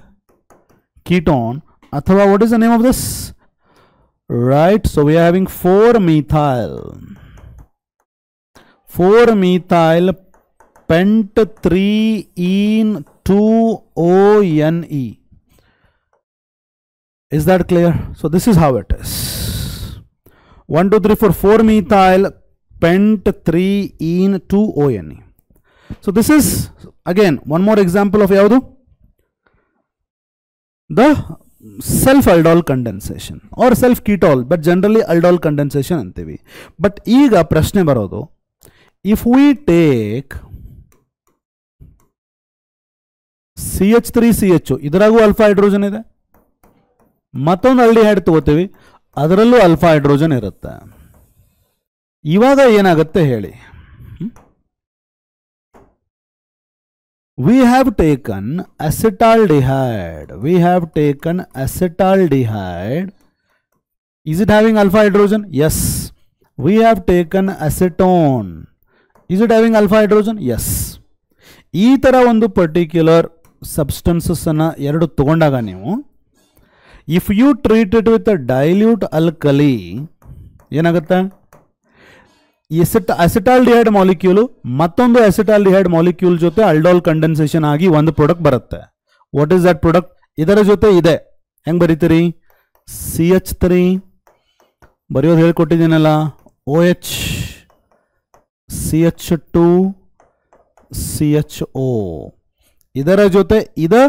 ketone, athava what is the name of this? Right, so we are having 4-methyl pent 3-ene 2ONE. Is that clear? So this is how it is. 1 2 3 4 4-methyl pent 3-ene 2ONE. So this is again one more example of yaudu? The self aldol condensation or self ketol, but generally aldol condensation antevi. But ಈಗ ಪ್ರಶ್ನೆ ಬರೋದು, if we take CH3CH, ಇದರಾಗೂ alpha hydrogen ಇದೆ, ಮತ್ತೊಂದು aldehyde ತಗೋತೀವಿ, ಅದರಲ್ಲೂ alpha hydrogen ಇರುತ್ತೆ. ಇವಾಗ ಏನಾಗುತ್ತೆ ಹೇಳಿ? We have taken acetaldehyde. Is it having alpha hydrogen? Yes. We have taken acetone. Is it having alpha hydrogen? Yes. ಈ ತರ ಒಂದು ಪರ್ಟಿಕ್ಯುಲರ್ ಸಬ್ಸ್ಟೆನ್ಸಸ್ ಅನ್ನ ಎರಡು ತಗೊಂಡಾಗ ನೀವು, if you treat it with a dilute alkali, ಏನಾಗುತ್ತೆ? ಅಸಿಟಾಲ್ಡಿಹೈಡ್ ಮಾಲಿಕ್ಯೂಲ್ ಮತ್ತೊಂದು acetaldehyde molecule ಜೊತೆ ಅಲ್ಡೋಲ್ ಕಂಡೆನ್ಸೇಷನ್ ಆಗಿ ಒಂದು ಪ್ರಾಡಕ್ಟ್ ಬರುತ್ತೆ. What is that product? ಇದರ ಜೊತೆ ಇದೆ. ಹೆಂಗ್ ಬರೀತೀರಿ? CH3 ಬರೆಯೋದು ಹೇಳ್ಕೊಟ್ಟಿದ್ದೀನಲ್ಲ, OH CH2 CHO. ಇದರ ಜೊತೆ ಇದು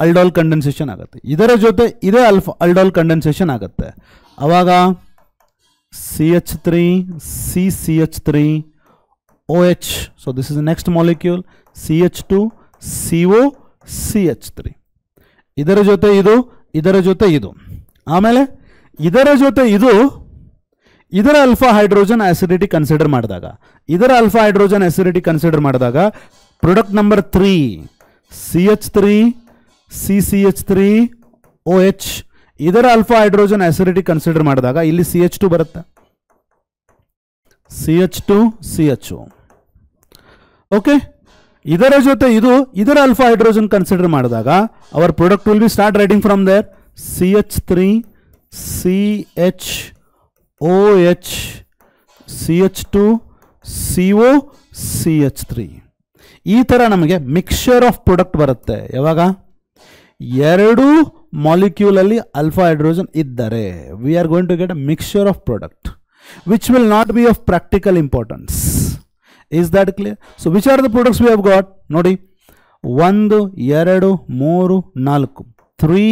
ಅಲ್ಡೋಲ್ ಕಂಡೆನ್ಸೇಷನ್ ಆಗುತ್ತೆ, ಇದರ ಜೊತೆ ಇದೇ ಅಲ್ಡೋಲ್ ಕಂಡೆನ್ಸೇಷನ್ ಆಗುತ್ತೆ. ಅವಾಗ CH3 CCH3 OH. So this is the next molecule, CH2 CO CH3. ಇದರ ಜೊತೆ ಇದು, ಇದರ ಜೊತೆ ಇದು, ಆಮೇಲೆ ಇದರ ಜೊತೆ ಇದು, ಇದರ ಅಲ್ಫಾ ಹೈಡ್ರೋಜನ್ ಆಸಿಡಿಟಿ ಕನ್ಸಿಡರ್ ಮಾಡಿದಾಗ, ಇದರ ಅಲ್ಫಾ ಹೈಡ್ರೋಜನ್ ಆಸಿಡಿಟಿ ಕನ್ಸಿಡರ್ ಮಾಡಿದಾಗ product number 3 CH3 CCH3 OH, ಇದರ ಅಲ್ಫಾ ಹೈಡ್ರೋಜನ್ ಆಸಿಡಿಟಿ ಕನ್ಸಿಡರ್ ಮಾಡಿದಾಗ ಇಲ್ಲಿ CH2 ಬರುತ್ತೆ, CH2 CHO. ಓಕೆ, ಇದರ ಜೊತೆ ಇದು, ಇದರ ಅಲ್ಫಾ ಹೈಡ್ರೋಜನ್ ಕನ್ಸಿಡರ್ ಮಾಡಿದಾಗ our product will be start writing from there CH3 CHOH CH2 CO CH3. ಈ ತರ ನಮಗೆ ಮಿಕ್ಸ್ಚರ್ ಆಫ್ ಪ್ರಾಡಕ್ಟ್ ಬರುತ್ತೆ. ಯಾವಾಗ? ಎರಡು ಮಾಲಿಕ್ಯೂಲ್ ಅಲ್ಲಿ ಅಲ್ಫಾ ಹೈಡ್ರೋಜನ್ ಇದ್ದರೆ we are going to get a mixture of product which will not be of practical importance. Is that clear? So which are the products we have got? ನೋಡಿ, 1 2 3 4 3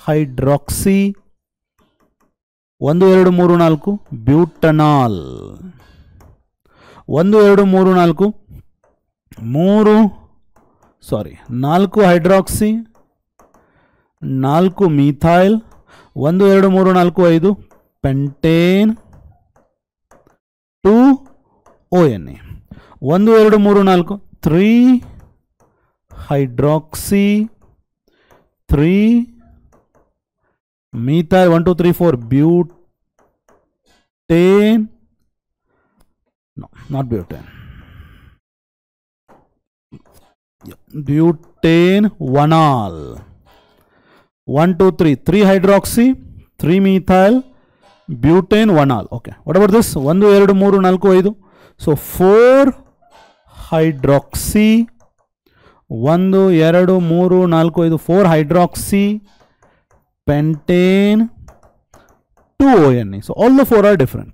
hydroxy 1 2 3 4 butanol 1 2 3 4 4 hydroxy 4 methyl 1 2 3 4 5 pentane 2 ONE 1 2 3 4 3 hydroxy 3 methyl 1 2 3 4 butane, no, not butane, butane 1-ol 1 2 3 3 hydroxy 3 methyl butane 1 all. Okay, what about this? 1 2 3 4 5. So 4 hydroxy 1 2 3 4 5 4 hydroxy pentane 2 ONE. So all the 4 are different.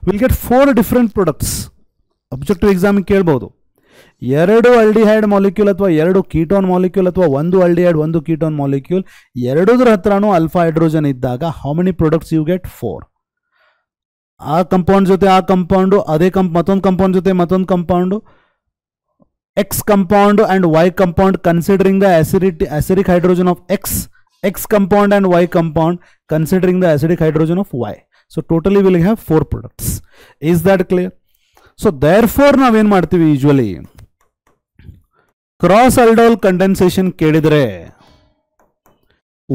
We'll get 4 different products. Objective exam ಕೇಳಬಹುದು. 2 aldehyde molecule ಅಥವಾ 2 ketone molecule ಅಥವಾ 1 aldehyde 1 ketone molecule ಎರಡೂದ್ರ ಹತ್ರನೂ alpha hydrogen ಇದ್ದಾಗ how many products you get? 4. ಆ compound ಜೊತೆ ಆ compound, ಅದೇ ಮತ್ತೊಂದು ಕಂಪೌಂಡ್ ಜೊತೆ ಮತ್ತೊಂದು compound, X compound and Y compound considering the acidic hydrogen of X compound and Y compound considering the acidic hydrogen of Y. So totally we'll have 4 products. Is that clear? So therefore ನಾವೇನ್ ಮಾಡ್ತೀವಿ usually cross aldol condensation ಕೇಳಿದ್ರೆ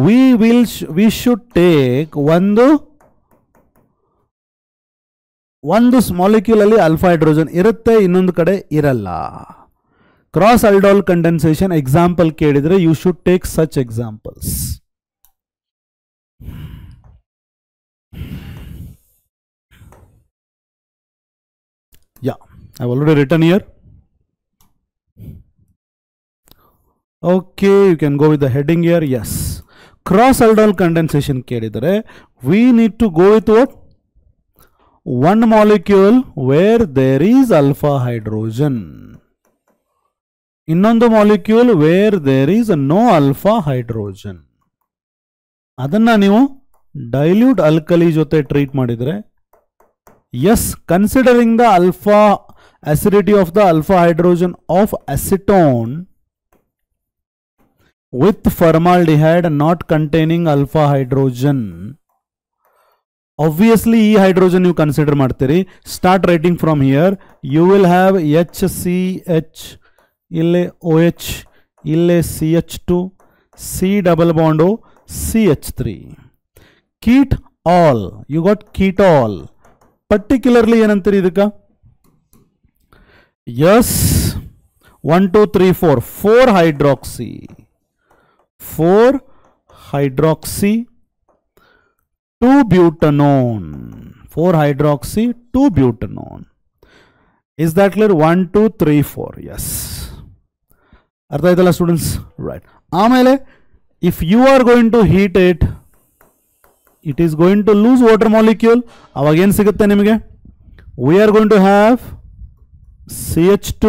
we should take ಒಂದು molecule ಅಲ್ಲಿ alpha hydrogen ಇರುತ್ತೆ, ಇನ್ನೊಂದು ಕಡೆ ಇರಲ್ಲ. Cross aldol condensation example ಕೇಳಿದ್ರೆ you should take such examples. Yeah, I've already written here. Okay, you can go with the heading here. Yes, cross aldol condensation ಕೇಳಿದ್ರೆ we need to go with what? One molecule where there is alpha hydrogen. ಇನ್ನೊಂದು molecule where there is no alpha hydrogen. ಅದನ್ನ ನೀವು dilute alkali ಜೊತೆ treat ಮಾಡಿದ್ರೆ, yes, considering the alpha acidity of the alpha hydrogen of acetone with formaldehyde not containing alpha hydrogen, obviously ಈ hydrogen you consider ಮಾಡ್ತೀರಿ. Start writing from here. You will have HCH, ಇಲ್ಲೇ OH, ಇಲ್ಲೇ CH2, C double bond O, CH3. Ket all, you got ketol. Particularly ಏನಂತೀರಿ ಇದಕ್ಕ? Yes, 1 2 3 4 4 hydroxy 4 hydroxy 2 butanone 4 hydroxy 2 butanone. Is that clear? 1 2 3 4. Yes, ಅರ್ಥ ಆಯ್ತಲ್ಲ students? Right. ಆಮೇಲೆ if you are going to heat it, it is going to lose water molecule. ಅವಾಗ ಏನು ಸಿಗುತ್ತೆ ನಿಮಗೆ? We are going to have CH2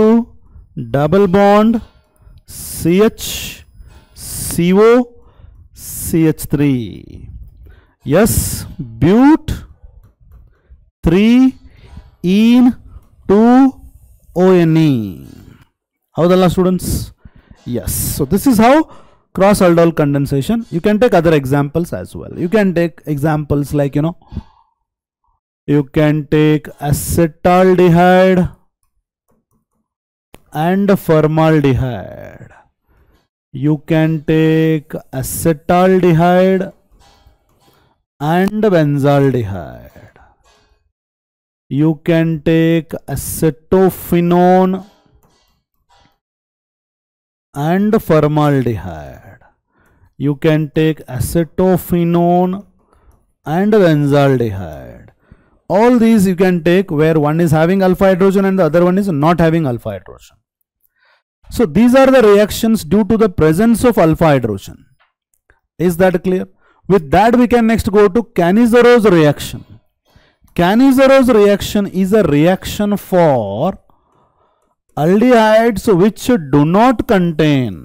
double bond CH CO CH3. Yes, but 3 in 2 ONE. ಹೌದಲ್ಲ students? Yes. So this is how cross aldol condensation. You can take other examples as well. You can take examples like, you can take acetaldehyde and formaldehyde. You can take acetaldehyde and benzaldehyde. You can take acetophenone and formaldehyde. You can take acetophenone and benzaldehyde. All these you can take where one is having alpha hydrogen and the other one is not having alpha hydrogen. So these are the reactions due to the presence of alpha hydrogen. Is that clear? With that we can next go to Kannada reaction. Kannada reaction is a reaction for aldehydes which do not contain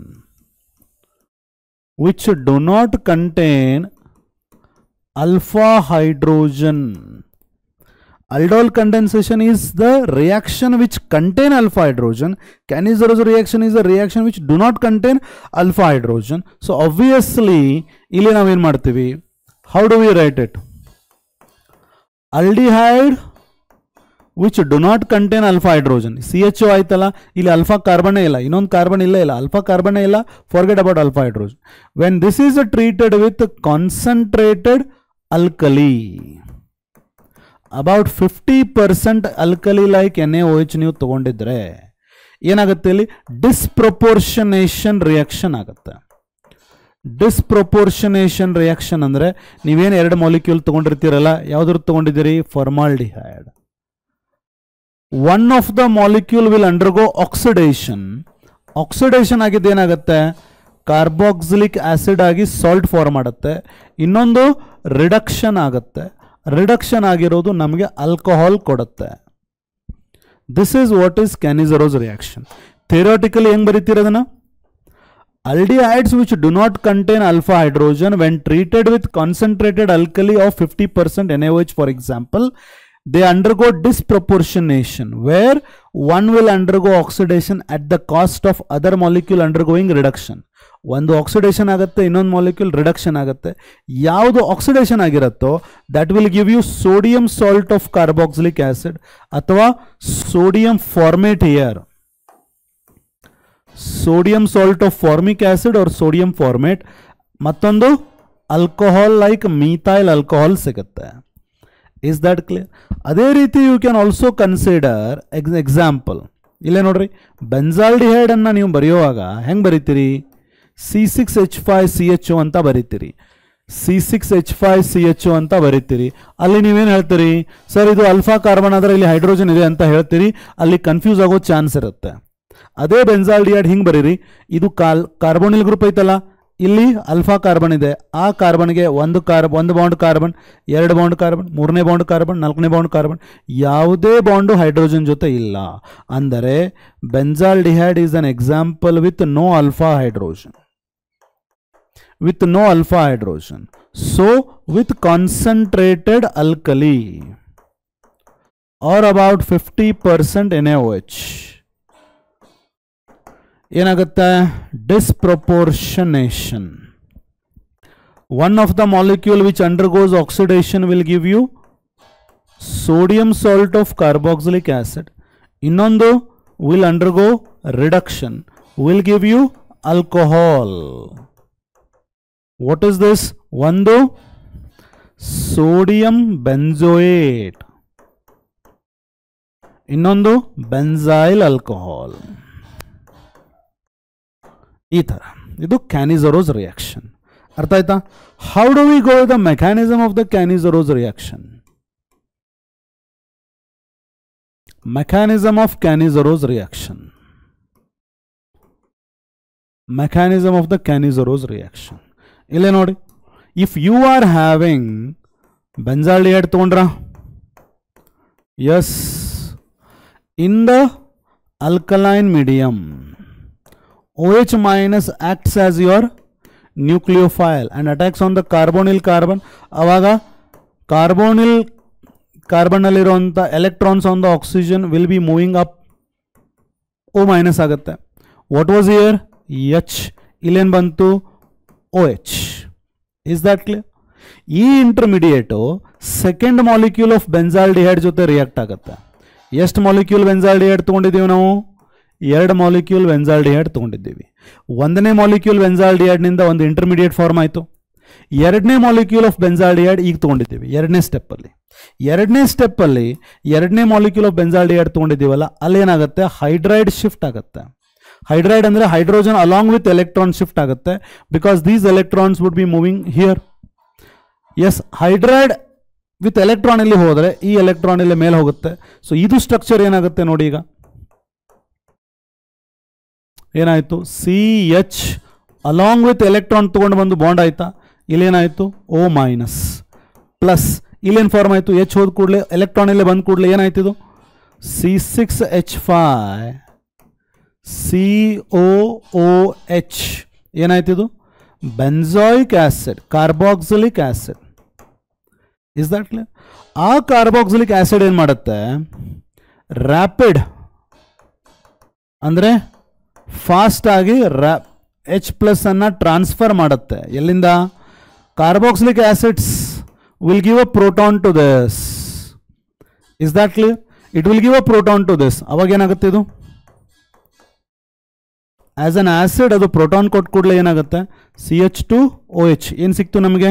alpha hydrogen. Aldol condensation is the reaction which contain alpha hydrogen. Kannada reaction is a reaction which do not contain alpha hydrogen. So obviously ಇಲ್ಲಿ ನಾವು ಏನು ಮಾಡ್ತೀವಿ? How do we write it? Aldehyde which do not contain alpha hydrogen. CHO ಆಯ್ತಲ್ಲ, ಇಲ್ಲಿ alpha carbon ಇಲ್ಲ, ಇನ್ನೊಂದು carbon ಇಲ್ಲ, alpha carbon ಇಲ್ಲ, forget about alpha hydrogen. When this is treated with concentrated alkali, about 50% alkali like NaOH ನೀವು ತಗೊಂಡಿದ್ರೆ ಏನಾಗುತ್ತೆ? ಇಲ್ಲಿ ಡಿಸ್ಪ್ರಪೋರ್ಷನೇಷನ್ reaction ಆಗುತ್ತೆ. ಡಿಸ್ಪ್ರೊಪೋರ್ಷನೇಷನ್ ರಿಯಾಕ್ಷನ್ ಅಂದರೆ ನೀವೇನು ಎರಡು ಮಾಲಿಕ್ಯೂಲ್ ತೊಗೊಂಡಿರ್ತೀರಲ್ಲ, ಯಾವ್ದ್ರ ತೊಗೊಂಡಿದ್ದೀರಿ? Formaldehyde. One of the molecule will undergo oxidation. Oxidation ಆಗಿದ್ದು ಏನಾಗುತ್ತೆ? ಕಾರ್ಬಾಕ್ಸಿಲಿಕ್ ಆಸಿಡ್ ಆಗಿ ಸಾಲ್ಟ್ ಫಾರ್ಮ್ ಮಾಡುತ್ತೆ. ಇನ್ನೊಂದು ರಿಡಕ್ಷನ್ ಆಗುತ್ತೆ. ರಿಡಕ್ಷನ್ ಆಗಿರೋದು ನಮಗೆ ಆಲ್ಕೋಹಾಲ್ ಕೊಡುತ್ತೆ. This is what is Cannizzaro's reaction. Theoretically ಹೆಂಗೆ ಬರೀತೀರದನ್ನ? Aldehydes which do not contain alpha hydrogen when treated with concentrated alkali of 50% NaOH, for example, they undergo disproportionation where one will undergo oxidation at the cost of other molecule undergoing reduction. ಒಂದು oxidation ಆಗುತ್ತೆ, ಇನ್ನೊಂದು molecule reduction ಆಗುತ್ತೆ. ಯಾವುದು oxidation ಆಗಿರುತ್ತೋ that will give you sodium salt of carboxylic acid ಅಥವಾ sodium formate here, sodium salt of formic acid और sodium formate. ಮತ್ತೊಂದು alcohol like methyl alcohol ಸಿಗುತ್ತೆ. Is that clear? ಅದೇ ರೀತಿ you can also consider example. ಇಲ್ಲೇ ನೋಡ್ರಿ, benzaldehyde ಅನ್ನ ನೀವು ಬರೆಯುವಾಗ ಹೆಂಗೆ ಬರೀತೀರಿ? C6H5CHO ಅಂತ ಬರೀತೀರಿ. C6H5CHO ಅಂತ ಬರೀತೀರಿ. ಅಲ್ಲಿ ನೀವೇನು ಹೇಳ್ತೀರಿ? ಸರ್ ಇದು ಅಲ್ಫಾ ಕಾರ್ಬನ್ ಆದರೆ ಇಲ್ಲಿ ಹೈಡ್ರೋಜನ್ ಇದೆ ಅಂತ ಹೇಳ್ತೀರಿ. ಅಲ್ಲಿ ಕನ್ಫ್ಯೂಸ್ ಆಗೋ ಚಾನ್ಸ್ ಇರುತ್ತೆ. ಅದೇ ಬೆನ್ಸಾಲ್ಡಿಹೈಡ್ ಹಿಂಗೆ ಬರೀರಿ, ಇದು ಕಾರ್ಬೋನಿಲ್ ಗ್ರೂಪ್ ಐತಲ್ಲ, ಇಲ್ಲಿ ಅಲ್ಫಾ ಕಾರ್ಬನ್ ಇದೆ, ಆ ಕಾರ್ಬನ್ಗೆ ಒಂದು ಬಾಂಡ್ ಕಾರ್ಬನ್, ಎರಡು ಬಾಂಡ್ ಕಾರ್ಬನ್, ಮೂರನೇ ಬಾಂಡ್ ಕಾರ್ಬನ್, ನಾಲ್ಕನೇ ಬಾಂಡ್ ಕಾರ್ಬನ್, ಯಾವುದೇ ಬಾಂಡು ಹೈಡ್ರೋಜನ್ ಜೊತೆ ಇಲ್ಲ. ಅಂದರೆ benzaldehyde is an example with no alpha hydrogen. with no alpha hydrogen. So with concentrated alkali or about 50% NaOH, ಏನಾಗುತ್ತೆ? disproportionation. One of the molecule which undergoes oxidation will give you sodium salt of carboxylic acid. ಇನ್ನೊಂದು will undergo reduction, will give you alcohol. What is this? ಒಂದು sodium benzoate, ಇನ್ನೊಂದು benzyl alcohol. ಈ ಥರ ಇದು ಕ್ಯಾನಿಜರೋಸ್ reaction. ಅರ್ಥ ಆಯ್ತಾ? How do we go the mechanism of the Cannizzaro's reaction? Mechanism of Cannizzaro's reaction. Mechanism of the Cannizzaro's reaction ಇಲ್ಲೇ ನೋಡಿ. If you are having benzaldehyde ತಗೊಂಡ್ರ, yes, in the alkaline medium, OH minus acts as your nucleophile and attacks on the carbonyl carbon. ಅವಾಗ carbonyl carbon ಅಲ್ಲಿರುವಂಥ electrons on the oxygen will be moving up, O minus ಆಗುತ್ತೆ. What was here? H. ಇಲ್ಲೇನು ಬಂತು? OH. Is that clear? ಈ ಇಂಟರ್ಮಿಡಿಯೇಟು second molecule of benzaldehyde ಜೊತೆ react ಆಗುತ್ತೆ. ಎಷ್ಟು molecule benzaldehyde ತೊಗೊಂಡಿದ್ದೀವಿ ನಾವು? ಎರಡು ಮಾಲಿಕ್ಯೂಲ್ ಬೆನ್ಸಾಲ್ಡಿಹೈಡ್ ತೊಗೊಂಡಿದ್ದೀವಿ. ಒಂದನೇ ಮಾಲಿಕ್ಯೂಲ್ ಬೆನ್ಸಾಲ್ಡಿಹೈಡ್ನಿಂದ ಒಂದು ಇಂಟರ್ಮಿಡಿಯೇಟ್ ಫಾರ್ಮ್ ಆಯಿತು. ಎರಡನೇ ಮಾಲಿಕ್ಯೂಲ್ ಆಫ್ ಬೆನ್ಸಾಲ್ಡಿಹೈಡ್ ಈಗ ತೊಗೊಂಡಿದ್ದೀವಿ ಎರಡನೇ ಸ್ಟೆಪ್ಪಲ್ಲಿ. ಎರಡನೇ ಮಾಲಿಕ್ಯೂಲ್ ಆಫ್ ಬೆನ್ಸಾಲ್ಡಿಹೈಡ್ ತೊಗೊಂಡಿದ್ದೀವಲ್ಲ, ಅಲ್ಲೇನಾಗುತ್ತೆ? ಹೈಡ್ರೈಡ್ ಶಿಫ್ಟ್ ಆಗುತ್ತೆ. ಹೈಡ್ರೈಡ್ ಅಂದರೆ hydrogen along with electron shift ಆಗುತ್ತೆ, because these electrons would be moving here. Yes, hydride with electron ಇಲ್ಲಿ ಹೋದರೆ ಈ ಎಲೆಕ್ಟ್ರಾನ್ ಇಲ್ಲಿ ಮೇಲೆ ಹೋಗುತ್ತೆ. ಸೊ ಇದು ಸ್ಟ್ರಕ್ಚರ್ ಏನಾಗುತ್ತೆ ನೋಡಿ. ಈಗ ಏನಾಯಿತು? C H along with electron ತೊಗೊಂಡು ಬಂದು ಬಾಂಡ್ ಆಯ್ತಾ? ಇಲ್ಲೇನಾಯಿತು? O minus plus. ಇಲ್ಲೇನು ಫಾರ್ಮ್ ಆಯಿತು? ಎಚ್ ಹೋದ ಕೂಡಲೇ ಎಲೆಕ್ಟ್ರಾನ್ ಇಲ್ಲೇ ಬಂದ ಕೂಡಲೇ ಏನಾಯ್ತಿದು? C6H5 COOH ಏನಾಯ್ತಿದು? Benzoic acid, carboxylic acid. Is that clear? ಆ ಕಾರ್ಬಾಕ್ಸಿಲಿಕ್ ಆಸಿಡ್ ಏನು ಮಾಡುತ್ತೆ? ರ್ಯಾಪಿಡ್ ಅಂದರೆ ಫಾಸ್ಟ್ ಆಗಿ H ಪ್ಲಸ್ ಅನ್ನು ಟ್ರಾನ್ಸ್ಫರ್ ಮಾಡುತ್ತೆ. ಎಲ್ಲಿಂದ? Carboxylic acids will give a proton to this. Is that clear? It will give a proton to this. ಅವಾಗ ಏನಾಗುತ್ತೆ? ಇದು ಆಸ್ ಅನ್ ಆಸಿಡ್ ಅದು ಪ್ರೋಟಾನ್ ಕೊಟ್ಟ ಕೂಡಲೇ ಏನಾಗುತ್ತೆ? CH2OH ಏನು ಸಿಕ್ತು ನಮಗೆ?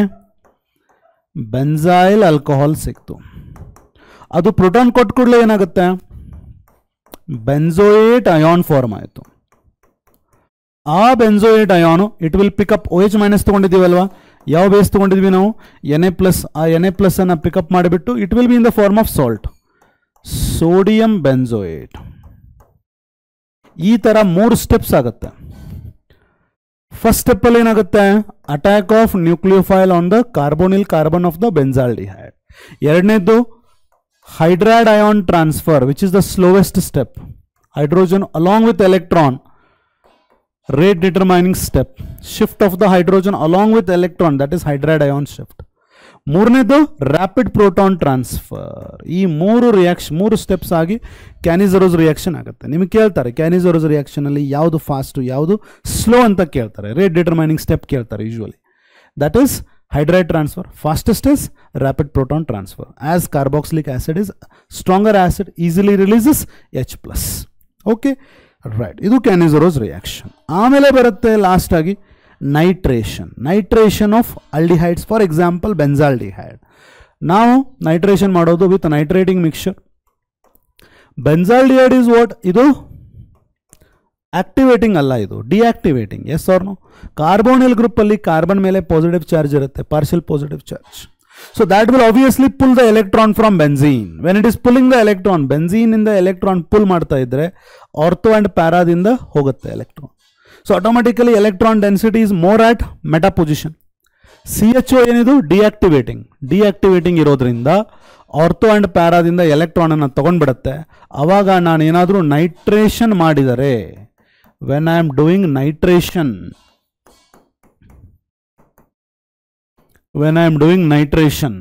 ಬೆನ್ಜೈಲ್ ಆಲ್ಕೋಹಾಲ್ ಸಿಕ್ತು. ಅದು ಪ್ರೋಟಾನ್ ಕೊಟ್ಟ ಕೂಡಲೇ ಏನಾಗುತ್ತೆ? ಬೆನ್ಜೋಯೇಟ್ ಅಯಾನ್ ಫಾರ್ಮ್ ಆಯಿತು. ಆ benzoate ion it will pick up OH minus ತೊಗೊಂಡಿದ್ದೀವಲ್ವಾ, ಯಾವ ಬೇಸ್ ತೊಗೊಂಡಿದ್ವಿ ನಾವು Na+, ಆ Na+ ಅನ್ನು ಪಿಕಪ್ ಮಾಡಿಬಿಟ್ಟು it will be in the form of salt, sodium benzoate. ಈ ಥರ 3 ಸ್ಟೆಪ್ಸ್ ಆಗುತ್ತೆ. ಫಸ್ಟ್ ಸ್ಟೆಪ್ಪಲ್ಲಿ ಏನಾಗುತ್ತೆ, attack of nucleophile on the carbonyl carbon of the benzaldehyde. ಎರಡನೇದು hydride ion transfer which is the slowest step, hydrogen along with electron, rate determining step, shift of the hydrogen along with electron, that is hydride ion shift. ಮೂರನೇದು rapid proton transfer. ಈ 3 steps ಆಗಿ ಕ್ಯಾನಿಜರೋಸ್ reaction ಆಗುತ್ತೆ. ನಿಮಗೆ ಕೇಳ್ತಾರೆ ಕ್ಯಾನಿಜರೋಸ್ reaction ಅಲ್ಲಿ ಯಾವುದು fast ಯಾವುದು slow ಅಂತ ಕೇಳ್ತಾರೆ, ರೇಟ್ ಡಿಟರ್ಮೈನಿಂಗ್ ಸ್ಟೆಪ್ ಕೇಳ್ತಾರೆ usually. That is hydride transfer, fastest is rapid proton transfer, as carboxylic acid is stronger acid, easily releases H+. Okay, right, ಇದು ಕ್ಯಾನಿಜರೋಸ್ ರಿಯಾಕ್ಷನ್. ಆಮೇಲೆ ಬರುತ್ತೆ ಲಾಸ್ಟ್ ಆಗಿ nitration of aldehydes, for example benzaldehyde. ನಾವು nitration ಮಾಡೋದು with nitrating mixture. Benzaldehyde is what, ಇದು activating ಅಲ್ಲ, ಇದು deactivating. Yes or no? Carbonyl group ಅಲ್ಲಿ ಕಾರ್ಬನ್ ಮೇಲೆ ಪಾಸಿಟಿವ್ ಚಾರ್ಜ್ ಇರುತ್ತೆ, partial positive charge. So that will obviously pull the electron from benzene. When it is pulling the electron, benzene ಇಂದ electron pull ಮಾಡ್ತಾ ಇದ್ರೆ ortho and ಪ್ಯಾರಾದಿಂದ ಹೋಗುತ್ತೆ electron. So automatically electron density is more at meta position. CHO ಏನಿದು ಡಿಆಕ್ಟಿವೇಟಿಂಗ್ ಇರೋದ್ರಿಂದ ortho and ಪ್ಯಾರಾದಿಂದ electron ಅನ್ನು ತಗೊಂಡ್ಬಿಡುತ್ತೆ. ಅವಾಗ ನಾನು ಏನಾದರೂ ನೈಟ್ರೇಷನ್ ಮಾಡಿದರೆ, when I am doing nitration,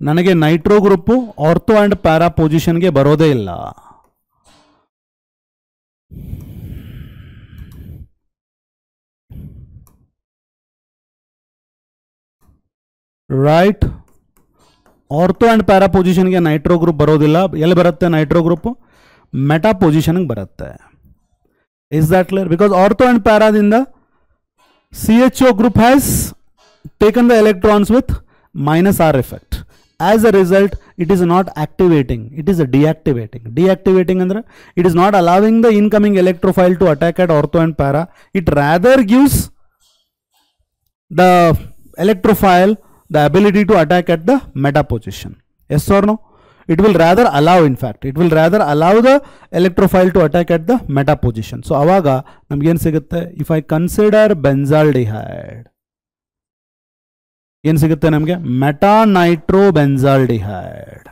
ನನಗೆ nitro group ortho and para ಪೊಸಿಷನ್ಗೆ ಬರೋದೇ ಇಲ್ಲ. ರೈಟ್, ಆರ್ಥೋ ಅಂಡ್ ಪ್ಯಾರಾ ಪೊಸಿಷನ್ಗೆ ನೈಟ್ರೋ ಗ್ರೂಪ್ ಬರೋದಿಲ್ಲ. ಎಲ್ಲಿ ಬರುತ್ತೆ ನೈಟ್ರೋ ಗ್ರೂಪ್? ಮೆಟಾ ಪೊಸಿಷನ್ಗೆ ಬರುತ್ತೆ. Is that clear? Because ortho and para dinda CHO group has taken the electrons with minus R effect. As a result, it is not activating, it is a deactivating. Deactivating andre it is not allowing the incoming electrophile to attack at ortho and para. It rather gives the electrophile the ability to attack at the meta position. Yes or no? It will rather allow, in fact, it will rather allow the electrophile to attack at the meta position. So, avaga namge ಏನು ಸಿಗುತ್ತೆ? If I consider benzaldehyde, ಏನು ಸಿಗುತ್ತೆ ನಮಗೆ? ಮೆಟಾನೈಟ್ರೋಬೆಂಜಾಲ್ಡಿಹೈಡ್.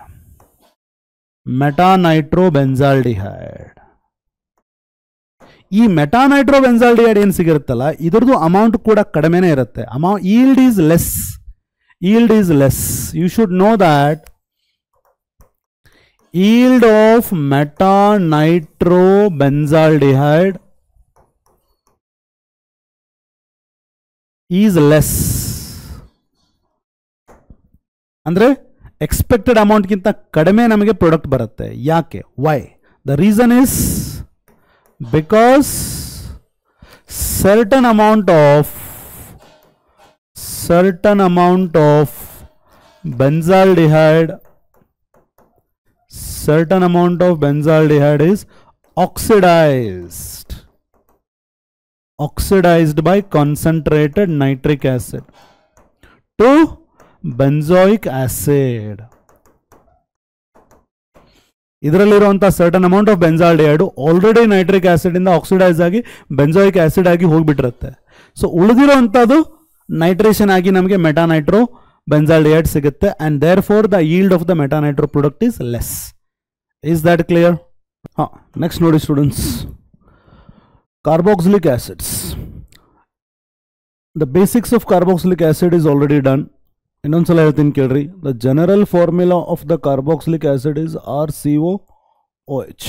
ಈ ಮೆಟಾನೈಟ್ರೋಬೆಂಜಾಲ್ಡಿಹೈಡ್ ಏನು ಸಿಗಿರುತ್ತಲ್ಲ, ಇದ್ರದ್ದು amount ಕೂಡ ಕಡಿಮೆನೇ ಇರುತ್ತೆ. yield is less. You should know that yield of metanitro-benzaldehyde is less. ಅಂದ್ರೆ ಎಕ್ಸ್ಪೆಕ್ಟೆಡ್ ಅಮೌಂಟ್ ಗಿಂತ ಕಡಿಮೆ ನಮಗೆ ಪ್ರಾಡಕ್ಟ್ ಬರುತ್ತೆ. ಯಾಕೆ? Why? The reason is because certain amount of benzaldehyde is oxidized by concentrated nitric acid to benzoic acid. ಇದರಲ್ಲಿರುವಂಥ certain amount of benzaldehyde already nitric acid ಇಂದ oxidise ಆಗಿ benzoic acid ಆಗಿ ಹೋಗ್ಬಿಟ್ಟಿರುತ್ತೆ. So ಉಳಿದಿರುವಂಥದ್ದು nitration ಆಗಿ ನಮಗೆ meta nitro benzaldehyde ಸಿಗುತ್ತೆ. And therefore the yield of the meta nitro product is less. Is that clear? Next ನೋಡಿ students, carboxylic acids. The basics of carboxylic acid is already done. ಇನ್ನೊಂದ್ಸಲ ಹೇಳ್ತೀನಿ ಕೇಳ್ರಿ. The general formula of the carboxylic acid is RCOOH.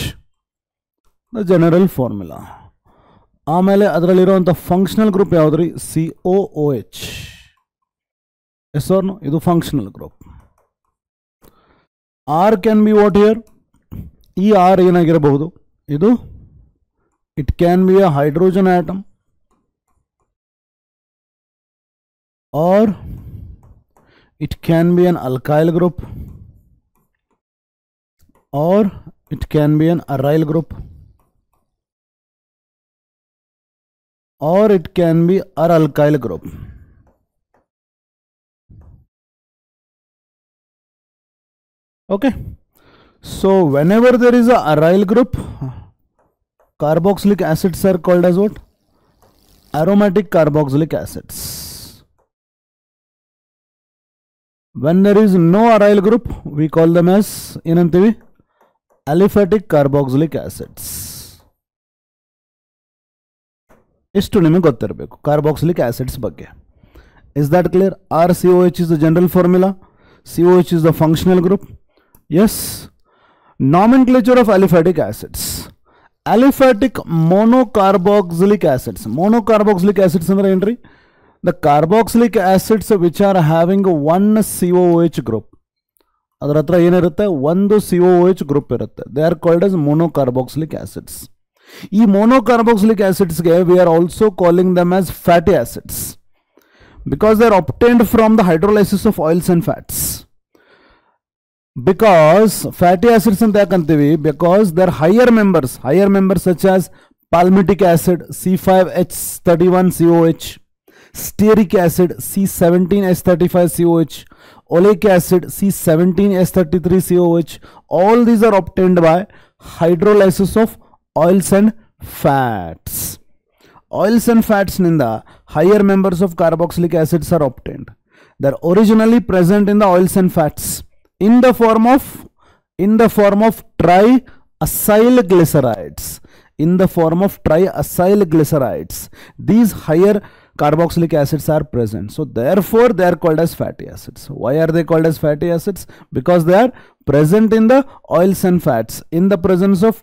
The general formula. ಆಮೇಲೆ ಅದರಲ್ಲಿರುವಂಥ functional group ಯಾವುದ್ರಿ? COOH. Yes or no? ಇದು functional group. R can be what here? ಈ R ಏನಾಗಿರಬಹುದು? ಇದು it can be a hydrogen atom or it can be an alkyl group or it can be an aryl group. or it can be alkyl group. Okay, so whenever there is a aryl group, carboxylic acids are called as what? Aromatic carboxylic acids. When there is no aryl group, we call them as ಏನಂತೀವಿ? Aliphatic carboxylic acids. ಇಷ್ಟು ನಿಮಗೆ ಗೊತ್ತಿರಬೇಕು carboxylic acids ಬಗ್ಗೆ. Is that clear? RCOH is the general formula. COH is the functional group. Yes. Nomenclature of aliphatic acids. Aliphatic monocarboxylic acids. Monocarboxylic acids ಅಂದ್ರೆ ಏನ್ರಿ? The carboxylic acids which are having one COOH group. ಅದರ ಹತ್ರ ಏನಿರುತ್ತೆ? ಒಂದು COOH group ಇರುತ್ತೆ. They are called as monocarboxylic acids. ಈ monocarboxylic acids ಗೆ we are also calling them as fatty acids because they are obtained from the hydrolysis of oils and fats. Because fatty acids anta yakantivi? Because their higher members such as palmitic acid C5H31COH, stearic acid C17H35COH, oleic acid C17H33COH, all these are obtained by hydrolysis of oils and fats. Oils and fats ninda higher members of carboxylic acids are obtained. They are originally present in the oils and fats in the form of triacyl glycerides. In the form of triacyl glycerides, these higher carboxylic acids are present. So therefore they are called as fatty acids. Why are they called as fatty acids? Because they are present in the oils and fats in the presence of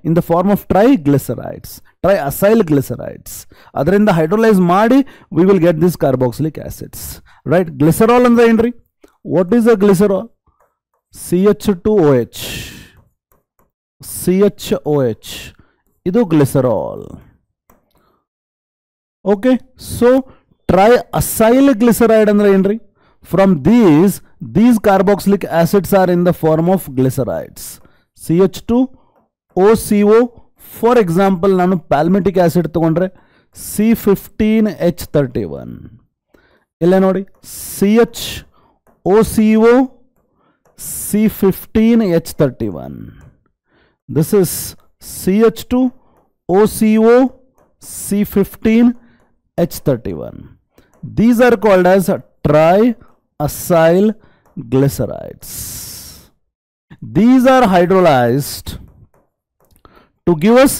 in the form of triglycerides, triacyl glycerides. Adrinda hydrolyze ಮಾಡಿ we will get these carboxylic acids, right? Glycerol ಅಂದ್ರೆ ಏನ್ರಿ? What is a glycerol? CH2OH. CHOH. ಇದು glycerol. Okay, so triacyl glyceride andre ಏನ್ರಿ? From these carboxylic acids are in the form of glycerides. CH2OCO. For example, ನಾನು palmitic acid ತಗೊಂಡ್ರೆ C15H31. ಇಲ್ಲ ನೋಡಿ, CHOCO C15H31. This is CH2OCO C15H31. These are called as triacyl glycerides. These are hydrolyzed to give us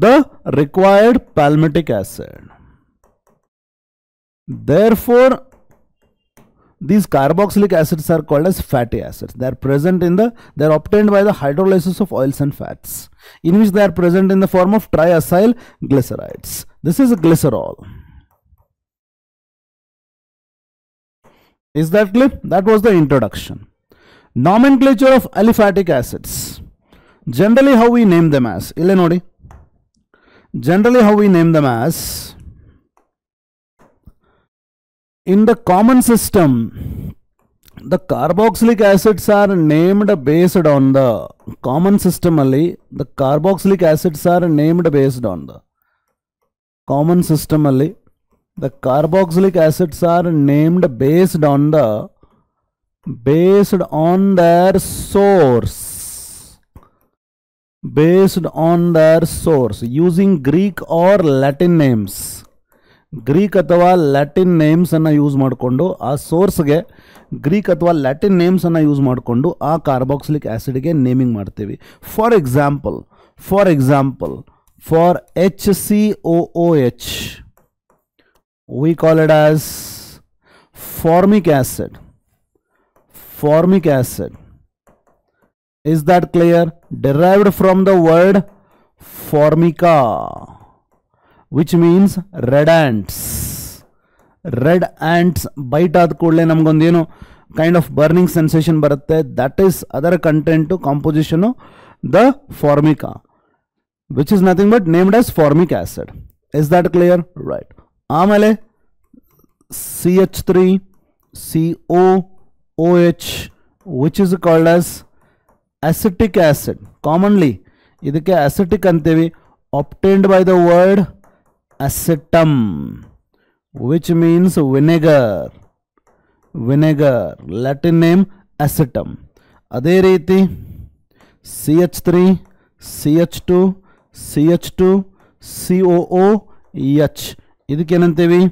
the required palmitic acid. Therefore, these carboxylic acids are called as fatty acids. They are present they are obtained by the hydrolysis of oils and fats, in which they are present in the form of triacyl glycerides. This is a glycerol. Is that clear? That was the introduction. Nomenclature of aliphatic acids. Generally how we name them as, ille nodi. Generally how we name them as, in the common system, the carboxylic acids are named based on the common system only. The carboxylic acids are named based on the common system only. The carboxylic acids are named based on their source. Based on their source, using Greek or Latin names. Greek ಅಥವಾ Latin names ಅನ್ನು use ಮಾಡಿಕೊಂಡು ಆ ಸೋರ್ಸ್ಗೆ Greek ಅಥವಾ Latin names ಅನ್ನು use ಮಾಡಿಕೊಂಡು ಆ carboxylic ಆಸಿಡ್ಗೆ naming ಮಾಡ್ತೀವಿ. For example for HCOOH we call it as formic acid. Formic acid. Is that clear? Derived from the word formica, which means red ants. Red ants bite ಆದ ಕೂಡಲೇ ನಮಗೊಂದೇನು kind of burning sensation ಬರುತ್ತೆ. That is other content to composition the formica, which is nothing but named as formic acid. Is that clear? Right. ಆಮೇಲೆ CH3COOH, which is called as acetic acid. Commonly ಇದಕ್ಕೆ acidic ಅಂತೀವಿ, obtained by the word acetum, which means vinegar. Vinegar, Latin name acetum. ಅದೇ ರೀತಿ CH3, CH2, CH2, COOH, ಇದಕ್ಕೇನಂತೀವಿ?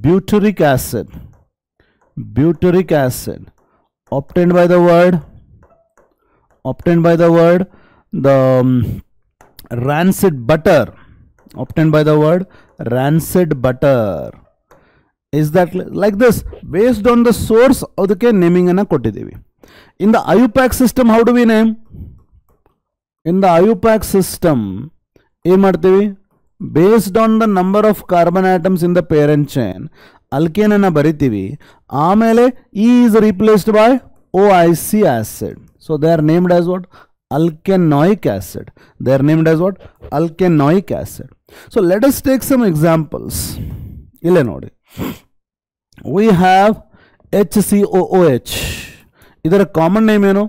butyric acid. Butyric acid, obtained by the word the rancid butter, obtained by the word rancid butter. Is that like this? Based on the source, ಅದಕ್ಕೆ naming ಅನ್ನು ಕೊಟ್ಟಿದ್ದೀವಿ. In the IUPAC system, how do we name? In the IUPAC system, ಏನು ಮಾಡ್ತೀವಿ? Based on the number of carbon atoms in the parent chain, alkane ಅನ್ನು ಬರಿತೀವಿ. ಆಮೇಲೆ E is replaced by OIC acid. So they are named as what? Alkanoic acid. They are named as what? Alkanoic acid. So let us take some examples. Ille nodi. We have HCOOH. Idara common name eno?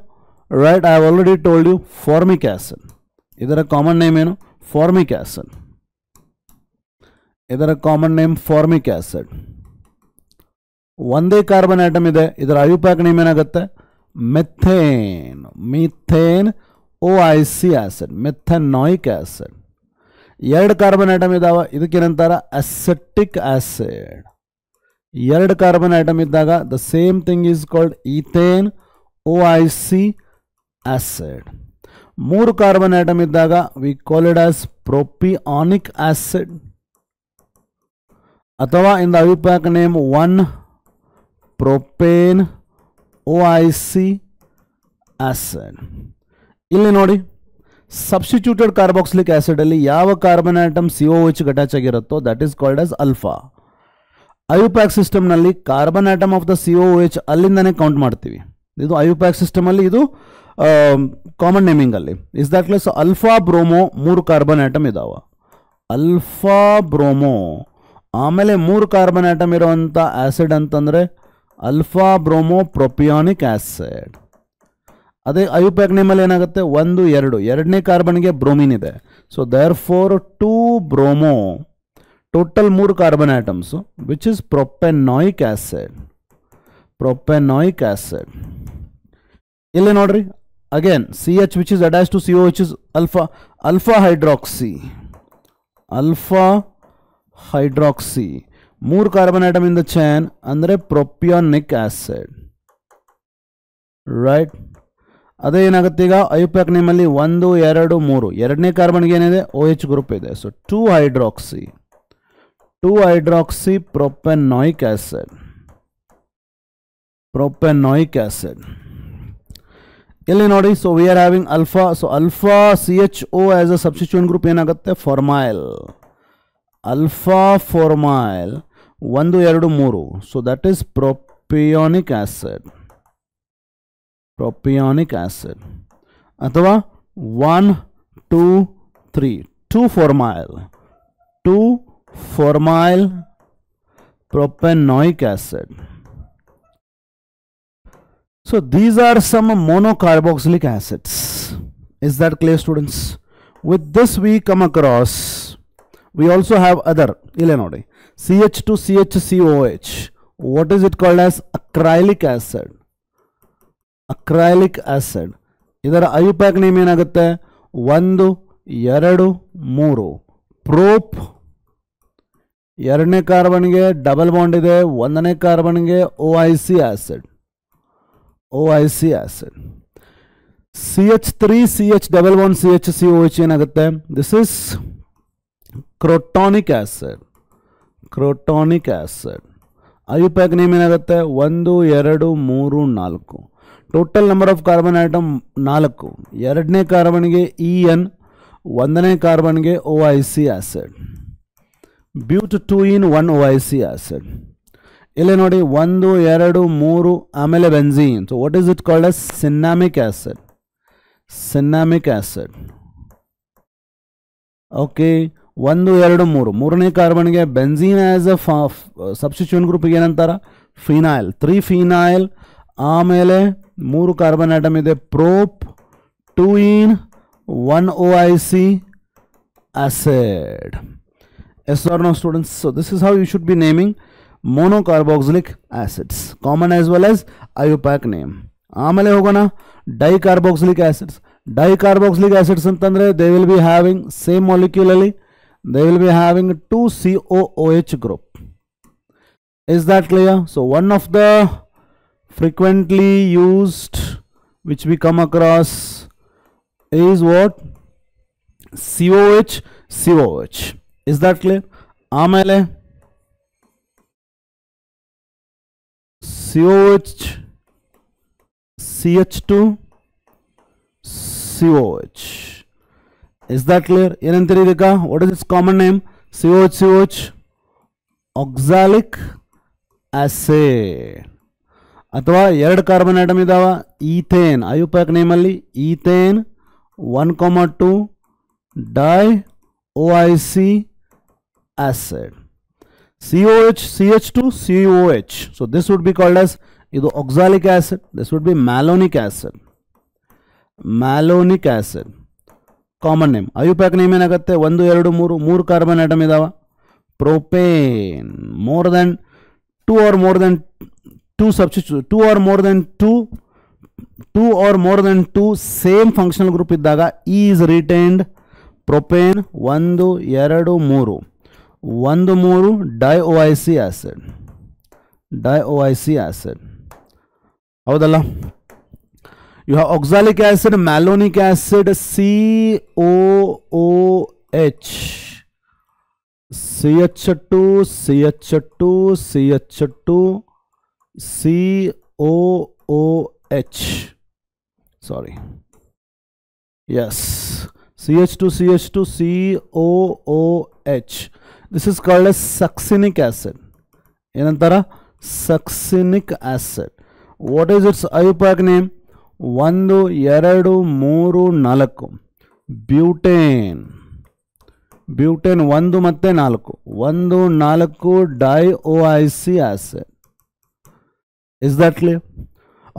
Right, I have already told you, formic acid. Idara common name eno? Formic acid. Idara common name formic acid. ಒಂದೇ carbon atom ಇದೆ. ಇದರ IUPAC name ಏನಾಗುತ್ತೆ? Methane. Methane OIC acid, methanoic acid. ಎರಡು carbon atom ಇದಾವ, ಇದಕ್ಕೇನಂತಾರ? Acetic acid. ಎರಡು carbon atom ಇದ್ದಾಗ the same thing is called ethane OIC acid. ಮೂರು ಕಾರ್ಬನ್ ಆಟಮ್ ಇದ್ದಾಗ we call it as propionic acid, ಅಥವಾ in the IUPAC name 1 propane OIC acid. ಇಲ್ಲಿ ನೋಡಿ, ಸಬ್ಸ್ಟಿಟ್ಯೂಟೆಡ್ ಕಾರ್ಬಾಕ್ಸಿಲಿಕ್ ಆಸಿಡ್ ಅಲ್ಲಿ ಯಾವ ಕಾರ್ಬನ್ ಆಟಮ್ COOH ಅಟ್ಯಾಚ್ ಆಗಿರುತ್ತೋ that is called as alpha. IUPAC system ನಲ್ಲಿ carbon atom of the COOH ಅಲ್ಲಿಂದಾನೆ count ಮಾಡ್ತೀವಿ. ಇದು IUPAC ಸಿಸ್ಟಮ್ ಅಲ್ಲಿ ಇದು ಕಾಮನ್ ನೇಮಿಂಗ್ ಅಲ್ಲಿ. Is that clear? So alpha bromo ಮೂರು ಕಾರ್ಬನ್ ಆಟಮ್ ಇದಾವ. ಅಲ್ಫಾ ಬ್ರೋಮೋ ಆಮೇಲೆ ಮೂರು ಕಾರ್ಬನ್ ಆಟಮ್ ಇರುವಂತ ಆಸಿಡ್ ಅಂತಂದ್ರೆ ಅಲ್ಫಾ ಬ್ರೋಮೋ ಪ್ರೊಪಿಯಾನಿಕ್ ಆಸಿಡ್. ಅದೇ IUPAC ನೇಮಲ್ಲಿ ಏನಾಗುತ್ತೆ? 1 2, ಎರಡನೇ ಕಾರ್ಬನ್ಗೆ ಬ್ರೋಮಿನ್ ಇದೆ. So therefore 2 bromo, total 3 carbon atoms, which is propanoic acid. Propanoic acid. ಇಲ್ಲಿ ನೋಡ್ರಿ, again CH which is attach to COH is alpha. Alpha hydroxy, alpha hydroxy. ಮೂರು carbon atom in the chain ಅಂದ್ರೆ propionic acid. Right. ಅದೇ ಏನಾಗುತ್ತೆ ಈಗ IUPAC ನೇಮಲ್ಲಿ 1 2 3, ಎರಡನೇ ಕಾರ್ಬನ್ಗೆ ಏನಿದೆ? OH ಗ್ರೂಪ್ ಇದೆ. So 2 hydroxy propanoic acid. Propanoic acid. ಇಲ್ಲಿ ನೋಡಿ, so we are having alpha. So alpha CHO as a substituent group ಏನಾಗುತ್ತೆ? Formyl. Alpha formyl 1 2 3. So that is propionic acid. Propionic acid. ಅಥವಾ 1 2 3, 2 formyl, 2 formyl propanoic acid. So these are some monocarboxylic acids. Is that clear, students? With this we come across, we also have other. Ille nodi, CH2 CHCOH. What is it called as? Acrylic acid. Acrylic acid. ಇದರ IUPAC name ಏನಾಗುತ್ತೆ? 1 2 3 ಪ್ರೋಪ್. ಎರಡನೇ ಕಾರ್ಬನ್ಗೆ double bond ಇದೆ, ಒಂದನೇ ಕಾರ್ಬನ್ಗೆ OIC acid. OIC acid. CH3 CH double bond CHCOH ಏನಾಗುತ್ತೆ? This is crotonic acid. Crotonic acid. IUPAC name ಏನಾಗುತ್ತೆ? 1 2 3 4. Total number of carbon atom 4. ಎರಡನೇ ಕಾರ್ಬನ್ಗೆ EN, ಒಂದನೇ ಕಾರ್ಬನ್ಗೆ OIC acid. But 2 in 1 OIC acid. ಇಲ್ಲಿ ನೋಡಿ, 1 2 3 ಆಮೇಲೆ benzene. So what is it called as? Cinnamic acid. Cinnamic acid. Okay, 1 2 3, ಮೂರನೇ ಕಾರ್ಬನ್ಗೆ benzene as a substituent ಗ್ರೂಪ್ಗೆ ಏನಂತಾರ? ಫಿನೈಲ್. 3 ಫಿನೈಲ್. ಆಮೇಲೆ 3 ಕಾರ್ಬನ್ ಆಟಮ್ ಇದೆ, ಪ್ರೋಪ್. 2 in 1 OIC acid. Yes or no, students? So this is how you should be naming monocarboxylic acids, common as well as IUPAC name. ಆಮೇಲೆ ಹೋಗೋಣ ಡೈಕಾರ್ಬಾಕ್ಸಿಲಿಕ್ acids. ಡೈಕಾರ್ಬಾಕ್ಸಿಲಿಕ್ acids ಅಂತಂದ್ರೆ they will be having same molecularly, they will be having 2 COOH group. Is that clear? So one of the frequently used which we come across is what? COH. Is that clear? ಆಮೇಲೆ COH, CH2, COH. Is that clear? ಏನಂತೀರಿ ಇದಕ್ಕ? What is its common name? COH. Oxalic acid. ಅಥವಾ ಎರಡು carbon atom ಇದಾವ, ethane. IUPAC ನೇಮಲ್ಲಿ ethane 1,2 DiOIC acid. COH, CH2, COH. So this would be called as ಇದು oxalic acid. This would be malonic acid. Malonic acid. Common name. IUPAC name ಏನಾಗುತ್ತೆ? 1, 2, 3 3 carbon atom ಇದಾವ. Propane. More than 2 or more than 2 substitute. 2 or more than 2 same functional group ಇದ್ದಾಗ E is retained. Propane 1, 2, 3. 1, 3 DiOIC acid. DiOIC acid. ಹೌದಲ್ಲ? You have oxalic acid, malonic acid, COOH. CH2, CH2, CH2, COOH. Sorry. Yes. CH2, CH2, COOH. This is called as succinic acid. ಏನಂತಾರ? Succinic acid. What is its IUPAC name? 1, 2, 3, 4. Butane. Butane 1 ಮತ್ತೆ 4. 1, 4 DiOIC acid. Is that clear?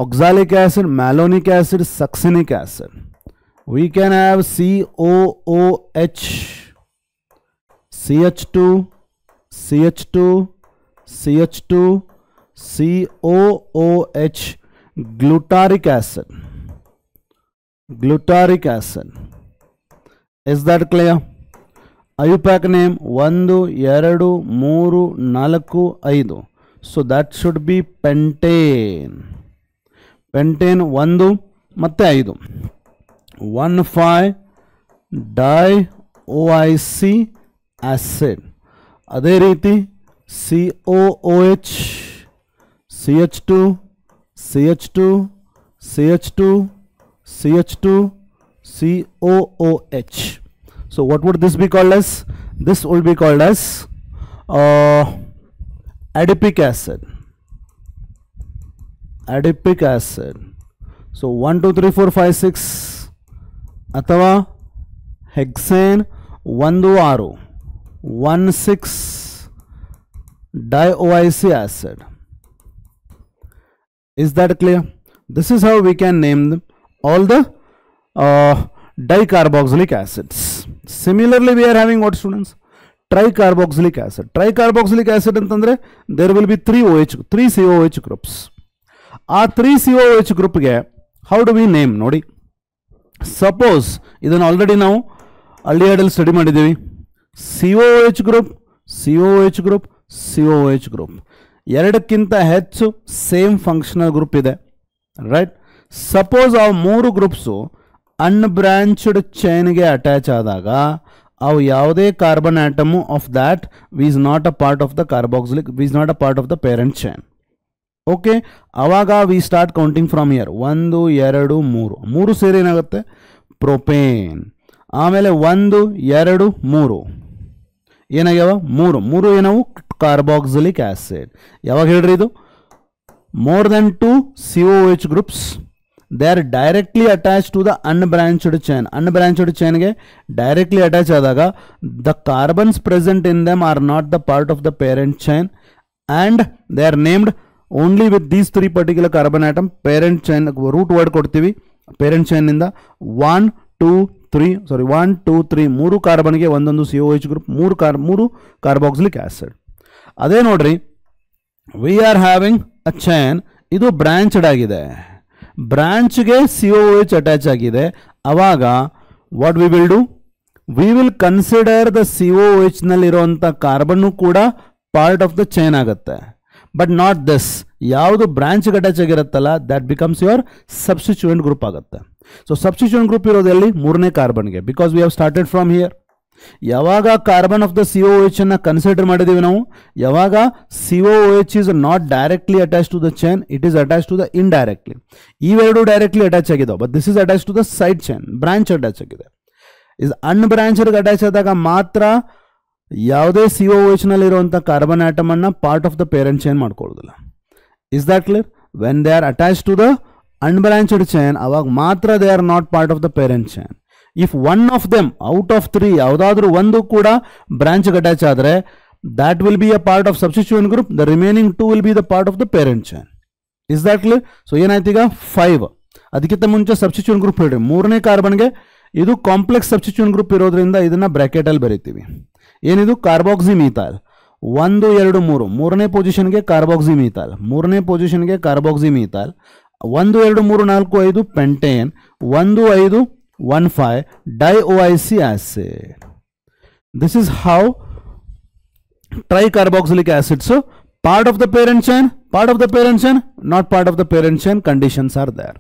Oxalic acid, malonic acid, succinic acid. We can have COOH, CH2, CH2, CH2, COOH, glutaric acid. Glutaric acid. Is that clear? IUPAC name 1, 2, 3, 4, 5. So that should be pentane. Pentane 1 ಮತ್ತೆ 5. 1,5 DiOIC acid. ಅದೇ ರೀತಿ COOH, CH2, CH2, CH2, CH2, COOH. So what would this be called as? This will be called as adipic acid. Adipic acid. So 1, 2, 3, 4, 5, 6 ಅಥವಾ hexane 1, 6 1,6 DiOIC acid. Is that clear? This is how we can name them, all the dicarboxylic acids. Similarly, we are having what, students? Tricarboxylic acid. Tricarboxylic acid ಅಂತಂದ್ರೆ there will be 3 COH groups. ಆ 3 COH group ಗೆ how do we name ನೋಡಿ? Suppose ಇದನ್ನು already ನಾವು aldehyde study ಮಾಡಿದ್ದೀವಿ. COH group, COH group, COH group. ಎರಡಕ್ಕಿಂತ ಹೆಚ್ಚು same functional group ಇದೆ, ರೈಟ್? ಸಪೋಸ್ ಆ 3 ಗ್ರೂಪ್ಸು ಅನ್ಬ್ರಾಂಚ್ಡ್ ಚೈನ್ಗೆ ಅಟ್ಯಾಚ್ ಆದಾಗ ಅವು ಯಾವುದೇ carbon atom of that is not a part of the carboxylic, is not a part of the parent chain. Okay, ಆವಾಗ we start counting from here. 1, 2, 3 ಸೇರಿ ಏನಾಗುತ್ತೆ? Propane. ಆಮೇಲೆ 1, 2, 3 ಏನಾಗ್ಯಾವ? 3 ಏನವು? Carboxylic acid. ಯಾವಾಗ ಹೇಳ್ರಿ ಇದು? More than 2 COH groups, they are directly attach to the unbranched chain. Unbranched ಚೈನ್ಗೆ directly attach ಆದಾಗ the carbons present in them are not the part of the parent chain and they are named only with these 3 particular carbon atom. Parent chain root word ಕೊಡ್ತೀವಿ parent ಚೈನ್ನಿಂದ 1, 2, 1 2 3 ಮೂರು ಕಾರ್ಬನ್ಗೆ ಒಂದೊಂದು COH group, ಮೂರು carboxylic acid. ಅದೇ ನೋಡ್ರಿ, we are having a chain, ಇದು branched ಆಗಿದೆ, ಬ್ರಾಂಚ್ಗೆ COH ಅಟ್ಯಾಚ್ ಆಗಿದೆ. ಅವಾಗ what we will do, we will consider the COH ನಲ್ಲಿರುವಂಥ ಕಾರ್ಬನ್ನು ಕೂಡ ಪಾರ್ಟ್ ಆಫ್ ದ ಚೈನ್ ಆಗುತ್ತೆ. ಬಟ್ ನಾಟ್ ದಿಸ್, ಯಾವುದು ಬ್ರಾಂಚ್ಗೆ ಅಟ್ಯಾಚ್ ಆಗಿರುತ್ತಲ್ಲ that becomes your substituent group ಆಗುತ್ತೆ. ಸೊ ಸಬ್ಸ್ಟಿಟ್ಯೂಯೆಂಟ್ ಗ್ರೂಪ್ ಇರೋದು ಎಲ್ಲಿ, ಮೂರನೇ ಕಾರ್ಬನ್ಗೆ, because we have started from here. ಯಾವಾಗ ಕಾರ್ಬನ್ ಆಫ್ ದ COH ಅನ್ನು ಕನ್ಸಿಡರ್ ಮಾಡಿದೀವಿ ನಾವು, ಯಾವಾಗ COH is not directly attach to the chain, it is attach to the indirectly. ಇವೆರಡು ಡೈರೆಕ್ಟ್ಲಿ ಅಟ್ಯಾಚ್ ಆಗಿದಾವೆ, but this is attach to the side chain, branch attach ಆಗಿದೆ. Is unbranched attach ಆದಾಗ ಮಾತ್ರ ಯಾವುದೇ COH ನಲ್ಲಿರುವಂಥ ಕಾರ್ಬನ್ ಆಟಮ್ ಅನ್ನ part of the parent chain ಮಾಡ್ಕೊಳ್ಳೋದಿಲ್ಲ. Is that clear? When they are attach to the unbranched chain, ಅವಾಗ ಮಾತ್ರ they are not part of the parent chain. If one of them out of 3 ಯಾವುದಾದ್ರೂ ಒಂದು ಕೂಡ ಬ್ರಾಂಚ್ಗೆ attach ಆದರೆ that will be a part of substituent group, the remaining 2 will be the part of the parent chain. Is that clear? So ಏನಾಯ್ತು ಈಗ 5. ಅದಕ್ಕಿಂತ ಮುಂಚೆ substituent group ಹೇಳ್ರಿ, ಮೂರನೇ ಕಾರ್ಬನ್ಗೆ ಇದು ಕಾಂಪ್ಲೆಕ್ಸ್ ಸಬ್ಸ್ಟಿಟ್ಯೂಯೆಂಟ್ ಗ್ರೂಪ್ ಇರೋದ್ರಿಂದ ಇದನ್ನ ಬ್ರಾಕೆಟ್ ಅಲ್ಲಿ ಬರೀತೀವಿ. ಏನಿದು ಕಾರ್ಬಾಕ್ಸಿ ಮೀಥೈಲ್ 1 2 3, ಮೂರನೇ ಪೊಸಿಷನ್ಗೆ ಕಾರ್ಬಾಕ್ಸಿ ಮೀಥೈಲ್, ಮೂರನೇ ಪೊಸಿಷನ್ಗೆ carboxy methyl, 1 2 3 4 5 pentane, 1 5 1 5 DIOIC acid. This is how tricarboxylic acids, so part of the parent chain, not part of the parent chain conditions are there.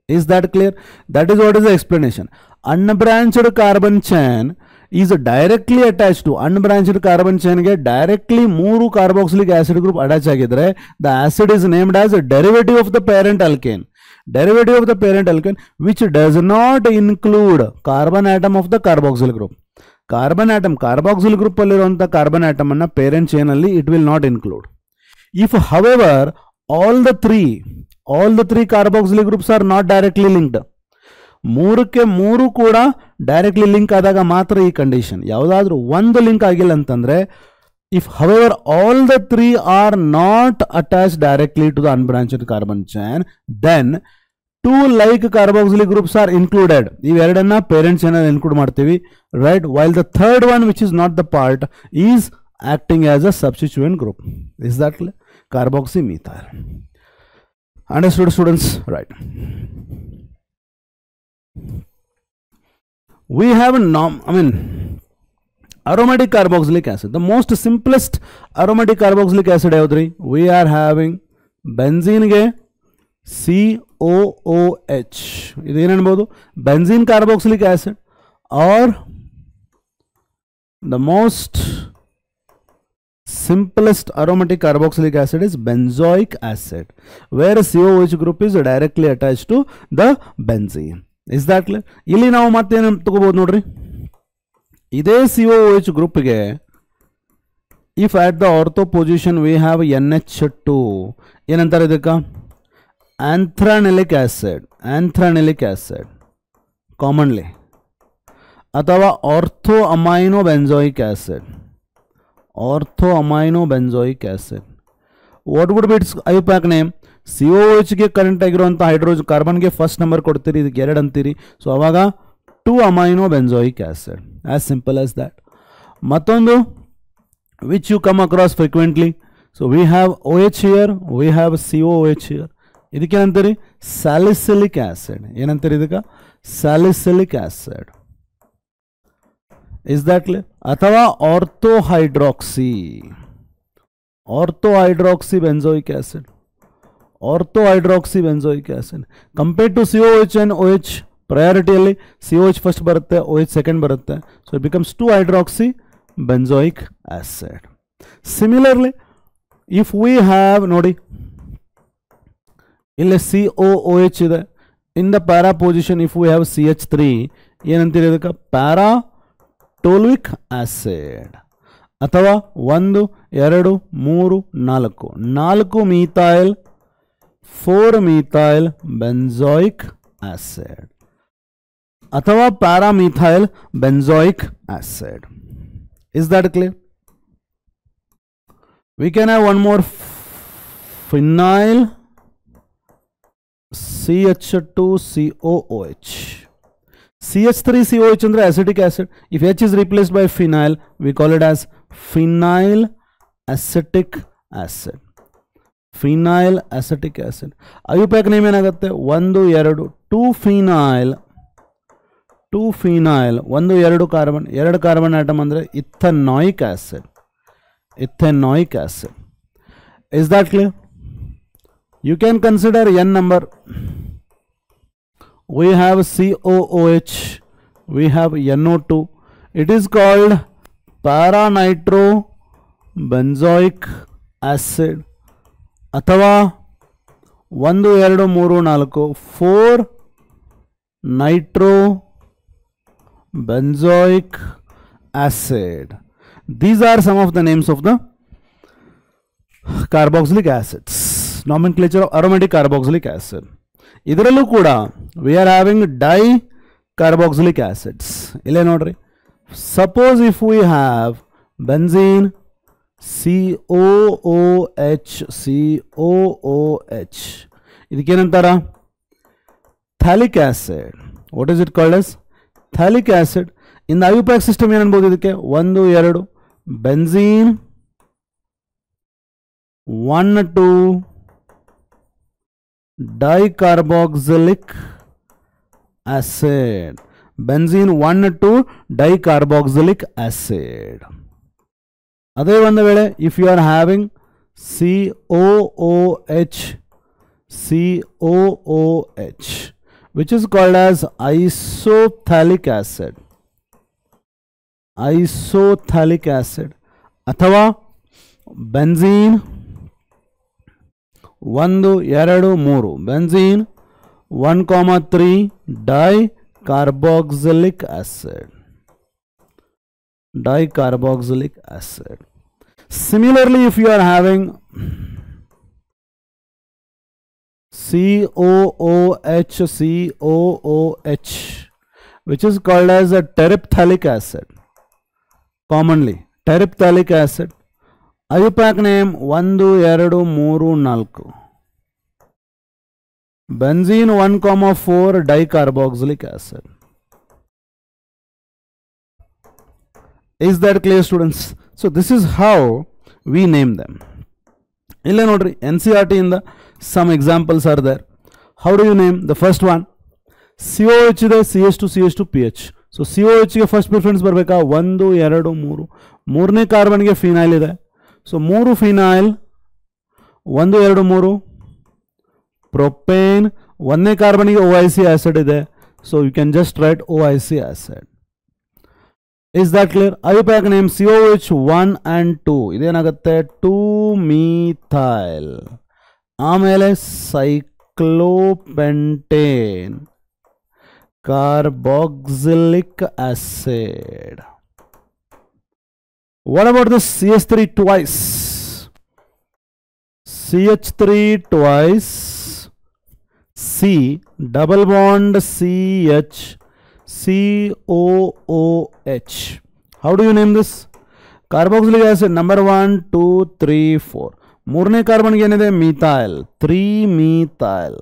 Is that clear? That is what is the explanation. Unbranched carbon chain is directly attached to unbranched carbon chain ge directly 3 carboxylic acid group attach agidre the acid is named as a derivative of the parent alkane. Derivative of the parent alkane which does not include carbon atom of the carboxyl group. Carbon atom carboxyl group alliruvanta carbon atom anna parent chain alli it will not include. If however all the three carboxylic groups are not directly linked, ಮೂರಕ್ಕೆ ಮೂರು ಕೂಡ directly link ಆದಾಗ ಮಾತ್ರ ಈ condition. ಯಾವುದಾದ್ರೂ ಒಂದು link ಆಗಿಲ್ಲ ಅಂತಂದ್ರೆ, if however all the 3 are not attach directly to the unbranched carbon chain, then 2 like carboxylic groups are included. ಇವೆರಡನ್ನ ಪೇರೆಂಟ್ ಚೈನ್ ಅಲ್ಲಿ ಇನ್ಕ್ಲೂಡ್ ಮಾಡ್ತೀವಿ, right? While the third one which is not the part is acting as a substituent group. Is that carboxy methyl? Understood, students? Right. We have aromatic carboxylic acid. The most simplest aromatic carboxylic acid yaudri? We are having benzene ge COOH. Idu ಏನು ಅನ್ಬೋದು? Benzene carboxylic acid, or the most simplest aromatic carboxylic acid is benzoic acid, where COH group is directly attached to the benzene. Is that clear? ಇಲ್ಲಿ ನಾವು ಮತ್ತೇನು ತಗೋಬಹುದು ನೋಡ್ರಿ, ಇದೇ COH group ಗೆ if at the ortho position we have NH2, ಏನಂತಾರೆ ಇದಕ್ಕೆ? anthranylic acid commonly, ಅಥವಾ ortho amino benzoic acid. What would be its IUPAC name? COH ಗೆ ಕರೆಂಟ್ ಆಗಿರುವಂತ ಹೈಡ್ರೋಜನ್ ಕಾರ್ಬನ್ ಗೆ ಫಸ್ಟ್ ನಂಬರ್ ಕೊಡ್ತೀರಿ, ಇದಕ್ಕೆ 2 ಅಂತೀರಿ. ಸೊ ಅವಾಗ 2 amino benzoic acid, as simple as that. ಮತ್ತೊಂದು which you come across frequently, so we have OH here, we have COH here. ಇದಕ್ಕೆ ಏನಂತೀರಿ? salicylic acid. ಏನಂತೀರಿ ಇದಕ್ಕೆ? salicylic acid. Is that clear? ಅಥವಾ orthohydroxy benzoic acid. Compared to COH and OH, priority alli COH first barutte, OH second barutte, so it becomes 2-hydroxy benzoic acid. Similarly, if we have nodi illi COOH ide, in the para position if we have CH3, ಏನಂತೀರಿ ಇದಕ್ಕೆ? ಪ್ಯಾರಾಟೋಲ್ವಿಕ್ acid. ಅಥವಾ 1 2 3 4 methyl 4 methyl benzoic acid, ಅಥವಾ paramethyl benzoic acid. Is that clear? We can have one more phenyl CH2COOH. CH3COH ಅಂದ್ರೆ acidic acid. If H is replaced by phenyl, we call it as phenyl acetic acid. Phenyl acetic acid. IUPAC name ಏನಾಗುತ್ತೆ? 1 2 2 phenyl 1 2 carbon 2 carbon atom ಅಂದ್ರೆ ethanoic acid. Ethanoic acid. Is that clear? You can consider n number. We have COOH, we have NO2. It is called para-nitrobenzoic acid. ಅಥವಾ 1 2 3 4 4 nitrobenzoic acid. These are some of the names of the carboxylic acids. Nomenclature of aromatic carboxylic acid. ಇದರಲ್ಲೂ ಕೂಡ we are having dicarboxylic acids. ಇಲ್ಲೇ ನೋಡ್ರಿ. Suppose if we have benzene COOH ಇದಕ್ಕೇನಂತಾರ? Phthalic acid. What is it called as? Phthalic acid. In the IUPAC system ಏನು ಅನ್ಬೋದು ಇದಕ್ಕೆ? 1 2 benzene 1 2 dicarboxylic acid. Benzene 1 2 dicarboxylic acid. ಅದೇ ಒಂದು ವೇಳೆ if you are having COOH which is called as isophthalic acid. Isophthalic acid ಅಥವಾ benzene 1 2 3 benzene 1,3 dicarboxylic acid. Dicarboxylic acid. Similarly, if you are having COOH which is called as a terephthalic acid, commonly terephthalic acid. IUPAC name 1 2 3 4 benzene 1,4 dicarboxylic acid. Is that clear, students? So this is how we name them. Illa nodri NCERT in the some examples are there. How do you name? The first one COH ide CH2 PH. So COH ಗೆ first preference ಬರಬೇಕಾ? 1 2 3 ಮೂರನೇ carbon ಗೆ phenyl ಇದೆ. So 3 phenyl 1 2 3 propane ಒಂದನೇ carbon ಗೆ OIC acid ಇದೆ. So you can just write OIC acid. Is that clear? IUPAC name COH 1 and 2 ಇದೇನಾಗುತ್ತೆ? 2-methyl. ಆಮೇಲೆ cyclopentane carboxylic acid. What about this CH3 twice? CH3 twice C double bond CH COOH. How do you name this? Carboxylic acid number 1 2 3 4. ಮೂರನೇ carbon ಏನಿದೆ? Methyl 3-methyl.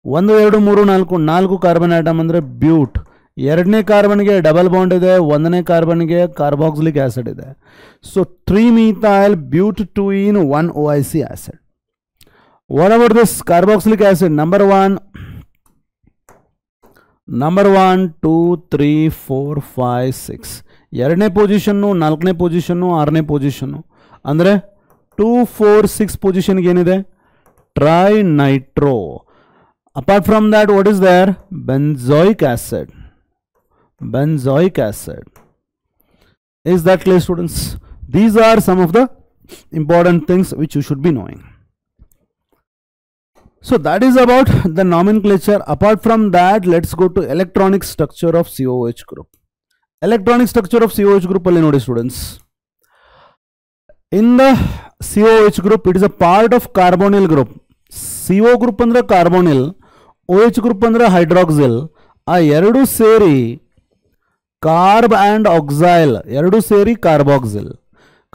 1 2 3 4 4 carbon atom ಅಂದ್ರೆ ಬ್ಯೂಟ್. ಎರಡನೇ ಕಾರ್ಬನ್ಗೆ double bond ಇದೆ, ಒಂದನೇ ಕಾರ್ಬನ್ಗೆ carboxylic acid ಇದೆ. So 3-methyl butadiene 1 OIC acid. What about this carboxylic acid number 1 2 3 4 5 6 ಎರಡನೇ position, ನಾಲ್ಕನೇ position, ಆರನೇ ಪೊಸಿಷನ್ನು ಅಂದರೆ 2 4 6 ಪೊಸಿಷನ್ಗೆ ಏನಿದೆ? Trinitro. Apart from that what is there? Benzoic acid. Benzoic acid. Is that clear, students? These are some of the important things which you should be knowing. So that is about the nomenclature. Apart from that, let's go to electronic structure of COH group. Electronic structure of COH group alli nodi students. In the COH group, it is a part of carbonyl group. CO group andre carbonyl, OH group andre hydroxyl. ಆ ಎರಡು ಸೇರಿ carb and ಆಕ್ಸೈಲ್ ಎರಡು ಸೇರಿ carboxyl.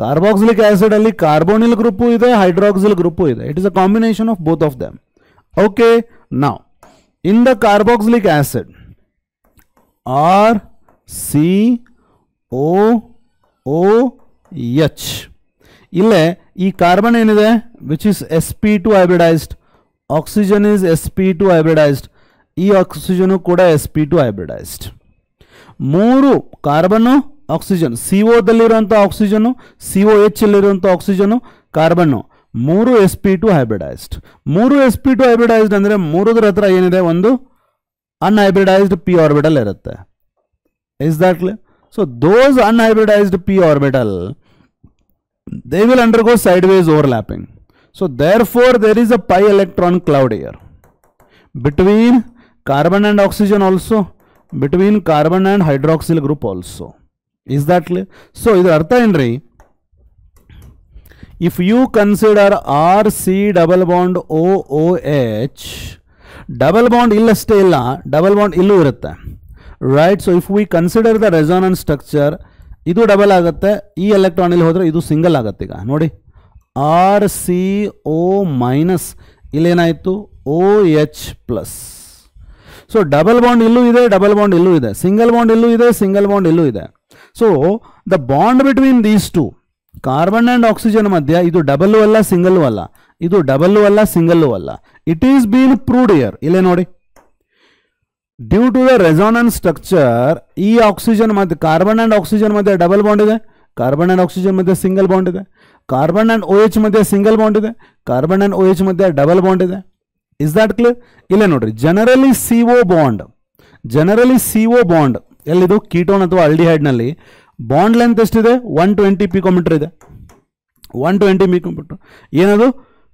Carboxylic acid ಅಲ್ಲಿ carbonyl group ಇದೆ, hydroxyl group ಇದೆ. It is a combination of both of them. Okay, now in the carboxylic acid RCOOH. ಇಲ್ಲೇ ಈ ಕಾರ್ಬನ್ ಏನಿದೆ which is sp2 hybridized, oxygen is sp2 hybridized, ಈ oxygen ಕೂಡ sp2 hybridized. ಮೂರು carbon oxygen, CO ದಲ್ಲಿರುವಂಥ oxygen, COH ಅಲ್ಲಿರುವಂಥ oxygen, carbon, ಮೂರು sp2 hybridized. ಮೂರು sp2 hybridized ಅಂದರೆ ಮೂರದ್ರ ಹತ್ರ ಏನಿದೆ, ಒಂದು unhybridized p orbital ಇರುತ್ತೆ. Is that clear? So those unhybridized p orbital, they will undergo sideways overlapping. So therefore there is a pi electron cloud here between carbon and oxygen, also between carbon and hydroxyl group also. Is that clear? So idar artha enri, if you consider RC double bond OOH, double bond illasthe illa, double bond illu irutte, right? So if we consider the resonance structure, idu double agutte, ee electron illi hodre idu single agutte. Iga nodi RCO minus illenaitu OH plus. So double bond illu ide, double bond illu ide, single bond illu ide, single bond illu ide. So the bond between these two, carbon and oxygen madhya, idu double alla single alla, idu double alla single alla, it is been proved here. Ille nodi, due to the resonance structure, e oxygen madhya, carbon and oxygen madhya double bond ide, carbon and oxygen madhya single bond ide, carbon and OH madhya single bond ide, carbon and OH madhya double bond ide. Is that clear? Ille nodri, generally CO bond ಎಲ್ಲಿದು ketone ಅಥವಾ aldehyde ನಲ್ಲಿ bond length ಎಷ್ಟಿದೆ, 120 picometre ಇದೆ. 120 picometre ಏನದು,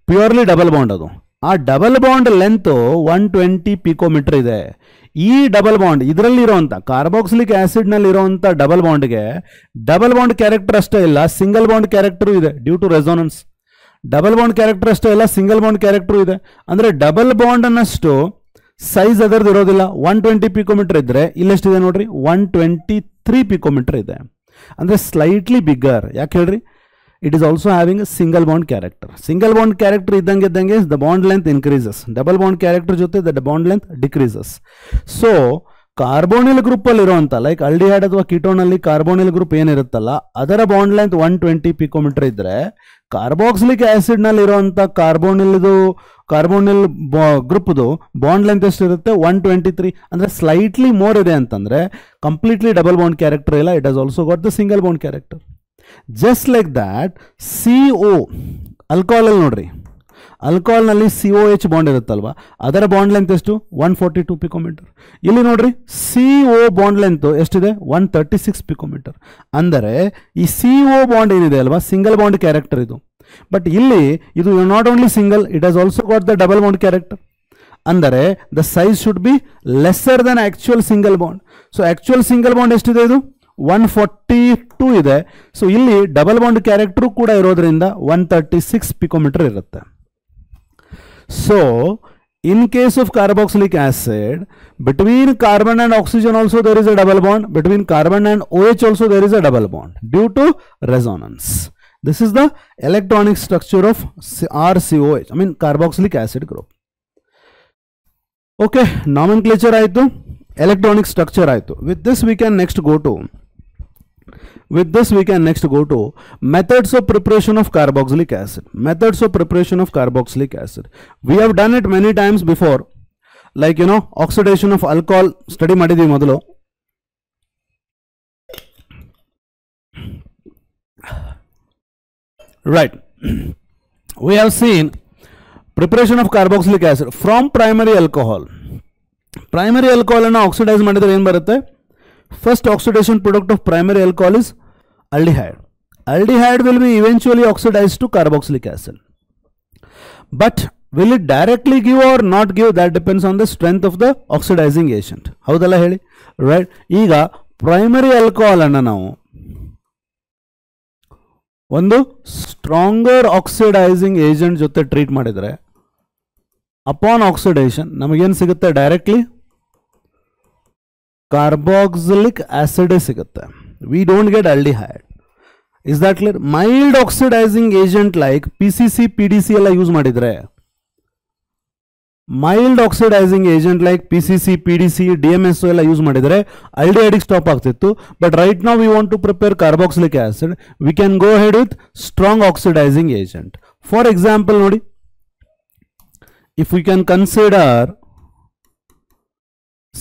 purely double bond. ಅದು ಆ double bond length 120 picometre ಇದೆ. ಈ ಡಬಲ್ ಬಾಂಡ್ ಇದರಲ್ಲಿ ಇರುವಂತ ಕಾರ್ಬಾಕ್ಸಿಲಿಕ್ ಆಸಿಡ್ ನಲ್ಲಿ ಇರುವಂತ ಡಬಲ್ ಬಾಂಡ್ಗೆ ಡಬಲ್ ಬಾಂಡ್ ಕ್ಯಾರೆಕ್ಟರ್ ಅಷ್ಟೇ ಇಲ್ಲ, ಸಿಂಗಲ್ ಬಾಂಡ್ ಕ್ಯಾರೆಕ್ಟರ್ ಇದೆ due to resonance. Double bond character ಅಷ್ಟೇ ಇಲ್ಲ, ಸಿಂಗಲ್ ಬಾಂಡ್ ಕ್ಯಾರೆಕ್ಟರ್ ಇದೆ. ಅಂದ್ರೆ ಡಬಲ್ ಬಾಂಡ್ ಅನ್ನಷ್ಟು ಸೈಜ್ ಅದರದ್ದು ಇರೋದಿಲ್ಲ. 120 ಪಿಕೋಮೀಟರ್ ಇದ್ರೆ ಇಲ್ಲೆಷ್ಟಿದೆ ನೋಡ್ರಿ, 123 ಪಿಕೋಮೀಟರ್ ಇದೆ. ಅಂದ್ರೆ ಸ್ಲೈಟ್ಲಿ ಬಿಗ್ಗರ್. ಯಾಕೆ ಹೇಳ್ರಿ, it is also having single bond character. Single bond character ಇದ್ದಂಗೆ the bond length increases, double bond character ಜೊತೆ the bond length decreases. So carbonyl group ಅಲ್ಲಿ ಇರುವಂತ, ಲೈಕ್ ಆಲ್ಡಿಹೈಡ್ ಅಥವಾ ಕೀಟೋನ್ ಅಲ್ಲಿ ಕಾರ್ಬೋನಿಲ್ ಗ್ರೂಪ್ ಏನಿರುತ್ತಲ್ಲ ಅದರ ಬಾಂಡ್ ಲೆಂತ್ 120 ಪಿಕೋಮೀಟರ್ ಇದ್ರೆ, carboxylic acid ನಲ್ಲಿ ಇರುವಂತ ಕಾರ್ಬೋನಿಲ್ ಗ್ರೂಪ್ದು ಬಾಂಡ್ ಲೆಂತ್ ಎಷ್ಟಿರುತ್ತೆ, 123. ಅಂದ್ರೆ ಸ್ಲೈಟ್ಲಿ ಮೋರ್ ಇದೆ ಅಂತಂದ್ರೆ ಕಂಪ್ಲೀಟ್ಲಿ ಡಬಲ್ ಬಾಂಡ್ ಕ್ಯಾರೆಕ್ಟರ್ ಇಲ್ಲ, it has also got the single bond character. Just like that CO alcohol ಅಲ್ಲಿ ನೋಡ್ರಿ, ಆಲ್ಕೋಹಾಲ್ ನಲ್ಲಿ COH ಬಾಂಡ್ ಇರುತ್ತಲ್ವಾ, ಅದರ ಬಾಂಡ್ ಲೆಂತ್ ಎಷ್ಟು, 142 ಪಿಕೋಮೀಟರ್. ಇಲ್ಲಿ ನೋಡ್ರಿ CO ಬಾಂಡ್ ಲೆಂತ್ ಎಷ್ಟಿದೆ, 136 ಪಿಕೋಮೀಟರ್. ಅಂದರೆ ಈ CO ಬಾಂಡ್ ಏನಿದೆ ಅಲ್ವಾ, ಸಿಂಗಲ್ ಬಾಂಡ್ ಕ್ಯಾರೆಕ್ಟರ್ ಇದು. ಬಟ್ ಇಲ್ಲಿ ಇದು not only single, it has also got the double bond character. ಅಂದರೆ the size should be lesser than actual single bond. So actual single bond ಎಷ್ಟಿದೆ, ಇದು 142 ಇದೆ. ಸೊ ಇಲ್ಲಿ ಡಬಲ್ ಬಾಂಡ್ ಕ್ಯಾರೆಕ್ಟರ್ ಕೂಡ ಇರೋದ್ರಿಂದ 136 ಪಿಕೋಮೀಟರ್ ಇರುತ್ತೆ. So in case of carboxylic acid, between carbon and oxygen also there is a double bond, between carbon and OH also there is a double bond due to resonance. This is the electronic structure of RCOH, I mean carboxylic acid group. Okay, nomenclature ಆಯಿತು, electronic structure ಆಯಿತು. With this we can next go to methods of preparation of carboxylic acid. Methods of preparation of carboxylic acid. We have done it many times before, like oxidation of alcohol study ಮಾಡಿದ್ವಿ ಮೊದಲು. Right. We have seen preparation of carboxylic acid from primary alcohol. Primary alcohol ಅನ್ನು oxidise ಮಾಡಿದ್ರೆ ಏನು ಬರುತ್ತೆ? First oxidation product of primary alcohol is aldehyde. Aldehyde will be eventually oxidized to carboxylic acid. But will it directly give or not give? That depends on the strength of the oxidizing agent. ಹೌದಲ್ಲ ಹೇಳಿ, right? ಈಗ primary alcohol ಅನ್ನು ನಾವು ಒಂದು stronger oxidising agent ಜೊತೆ treat ಮಾಡಿದರೆ, upon oxidation ನಮಗೇನು ಸಿಗುತ್ತೆ, ಡೈರೆಕ್ಟ್ಲಿ carboxylic acid ಸಿಗುತ್ತೆ. We don't get aldehyde. Is that clear? Mild oxidizing agent like PCC, PDC ಎಲ್ಲ ಯೂಸ್ ಮಾಡಿದ್ರೆ mild oxidising agent like PCC, PDC, DMSO ಎಲ್ಲ ಯೂಸ್ ಮಾಡಿದರೆ aldehyde stop ಆಗ್ತಿತ್ತು. But right now we want to prepare carboxylic acid, we can go ahead with strong oxidising agent. For example ನೋಡಿ, if we can consider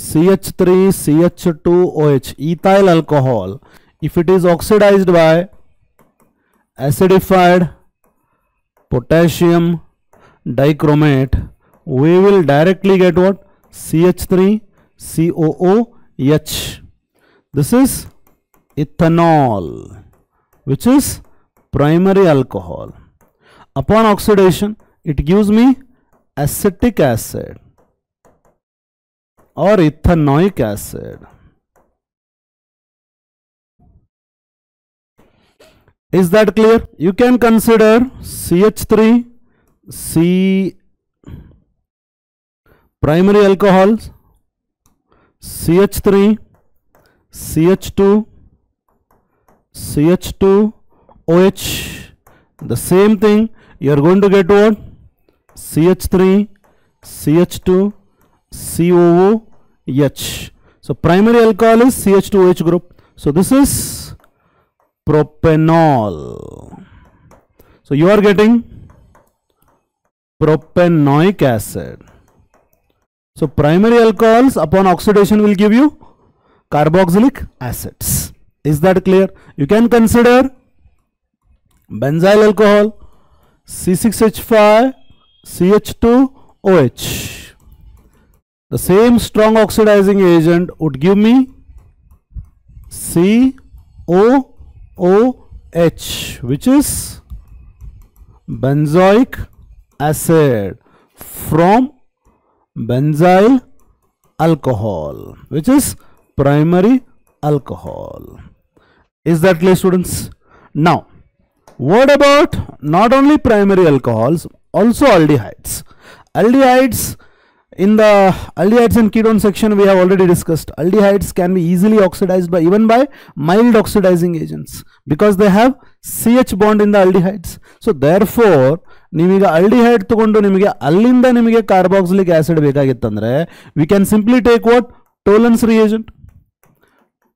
CH3CH2OH, ethyl alcohol, if it is oxidized by acidified potassium dichromate, we will directly get what? CH3COOH. This is ethanol, which is primary alcohol. Upon oxidation, it gives me acetic acid or ethanoic acid. Is that clear? You can consider CH3C primary alcohols, CH3, CH2, CH2OH. The same thing, you are going to get what? CH3, CH2, COOH. So primary alcohol is CH2OH group. So this is propanol. So you are getting propanoic acid. So primary alcohols upon oxidation will give you carboxylic acids. Is that clear? You can consider benzyl alcohol, C6H5CH2OH. The same strong oxidizing agent would give me COOH, which is benzoic acid from benzyl alcohol, which is primary alcohol. Is that clear, students? Now, what about not only primary alcohols, also aldehydes? Aldehydes, in the aldehydes and ketone section we have already discussed. Aldehydes can be easily oxidized by even by mild oxidizing agents because they have CH bond in the aldehydes. So therefore, ನಿಮಗೆ aldehyde ತಗೊಂಡು ನಿಮಗೆ ಅಲ್ಲಿಂದ ನಿಮಗೆ carboxylic acid ಬೇಕಾಗಿತ್ತಂದ್ರೆ we can simply take what? Tollens reagent.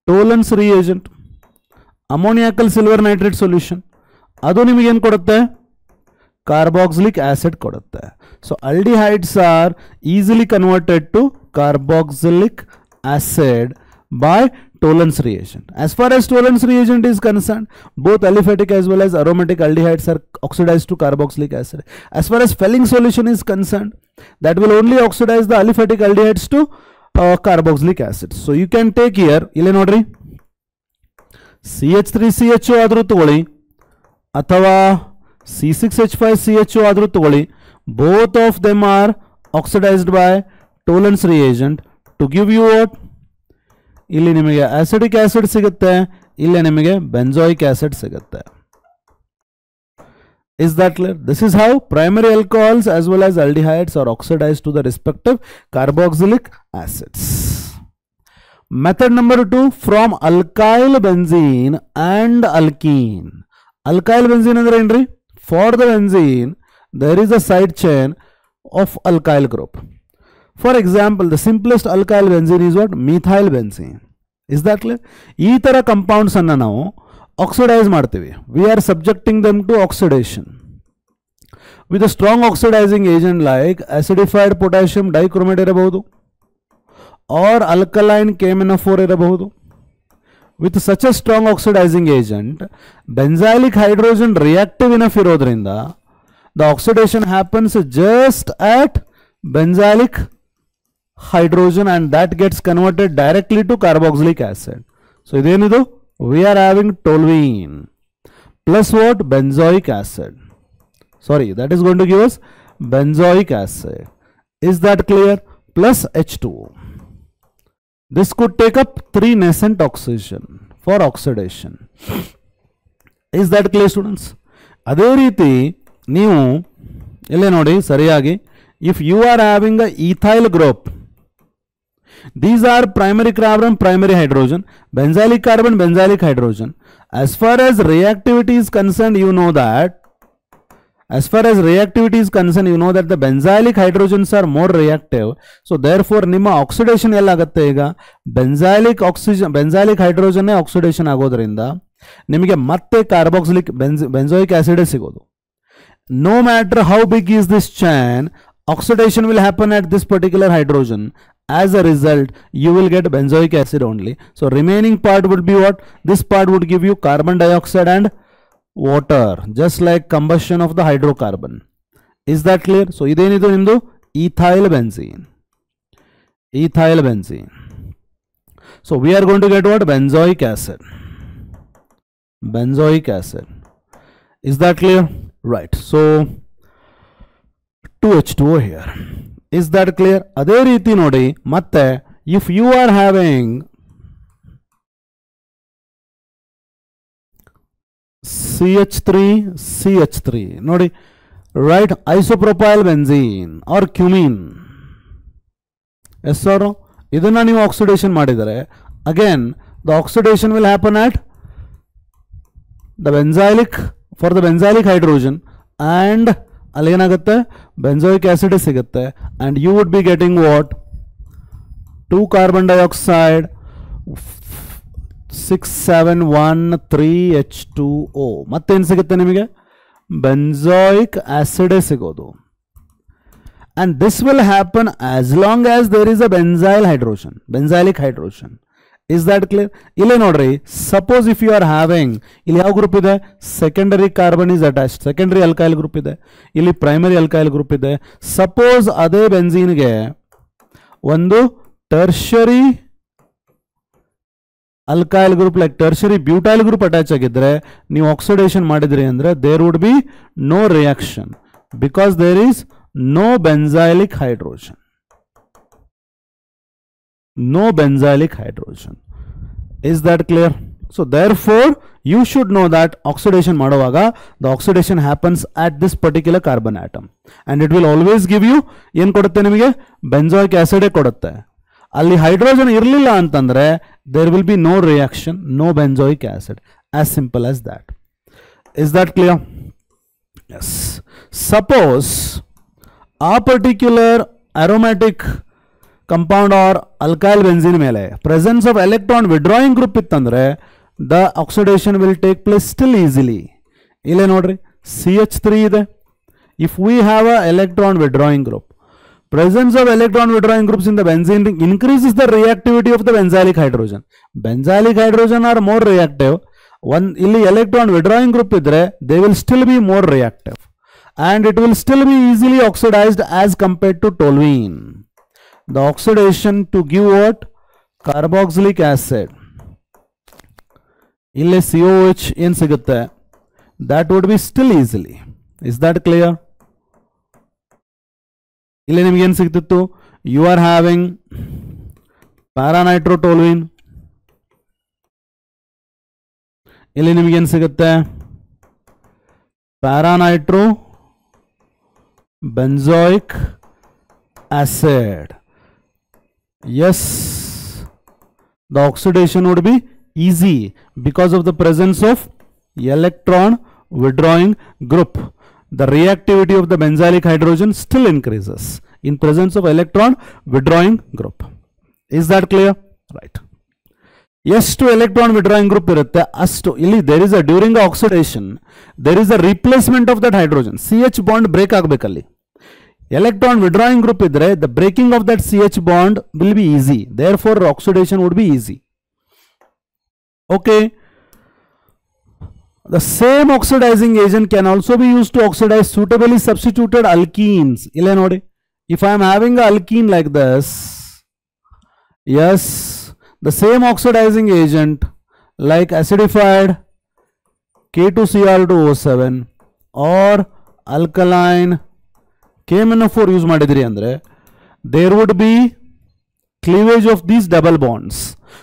Tollens reagent, ammoniacal silver nitrate solution, ಅದು ನಿಮಗೆ ಏನು ಕೊಡುತ್ತೆ? Carboxylic acid ಕೊಡುತ್ತೆ. So aldehydes are easily converted to carboxylic acid by Tollens reagent. As far as Tollens reagent is concerned, both aliphatic as well as aromatic aldehydes are oxidized to carboxylic acid. As far as Fehling solution is concerned, that will only oxidize the aliphatic aldehydes to carboxylic acid. So you can take here, ಇಲ್ಲಿ ನೋಡ್ರಿ, CH3CHO ಆದರೂ ತಗೊಳ್ಳಿ ಅಥವಾ C6H5CHO ಆದರೂ ತಗೊಳ್ಳಿ, both of them are oxidized by Tollens reagent to give you what? ಇಲ್ಲಿ ನಿಮಗೆ acidic acid ಸಿಗುತ್ತೆ, ಇಲ್ಲಿ ನಿಮಗೆ benzoic acid ಸಿಗುತ್ತೆ. Is that clear? This is how primary alcohols as well as aldehydes are oxidized to the respective carboxylic acids. Method number 2, from alkyl benzene and alkene. Alkyl benzene ಅಂದ್ರೆ ಏನ್ರಿ? For the benzene, there is a side chain of alkyl group. For example, the simplest alkyl benzene is what? Methyl benzene. Is that clear? ಈ ತರ compounds ಅನ್ನು ನಾವು oxidize ಮಾಡ್ತೀವಿ. We are subjecting them to oxidation with a strong oxidizing agent like acidified potassium dichromate ಇರಬಹುದು or alkaline KMnO4 ಇರಬಹುದು. With such a strong oxidizing agent, benzylic hydrogen reactive enough ಇರೋದ್ರಿಂದ the oxidation happens just at benzylic hydrogen and that gets converted directly to carboxylic acid. So idenidu, we are having toluene plus what? Benzoic acid. Sorry, that is going to give us benzoic acid. Is that clear? Plus H2O. This could take up 3 nascent oxygen for oxidation. Is that clear, students? ಅದೇ ರೀತಿ ನೀವು ಇಲ್ಲೇ ನೋಡಿ ಸರಿಯಾಗಿ, if you are having a ethyl group, these are primary carbon, primary hydrogen, benzylic carbon, benzylic hydrogen. As far as reactivity is concerned, you know that As far as reactivity is concerned, you know that the benzylic hydrogens are more reactive. So therefore, ನಿಮ್ಮ oxidation ಎಲ್ಲಾಗುತ್ತೆ ಈಗ benzylic hydrogen oxidation ಆಗೋದ್ರಿಂದ ನಿಮಗೆ ಮತ್ತೆ carboxylic benzoic acid ಸಿಗೋದು. No matter how big is this chain, oxidation will happen at this particular hydrogen. As a result, you will get benzoic acid only. So remaining part would be what? This part would give you carbon dioxide and water, just like combustion of the hydrocarbon. Is that clear? So idenidu nimdu ethyl benzene. Ethyl benzene. So we are going to get what? Benzoic acid. Benzoic acid. Is that clear? Right. So 2H2O here. Is that clear? Adhe reeti nodi matte if you are having CH3 nodi, right, isopropyl benzene or cumene, yes or no, idanna ನೀವು oxidation ಮಾಡಿದರೆ again the oxidation will happen at the benzylic, for the benzylic hydrogen, and ಅಲ್ಲಿ ಏನಾಗುತ್ತೆ benzoic acid ಸಿಗುತ್ತೆ, and you would be getting what? 2 carbon dioxide 671 ಮತ್ತೇನು ಸಿಗುತ್ತೆ ನಿಮಗೆ? benzoic acid ಸಿಗೋದು. And this will happen as long as there is a benzylic hydrogen. Is that clear? ಇಲ್ಲಿ ನೋಡ್ರಿ, suppose if you are having, ಇಲ್ಲಿ ಯಾವ group ಇದೆ? secondary carbon is attached, secondary alkyl group ಇದೆ, ಇಲ್ಲಿ primary alkyl group ಇದೆ. Suppose ಅದೇ ಬೆನ್ಝೀನ್ಗೆ ಒಂದು tertiary alkyl group like tertiary butyl group attach ಆಗಿದ್ರೆ ನೀವು oxidation ಮಾಡಿದ್ರಿ ಅಂದ್ರೆ there would be no reaction because there is no benzylic hydrogen. No benzylic hydrogen. Is that clear? So therefore you should know that oxidation ಮಾಡುವಾಗ the oxidation happens at this particular carbon atom, and it will always give you ಏನು ಕೊಡುತ್ತೆ ನಿಮಗೆ? benzoic acid ಕೊಡುತ್ತೆ. ಅಲ್ಲಿ hydrogen ಇರಲಿಲ್ಲ ಅಂತಂದ್ರೆ there will be no reaction, no benzoic acid. As simple as that. Is that clear? Yes. Suppose a particular aromatic compound or alkyl benzene ಮೇಲೆ presence of electron withdrawing group ಇತ್ತಂದ್ರೆ the oxidation will take place still easily. ಇಲ್ಲೇ ನೋಡ್ರಿ, CH3 ಇದೆ. If we have a electron withdrawing group, presence of electron withdrawing groups in the benzene ring increases the reactivity of the benzylic hydrogen. Benzylic hydrogen are more reactive. ಇಲ್ಲಿ electron withdrawing group ಇದ್ರೆ they will still be more reactive, and it will still be easily oxidized as compared to toluene. The oxidation to give what? Carboxylic acid. ಇಲ್ಲಿ COH ಏನು ಸಿಗುತ್ತೆ? That would be still easily. Is that clear? ಇಲ್ಲಿ ನಿಮಗೆ ಏನು ಸಿಗ್ತಿತ್ತು? You are having paranitrotoluene. ಇಲ್ಲಿ ನಿಮಗೆ ಏನು ಸಿಗುತ್ತೆ? paranitro benzoic acid. Yes, the oxidation would be easy because of the presence of electron withdrawing group. The reactivity of the benzylic hydrogen still increases in presence of electron withdrawing group. Is that clear? Right. ಎಷ್ಟು electron withdrawing group ಇರುತ್ತೆ ಅಷ್ಟು ಇಲ್ಲಿ there is a during the oxidation there is a replacement of that hydrogen. CH bond break ಆಗಬೇಕಲ್ಲಿ. Electron withdrawing group idre the breaking of that CH bond will be easy, therefore oxidation would be easy. Okay, the same oxidizing agent can also be used to oxidize suitably substituted alkenes. Ille nodi, if I am having a alkene like this, yes, the same oxidizing agent like acidified K2Cr2O7 or alkaline KMnO4 use ಮಾಡಿದ್ರಿ ಅಂದ್ರೆ there would be cleavage of these double bonds,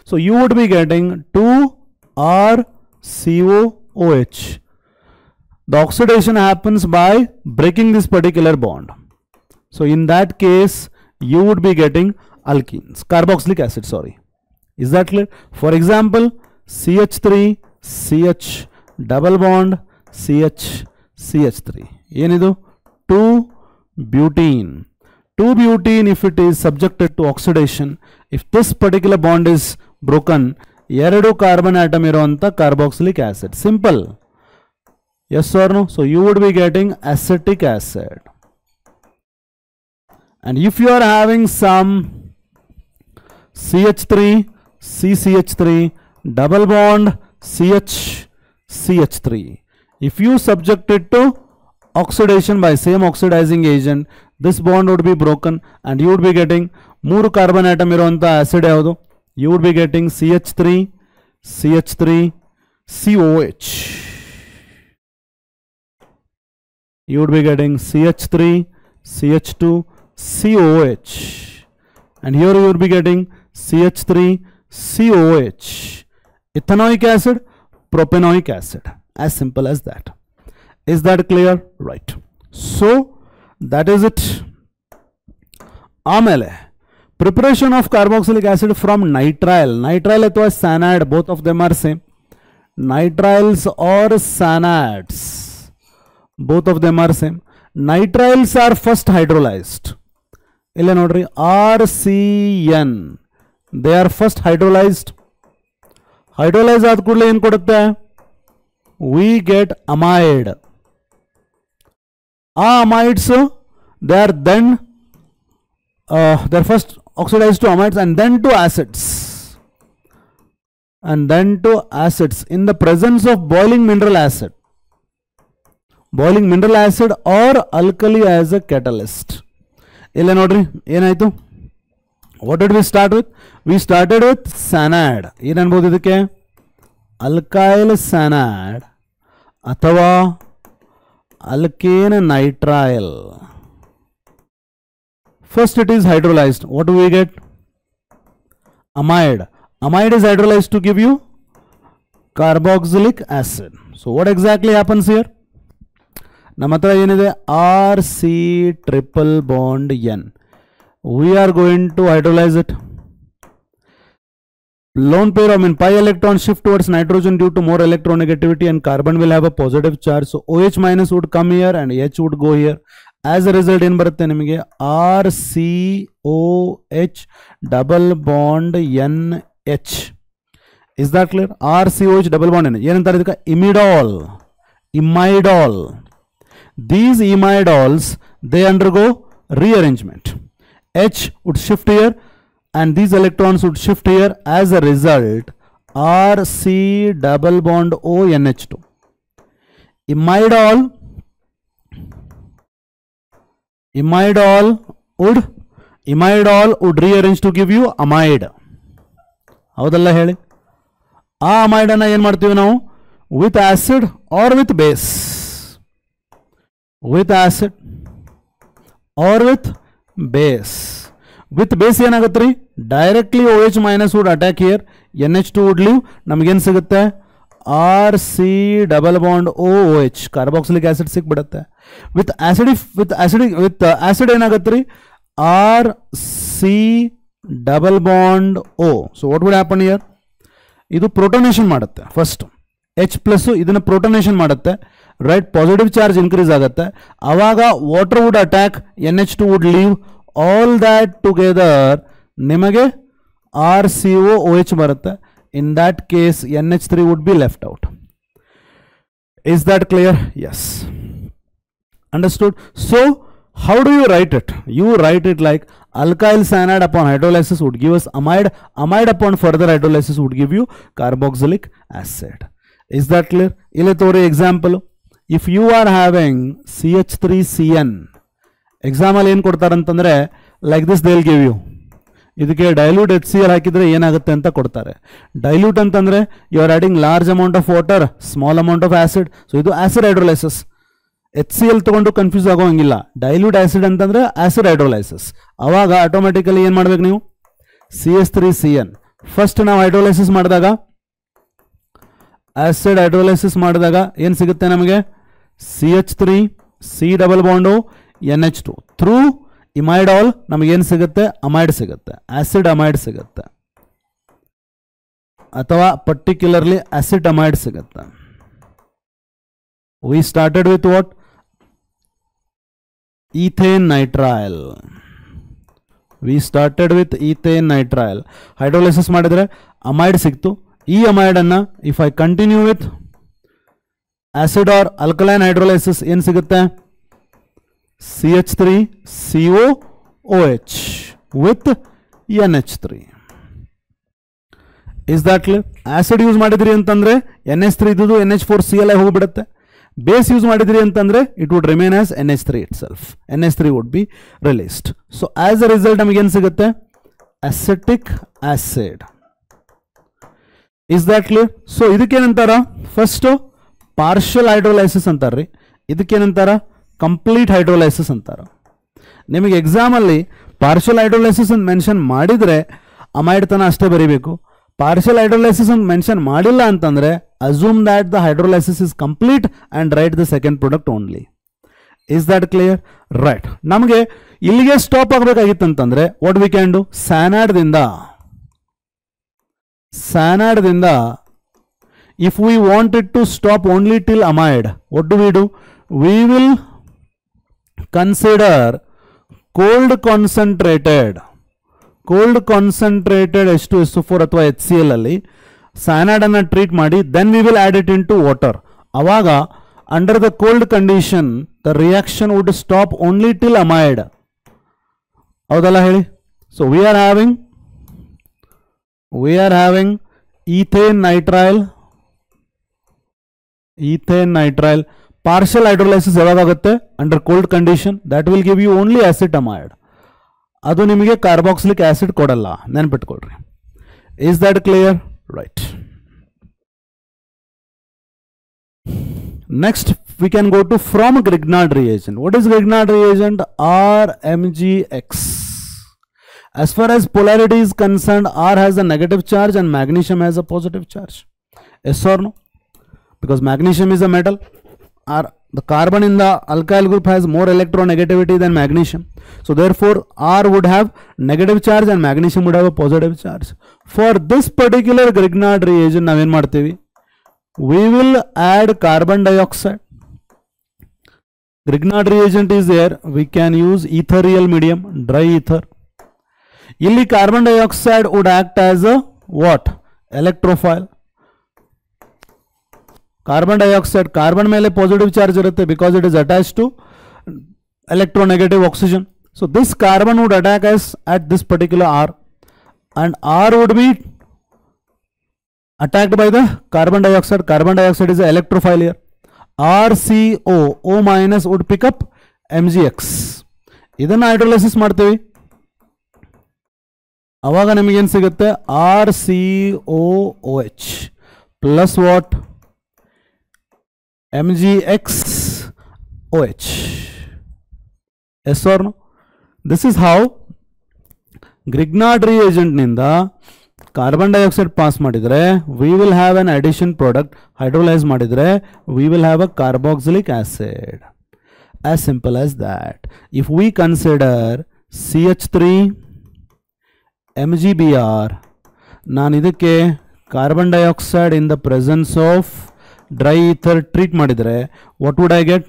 so you would be getting 2RCOOH. The oxidation happens by breaking this particular bond, so in that case you would be getting alkenes, carboxylic acid, sorry. Is that clear? For example, CH3 CH double bond CH CH3. ಏನಿದು 2-butene. 2-butene, if it is subjected to oxidation, if this particular bond is broken, ಎರಡು carbon atom ಇರುವಂತ carboxylic acid. Simple. Yes or no? So you would be getting acetic acid. And if you are having some CH3, CCH3, double bond CH3, if you subject it to oxidation by same oxidizing agent, this bond would be broken and you would be getting ಮೂರು carbon atom ಇರುವಂತ acid ಯಾವುದು? You would be getting CH3, CH3, COH. You would be getting CH3, CH2, COH. And here you would be getting CH3, COH. Ethanoic acid, propanoic acid. As simple as that. Is that clear? Right. So, that is it. Amele. Preparation of carboxylic acid from nitrile. Nitrile athwa cyanide, both of them are same. Nitriles or cyanides, both of them are same. Nitriles are first hydrolyzed. Illa nodri, RCN. They are first hydrolyzed. Hydrolyze aad kudle ಏನು ಕೊಡುತ್ತೆ? We get amide. Amides, they are then they are first oxidized to amides and then to acids. And then to acids in the presence of boiling mineral acid. Boiling mineral acid or alkali as a catalyst. Illa nodri, ಏನಾಯ್ತು? What did we start with? We started with cyanide. ಏನು ಅನ್ಬೋದು ಇದಕ್ಕೆ? Alkyl cyanide ಅಥವಾ alkane nitrile. First it is hydrolyzed. What do we get? Amide. Amide is hydrolyzed to give you carboxylic acid. So what exactly happens here? ನಮ್ಮ ಹತ್ರ ಏನಿದೆ? RC triple bond N. We are going to hydrolyze it. Lone pair, pi electron shift towards nitrogen due to more electronegativity and carbon will have a positive charge. So OH minus would come here and H would go here. As a result, ಏನು ಬರುತ್ತೆ ನಿಮಗೆ? RCOH double bond NH. Is that clear? RCOH double bond NH. ಏನಂತಾರೆ ಇದಕ್ಕೆ? Imidol. Imidol. These imidols, they undergo rearrangement. H would shift here and these electrons would shift here. As a result, RC double bond ONH2. Imidol would rearrange to give you amide. ಹೌದಲ್ಲ ಹೇಳಿ? ಆ amide ಅನ್ನ ಏನು ಮಾಡ್ತೀವಿ ನಾವು? With acid or with base? With acid or with base? With base ಏನಾಗುತ್ತೆ ರೀ? Directly OH minus would attack here. NH2 would leave. ನಮಗೇನು ಸಿಗುತ್ತೆ? RC double bond OH carboxylic acid ಸಿಕ್ಬಿಡುತ್ತೆ. With acid ಏನಾಗುತ್ತೆ ರೀ? RC double bond O. So what would happen here? ಇದು protonation ಮಾಡುತ್ತೆ. First H plus ಇದನ್ನ protonation ಮಾಡುತ್ತೆ. Right, positive charge increase ಆಗುತ್ತೆ. ಆವಾಗ water would attack, NH2 would leave. All that together ನಿಮಗೆ RCOOH ಬರುತ್ತೆ. In that case NH3 would be left out. Is that clear? Yes. Understood? So how do you write it? You write it like alkyl cyanide upon hydrolysis would give us amide. Amide upon further hydrolysis would give you carboxylic acid. Is that clear? Ile tore example. If you are having CH3CN, example ಏನು ಕೊಡ್ತಾರೆ ಅಂತಂದ್ರೆ like this they will give you. ಇದಕ್ಕೆ dilute HCl ಹಾಕಿದ್ರೆ ಏನಾಗುತ್ತೆ ಅಂತ ಕೊಡ್ತಾರೆ. Dilute ಅಂತಂದ್ರೆ you are adding large amount of water, small amount of acid. So ಇದು acid hydrolysis. HCl ತಗೊಂಡು ಕನ್ಫ್ಯೂಸ್ ಆಗೋಂಗಿಲ್ಲ. Dilute acid ಅಂತಂದ್ರೆ acid hydrolysis. ಅವಾಗ ಆಟೋಮೆಟಿಕಲಿ ಏನು ಮಾಡಬೇಕು ನೀವು? CH3CN ಫಸ್ಟ್ ನಾವು ಹೈಡ್ರೋಲೈಸಿಸ್ ಮಾಡಿದಾಗ acid hydrolysis ಮಾಡಿದಾಗ ಏನು ಸಿಗುತ್ತೆ ನಮಗೆ? CH3 C double bond O NH2 through imidol ನಮಗೆ ಏನು ಸಿಗುತ್ತೆ? amide ಸಿಗುತ್ತೆ. acid amide ಸಿಗುತ್ತೆ ಅಥವಾ particularly acid amide ಸಿಗುತ್ತೆ. We started with what? ethane nitrile. We started with ethane nitrile. Hydrolysis ಮಾಡಿದ್ರೆ amide ಸಿಕ್ತು. ಈ amide ಅನ್ನ if I continue with acid or alkaline hydrolysis ಏನು ಸಿಗುತ್ತೆ? CH3COOH with NH3. Is that clear? Acid use ಮಾಡಿದ್ರಿ ಅಂತಂದ್ರೆ NH3 ಇದ್ದು NH4Cl ಹೋಗ್ಬಿಡುತ್ತೆ. Base use ಮಾಡಿದ್ರಿ ಅಂತಂದ್ರೆ it would remain as NH3 itself. NH3 would be released. So as a result ನಮಗೆ ಏನು ಸಿಗುತ್ತೆ? Acetic acid. Is that clear? So ಇದಕ್ಕೇನಂತಾರ? First partial hydrolysis ಅಂತಾರ್ರಿ. ಇದಕ್ಕೇನಂತಾರ? Complete hydrolysis ಅಂತಾರ. ನಿಮಗೆ ಎಕ್ಸಾಮ್ ಅಲ್ಲಿ ಪಾರ್ಷಿಯಲ್ ಹೈಡ್ರೋಲೈಸಿಸ್ ಅಂತ ಮೆನ್ಷನ್ ಮಾಡಿದ್ರೆ ಅಮೈಡ್ ತನ ಅಷ್ಟೇ ಬರೀಬೇಕು. ಪಾರ್ಷಿಯಲ್ ಹೈಡ್ರೋಲೈಸಿಸ್ ಅಂತ ಮೆನ್ಷನ್ ಮಾಡಿಲ್ಲ ಅಂತಂದ್ರೆ assume that the hydrolysis is complete and write the second product only. Is that clear? Right. ನಮಗೆ ಇಲ್ಲಿಗೆ ಸ್ಟಾಪ್ ಆಗಬೇಕಾಗಿತ್ತು ಅಂತಂದ್ರೆ what we can do? Cyanide ದಿಂದ if we wanted to stop only till amide, what do? We will consider cold concentrated H2SO4 ಅಥವಾ HCl ಅಲ್ಲಿ cyanide ಅನ್ನು treat ಮಾಡಿ then we will add it into water. ಅವಾಗ under the cold condition the reaction would stop only till amide. ಹೌದಲ್ಲ ಹೇಳಿ? So we are having ethane nitrile. Partial hydrolysis ಯಾವಾಗುತ್ತೆ? Under cold condition. That will give you only acetamide. ಅದು ನಿಮಗೆ carboxylic acid ಕೊಡಲ್ಲ, ನೆನಪಿಟ್ಕೊಳ್ರಿ. Is that clear? Right. Next we can go to from Grignard reagent. What is Grignard reagent? RMgX. As far as polarity is concerned, R has a negative charge and magnesium has a positive charge. Yes or no? Because magnesium is a metal. The carbon in the alkyl group has more electronegativity than magnesium. So therefore R would have negative charge and magnesium would have a positive charge. For this particular Grignard reagent ನಾವೇನು ಮಾಡ್ತೀವಿ? We will add carbon dioxide. Grignard reagent is there. We can use ethereal medium, dry ether. ಇಲ್ಲಿ carbon dioxide would act as a what? Electrophile. Carbon dioxide, carbon ಮೇಲೆ positive charge ಇರುತ್ತೆ because it is attached to electronegative oxygen. So this carbon would attack us at this particular R, and R would be attacked by the carbon dioxide. Carbon dioxide is an electrophile here. RCO, O minus would pick up MgX. ಇದನ್ನ hydrolysis ಮಾಡ್ತೀವಿ. ಅವಾಗ ನಮಗೆ ಏನು ಸಿಗುತ್ತೆ? RCOOH plus what? MgXOH. Yes or no? This is how Grignard reagent ನಿಂದ carbon dioxide pass ಮಾಡಿದ್ರೆ we will have an addition product. Hydrolyze ಮಾಡಿದ್ರೆ we will have a carboxylic acid. As simple as that. If we consider CH3 MgBr, ನಾನು ಇದಕ್ಕೆ carbon dioxide in the presence of dry ether treat ಮಾಡಿದ್ರೆ what would I get?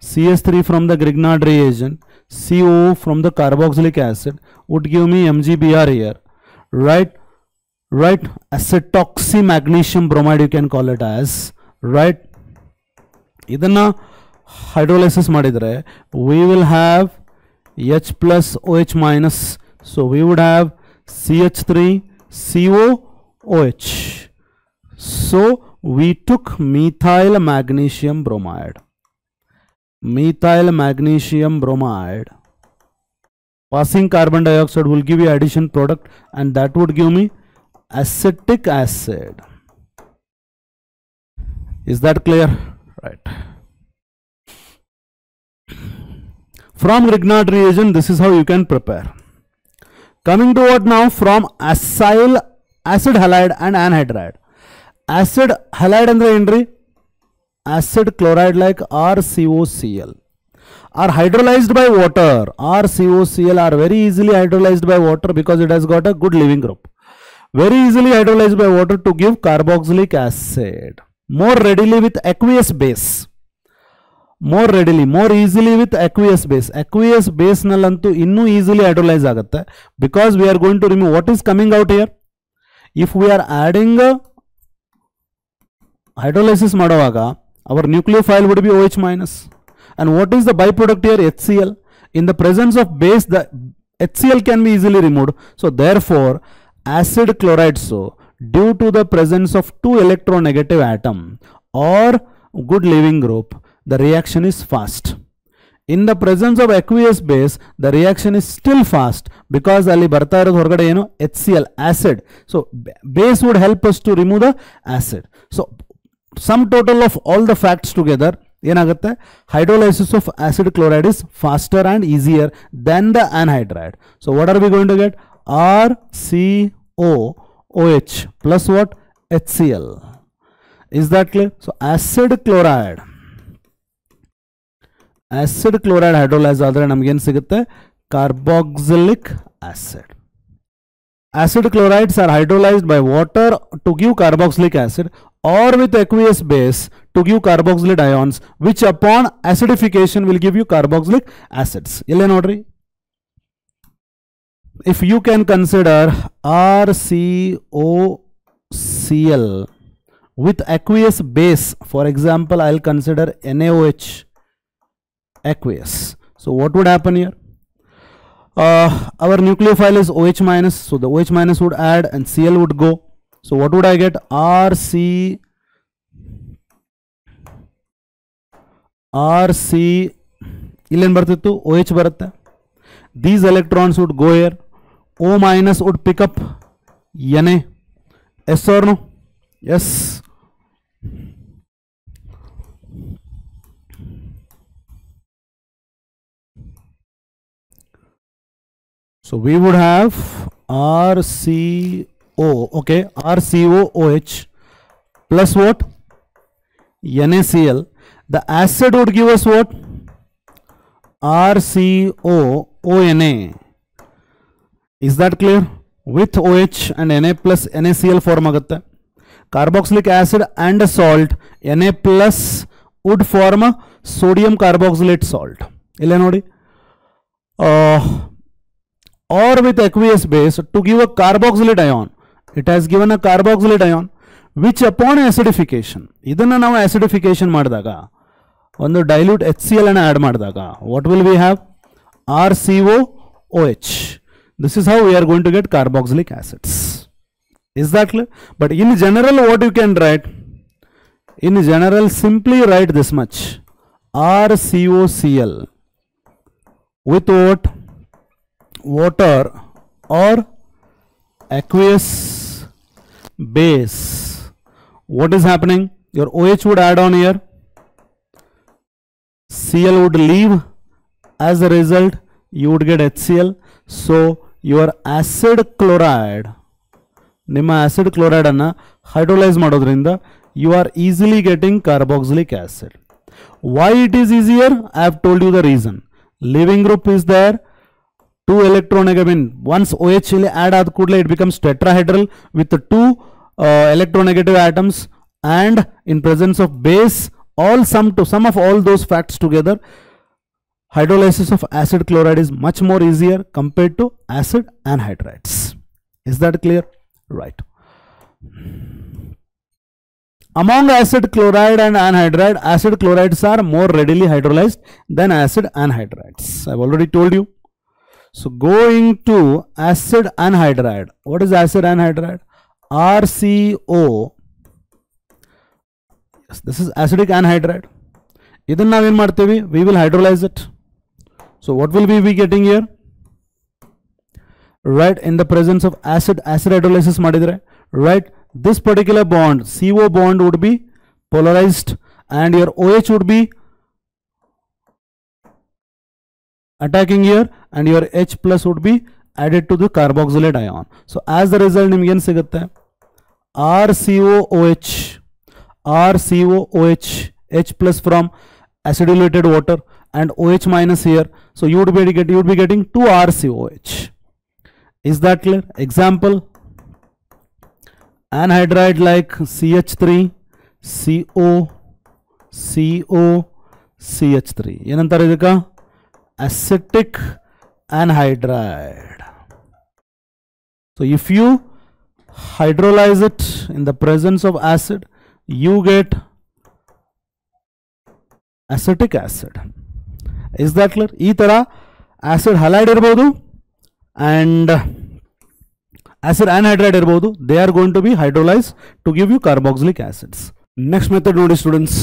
CS3 from the Grignard reagent, CO from the carboxylic acid would give me MgBr here, right? Acetoxy magnesium bromide you can call it as, right? ಇದನ್ನ hydrolysis ಮಾಡಿದ್ರೆ we will have H plus OH minus, so we would have CH3 COOH. So we took methyl magnesium bromide. Passing carbon dioxide will give you addition product, and that would give me acetic acid. Is that clear? Right. From Grignard reagent, this is how you can prepare. Coming to what now? From acyl acid halide and anhydride. Acid halide andre enri? Acid chloride like RCOCl are hydrolyzed by water. RCOCl are very easily hydrolyzed by water because it has got a good leaving group. Very easily hydrolyzed by water to give carboxylic acid. More readily with aqueous base. more readily, more easily with aqueous base. Aqueous base nallantu innu easily hydrolyze agutte because we are going to remove what is coming out here. If we are adding hydrolysis ಮಾಡುವಾಗ our nucleophile would be OH minus. And what is the byproduct here? HCl. In the presence of base, the HCl can be easily removed. So therefore, acid chloride, so due to the presence of two electronegative atom or good leaving group, the reaction is fast. In the presence of aqueous base, the reaction is still fast because ಅಲ್ಲಿ ಬರ್ತಾ ಇರೋದು ಹೊರಗಡೆ ಏನು HCl acid. So base would help us to remove the acid. So sum total of all the facts together, ಏನಾಗುತ್ತೆ, hydrolysis of acid chloride is faster and easier than the anhydride. So what are we going to get? RCOOH plus what? HCl. Is that clear? So acid chloride hydrolyze ಆದರೆ ನಮಗೇನು ಸಿಗುತ್ತೆ? Carboxylic acid. Acid chlorides are hydrolyzed by water to give carboxylic acid or with aqueous base to give carboxylate ions, which upon acidification will give you carboxylic acids. Ille nodri. If you can consider RCOCl with aqueous base, for example, I'll consider NaOH aqueous. So what would happen here? Our nucleophile is OH minus, so the OH minus would add and Cl would go. So what would I get? RC illen bartittu OH barutte. These electrons would go here. O minus would pick up Na. Yes or no? Yes. So we would have RCO, okay, RCOOH plus what? NaCl. The acid would give us what? RCOONA. Is that clear? With OH and Na plus NaCl form agutte. Carboxylic acid and a salt, Na plus would form a sodium carboxylate salt. Illa nodi. Or with aqueous base to give a carboxylate ion. It has given a carboxylate ion which upon acidification, idanna ನಾವು acidification ಮಾಡಿದಾಗ ಒಂದು dilute HCl ಅನ್ನು add ಮಾಡಿದಾಗ what will we have? RCOOH. This is how we are going to get carboxylic acids. Is that clear? But in general, what you can write? In general, simply write this much: RCOCl with what? Water or aqueous base. What is happening? Your OH would add on here, Cl would leave. As a result, you would get HCl. So your acid chloride, ನಿಮ್ಮ acid chloride ಅನ್ನು hydrolyze ಮಾಡೋದ್ರಿಂದ you are easily getting carboxylic acid. Why it is easier? I have told you the reason. Leaving group is there. Two electronegative, once OH add aad koodle it becomes tetrahedral with the two electronegative atoms, and in presence of base, all sum of all those facts together, hydrolysis of acid chloride is much more easier compared to acid anhydrides. Is that clear? Right. Among acid chloride and anhydride, acid chlorides are more readily hydrolyzed than acid anhydrides. I've already told you. So going to acid anhydride. What is acid anhydride? RCO. Yes, this is acidic anhydride. Idan navu ಏನು ಮಾಡ್ತೀವಿ? We will hydrolyze it. So what will we be getting here? Right, in the presence of acid hydrolysis ಮಾಡಿದ್ರೆ, right, this particular bond, CO bond would be polarized and your OH would be attacking here and your H plus would be added to the carboxylate ion. So as the result ನಿಮಗೆ ಏನು ಸಿಗುತ್ತೆ? RCOOH, H plus from acidulated water and OH minus here. So you would be getting 2 RCOH. Is that clear? Example, anhydride like CH3, CO, CH3 ಏನಂತಾರೆ ಇದಕ್ಕೆ acidic anhydride. So if you hydrolyze it in the presence of acid, you get acetic acid. Is that clear? ಈ ತರ acid halide ಇರಬಹುದು and acid anhydride ಇರಬಹುದು. They are going to be hydrolyzed to give you carboxylic acids. Next method ನೋಡಿ students.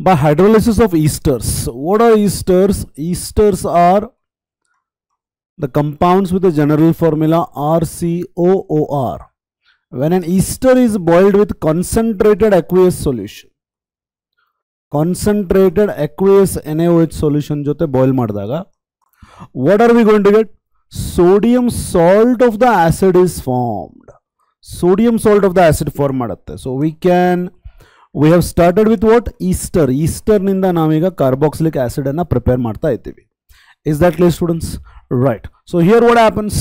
By hydrolysis of esters. What are esters? Esters are the compounds with the general formula RCOOR. When an ester is boiled with concentrated aqueous solution, concentrated aqueous NaOH solution jote boil ಮಾಡಿದಾಗ, what are we going to get? Sodium salt of the acid is formed. Sodium salt of the acid form ಮಾಡುತ್ತೆ. So we have started with what? Ester. Ester ನಿಂದ ನಾವೀಗ carboxylic acid ಅನ್ನ prepare ಮಾಡ್ತಾ ಇದ್ದೀವಿ. Is that clear students? Right. So here what happens?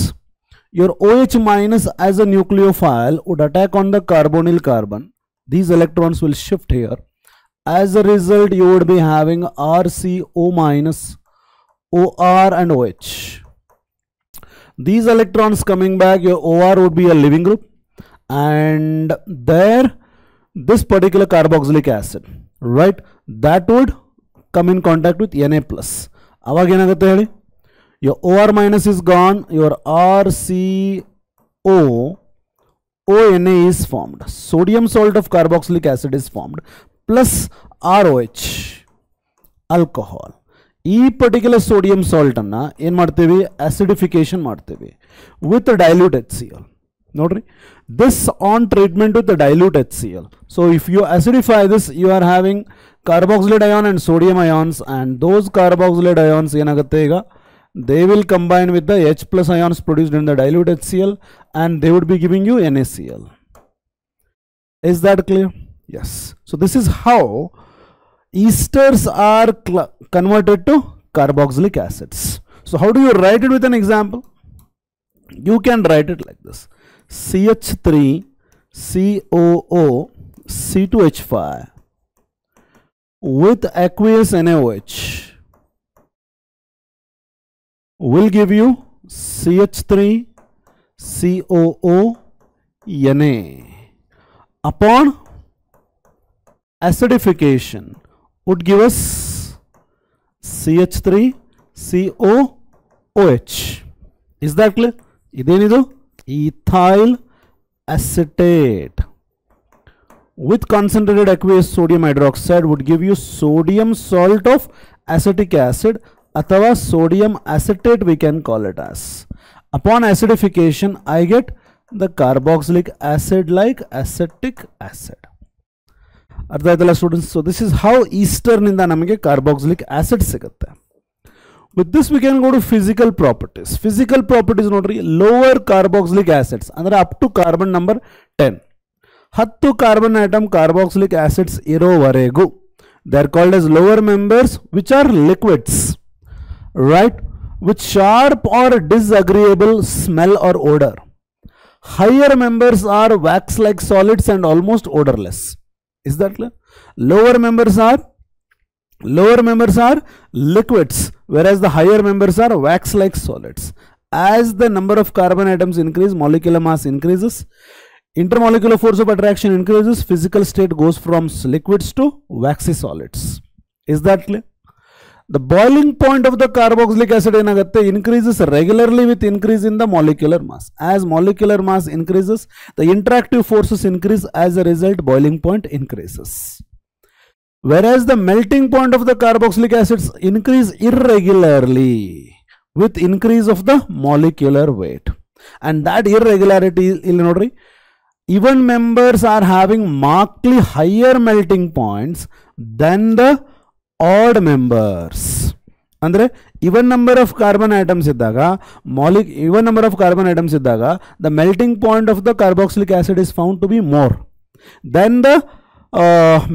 Your OH minus as a nucleophile would attack on the carbonyl carbon. These electrons will shift here. As a result, you would be having RCO minus, OR and OH. These electrons coming back, your OR would be a leaving group, and there this particular carboxylic acid, right, that would come in contact with Na plus. Avag enagutte heli? Your OR minus is gone, your RCO ONA is formed. Sodium salt of carboxylic acid is formed plus ROH, alcohol. ಈ particular sodium salt ಅನ್ನ ಏನು ಮಾಡ್ತೀವಿ? Acidification ಮಾಡ್ತೀವಿ with dilute HCl. ನೋಡ್ರಿ, this on treatment with dilute HCl. So if you acidify this, you are having carboxylate ion and sodium ions, and those carboxylate ions ಏನಾಗುತ್ತೆ ಈಗ? They will combine with the H plus ions produced in the dilute HCl, and they would be giving you NaCl. Is that clear? Yes. So this is how esters are converted to carboxylic acids. So how do you write it with an example? You can write it like this: CH3COO C2H5 with aqueous NaOH will give you CH3COO Na. Upon acidification would give us CH3COOH. Is that clear? Idenidu ethyl acetate with concentrated aqueous sodium hydroxide would give you sodium salt of acetic acid, athava sodium acetate we can call it as. Upon acidification I get the carboxylic acid like acetic acid. ಅರ್ಥ ಆಯ್ತಲ್ಲ students? So this is how ester ನಿಂದ ನಮಗೆ carboxylic acid ಸಿಗುತ್ತೆ. With this we can go to physical properties. Physical properties ನೋಡ್ರಿ, lower carboxylic acids ಅಂದ್ರೆ up to carbon number 10, 10 carbon atom carboxylic acids ಇರೋವರೆಗೂ they are called as lower members which are liquids, right, with sharp or disagreeable smell or odour. Higher members are wax like solids and almost odourless. Is that clear? Lower members are liquids, whereas the higher members are wax-like solids. As the number of carbon atoms increase, molecular mass increases, intermolecular force of attraction increases, physical state goes from liquids to waxy solids. Is that clear? The boiling point of the carboxylic acid increases regularly with increase in the molecular mass. As molecular mass increases, the interactive forces increase. As a result, boiling point increases. Whereas the melting point of the carboxylic acids increase irregularly with increase of the molecular weight. And that irregularity, even members are having markedly higher melting points than the odd members. ಅಂದ್ರೆ even number of carbon atoms ಇದ್ದಾಗ the melting point of the carboxylic acid is found to be more than the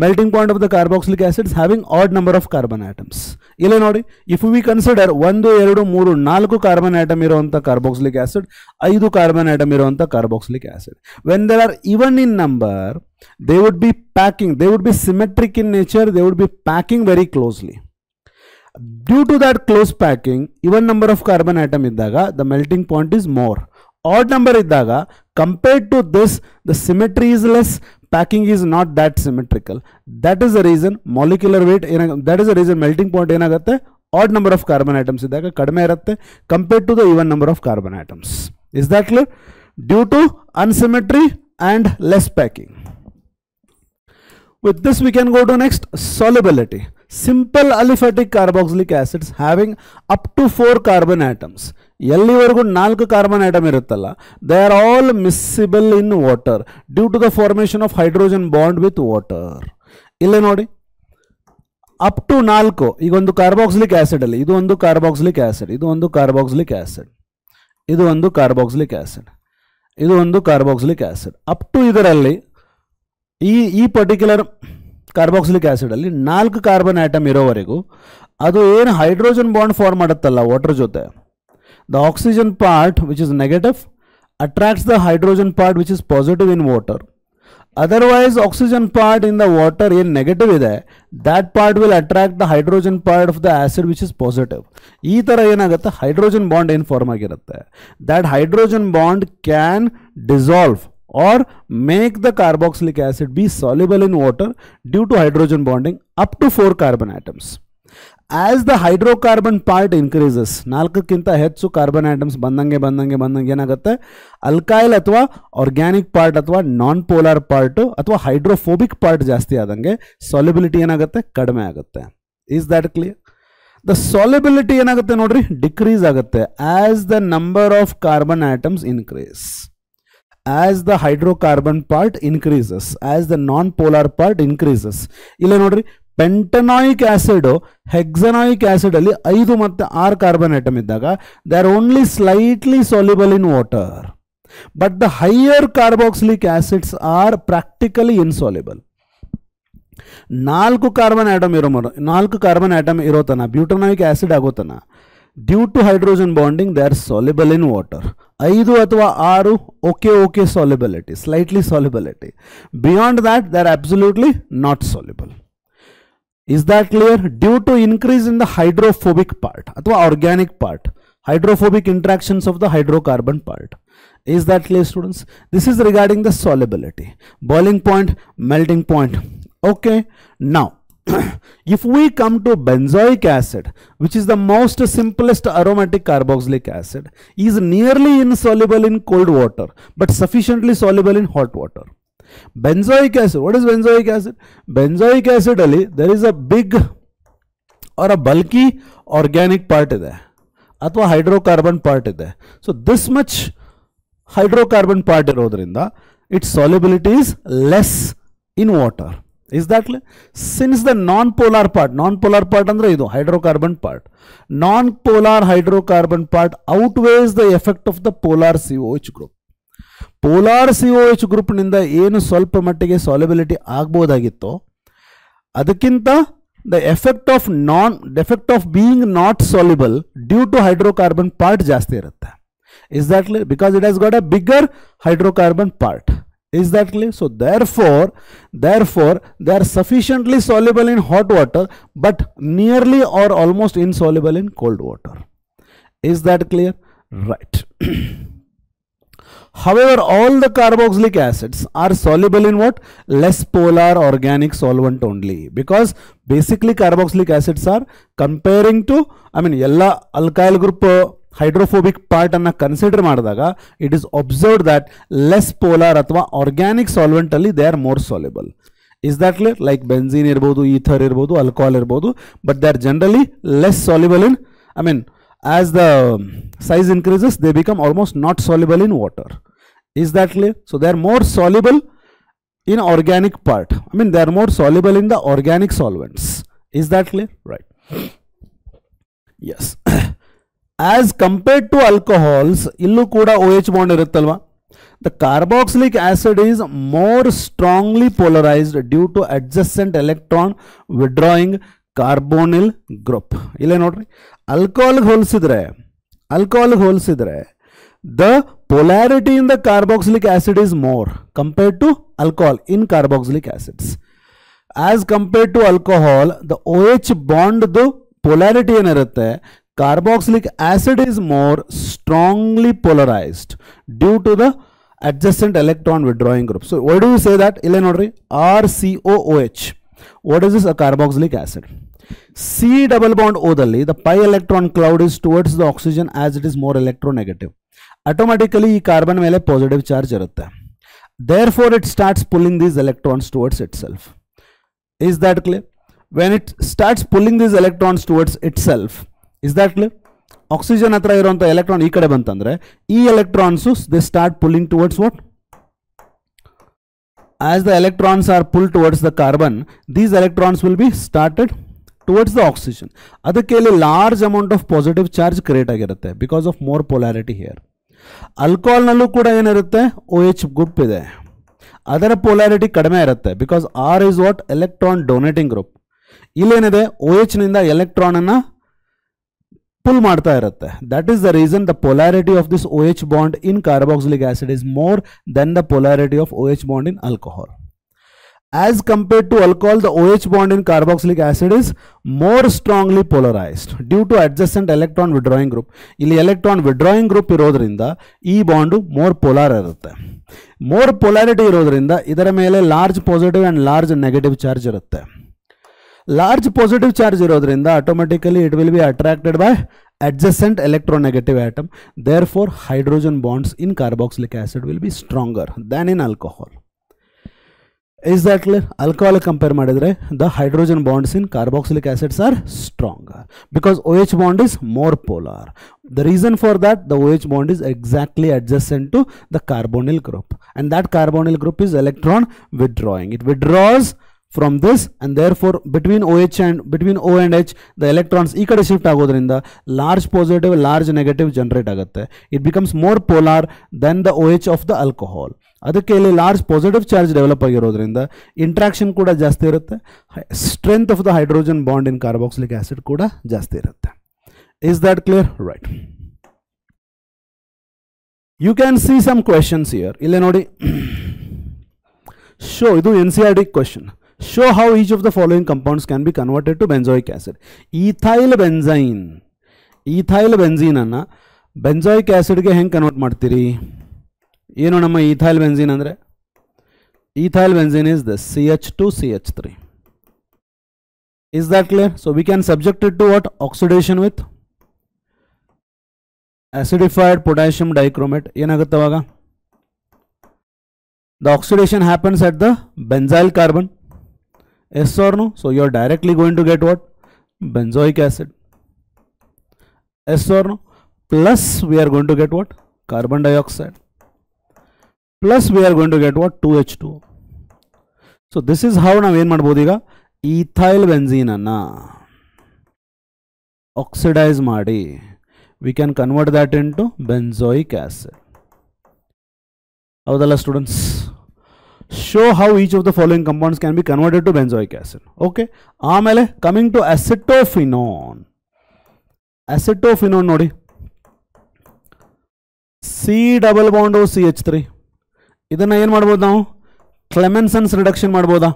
melting point of the carboxylic acids having odd number of carbon atoms. ಇಲ್ಲಿ ನೋಡಿ, if we consider 1 2 3 4 carbon atom ಇರುವಂತ carboxylic acid, 5 carbon atom ಇರುವಂತ carboxylic acid, when they are even in number, they would be packing, they would be symmetric in nature, they would be packing very closely. Due to that close packing, even number of carbon atom ಇದ್ದಾಗ the melting point is more. Odd number ಇದ್ದಾಗ compared to this, the symmetry is less, packing is not that symmetrical. That is the reason molecular weight, that is the reason melting point ಏನಾಗುತ್ತೆ, odd number of carbon atoms ಇದ್ದಾಗ ಕಡಿಮೆ ಇರುತ್ತೆ compared to the even number of carbon atoms. Is that clear? Due to unsymmetry and less packing. With this we can go to next, solubility. Simple aliphatic carboxylic acids having up to 4 carbon atoms. ಎಲ್ಲಿವರೆಗೂ 4 carbon atom ಇರುತ್ತಲ್ಲ, they are all miscible in water due to the formation of hydrogen bond with water. ಇಲ್ಲಿ ನೋಡಿ, up to 4, ಈಗ ಒಂದು carboxylic acid ಅಲ್ಲಿ ಇದು ಒಂದು carboxylic acid, ಇದು ಒಂದು ಕಾರ್ಬಾಕ್ಸಿಲಿಕ್ ಆಸಿಡ್, ಇದು ಒಂದು ಕಾರ್ಬಾಕ್ಸಿಲಿಕ್ ಆಸಿಡ್, ಇದು ಒಂದು ಕಾರ್ಬಾಕ್ಸಿಲಿಕ್ ಆಸಿಡ್, ಅಪ್ ಟು ಇದರಲ್ಲಿ ಈ ಪರ್ಟಿಕ್ಯುಲರ್ ಕಾರ್ಬಾಕ್ಸಿಲಿಕ್ ಆಸಿಡ್ ಅಲ್ಲಿ 4 ಕಾರ್ಬನ್ ಆಟಮ್ ಇರೋವರೆಗೂ ಅದು ಏನು ಹೈಡ್ರೋಜನ್ ಬಾಂಡ್ ಫಾರ್ಮ್ ಮಾಡುತ್ತಲ್ಲ ವಾಟರ್ ಜೊತೆ, the oxygen part which is negative attracts the hydrogen part which is positive in water. Otherwise oxygen part in the water is negative ide, that part will attract the hydrogen part of the acid which is positive. ee tara enagutte, hydrogen bond ಏನು form ಆಗಿರುತ್ತೆ, that hydrogen bond can dissolve or make the carboxylic acid be soluble in water due to hydrogen bonding up to 4 carbon atoms. As the hydrocarbon part increases, 4ಕ್ಕಿಂತ ಹೆಚ್ಚು carbon atoms ಬಂದಂಗೆ ಏನಾಗುತ್ತೆ, alkyl ಅಥವಾ organic part ಅಥವಾ non polar part ಅಥವಾ hydrophobic part ಜಾಸ್ತಿ ಆದಂಗೆ solubility ಏನಾಗುತ್ತೆ, ಕಡಿಮೆ ಆಗುತ್ತೆ. Is that clear? The solubility ಏನಾಗುತ್ತೆ ನೋಡ್ರಿ, ಡಿಕ್ರೀಸ್ ಆಗುತ್ತೆ as the number of carbon atoms increase. As the hydrocarbon part increases, as the non-polar part increases. ಇಲ್ಲಿ ನೋಡ್ರಿ, ಪೆಂಟನಾಯಿಕ್ ಆಸಿಡ್ ಹೆಕ್ಸನಾಯಿಕ್ ಆಸಿಡ್ ಅಲ್ಲಿ 5 ಮತ್ತು 6 ಕಾರ್ಬನ್ ಆಟಮ್ ಇದ್ದಾಗ they are only slightly soluble in water, but the higher carboxylic acids are practically insoluble. 4 carbon atom ಇರೋತನ butanoic acid ಆಗೋತನ due to hydrogen bonding they are soluble in water. 5 ಅಥವಾ 6 okay solubility, slightly solubility. Beyond that they are absolutely not soluble. Is that clear? Due to increase in the hydrophobic part ಅಥವಾ organic part, hydrophobic interactions of the hydrocarbon part. Is that clear, students? This is regarding the solubility, boiling point, melting point. Okay, now if we come to benzoic acid, which is the most simplest aromatic carboxylic acid, is nearly insoluble in cold water but sufficiently soluble in hot water. Benzoic acid, what is benzoic acid? Benzoic acid ali there is a big or a bulky organic part ide athwa hydrocarbon part ide. So this much hydrocarbon part irodrinda its solubility is less in water. Is that clear? Since the non-polar part ಅಂದ್ರೆ ಇದು hydrocarbon part, non-polar hydrocarbon part outweighs the effect of the polar COH group. Polar COH group ನಿಂದ ಏನು ಸ್ವಲ್ಪ ಮಟ್ಟಿಗೆ solubility ಆಗಬಹುದಾಗಿತ್ತು, ಅದಕ್ಕಿಂತ the effect of being not soluble due to hydrocarbon part ಜಾಸ್ತಿ ಇರುತ್ತೆ. Is that clear? Because it has got a bigger hydrocarbon part. Is that clear? So therefore they are sufficiently soluble in hot water but nearly or almost insoluble in cold water. Is that clear? Right. However, all the carboxylic acids are soluble in what? Less polar organic solvent only, because basically carboxylic acids are comparing to, ಎಲ್ಲ alkyl group hydrophobic part ಅನ್ನ consider ಮಾಡಿದಾಗ it is observed that less polar ಅಥವಾ organic solvent ಅಲ್ಲಿ they are more soluble. Is that clear? Like benzene ಇರಬಹುದು, ether ಇರಬಹುದು, alcohol ಇರಬಹುದು, but they are generally less soluble in, as the size increases they become almost not soluble in water. Is that clear? So they are more soluble in organic part, they are more soluble in the organic solvents. Is that clear? Right. Yes. As compared to alcohols, illu kuda OH bond iruttallva. The carboxylic acid is more strongly polarized due to adjacent electron withdrawing carbonyl group. Ille nodri, alcohol ಹೋಲಿಸಿದ್ರೆ the polarity in the carboxylic acid is more compared to alcohol in carboxylic acids. As compared to alcohol, the OH bond the polarity ಏನಿರುತ್ತೆ, carboxylic acid is more strongly polarized due to the adjacent electron withdrawing group. So why do you say that? Ille nodri, RCOOH. What is this? A carboxylic acid. C double bond O dalli the pi electron cloud is towards the oxygen as it is more electronegative. Automatically ee carbon mele positive charge irutte. Therefore it starts pulling these electrons towards itself. Is that clear? When it starts pulling these electrons towards itself, is that clear? Oxygen hatra iruvanta electron ee kade bantandre ee electrons they start pulling towards what? As the electrons are pulled towards the carbon, these electrons will be started towards the oxygen. Adakke large amount of positive charge create agirutte because of more polarity here. Alcohol nallu kuda enirutte, OH group ide, adara polarity kadame irutte because R is what? Electron donating group. Illenide OH ninda electron anna pull ಮಾಡ್ತಾ ಇರುತ್ತೆ. That is the reason the polarity of this OH bond in carboxylic acid is more than the polarity of OH bond in alcohol. As compared to alcohol, the OH bond in carboxylic acid is more strongly polarized due to adjacent electron withdrawing group. ಇಲ್ಲಿ electron withdrawing group ಇರೋದ್ರಿಂದ ಈ bond more polar ಇರುತ್ತೆ. More polarity ಇರೋದ್ರಿಂದ ಇದರ ಮೇಲೆ large positive and large negative charge ಇರುತ್ತೆ. Large positive charge irodrinda automatically it will be attracted by adjacent electronegative atom. Therefore hydrogen bonds in carboxylic acid will be stronger than in alcohol. Is that clear? Alcohol compare madidre the hydrogen bonds in carboxylic acids are stronger because OH bond is more polar. The reason for that, the OH bond is exactly adjacent to the carbonyl group and that carbonyl group is electron withdrawing. It withdraws from this and therefore between O and H the electrons ee kade shift agodrinda large positive large negative generate agutte. It becomes more polar than the OH of the alcohol. Adakke illi large positive charge develop agirodrinda interaction kuda jaasti irutte. Strength of the hydrogen bond in carboxylic acid kuda jaasti irutte. Is that clear? Right. You can see some questions here. Ille nodi, show idu NCERT question. Show how each of the following compounds can be converted to benzoic acid. Ethyl benzene anna benzoic acid ge heng convert ಮಾಡ್ತೀರಿ? ಏನು ನಮ್ಮ ethyl benzene ಅಂದ್ರೆ? Ethyl benzene is this CH2CH3. Is that clear? So we can subject it to what? Oxidation with acidified potassium dichromate. ಏನಾಗುತ್ತೆ ಅವಾಗ? The oxidation happens at the benzyl carbon. Yes or no? So you are directly going to get what? Benzoic acid. Yes or no? Plus we are going to get what? Carbon dioxide. Plus we are going to get what? 2H2O. So this is how ನಾವು ಏನು ಮಾಡಬಹುದು ಈಗ? ethyl benzene ಅನ್ನು oxidize ಮಾಡಿ we can convert that into benzoic acid. ಹೌದಲ್ಲ students? Show how each of the following compounds can be converted to benzoic acid. Okay. ಆಮೇಲೆ coming to acetophenone. Acetophenone ನೋಡಿ, C double bond O CH3. ಇದನ್ನ ಏನು ಮಾಡ್ಬೋದು ನಾವು? Clemenson's reduction ಮಾಡ್ಬೋದಾ?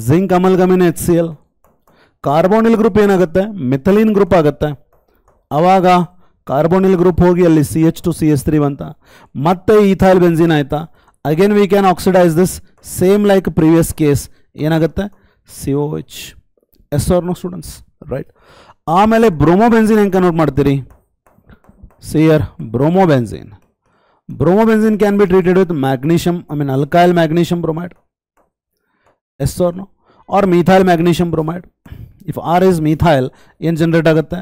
zinc amalgamine HCl. Carbonyl group ಏನಾಗುತ್ತೆ? ಮೆಥಲಿನ್ group ಆಗುತ್ತೆ. ಆವಾಗ ಕಾರ್ಬೋನಿಲ್ ಗ್ರೂಪ್ ಹೋಗಿ ಅಲ್ಲಿ CH2CH3 ಬಂತ, ಮತ್ತೆ ethyl benzene ಆಯ್ತಾ? Again we can oxidize this same like previous case. ಏನಾಗುತ್ತೆ? COH. Yes or no students? Right. ಆಮೇಲೆ bromobenzene ಹೆಂಗೆ ಕನ್ವರ್ಟ್ ಮಾಡ್ತೀರಿ? See here, bromobenzene. Bromobenzene can be treated with magnesium, alkyl magnesium bromide. Yes or no? Or methyl magnesium bromide. If R is methyl, ಏನು generate ಆಗುತ್ತೆ?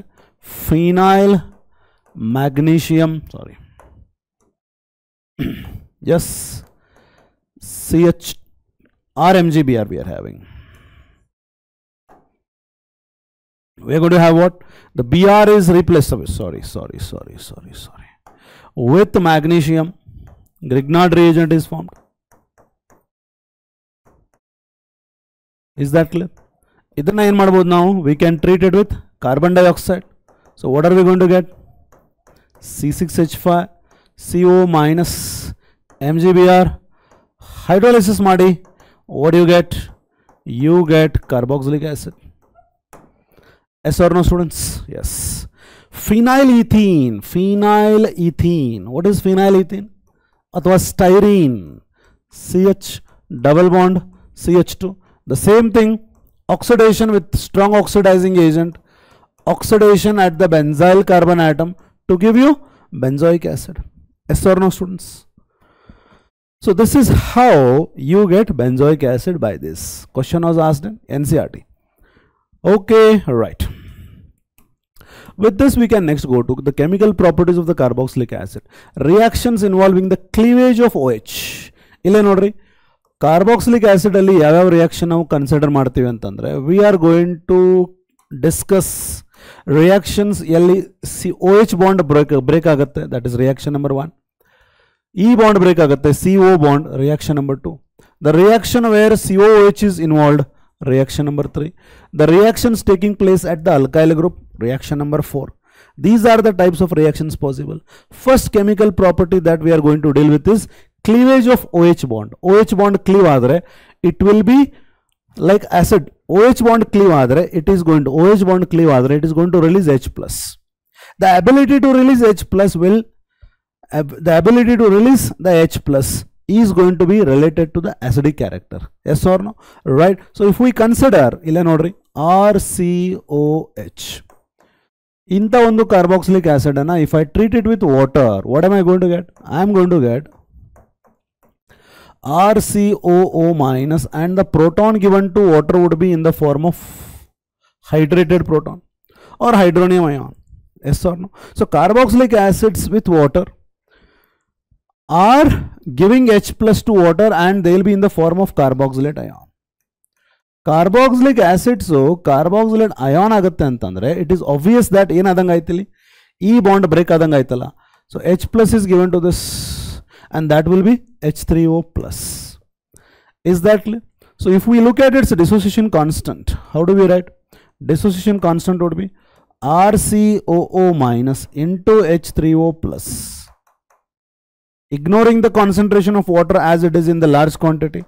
Phenyl magnesium, sorry. Yes. RMGBr we are having. We are going to have what? The Br is replaced. Sorry. With magnesium. Grignard reagent is formed. Is that clear? Idanna ಏನು ಮಾಡಬಹುದು ನಾವು? We can treat it with carbon dioxide. So what are we going to get? C6H5 CO minus MgBr. Hydrolysis ಮಾಡಿ. What do you get? You get carboxylic acid. Yes or no, students? Yes. Phenylethene. Phenylethene. What is phenylethene? Athwa styrene. CH double bond CH2. The same thing. Oxidation with strong oxidizing agent. Oxidation at the benzyl carbon atom to give you benzoic acid. Yes or no, students? So this is how you get benzoic acid by this. Question was asked in NCERT. Okay, right. With this we can next go to the chemical properties of the carboxylic acid. Reactions involving the cleavage of OH. Ille nodri, carboxylic acid alli yav reaction ನಾವು consider ಮಾಡ್ತೀವಿ ಅಂತಂದ್ರೆ, we are going to discuss reactions ಎಲ್ಲಿ OH bond break ಆಗುತ್ತೆ, that is reaction number 1. E bond break ಆಗುತ್ತೆ, CO bond, reaction number 2. The reaction where COOH is involved, reaction number 3. The reactions taking place at the alkyl group, reaction number 4. These are the types of reactions possible. First chemical property that we are going to deal with is cleavage of OH bond. OH bond cleave ಆದರೆ it will be like acid. OH bond cleave ಆದರೆ it is going to it is going to release H plus. The ability to release H plus will the H plus is going to be related to the acidic character. Yes or no? Right. So if we consider illa nodri RCOH, inta ondu carboxylic acid ana, if I treat it with water, what am I going to get? I am going to get RCOO minus, and the proton given to water would be in the form of hydrated proton or hydronium ion. Yes or no? So carboxylic acids with water are giving H plus to water and they will be in the form of carboxylate ion. Carboxylic acids carboxylate ion ಆಗುತ್ತೆ ಅಂತಂದ್ರೆ it is obvious that ಏನಾದಂಗೆ ಆಯ್ತಿಲ್ಲಿ E bond break ಆದಂಗೆ ಆಯ್ತಲ್ಲ. So H plus is given to this and that will be H3O plus. Is that clear? So if we look at its dissociation constant, how do we write? Dissociation constant would be RCOO minus into H3O plus. Ignoring the concentration of water as it is in the large quantity,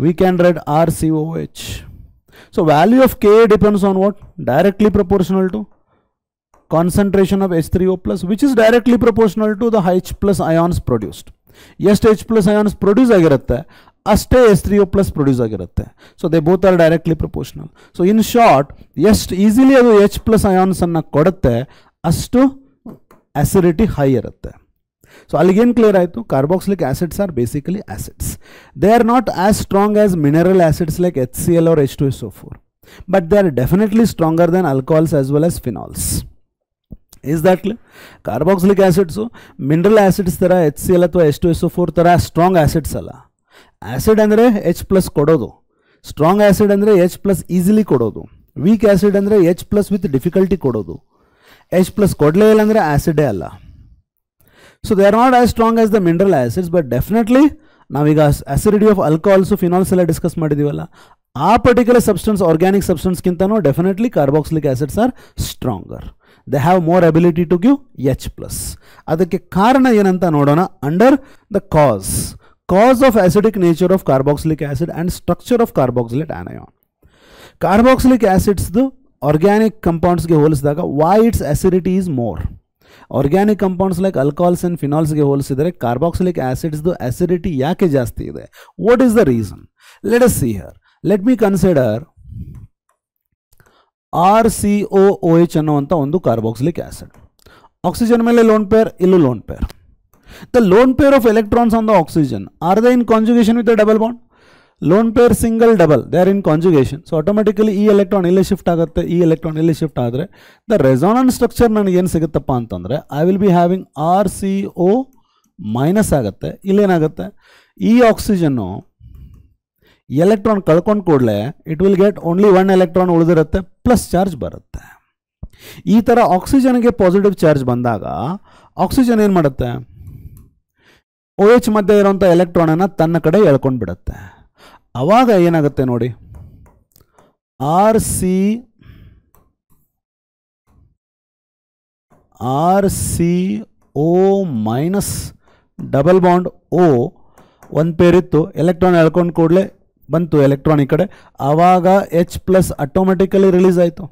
we can write RCOH. So value of Ka depends on what? Directly proportional to concentration of H3O plus, which is directly proportional to the H plus ions produced. Yes, H plus ions produce ಆಗಿರುತ್ತೆ, ಅಷ್ಟೇ H3O plus produce ಆಗಿರುತ್ತೆ. So they both are directly proportional. So in short, ಎಷ್ಟು easily ಅದು H plus ions ಅನ್ನ ಕೊಡುತ್ತೆ, ಅಷ್ಟು acidity high ಇರುತ್ತೆ. So again clear ಆಯಿತು, carboxylic acids are basically acids. They are not as strong as mineral acids like HCl or H2SO4, but they are definitely stronger than alcohols as well as phenols. Is that clear? Carboxylic acids mineral acids ತರ HCl ಅಥವಾ H2SO4 ತರ strong acids ಅಲ್ಲ. Acid ಅಂದ್ರೆ H plus ಕೊಡೋದು, strong acid ಅಂದ್ರೆ H plus easily ಕೊಡೋದು, weak acid ಅಂದ್ರೆ H plus with difficulty ಕೊಡೋದು. H plus ಕೊಡಲೇ ಇಲ್ಲ ಅಂದ್ರೆ acid ಅಲ್ಲ. So they are not as strong as the mineral acids, but definitely ನಾವೀಗ acidity of alcohols phenols ಎಲ್ಲ ಡಿಸ್ಕಸ್ ಮಾಡಿದೀವಲ್ಲ, ಆ ಪರ್ಟಿಕ್ಯುಲರ್ ಸಬ್ಸ್ಟೆನ್ಸ್ ಆರ್ಗ್ಯಾನಿಕ್ ಸಬ್ಸ್ಟೆನ್ಸ್ ಗಿಂತನೂ definitely carboxylic acids are stronger. They have more ability to give H plus. ಅದಕ್ಕೆ ಕಾರಣ ಏನಂತ ನೋಡೋಣ. Under the cause of acidic nature of carboxylic acid and structure of carboxylate anion. Carboxylic acids the organic compounds ಗೆ ಹೋಲಿಸಿದಾಗ why its acidity is more. Organic compounds like alcohols and phenols ಗೆ ಹೋಲಿಸಿದರೆ carboxylic acids the acidity ಯಾಕೆ ಜಾಸ್ತಿ ಇದೆ? What is the reason? Let us see here. Let me consider RCOOH ಅನ್ನುವಂಥ ಒಂದು carboxylic acid. Oxygen ಮೇಲೆ lone pair, ಇಲ್ಲೂ lone pair. The lone pair of electrons on the oxygen, are they in conjugation with a double bond? Lone pair, single, double, they are in conjugation. So automatically ಈ electron ಇಲ್ಲಿ shift ಆಗುತ್ತೆ, ಈ electron ಇಲ್ಲಿ shift ಆದರೆ the resonance structure ನನಗೆ ಏನು ಸಿಗುತ್ತಪ್ಪ ಅಂತಂದರೆ I will be having RCO minus ಆಗುತ್ತೆ. ಇಲ್ಲೇನಾಗುತ್ತೆ, ಈ ಆಕ್ಸಿಜನ್ನು ಎಲೆಕ್ಟ್ರಾನ್ ಕಳ್ಕೊಂಡು ಕೂಡಲೇ it will get only one electron ಉಳಿದಿರುತ್ತೆ, ಪ್ಲಸ್ ಚಾರ್ಜ್ ಬರುತ್ತೆ. ಈ ಥರ ಆಕ್ಸಿಜನ್ಗೆ ಪಾಸಿಟಿವ್ ಚಾರ್ಜ್ ಬಂದಾಗ ಆಕ್ಸಿಜನ್ ಏನು ಮಾಡುತ್ತೆ, OH ಮಧ್ಯೆ ಇರುವಂಥ ಎಲೆಕ್ಟ್ರಾನನ್ನು ತನ್ನ ಕಡೆ ಎಳ್ಕೊಂಡು ಬಿಡುತ್ತೆ. ಆವಾಗ ಏನಾಗುತ್ತೆ ನೋಡಿ, RCO minus double bond O ಒಂದು ಪೇರ್ ಇತ್ತು, ಎಲೆಕ್ಟ್ರಾನ್ ಎಳ್ಕೊಂಡು ಕೂಡಲೇ ಬಂತು ಎಲೆಕ್ಟ್ರಾನ್ ಈ ಕಡೆ, ಆವಾಗ H+ ಆಟೋಮೆಟಿಕಲಿ ರಿಲೀಸ್ ಆಯಿತು.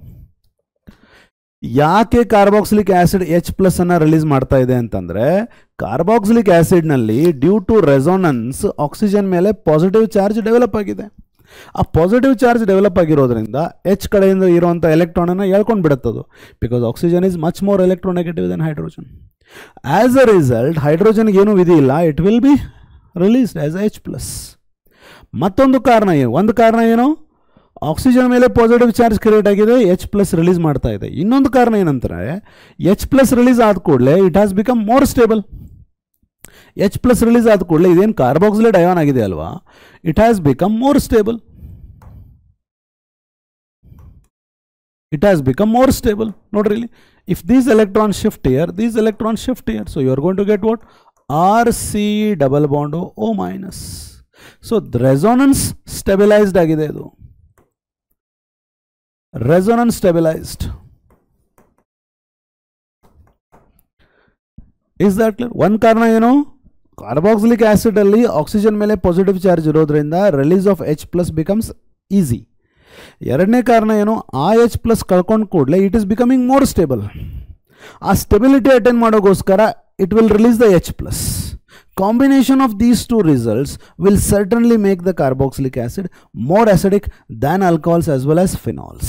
ಯಾಕೆ ಕಾರ್ಬಾಕ್ಸಿಲಿಕ್ ಆಸಿಡ್ H+ ಅನ್ನು ರಿಲೀಸ್ ಮಾಡ್ತಾ ಇದೆ ಅಂತಂದರೆ, ಕಾರ್ಬಾಕ್ಸಿಲಿಕ್ ಆಸಿಡ್ನಲ್ಲಿ ಡ್ಯೂ ಟು ರೆಸೋನೆನ್ಸ್ ಆಕ್ಸಿಜನ್ ಮೇಲೆ ಪಾಸಿಟಿವ್ ಚಾರ್ಜ್ ಡೆವಲಪ್ ಆಗಿದೆ. ಆ ಪಾಸಿಟಿವ್ ಚಾರ್ಜ್ ಡೆವಲಪ್ ಆಗಿರೋದ್ರಿಂದ H ಕಡೆಯಿಂದ ಇರುವಂಥ ಎಲೆಕ್ಟ್ರಾನನ್ನು ಎಳ್ಕೊಂಡು ಬಿಡುತ್ತದು. Because oxygen is much more electronegative than hydrogen. As a result ಹೈಡ್ರೋಜನ್ಗೆ ಏನೂ ವಿಧಿ ಇಲ್ಲ, it will be released as H+. ಮತ್ತೊಂದು ಕಾರಣ ಏನು, ಒಂದು ಕಾರಣ ಏನು, ಆಕ್ಸಿಜನ್ ಮೇಲೆ ಪಾಸಿಟಿವ್ ಚಾರ್ಜ್ ಕ್ರಿಯೇಟ್ ಆಗಿದೆ, H+ ರಿಲೀಸ್ ಮಾಡ್ತಾ ಇದೆ. ಇನ್ನೊಂದು ಕಾರಣ ಏನಂತಾರೆ, H+ ರಿಲೀಸ್ ಆದ ಕೂಡಲೇ it has become more stable. H+ release ಆದ ಕೂಡಲೇ ಇದೇನು ಕಾರ್ಬಾಕ್ಸಿಲೇಟ್ ಅಯಾನ್ ಆಗಿದೆ ಅಲ್ವಾ, it has become more stable. ನೋಡ್ರಿ ಇಲ್ಲಿ, if these electron shift here, these electron shift here, so you are going to get what, RC double bond O minus. So resonance stabilised ಆಗಿದೆ, ಇದು resonance stabilised. Is that clear? ಒಂದು ಕಾರಣ ಏನು, carboxylic acid ಅಲ್ಲಿ oxygen ಮೇಲೆ positive charge ಇರೋದ್ರಿಂದ release of H+ becomes easy. ಎರಡನೇ ಕಾರಣ ಏನು, ಆ H+ ಕಳ್ಕೊಂಡು ಕೂಡಲೇ it is becoming more stable. ಆ ಸ್ಟೆಬಿಲಿಟಿ ಅಟೆಂಡ್ ಮಾಡೋಗೋಸ್ಕರ it will release the H+. Combination of these two results will certainly make the carboxylic acid more acidic than alcohols as well as phenols.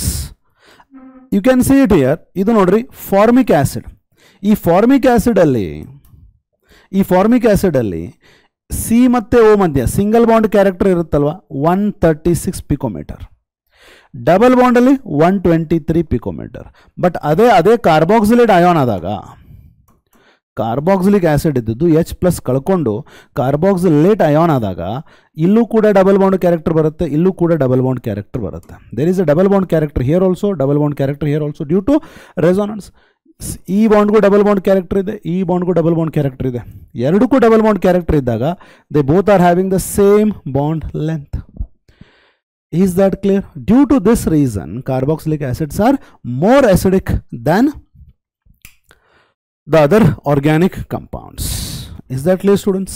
You can see it here. ಇದು ನೋಡ್ರಿ formic acid. ಈ formic acid ಅಲ್ಲಿ C ಮತ್ತೆ O ಮಧ್ಯ single bond character ಇರುತ್ತಲ್ವಾ, 136 picometre. Double bond ಅಲ್ಲಿ 123 picometre. But ಅದೇ ಕಾರ್ಬಾಕ್ಸಿಲೇಟ್ ion ಆದಾಗ, ಕಾರ್ಬಾಕ್ಸಿಲಿಕ್ ಆಸಿಡ್ ಇದ್ದದ್ದು H+ ಕಳ್ಕೊಂಡು ಕಾರ್ಬಾಕ್ಸಿಲೇಟ್ ಅಯಾನ್ ಆದಾಗ ಇಲ್ಲೂ ಕೂಡ ಡಬಲ್ ಬಾಂಡ್ ಕ್ಯಾರೆಕ್ಟರ್ ಬರುತ್ತೆ, ಇಲ್ಲೂ ಕೂಡ ಡಬಲ್ ಬಾಂಡ್ ಕ್ಯಾರೆಕ್ಟರ್ ಬರುತ್ತೆ. There is a double bond character here also, double bond character here also due to resonance. ಈ ಬಾಂಡ್ಗೂ ಡಬಲ್ ಬಾಂಡ್ ಕ್ಯಾರೆಕ್ಟರ್ ಇದೆ, ಈ ಬಾಂಡ್ಗೂ ಡಬಲ್ ಬಾಂಡ್ ಕ್ಯಾರೆಕ್ಟರ್ ಇದೆ. ಎರಡಕ್ಕೂ ಡಬಲ್ ಬಾಂಡ್ ಕ್ಯಾರೆಕ್ಟರ್ ಇದ್ದಾಗ they both are having the same bond length. Is that clear? Due to this reason, carboxylic acids are more acidic than the other organic compounds. Is that clear, students?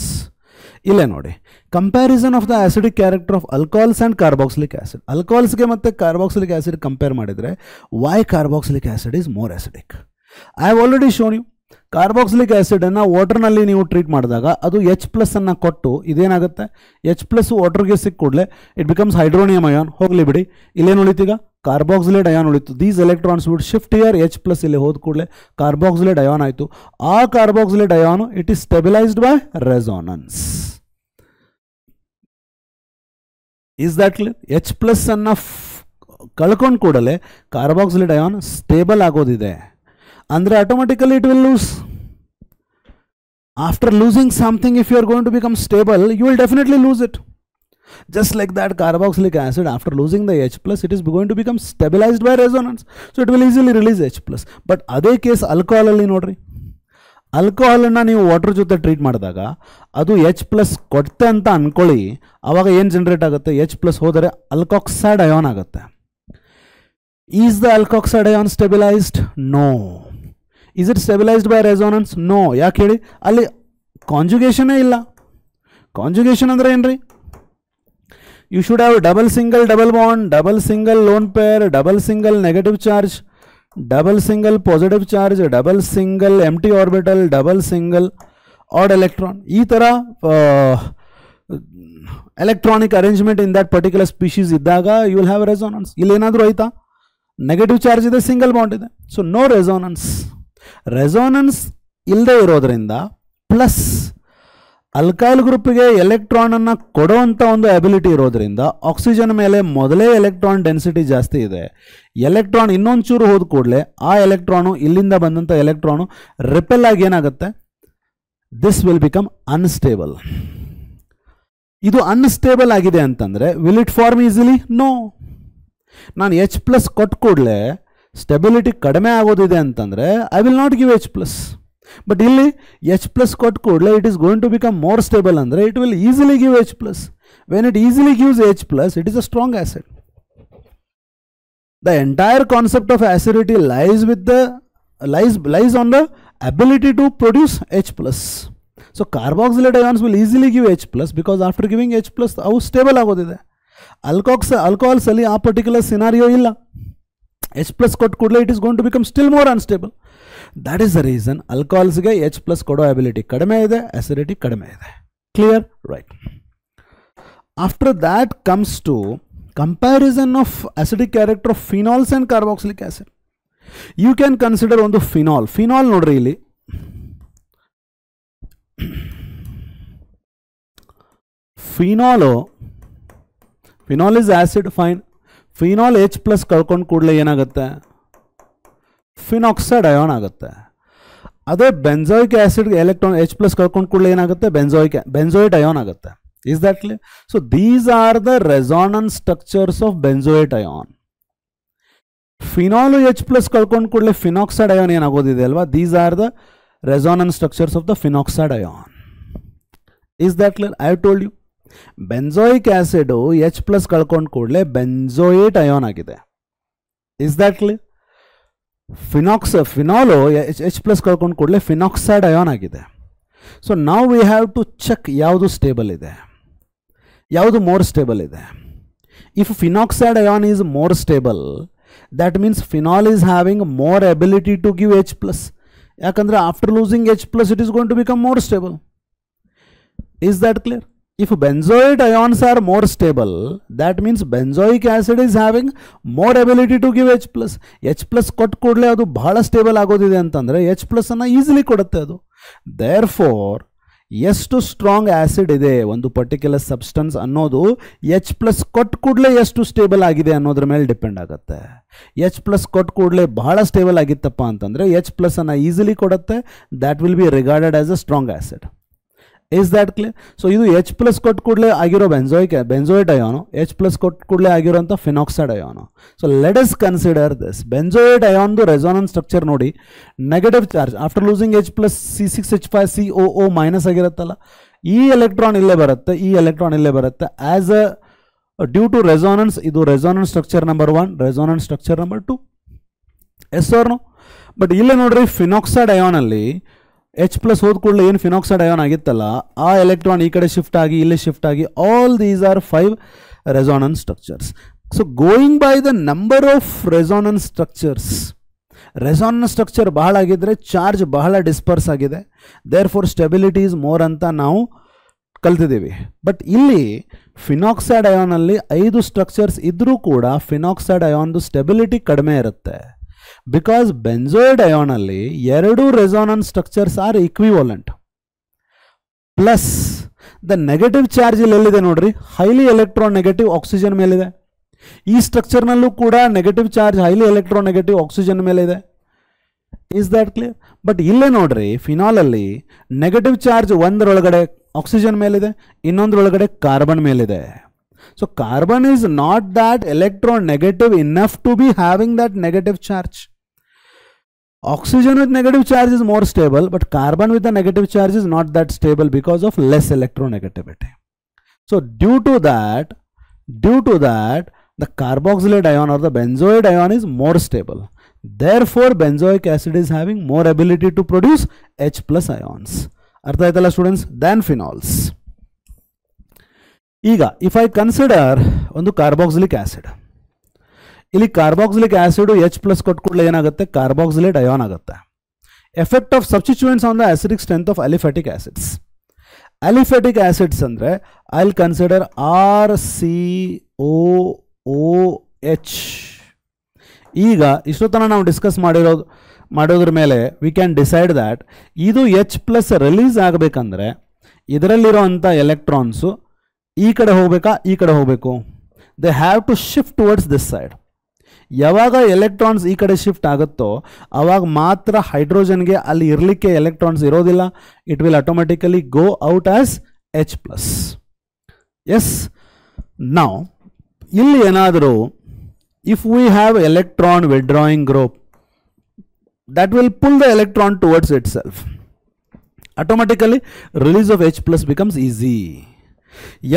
Ille nodi, comparison of the acidic character of alcohols and carboxylic acid. Alcohols ge matte carboxylic acid compare madidre, why carboxylic acid is more acidic? I have already shown you. Carboxylic ಆಸಿಡನ್ನು ವಾಟರ್ನಲ್ಲಿ ನೀವು treat ಮಾಡಿದಾಗ ಅದು H+ ಅನ್ನು ಕೊಟ್ಟು ಇದೇನಾಗುತ್ತೆ, H+ ವಾಟರ್ಗೆ ಸಿಕ್ಕ ಕೂಡಲೇ it becomes hydronium ion. ಹೋಗಲಿ ಬಿಡಿ, ಇಲ್ಲೇನು ಉಳಿತೀಗ, ಕಾರ್ಬಾಕ್ಸಿಲೇಟ್ ಅಯಾನ್ ಉಳಿತು. These electrons would shift here, H+ ಇಲ್ಲಿ ಹೋದ ಕೂಡಲೇ ಕಾರ್ಬಾಕ್ಸಿಲೇಟ್ ಅಯಾನ್ ಆಯಿತು. ಆ carboxylate ion it is stabilised by resonance. Is that clear? H+ ಅನ್ನು ಕಳ್ಕೊಂಡು ಕೂಡಲೇ ಕಾರ್ಬಾಕ್ಸಿಲೇಟ್ ಅಯಾನ್ ಸ್ಟೇಬಲ್ ಆಗೋದಿದೆ. Andre automatically it will lose. After losing something, if you are going to become stable, you will definitely lose it. Just like that, carboxylic acid, after losing the H+, it is going to become stabilized by resonance. So it will easily release H+. But ಅದೇ case alcohol ಅಲ್ಲಿ ನೋಡ್ರಿ, alcohol ಅನ್ನು ನೀವು water ಜೊತೆ treat ಮಾಡಿದಾಗ ಅದು H+ ಕೊಡ್ತೆ ಅಂತ ಅನ್ಕೊಳ್ಳಿ, ಆವಾಗ ಏನು ಜನರೇಟ್ ಆಗುತ್ತೆ, H+ ಹೋದರೆ ಅಲ್ಕಾಕ್ಸೈಡ್ ಅಯಾನ್ ಆಗುತ್ತೆ. Is the alkoxide ion stabilized? No. Is it stabilized by resonance? No. ಯಾಕೆ ಹೇಳಿ, ಅಲ್ಲಿ ಕಾಂಜುಗೇಷನೇ ಇಲ್ಲ. ಕಾಂಜುಗೇಷನ್ ಅಂದರೆ ಏನ್ರಿ, you should have double single double bond, double single lone pair, double single negative charge, double single positive charge, double single empty orbital, double single odd electron. ಈ ಥರ electronic arrangement in that particular species ಇದ್ದಾಗ you will have resonance. ಇಲ್ಲೇನಾದರೂ ಆಯ್ತಾ, negative charge ಇದೆ, single bond ಇದೆ, so no resonance. Resonance ಇಲ್ಲದೆ ಇರೋದ್ರಿಂದ plus alkyl ಗ್ರೂಪ್ಗೆ ಎಲೆಕ್ಟ್ರಾನನ್ನು ಕೊಡುವಂಥ ಒಂದು ಎಬಿಲಿಟಿ ಇರೋದ್ರಿಂದ ಆಕ್ಸಿಜನ್ ಮೇಲೆ ಮೊದಲೇ ಎಲೆಕ್ಟ್ರಾನ್ ಡೆನ್ಸಿಟಿ ಜಾಸ್ತಿ ಇದೆ. ಎಲೆಕ್ಟ್ರಾನ್ ಇನ್ನೊಂದು ಚೂರು ಹೋದ ಕೂಡಲೇ ಆ ಎಲೆಕ್ಟ್ರಾನು ಇಲ್ಲಿಂದ ಬಂದಂಥ ಎಲೆಕ್ಟ್ರಾನು ರಿಪೆಲ್ ಆಗಿ ಏನಾಗುತ್ತೆ, ದಿಸ್ ವಿಲ್ ಬಿಕಮ್ ಅನ್ಸ್ಟೇಬಲ್. ಇದು ಅನ್ಸ್ಟೇಬಲ್ ಆಗಿದೆ ಅಂತಂದರೆ will it form easily? No. ನಾನು H+ ಕೊಟ್ಟು ಕೂಡಲೇ ಸ್ಟೆಬಿಲಿಟಿ ಕಡಿಮೆ ಆಗೋದಿದೆ ಅಂತಂದರೆ I will not give H+. But ಇಲ್ಲಿ H ಪ್ಲಸ್ ಕೊಟ್ಟು ಕೂಡಲೇ it is going to become more stable ಅಂದರೆ it will easily give H plus. When it easily gives H plus it is a strong acid. The entire concept of acidity lies on the ability to produce H plus. So carboxylate ions will easily give H plus because after giving H plus ಅವು stable ಆಗೋದಿದೆ. alcohols ಅಲ್ಲಿ ಆ particular scenario ಇಲ್ಲ. H plus ಕೊಟ್ಟು ಕೂಡಲೇ it is going to become still more unstable. That is the reason ಆಲ್ಕೋಹಾಲ್ಸ್ಗೆ H plus ಕೊಡೋ ability ಕಡಿಮೆ ಇದೆ, ಅಸಿಡಿಟಿ ಕಡಿಮೆ ಇದೆ. Clear? Right. After that comes to comparison of acidic character of phenols and carboxylic acid. You can consider ಒಂದು phenol ನೋಡ್ರಿ ಇಲ್ಲಿ phenol is acid, fine. phenol H plus ಕಳ್ಕೊಂಡು ಕೂಡಲೇ ಏನಾಗುತ್ತೆ, ಫಿನಾಕ್ಸೈಡ್ ಅಯಾನ್ ಆಗುತ್ತೆ. ಅದೇ ಬೆಂಜೋಯಿಕ್ ಆಸಿಡ್ ಎಲೆಕ್ಟ್ರಾನ್ H ಪ್ಲಸ್ ಕಳ್ಕೊಂಡು ಕೂಡಲೇ ಏನಾಗುತ್ತೆ, ಬೆಂಜೋಯಿಟ್ ಅಯಾನ್ ಆಗುತ್ತೆ. Is that clear? So these are the resonance structures of benzoate ion. Phenol H plus ಕಳ್ಕೊಂಡು ಕೂಡಲೇ ಫಿನಾಕ್ಸೈಡ್ ಅಯಾನ್ ಏನಾಗೋದಿದೆ ಅಲ್ವಾ, these are the resonance structures of the phenoxide ion. Is that clear? I have told you. Benzoic acid H plus ಕಳ್ಕೊಂಡು ಕೂಡಲೇ benzoate ion ಆಗಿದೆ. Is that clear? Phenol H plus ಕಳ್ಕೊಂಡು ಕೂಡಲೇ phenoxide ion ಆಗಿದೆ. So ನಾವು we have to check ಯಾವುದು stable ಇದೆ, ಯಾವುದು ಮೋರ್ ಸ್ಟೇಬಲ್ ಇದೆ. If phenoxide ion is more stable, that means phenol is having more ability to give H plus. ಯಾಕಂದರೆ after losing H plus it is going to become more stable. Is that clear? If benzoate ions are more stable, that means benzoic acid is having more ability to give H plus. H plus ಕೊಟ್ಟು ಕೂಡಲೇ ಅದು ಬಹಳ stable ಆಗೋದಿದೆ ಅಂತಂದರೆ H plus ಅನ್ನು easily ಕೊಡುತ್ತೆ ಅದು. Therefore ಎಷ್ಟು strong acid ಇದೆ ಒಂದು ಪರ್ಟಿಕ್ಯುಲರ್ ಸಬ್ಸ್ಟೆನ್ಸ್ ಅನ್ನೋದು H ಪ್ಲಸ್ ಕೊಟ್ಟು ಕೂಡಲೇ ಎಷ್ಟು ಸ್ಟೇಬಲ್ ಆಗಿದೆ ಅನ್ನೋದ್ರ ಮೇಲೆ ಡಿಪೆಂಡ್ ಆಗುತ್ತೆ. H ಪ್ಲಸ್ ಕೊಟ್ಟು ಕೂಡಲೇ ಬಹಳ ಸ್ಟೇಬಲ್ ಆಗಿತ್ತಪ್ಪ ಅಂತಂದರೆ H ಪ್ಲಸ್ ಅನ್ನು ಈಸಿಲಿ ಕೊಡುತ್ತೆ. That will B regarded as a strong acid. Is that clear? So ಇದು H ಪ್ಲಸ್ ಕೊಟ್ಟು ಕೂಡಲೇ ಆಗಿರೋ ಬೆಂಜೋಯಿಟ್ ಅಯಾನು, H ಪ್ಲಸ್ ಕೊಟ್ಟು ಕೂಡಲೇ ಆಗಿರೋಂಥ phenoxide ion. So let us consider this. Benzoate ಅಯಾನ್ದು ರೆಸೋನೆನ್ಸ್ ಸ್ಟ್ರಕ್ಚರ್ ನೋಡಿ, negative charge after losing H plus C6H5 COO minus ಆಗಿರುತ್ತಲ್ಲ, ಈ ಎಲೆಕ್ಟ್ರಾನ್ ಇಲ್ಲೇ ಬರುತ್ತೆ, ಈ ಎಲೆಕ್ಟ್ರಾನ್ ಇಲ್ಲೇ ಬರುತ್ತೆ. As a due to resonance, ಇದು resonance structure number 1, resonance structure number 2. Yes or no? But ಇಲ್ಲೇ ನೋಡ್ರಿ, ಫಿನಾಕ್ಸೈಡ್ ಅಯಾನಲ್ಲಿ H ಪ್ಲಸ್ ಹೋದ ಕೂಡಲೇ ಏನು ಫಿನಾಕ್ಸೈಡ್ ಅಯಾನ್ ಆಗಿತ್ತಲ್ಲ, ಆ ಎಲೆಕ್ಟ್ರಾನ್ ಈ ಕಡೆ ಶಿಫ್ಟ್ ಆಗಿ ಇಲ್ಲಿ ಶಿಫ್ಟ್ ಆಗಿ, all these are 5 resonance structures. So going by the number of resonance structures, resonance structure ಬಹಳ ಆಗಿದ್ರೆ ಚಾರ್ಜ್ ಬಹಳ ಡಿಸ್ಪರ್ಸ್ ಆಗಿದೆ, therefore stability is more ಅಂತ ನಾವು ಕಲ್ತಿದ್ದೀವಿ. ಬಟ್ ಇಲ್ಲಿ ಫಿನಾಕ್ಸೈಡ್ ಅಯಾನಲ್ಲಿ 5 ಸ್ಟ್ರಕ್ಚರ್ಸ್ ಇದ್ರೂ ಕೂಡ ಫಿನಾಕ್ಸೈಡ್ ಅಯಾನ್ದು ಸ್ಟೆಬಿಲಿಟಿ ಕಡಿಮೆ ಇರುತ್ತೆ. ಬಿಕಾಸ್ ಬೆಂಜೋಯಿಡ್ ಅಯಾನಲ್ಲಿ 2 resonance structures are equivalent. Plus the negative charge ಎಲ್ಲಿದೆ ನೋಡ್ರಿ, ಹೈಲಿ ಎಲೆಕ್ಟ್ರಾನ್ ನೆಗೆಟಿವ್ ಆಕ್ಸಿಜನ್ ಮೇಲಿದೆ. ಈ ಸ್ಟ್ರಕ್ಚರ್ನಲ್ಲೂ ಕೂಡ negative charge highly electron negative oxygen ಮೇಲಿದೆ. Is that clear? ಬಟ್ ಇಲ್ಲೇ ನೋಡ್ರಿ, ಫಿನಾಲಲ್ಲಿ ನೆಗೆಟಿವ್ ಚಾರ್ಜ್ ಒಂದರೊಳಗಡೆ ಆಕ್ಸಿಜನ್ ಮೇಲಿದೆ, ಇನ್ನೊಂದರೊಳಗಡೆ ಕಾರ್ಬನ್ ಮೇಲಿದೆ. So carbon is not that electronegative enough to be having that negative charge. Oxygen with negative charge is more stable, but carbon with the negative charge is not that stable because of less electronegativity. So due to that, the carboxylate ion or the benzoate ion is more stable. Therefore, benzoic acid is having more ability to produce H plus ions. Artha aitala students? Than phenols. ಈಗ if I consider ಒಂದು carboxylic acid, ಇಲ್ಲಿ carboxylic acid H plus ಕೊಟ್ಟು ಕೂಡಲೇ ಏನಾಗುತ್ತೆ, carboxylate ion ಆಗುತ್ತೆ. Effect of substituents on the acidic strength of aliphatic acids. Aliphatic acids ಅಂದರೆ I will consider RCOOH. ಈಗ ಇಷ್ಟೊತ್ತನ ನಾವು ಡಿಸ್ಕಸ್ ಮಾಡೋದ್ರ ಮೇಲೆ ವಿ ಕ್ಯಾನ್ ಡಿಸೈಡ್ ದ್ಯಾಟ್ ಇದು H ಪ್ಲಸ್ ರಿಲೀಸ್ ಆಗಬೇಕಂದ್ರೆ ಇದರಲ್ಲಿರೋಂಥ ಎಲೆಕ್ಟ್ರಾನ್ಸು ಈ ಕಡೆ ಹೋಗಬೇಕಾ, ಈ ಕಡೆ ಹೋಗಬೇಕು? They have to shift towards this side. ಯಾವಾಗ ಎಲೆಕ್ಟ್ರಾನ್ಸ್ ಈ ಕಡೆ ಶಿಫ್ಟ್ ಆಗುತ್ತೋ ಆವಾಗ ಮಾತ್ರ ಹೈಡ್ರೋಜನ್ಗೆ ಅಲ್ಲಿ ಇರಲಿಕ್ಕೆ ಎಲೆಕ್ಟ್ರಾನ್ಸ್ ಇರೋದಿಲ್ಲ. It will automatically go out as H plus. Yes, ನಾವು ಇಲ್ಲಿ ಏನಾದರೂ if we have electron withdrawing group, that will pull the electron towards itself. automatically release of H plus becomes easy.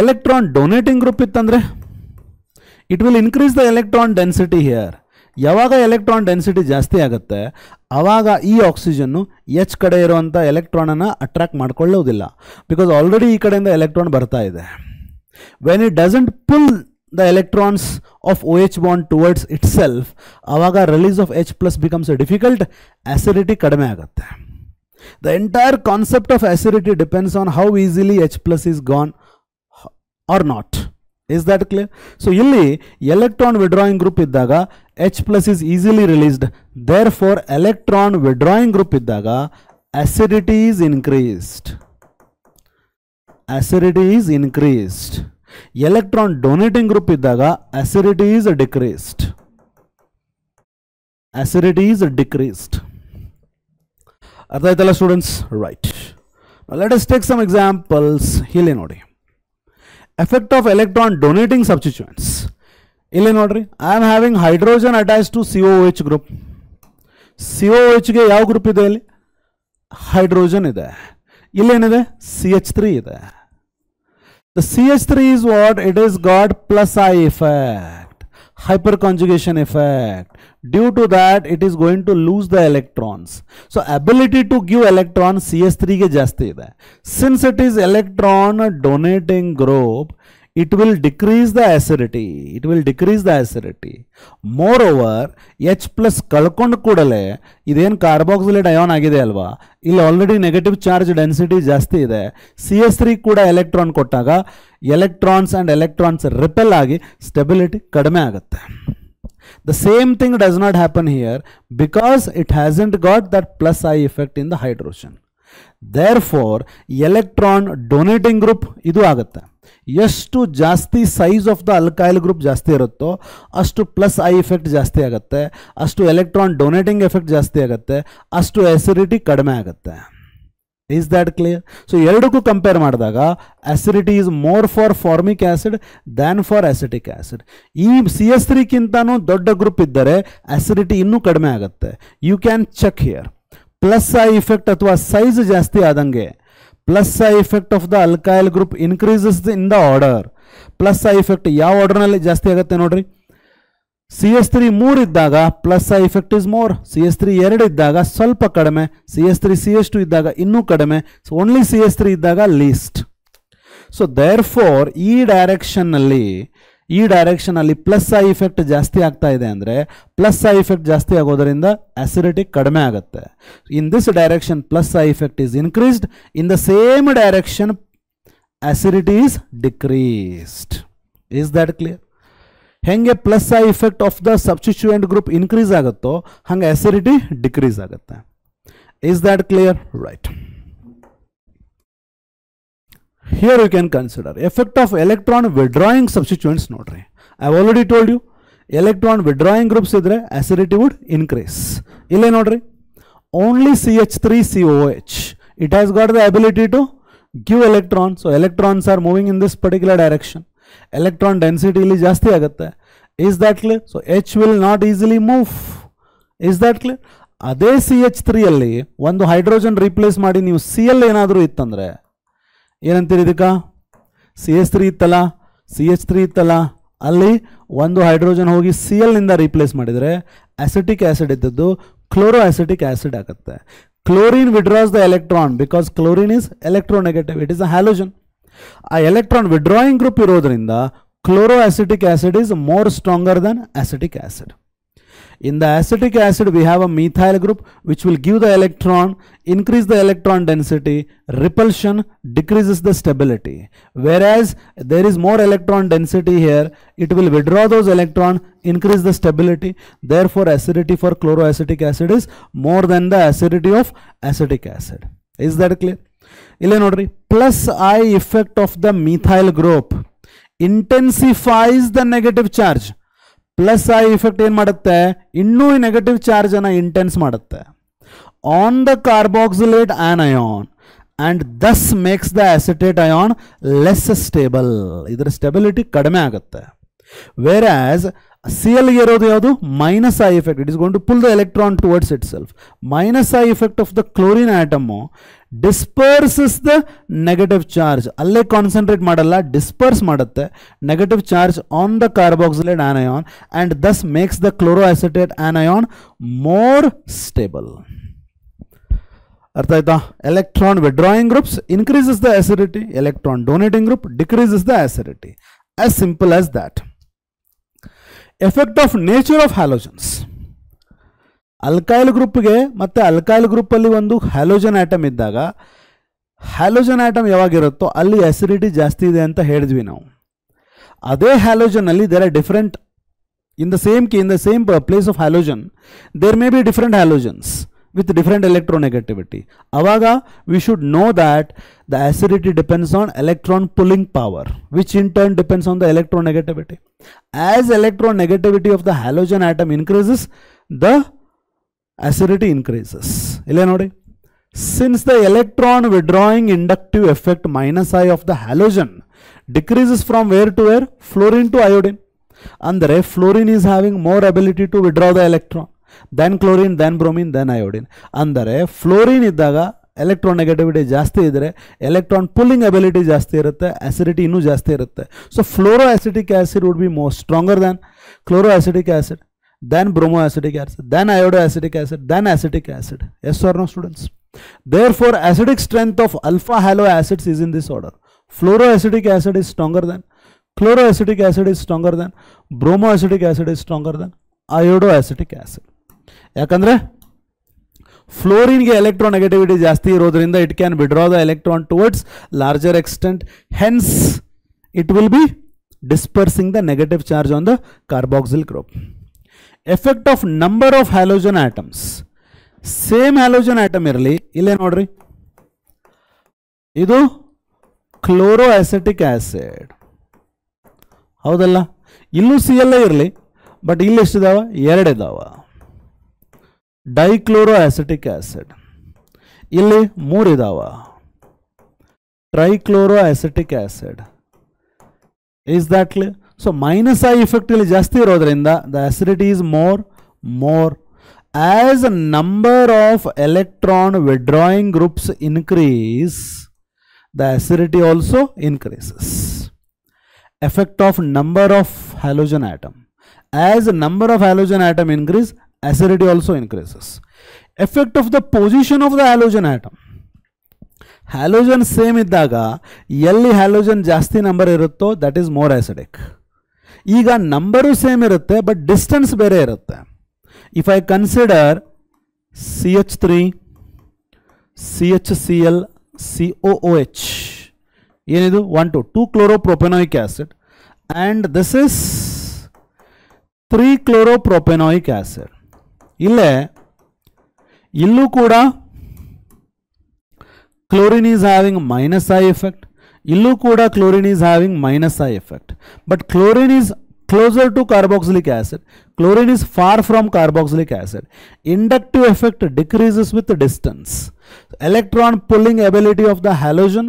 Electron donating group ittandre, it will increase the electron density here. ಯಾವಾಗ electron density ಜಾಸ್ತಿ ಆಗುತ್ತೆ ಆವಾಗ ಈ oxygen H ಕಡೆ ಇರುವಂಥ ಎಲೆಕ್ಟ್ರಾನನ್ನು attract ಮಾಡ್ಕೊಳ್ಳೋದಿಲ್ಲ, because already ಈ ಕಡೆಯಿಂದ ಎಲೆಕ್ಟ್ರಾನ್ ಬರ್ತಾ ಇದೆ. When it doesn't pull the electrons of OH bond towards itself, ಆವಾಗ release of H plus becomes difficult, acidity ಕಡಿಮೆ ಆಗುತ್ತೆ. The entire concept of acidity depends on how easily H plus is gone or not. Is that clear? So ಇಲ್ಲಿ electron withdrawing group ಇದ್ದಾಗ H plus is easily released. Therefore electron withdrawing group ಇದ್ದಾಗ acidity is increased. Acidity is increased. Electron donating group ಇದ್ದಾಗ acidity is decreased. Acidity is decreased. ಅರ್ಥ ಆಯ್ತಲ್ಲ students? Right. Let us take some examples. ಇಲ್ಲಿ ನೋಡಿ. Effect of electron donating substituents. ಇಲ್ಲಿ ನೋಡ್ರಿ, I am having hydrogen attached to COOH group. COOH ಗೆ ಯಾವ group ಇದೆ? ಇಲ್ಲಿ ಹೈಡ್ರೋಜನ್ ಇದೆ. ಇಲ್ಲೇನಿದೆ? CH3 ಇದೆ. The CH3 is what? It is got plus I effect, hyperconjugation effect. Due to that it is going to lose the electrons. So ability to give electron CH3 ಗೆ ಜಾಸ್ತಿ ಇದೆ. Since it is electron donating group, it will decrease the acidity. It will decrease the acidity. Moreover, H plus ಕಳ್ಕೊಂಡು ಕೂಡಲೇ ಇದೇನು carboxylate ion ಆಗಿದೆ ಅಲ್ವಾ, ಇಲ್ಲಿ already negative charge density ಜಾಸ್ತಿ ಇದೆ. CH3 ಕೂಡ ಎಲೆಕ್ಟ್ರಾನ್ ಕೊಟ್ಟಾಗ ಎಲೆಕ್ಟ್ರಾನ್ಸ್ ಅಂಡ್ ಎಲೆಕ್ಟ್ರಾನ್ಸ್ ರಿಪೆಲ್ ಆಗಿ ಸ್ಟೆಬಿಲಿಟಿ ಕಡಿಮೆ ಆಗುತ್ತೆ. The same thing does not happen here because it hasn't got that plus I effect in the hydrogen. Therefore, electron donating group ಇದು ಆಗುತ್ತೆ. ಎಷ್ಟು ಜಾಸ್ತಿ size of the alkyl group ಜಾಸ್ತಿ ಇರುತ್ತೋ ಅಷ್ಟು ಪ್ಲಸ್ ಐ ಎಫೆಕ್ಟ್ ಜಾಸ್ತಿ ಆಗುತ್ತೆ, ಅಷ್ಟು ಎಲೆಕ್ಟ್ರಾನ್ ಡೊನೇಟಿಂಗ್ ಎಫೆಕ್ಟ್ ಜಾಸ್ತಿ ಆಗುತ್ತೆ, ಅಷ್ಟು ಅಸಿಡಿಟಿ ಕಡಿಮೆ ಆಗುತ್ತೆ. Is that clear? ಸೊ ಎರಡಕ್ಕೂ ಕಂಪೇರ್ ಮಾಡಿದಾಗ acidity is more for formic acid than for acetic acid. ಈ CH3ಗಿಂತನೂ ದೊಡ್ಡ ಗ್ರೂಪ್ ಇದ್ದರೆ ಅಸಿಡಿಟಿ ಇನ್ನೂ ಕಡಿಮೆ ಆಗುತ್ತೆ. You can check here. Plus I effect ಅಥವಾ ಸೈಜ್ ಜಾಸ್ತಿ ಆದಂಗೆ plus I effect of the alkyl group increases in the order. Plus I effect ಯಾವ ಆರ್ಡರ್ನಲ್ಲಿ ಜಾಸ್ತಿ ಆಗುತ್ತೆ ನೋಡ್ರಿ. CH3 3 ಇದ್ದಾಗ plus I effect is more, CH3 2 ಇದ್ದಾಗ ಸ್ವಲ್ಪ ಕಡಿಮೆ, CH3 CH2 ಇದ್ದಾಗ ಇನ್ನೂ ಕಡಿಮೆ, ಸೊ ಓನ್ಲಿ CH3 ಇದ್ದಾಗ ಲೀಸ್ಟ್. ಸೊ ದೇರ್ ಫೋರ್ ಈ ಡೈರೆಕ್ಷನಲ್ಲಿ ಪ್ಲಸ್ ಐ ಇಫೆಕ್ಟ್ ಜಾಸ್ತಿ ಆಗ್ತಾ ಇದೆ ಅಂದರೆ ಪ್ಲಸ್ ಐ ಇಫೆಕ್ಟ್ ಜಾಸ್ತಿ ಆಗೋದರಿಂದ ಅಸಿಡಿಟಿ ಕಡಿಮೆ ಆಗುತ್ತೆ. In this direction plus I effect is increased, in the same direction acidity is decreased. Is that clear? ಹೆಂಗೆ plus I effect of the substituent group increase ಆಗುತ್ತೋ ಹಂಗೆ ಅಸಿಡಿಟಿ ಡಿಕ್ರೀಸ್ ಆಗುತ್ತೆ. Is that clear? Right. Here you can consider effect of electron withdrawing substituents. Nodri, I have already told you electron withdrawing groups idre acidity would increase. Ille nodri, only CH3COH, it has got the ability to give electrons, so electrons are moving in this particular direction. Electron density illi ಜಾಸ್ತಿ ಆಗುತ್ತೆ. Is that clear? So H will not easily move. Is that clear? ಅದೇ CH3 ಅಲ್ಲಿ ಒಂದು hydrogen replace ಮಾಡಿ ನೀವು Cl ಏನಾದರೂ ಇತ್ತಂದ್ರೆ ಏನಂತೀರಿ ಇದಕ್ಕೆ? CH3 ಇತ್ತಲ್ಲ, CH3 ಇತ್ತಲ್ಲ, ಅಲ್ಲಿ ಒಂದು ಹೈಡ್ರೋಜನ್ ಹೋಗಿ Cl ನಿಂದ ರೀಪ್ಲೇಸ್ ಮಾಡಿದರೆ ಅಸಿಟಿಕ್ ಆಸಿಡ್ ಇದ್ದದ್ದು ಕ್ಲೋರೋ ಅಸಿಟಿಕ್ ಆಸಿಡ್ ಆಗುತ್ತೆ. Chlorine withdraws the electron because chlorine is electronegative, it is a halogen. ಆ ಎಲೆಕ್ಟ್ರಾನ್ ವಿಡ್ರಾಯಿಂಗ್ ಗ್ರೂಪ್ ಇರೋದ್ರಿಂದ chloro acetic acid is more stronger than acetic acid. In the acetic acid we have a methyl group which will give the electron, increase the electron density, repulsion, decreases the stability. Whereas there is more electron density here, it will withdraw those electrons, increase the stability. Therefore acidity for chloroacetic acid is more than the acidity of acetic acid. Is that clear? Ille nodri, plus I effect of the methyl group intensifies the negative charge. Plus I effect ಏನು ಮಾಡುತ್ತೆ? ಇನ್ನೂ negative ಚಾರ್ಜನ್ನು intense ಮಾಡುತ್ತೆ on the carboxylate anion and thus makes the acetate ion less stable. ಇದರ stability ಕಡಿಮೆ ಆಗುತ್ತೆ. Whereas Cl ಇರೋದು ಯಾವುದು? Minus I effect. It is going to pull the electron towards itself. Minus I effect of the chlorine atom disperses the negative charge. ಅಲ್ಲೇ concentrate ಮಾಡಲ್ಲ, disperse ಮಾಡುತ್ತೆ negative charge on the carboxylate anion and thus makes the chloroacetate anion more stable. ಅರ್ಥ ಆಯ್ತಾ? Electron withdrawing groups increases the acidity, electron donating group decreases the acidity. As simple as that. Effect of nature of halogens. Alkyl ಗ್ರೂಪ್ಗೆ ಮತ್ತು alkyl ಗ್ರೂಪಲ್ಲಿ ಒಂದು halogen atom ಇದ್ದಾಗ, halogen atom ಯಾವಾಗಿರುತ್ತೋ ಅಲ್ಲಿ ಅಸಿಡಿಟಿ ಜಾಸ್ತಿ ಇದೆ ಅಂತ ಹೇಳಿದ್ವಿ ನಾವು. ಅದೇ ಹ್ಯಾಲೋಜನಲ್ಲಿ there are different in the same place of halogen there may be different halogens with different electronegativity. Avaga we should know that the acidity depends on electron pulling power, which in turn depends on the electronegativity. As electronegativity of the halogen atom increases, the acidity increases. Illa nodi, since the electron withdrawing inductive effect minus I of the halogen decreases from where to where? Fluorine to iodine. Andre fluorine is having more ability to withdraw the electron than chlorine, than bromine, than iodine. Andre fluorine iddaga electronegativity ಜಾಸ್ತಿ ಇದ್ರೆ electron pulling ability ಜಾಸ್ತಿ ಇರುತ್ತೆ, acidity ಇನ್ನೂ ಜಾಸ್ತಿ ಇರುತ್ತೆ. So fluoroacetic acid would be more stronger than chloroacetic acid, than bromoacetic acid, than iodoacetic acid, than acetic acid. Yes or no, students? Therefore acidic strength of alpha halo acids is in this order. Fluoroacetic acid is stronger than, chloroacetic acid is stronger than, bromoacetic acid is stronger than iodoacetic acid. ಯಾಕಂದ್ರೆ fluorine ಗೆ electronegativity ಜಾಸ್ತಿ ಇರೋದ್ರಿಂದ it can withdraw the electron towards larger extent, hence it will be dispersing the negative charge on the carboxyl group. Effect of number of halogen atoms. Same halogen atom ಇರಲಿ, ಇಲ್ಲೇ ನೋಡ್ರಿ, ಇದು ಕ್ಲೋರೋಅಸೆಟಿಕ್ acid ಹೌದಲ್ಲ, ಇಲ್ಲೂ Cl ಇರಲಿ, but ಇಲ್ಲಿ ಎಷ್ಟಿದಾವ? ಎರಡಿದಾವ. Dichloroacetic acid ಇಲ್ಲಿ ಮೂರಿದಾವ. Trichloroacetic acid. Is that clear? So minus I effect ಇಲ್ಲಿ ಜಾಸ್ತಿ ಇರೋದ್ರಿಂದ the acidity is more. As a number of electron withdrawing groups increase, the acidity also increases. Effect of number of halogen atom. As the number of halogen atom increase, acidity also increases. Effect of the position of the halogen atom. Halogen same iddaga elli halogen ಜಾಸ್ತಿ number ಇರುತ್ತೋ that is more acidic. ಈಗ number same ಇರುತ್ತೆ but distance ಬೇರೆ ಇರುತ್ತೆ. If I consider CH3, CHCl, COOH, ಏನಿದು 2 chloropropanoic acid, and this is 3 chloropropanoic acid. ಇಲ್ಲೂ ಕೂಡ chlorine is having minus I effect, ಇಲ್ಲೂ ಕೂಡ chlorine is having minus I effect, but chlorine is closer to carboxylic acid, chlorine is far from carboxylic acid. Inductive effect decreases with distance. Electron pulling ability of the halogen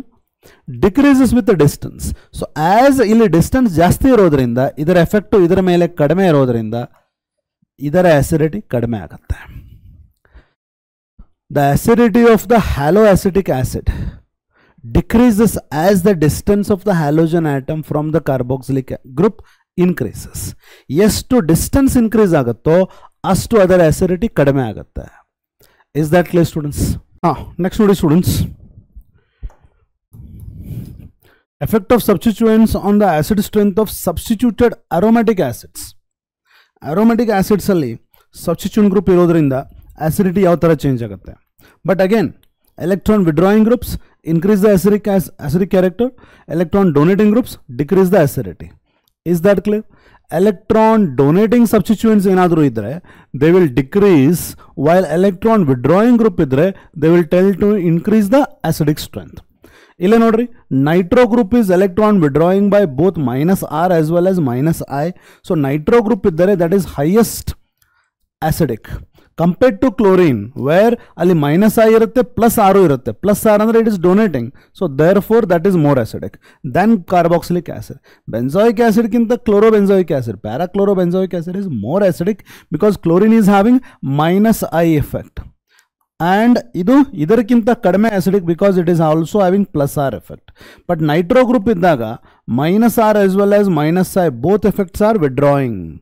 decreases with the distance. So as ಇಲ್ಲಿ distance ಜಾಸ್ತಿ ಇರೋದ್ರಿಂದ ಇದರ effect ಇದರ ಮೇಲೆ ಕಡಿಮೆ ಇರೋದ್ರಿಂದ ಇದರ acidity ಕಡಿಮೆ ಆಗುತ್ತೆ. The acidity of the haloacetic acid decreases as the distance of the halogen atom from the carboxylic group increases. ಎಷ್ಟು ಡಿಸ್ಟೆನ್ಸ್ ಇನ್ಕ್ರೀಸ್ ಆಗುತ್ತೋ ಅಷ್ಟು ಅದರ acidity ಕಡಿಮೆ ಆಗುತ್ತೆ. Is that clear, students? Next ನೋಡಿ students, effect of substituents on the acid strength of substituted aromatic acids. Aromatic acids ಅಲ್ಲಿ substituent group ಇರೋದ್ರಿಂದ acidity ಯಾವ ತರ ಚೇಂಜ್ ಆಗುತ್ತೆ. But again, electron withdrawing groups increase the acidic character, electron donating groups decrease the acidity. Is that clear? Electron donating substituents ಏನಾದರೂ ಇದ್ರೆ they will decrease, while electron withdrawing group ಇದ್ರೆ they will tend to increase the acidic strength. ಇಲ್ಲೇ ನೋಡ್ರಿ, nitro group is electron withdrawing by both minus R as well as minus I. So nitro group ಇದ್ದರೆ that is highest acidic compared to chlorine, where ಅಲ್ಲಿ minus I ಇರುತ್ತೆ plus R ಇರುತ್ತೆ. plus R ಅಂದರೆ it is donating, so therefore that is more acidic than carboxylic acid. Benzoic acid ಗಿಂತ chlorobenzoic acid, parachlorobenzoic acid is more acidic because chlorine is having minus I effect. and idarkinta kadme acidic because it is also having plus R effect. But nitro group iddaga minus R as well as minus I, both effects are withdrawing.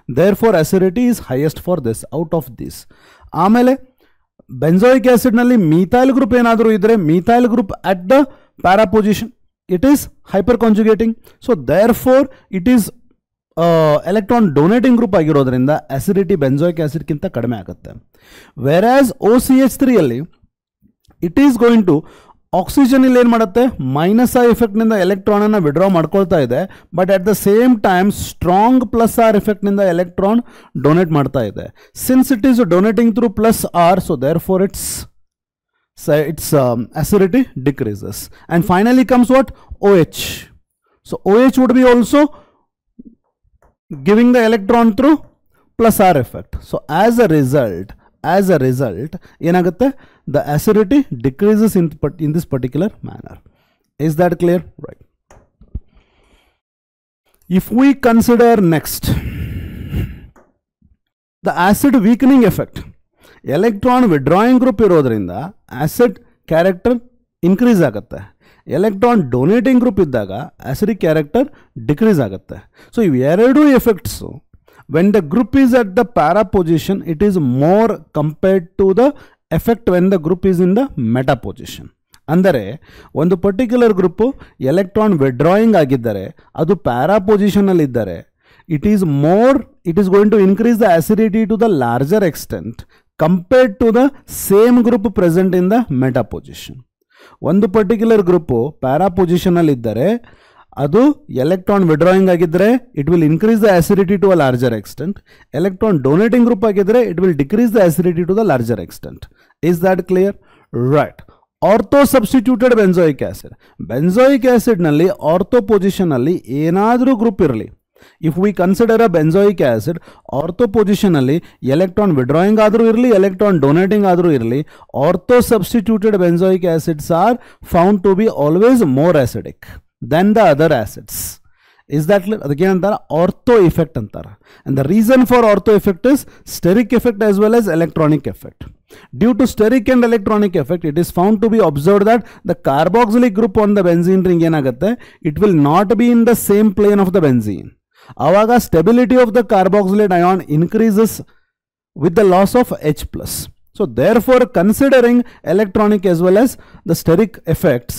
Therefore acidity is highest for this out of this. Amele benzoic acid nalli methyl group enadru idre, methyl group at the para position, it is hyperconjugating. So therefore it is electron donating group ಆಗಿರೋದ್ರಿಂದ acidity benzoic acid ಕಿಂತ ಕಡಿಮೆ ಆಗುತ್ತೆ. Whereas OCH3 ಅಲ್ಲಿ it is going to oxygen ಇಲ್ಲಿ ಏನು ಮಾಡುತ್ತೆ, minus I effect ನಿಂದ electron ಅನ್ನು ವಿಡ್ರಾ ಮಾಡ್ಕೊಳ್ತಾ ಇದೆ, but at the same time strong plus R effect ನಿಂದ ಎಲೆಕ್ಟ್ರಾನ್ ಡೊನೇಟ್ ಮಾಡ್ತಾ ಇದೆ. Since it is donating through plus R, so therefore its acidity decreases. And finally comes what? OH. So OH would be also giving the electron through plus R effect. So as a result ಏನಾಗುತ್ತೆ, the acidity decreases in this particular manner. Is that clear? Right. If we consider next the acid weakening effect, electron withdrawing group ಇರೋದ್ರಿಂದ acid character increase ಆಗುತ್ತೆ. Electron donating group ಇದ್ದಾಗ acidic character decrease ಆಗುತ್ತೆ. So ಇವೆರಡೂ effects when the group is at the para position, it is more compared to the effect when the group is in the meta position. ಅಂದರೆ ಒಂದು particular group electron withdrawing ಆಗಿದ್ದರೆ, ಅದು para ಪೊಸಿಷನಲ್ಲಿ ಇದ್ದರೆ, it is going to increase the acidity to the larger extent compared to the same group present in the meta position. ಒಂದು particular group para ಪೊಸಿಷನಲ್ಲಿ ಇದ್ದರೆ, ಅದು ಎಲೆಕ್ಟ್ರಾನ್ ವಿಡ್ರಾಯಿಂಗ್ ಆಗಿದ್ದರೆ it will increase the acidity to a larger extent. Electron donating group ಆಗಿದ್ದರೆ it will decrease the acidity to the larger extent. Is that clear? Right. Ortho substituted benzoic acid, benzoic ಆಸಿಡ್ನಲ್ಲಿ ortho ಪೊಸಿಷನಲ್ಲಿ ಏನಾದರೂ group ಇರಲಿ, if we consider a benzoic acid, ortho ಪೊಸಿಷನಲ್ಲಿ electron withdrawing ಆದರೂ ಇರಲಿ, electron donating ಆದರೂ ಇರಲಿ, ortho substituted benzoic acids R found to be always more acidic than the other acids. Is that clear? ಅದಕ್ಕೆ ಏನಂತಾರೆ, ಆರ್ಥೋ ಇಫೆಕ್ಟ್ ಅಂತಾರೆ. And the reason for ortho effect is steric effect as well as electronic effect. Due to steric and electronic effect, it is found to be observed that the carboxylic group on the benzene ring ಏನಾಗುತ್ತೆ, it will not be in the same plane of the benzene. ಆವಾಗ stability of the carboxylate ion increases with the loss of H+. So therefore, considering electronic as well as the steric effects,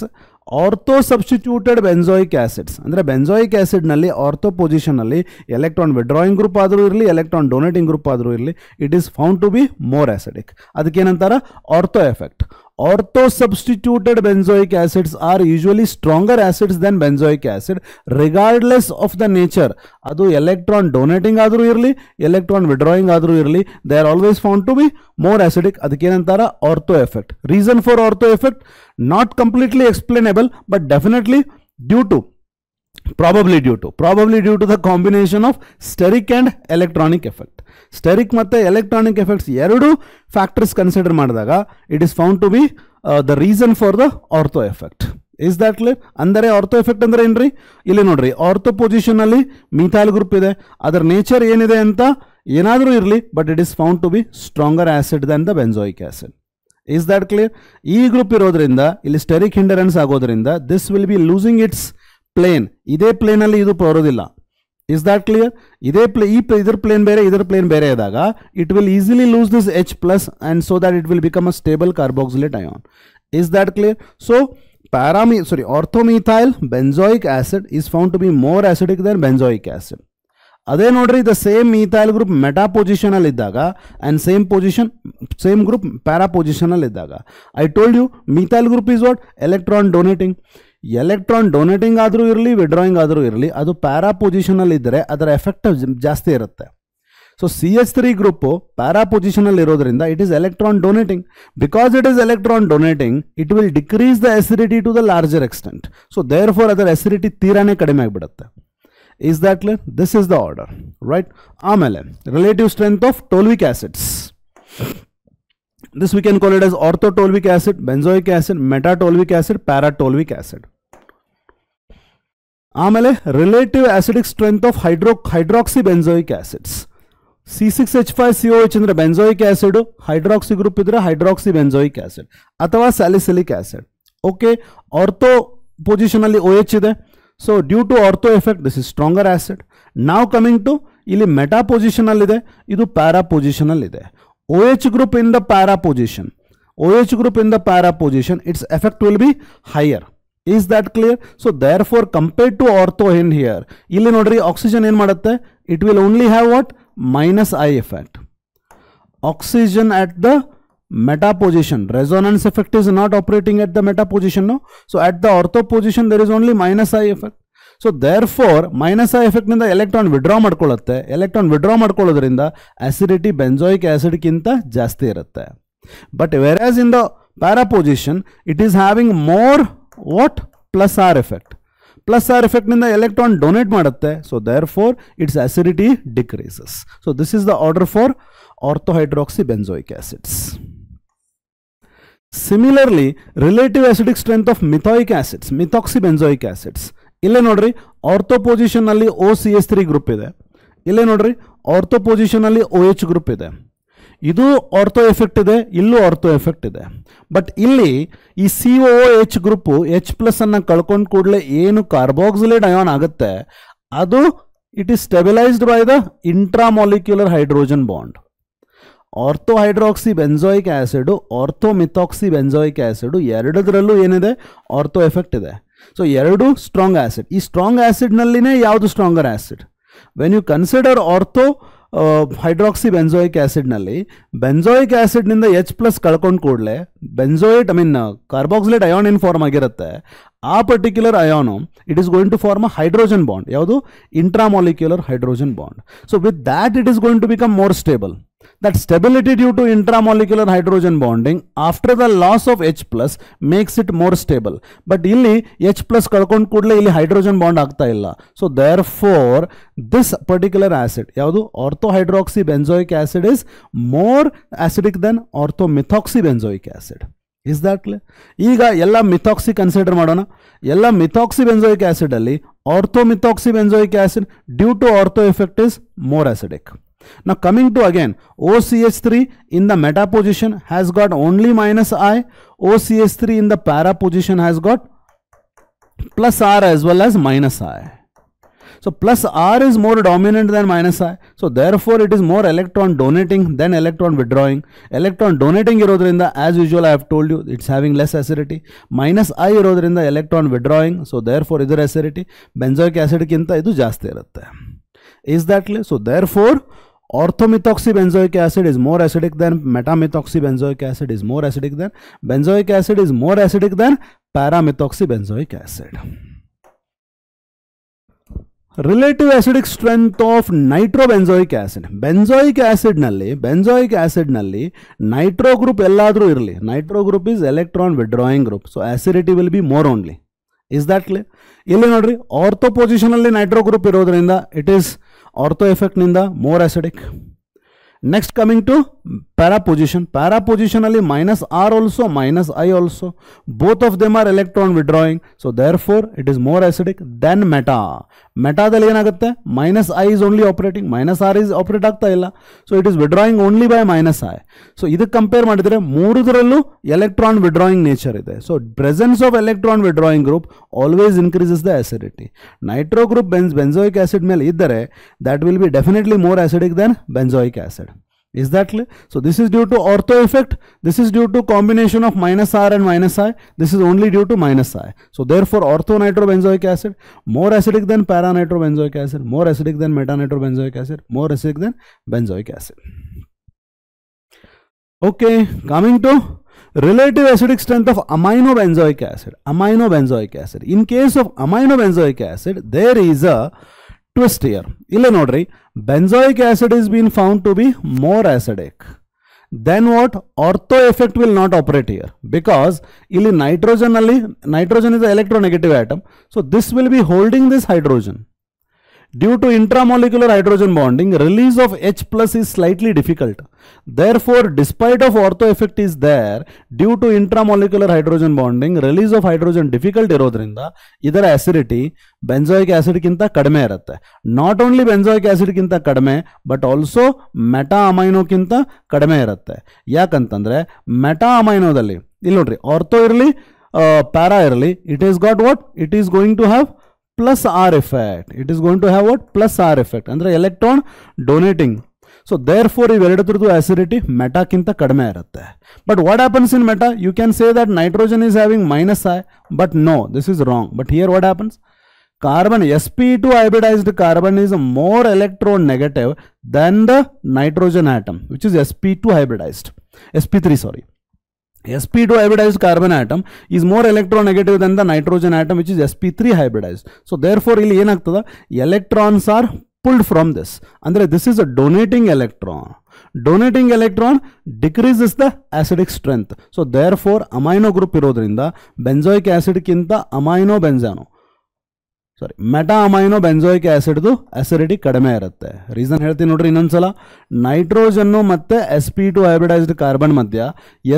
ortho substituted benzoic acids ಅಂದರೆ benzoic ಆಸಿಡ್ನಲ್ಲಿ ortho ಪೊಸಿಷನಲ್ಲಿ electron withdrawing group ಆದರೂ ಇರಲಿ, electron donating group ಆದರೂ ಇರಲಿ, it is found to be more acidic. ಅದಕ್ಕೇನಂತಾರೆ, ortho effect. Ortho substituted benzoic acids are usually stronger acids than benzoic acid regardless of the nature. ಅದು electron donating ಆದರೂ ಇರಲಿ, electron withdrawing ಆದರೂ ಇರಲಿ, they are always found to be more acidic. ಅದಕ್ಕೇನಂತಾರೆ, ortho effect. Reason for ortho effect not completely explainable, but definitely probably due to the combination of steric and electronic effect. Steric ಮತ್ತೆ electronic effects ಎರಡು factors consider ಮಾಡಿದಾಗ it is found to be the reason for the ortho effect. Is that clear? ಅಂದರೆ ortho effect ಅಂದ್ರೆ ಏನ್ರಿ, ಇಲ್ಲಿ ನೋಡ್ರಿ, ortho position ಅಲ್ಲಿ methyl group ಇದೆ, ಅದರ ನೇಚರ್ ಏನಿದೆ ಅಂತ ಏನಾದರೂ ಇರಲಿ, but it is found to be stronger acid than the benzoic acid. Is that clear? ಈ ಗ್ರೂಪ್ ಇರೋದ್ರಿಂದ ಇಲ್ಲಿ ಸ್ಟೆರಿಕ್ ಹಿಂಡರೆನ್ಸ್ ಆಗೋದ್ರಿಂದ this will be losing its plane. ಇದೇ ಪ್ಲೇನ್ ಅಲ್ಲಿ ಇದು ಬರೋದಿಲ್ಲ. Is that clear? ಇದ್ರ ಪ್ಲೇನ್ ಬೇರೆ, ಇದ್ರ ಪ್ಲೇನ್ ಬೇರೆ ಇದ್ದಾಗ it will easily lose this H+ and so that it will become a stable carboxylate ion. Is that clear? So orthomethyl benzoic acid is found to be more acidic than benzoic acid. ಅದೇ ನೋಡ್ರಿ, the same methyl group meta position ಅಲ್ಲಿ ಇದ್ದಾಗ and same group para position ಅಲ್ಲಿ ಇದ್ದಾಗ, I told you methyl group is what, electron donating. Electron donating ಆದರೂ ಇರಲಿ, withdrawing ಆದರೂ ಇರಲಿ, ಅದು ಪ್ಯಾರಾ ಪೊಸಿಷನ್ ಅಲ್ಲಿ ಇದ್ದರೆ ಅದರ ಎಫೆಕ್ಟ್ ಜಾಸ್ತಿ ಇರುತ್ತೆ. So CH3 group para position ಅಲ್ಲಿ ಇರೋದ್ರಿಂದ it is electron donating. Because it is electron donating, it will decrease the acidity to the larger extent. So therefore ಅದರ ಅಸಿಡಿಟಿ ತೀರಾನೇ ಕಡಿಮೆ ಆಗಿಬಿಡುತ್ತೆ. Is that clear? This is the order, right? ಆಮೇಲೆ relative strength of toluic acids. This we can call it as orthotoluic acid, benzoic acid, metatoluic acid, paratoluic acid. ಆಮೇಲೆ relative acidic strength of hydroxybenzoic acids. C6H5COH ಅಂದ್ರೆ benzoic acid, hydroxy group ಇದ್ರೆ hydroxy benzoic acid ಅಥವಾ salicylic acid. Okay, ortho position ಅಲ್ಲಿ OH ಇದೆ. So due to ortho effect this is stronger acid. ನಾವು coming to ಇಲ್ಲಿ meta position ಅಲ್ಲಿ ಇದೆ, ಇದು ಪ್ಯಾರಾ ಪೊಸಿಷನ್ ಅಲ್ಲಿ ಇದೆ. OH group in the para position, OH group in the para position, its effect will be higher. Is that clear? So therefore compared to ortho in here, ಇಲ್ಲಿ ನೋಡ್ರಿ oxygen ಏನು ಮಾಡುತ್ತೆ, it will only have what? Minus I effect. Oxygen at the meta position, resonance effect is not operating at the meta position, no? So at the ortho position there is only minus I effect. So therefore minus I ಎಫೆಕ್ಟ್ನಿಂದ electron withdraw ಮಾಡ್ಕೊಳ್ಳುತ್ತೆ. Electron withdraw ಮಾಡ್ಕೊಳ್ಳೋದ್ರಿಂದ acidity benzoic ಆಸಿಡ್ಗಿಂತ ಜಾಸ್ತಿ ಇರುತ್ತೆ. But whereas in the para position it is having more what plus R effect. Plus R ಎಫೆಕ್ಟ್ನಿಂದ electron donate ಮಾಡುತ್ತೆ. So therefore its acidity decreases. So this is the order for ortho hydroxy benzoic acids. Similarly relative acidic strength of methoic acids, methoxy benzoic acids. ಇಲ್ಲೇ ನೋಡ್ರಿ ortho position ಅಲ್ಲಿ OCH3 group ಇದೆ. ಇಲ್ಲೇ ನೋಡ್ರಿ ortho position ಅಲ್ಲಿ OH group ಇದೆ. ಇದು ortho effect ಇದೆ, ಇಲ್ಲೂ ಆರ್ಥೋ ಎಫೆಕ್ಟ್ ಇದೆ. ಬಟ್ ಇಲ್ಲಿ ಈ COOH ಗ್ರೂಪ್ H+ ಅನ್ನ ಕಳ್ಕೊಂಡ್ ಕೂಡಲೇ ಏನು ಕಾರ್ಬಾಕ್ಸಿಲೇಟ್ ಅಯಾನ್ ಆಗುತ್ತೆ, ಅದು it is stabilised by the intramolecular hydrogen bond. Ortho hydroxy benzoic acid, ortho methoxy benzoic acid ಎರಡರಲ್ಲೂ ಏನಿದೆ, ಆರ್ಥೋ ಎಫೆಕ್ಟ್ ಇದೆ. ಸೊ ಎರಡು ಸ್ಟ್ರಾಂಗ್ ಆಸಿಡ್. ಈ ಸ್ಟ್ರಾಂಗ್ ಆಸಿಡ್ನಲ್ಲಿನೇ ಯಾವುದು stronger acid? When you consider ortho hydroxy benzoic ಆಸಿಡ್ನಲ್ಲಿ ಬೆಂಜೋಯಿಕ್ ಆಸಿಡ್ನಿಂದ H+ ಕಳ್ಕೊಂಡು ಕೂಡಲೇ ಬೆಂಜೋಯಿಟ್ ಕಾರ್ಬಾಕ್ಸಿಲೇಟ್ ಅಯಾನ್ ಏನು ಫಾರ್ಮ್ ಆಗಿರುತ್ತೆ, ಆ particular ion it is going to form a hydrogen bond. ಯಾವುದು? Intramolecular hydrogen bond. So with that it is going to become more stable. That stability due to intramolecular hydrogen bonding after the loss of H+ makes it more stable. But ಇಲ್ಲಿ H+ ಕಳ್ಕೊಂಡು ಕೂಡಲೇ ಇಲ್ಲಿ hydrogen bond ಆಗ್ತಾ ಇಲ್ಲ. So therefore this particular acid ಯಾವುದು ಆರ್ಥೋಹೈಡ್ರಾಕ್ಸಿ ಬೆಂಜೋಯಿಕ್ acid is more acidic than orthomethoxy benzoic acid. Is that clear? ಈಗ ಎಲ್ಲ ಮಿಥಾಕ್ಸಿ consider ಮಾಡೋಣ. ಎಲ್ಲ ಮಿಥಾಕ್ಸಿ ಬೆಂಜೋಯಿಕ್ ಆಸಿಡ್ ಅಲ್ಲಿ ortho methoxy benzoic acid due to ortho effect is more acidic. Now coming to again OCH3 in the meta position has got only minus I, OCH3 in the para position has got plus R as well as minus I. So plus R is more dominant than minus I. So therefore it is more electron donating than electron withdrawing. Electron donating irodrinda as usual I have told you it's having less acidity. Minus I irodrinda electron withdrawing. So therefore idar acidity benzoic acid ginta idu jaasti irutte. Is that clear? So therefore orthomethoxy benzoic acid is more acidic than metamethoxy benzoic acid is more acidic than benzoic acid is more acidic than paramethoxy benzoic acid. Relative acidic strength of nitrobenzoic acid. Benzoic acid nalli nitro group elladru irli. Nitro group is electron withdrawing group. So acidity will be more only. Is that clear? ಇಲ್ಲಿ ನೋಡ್ರಿ ortho position ಅಲ್ಲಿ nitro group ಇರೋದ್ರಿಂದ it is ortho effect ನಿಂದ more acidic. Next coming to para position. Para position ಅಲ್ಲಿ minus R also minus I also, both of them are electron withdrawing. So therefore it is more acidic than meta. ಮೆಟಾದಲ್ಲಿ ಏನಾಗುತ್ತೆ, minus I is only operating, minus R is operate ಆಗ್ತಾ ಇಲ್ಲ. So it is withdrawing only by minus I. So ಇದಕ್ಕೆ compare ಮಾಡಿದರೆ ಮೂರದರಲ್ಲೂ electron withdrawing nature ಇದೆ. So presence of electron withdrawing group always increases the acidity. Nitro group benzoic acid ಮೇಲೆ ಇದ್ದರೆ that will be definitely more acidic than benzoic acid. Is that clear? So this is due to ortho effect. This is due to combination of minus R and minus I. This is only due to minus I. So therefore orthonitrobenzoic acid more acidic than paranitrobenzoic acid, more acidic than metanitrobenzoic acid, more acidic than benzoic acid. Okay, coming to relative acidic strength of aminobenzoic acid. Aminobenzoic acid. In case of aminobenzoic acid, there is a twist here. Ille nodri, benzoic acid is been found to be more acidic. Then what? Ortho effect will not operate here because illi nitrogen is an electronegative atom. So this will be holding this hydrogen. Due to intramolecular hydrogen bonding, release of H plus is slightly difficult. Therefore, despite of ortho effect is there, due to intramolecular hydrogen bonding, release of hydrogen difficult ಇರೋದ್ರಿಂದ ಇದರ acidity benzoic acid ಗಿಂತ ಕಡಿಮೆ ಇರುತ್ತೆ. Not only benzoic acid ಗಿಂತ ಕಡಿಮೆ, but also meta ಅಮೈನೋಕ್ಕಿಂತ ಕಡಿಮೆ ಇರುತ್ತೆ. ಯಾಕಂತಂದ್ರೆ ಮೆಟಾ ಅಮೈನೋದಲ್ಲಿ ಇಲ್ಲಿ ನೋಡ್ರಿ, ಆರ್ಥೋ ಇರಲಿ ಪ್ಯಾರಾ ಇರಲಿ, it has got what? It is going to have plus R effect. It is going to have what? Plus R effect. Andre electron donating. So therefore iveredadradu acidity meta kinta kadime irutte. But what happens in meta? You can say that nitrogen is having minus I, but no, this is wrong. But here what happens? Carbon, sp2 hybridized carbon is more electronegative than the nitrogen atom, which is sp2 hybridized. sp3, sorry. sp2 hybridized carbon atom is more electronegative than the nitrogen atom, which is sp3 hybridized. So therefore ಇಲ್ಲಿ ಏನಾಗ್ತದ, electrons are pulled from this. ಅಂದ್ರೆ this is a donating electron. Donating electron decreases the acidic strength. So therefore amino group ಇರೋದ್ರಿಂದ benzoic acid ಕಿಂತ amino benzano, ಸಾರಿ meta amino ಬೆಂಜೋಯಿಕ್ ಆಸಿಡ್ದು acidity ಕಡಿಮೆ ಇರುತ್ತೆ. Reason ಹೇಳ್ತೀನಿ ನೋಡ್ರಿ ಇನ್ನೊಂದ್ಸಲ. ನೈಟ್ರೋಜನ್ನು ಮತ್ತೆ sp2 ಹೈಬ್ರಿಡೈಸ್ಡ್ ಕಾರ್ಬನ್ ಮಧ್ಯ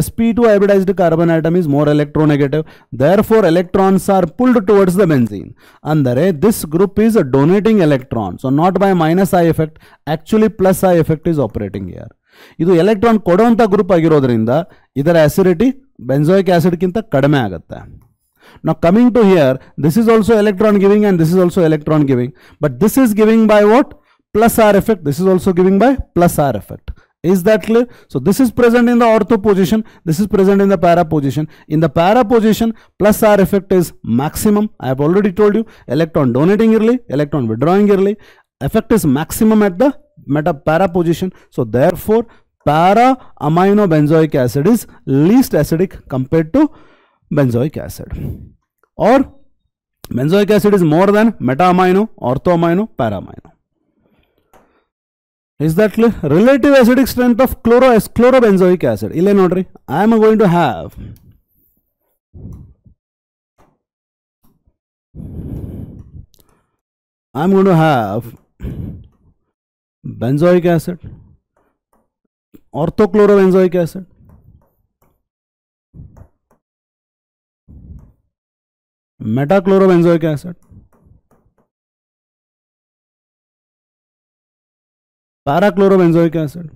sp2 hybridized carbon atom is more electronegative, therefore electrons are pulled towards the benzene. ಅಂದರೆ this group is donating electron. So not by minus I effect, actually plus I effect is operating here. ಇದು electron ಕೊಡುವಂಥ group ಆಗಿರೋದ್ರಿಂದ ಇದರ acidity ಬೆಂಜೋಯಿಕ್ ಆಸಿಡ್ಗಿಂತ ಕಡಿಮೆ ಆಗುತ್ತೆ. Now coming to here, this is also electron giving and this is also electron giving, but this is giving by what? Plus R effect. This is also giving by plus R effect. Is that clear? So this is present in the ortho position, this is present in the para position. In the para position, plus R effect is maximum. I have already told you, electron donating early, electron withdrawing early. Effect is maximum at the para position. So therefore para amino benzoic acid is least acidic compared to benzoic acid, or benzoic acid is more than meta amino, ortho amino, para amino. Is that clear? Relative acidic strength of chlorobenzoic acid. Ille nodri, I am going to have benzoic acid, orthochlorobenzoic acid, metachlorobenzoic acid, parachlorobenzoic acid,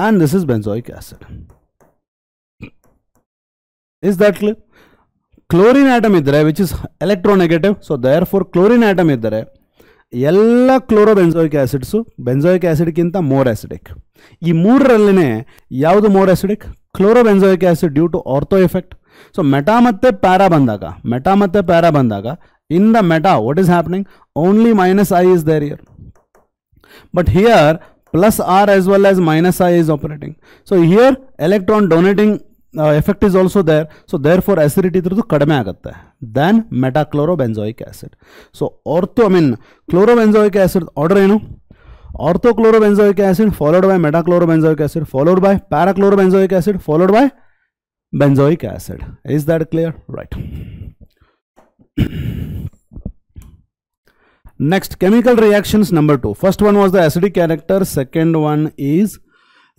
and this is benzoic acid. Is that clear? Chlorine atom iddare which is electronegative, so therefore chlorine atom iddare ಎಲ್ಲ chlorobenzoic acids benzoic ಆಸಿಡ್ಗಿಂತ more acidic. ಈ ಮೂರರಲ್ಲಿನೇ ಯಾವುದು more acidic? Chlorobenzoic acid due to ortho effect. So meta ಮತ್ತೆ para ಬಂದಾಗ in the meta what is happening? Only minus I is there here, but here plus R as well as minus I is operating. So here electron donating effect is also there. So therefore acidity kadame agutte than metachlorobenzoic acid. So chlorobenzoic acid order enu? Orthochlorobenzoic acid followed by metachlorobenzoic acid followed by parachlorobenzoic acid followed by benzoic acid. Is that clear? Right. Next, chemical reactions number 2. First one was the acidic character. Second one is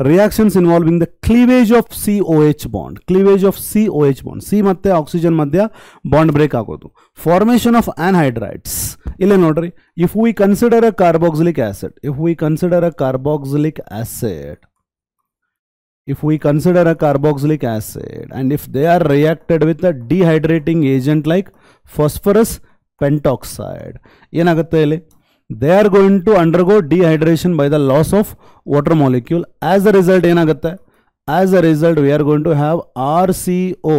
reactions involving the cleavage of COH bond. Cleavage of COH bond. C matte oxygen madhya bond break agodu. Formation of anhydrides. Ille nodri, if we consider a carboxylic acid, and if they are reacted with a dehydrating agent like phosphorus pentoxide, they are going to undergo dehydration by the loss of water molecule. As a result, we are going to have RCO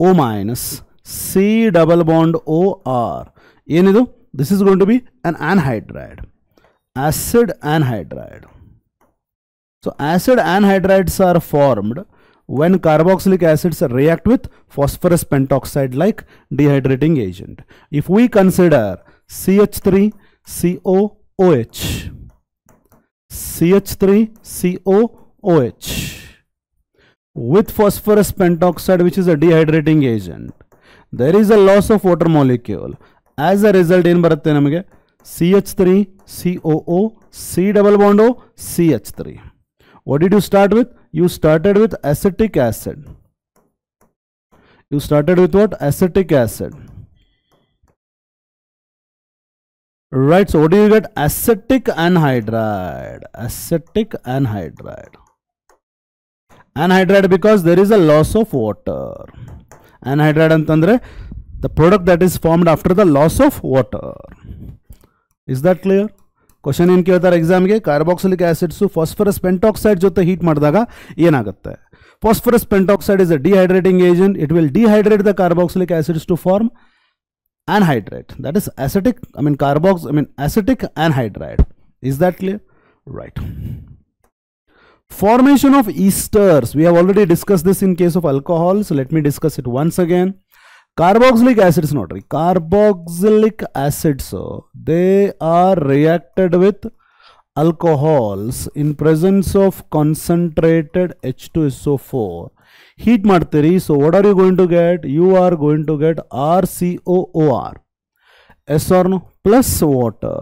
O minus C double bond OR. This is going to be an anhydride, acid anhydride. So acid anhydrides are formed when carboxylic acids react with phosphorus pentoxide like dehydrating agent. If we consider CH3COOH with phosphorus pentoxide, which is a dehydrating agent, there is a loss of water molecule. As a result, in baratte namage CH3, COO, C double bond O, CH3. What did you start with? You started with acetic acid. You started with what? Acetic acid. Right, so what do you get? Acetic anhydride. Acetic anhydride. Anhydride because there is a loss of water. Anhydride antandre the product that is formed after the loss of water. Is that clear? Question in ಕೇಳ್ತಾರೆ exam ಗೆ carboxylic acids phosphorus pentoxide ಜೊತೆ heat ಮಾಡಿದಾಗ ಏನಾಗುತ್ತೆ? Phosphorus pentoxide is a dehydrating agent. It will dehydrate the carboxylic acids to form anhydride. That is acetic acetic anhydride. Is that clear? Right. Formation of esters. We have already discussed this in case of alcohol. So let me discuss it once again. Carboxylic acids, carboxylic acids, they are reacted with alcohols in presence of concentrated H2SO4. Heat martiri, so what are you going to get? You are going to get RCOOR. Yes or no? Plus water.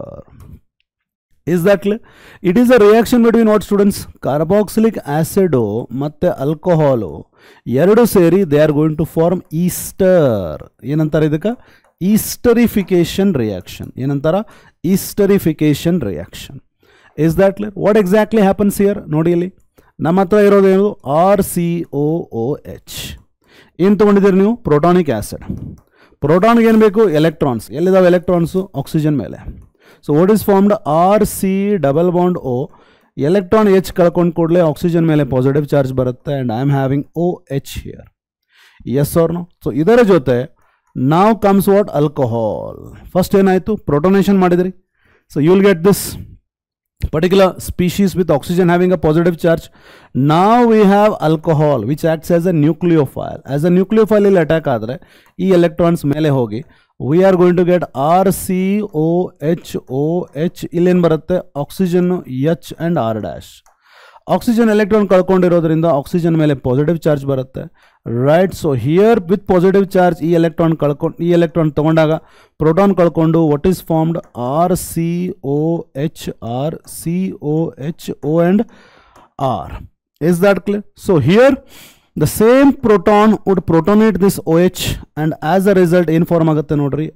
Is that clear? It is a reaction between what, students? Carboxylic acid ಮತ್ತೆ alcohol ಎರಡು ಸೇರಿ they are going to form ester. ಏನಂತಾರೆ ಇದಕ್ಕೆ? Esterification reaction. ಏನಂತಾರ? Esterification reaction. Is that clear? What exactly happens here? ನೋಡಿ ಇಲ್ಲಿ ನಮ್ಮ ಹತ್ರ ಇರೋದೇನು? RCOOH. ಏನು ತಗೊಂಡಿದ್ದೀರಿ ನೀವು? Protonic acid. ಪ್ರೋಟಾನ್ಗೆ ಏನು ಬೇಕು? ಎಲೆಕ್ಟ್ರಾನ್ಸ್. ಎಲ್ಲಿದಾವೆ ಎಲೆಕ್ಟ್ರಾನ್ಸ್? ಆಕ್ಸಿಜನ್ ಮೇಲೆ. So what is formed? RC double bond O. Electron H ಕಳ್ಕೊಂಡು ಕೂಡಲೇ ಆಕ್ಸಿಜನ್ ಮೇಲೆ ಪಾಸಿಟಿವ್ ಚಾರ್ಜ್ ಬರುತ್ತೆ and I am having OH here. Yes or no? So ಇದರ ಜೊತೆ now comes what? Alcohol. First ಏನಾಯಿತು? protonation ಮಾಡಿದ್ರಿ. So you will get this particular species with oxygen having a positive charge. Now we have alcohol which acts as a nucleophile. As a nucleophile ಇಲ್ಲಿ attack ಆದರೆ ಈ electrons ಮೇಲೆ ಹೋಗಿ we are going to get RCOHOH. ಇಲ್ಲೇನು ಬರುತ್ತೆ? Oxygen H and R dash. Oxygen electron ಕಳ್ಕೊಂಡಿರೋದ್ರಿಂದ oxygen ಮೇಲೆ positive charge ಬರುತ್ತೆ. Right, so here with positive charge ಈ ಎಲೆಕ್ಟ್ರಾನ್ ತಗೊಂಡಾಗ ಪ್ರೋಟಾನ್ ಕಳ್ಕೊಂಡು what is formed? RCOH RCOHO and R. Is that clear? So here the same proton would protonate this OH and as a result in form agutte nodri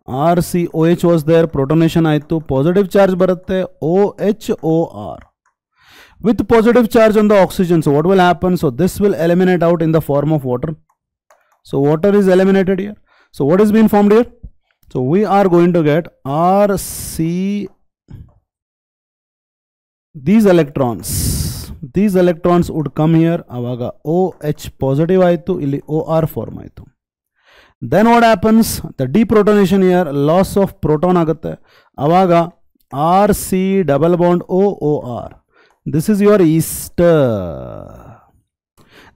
RCOH was there, protonation aitu, positive charge barutte, OHOR with positive charge on the oxygen. So what will happen? So this will eliminate out in the form of water. So water is eliminated here. So what is being formed here? So we are going to get these electrons would come here. Avaga OH positive aitu, illi OR form aitu. Then what happens? The deprotonation here, loss of proton agutte. Avaga RC double bond OOR. This is your ester.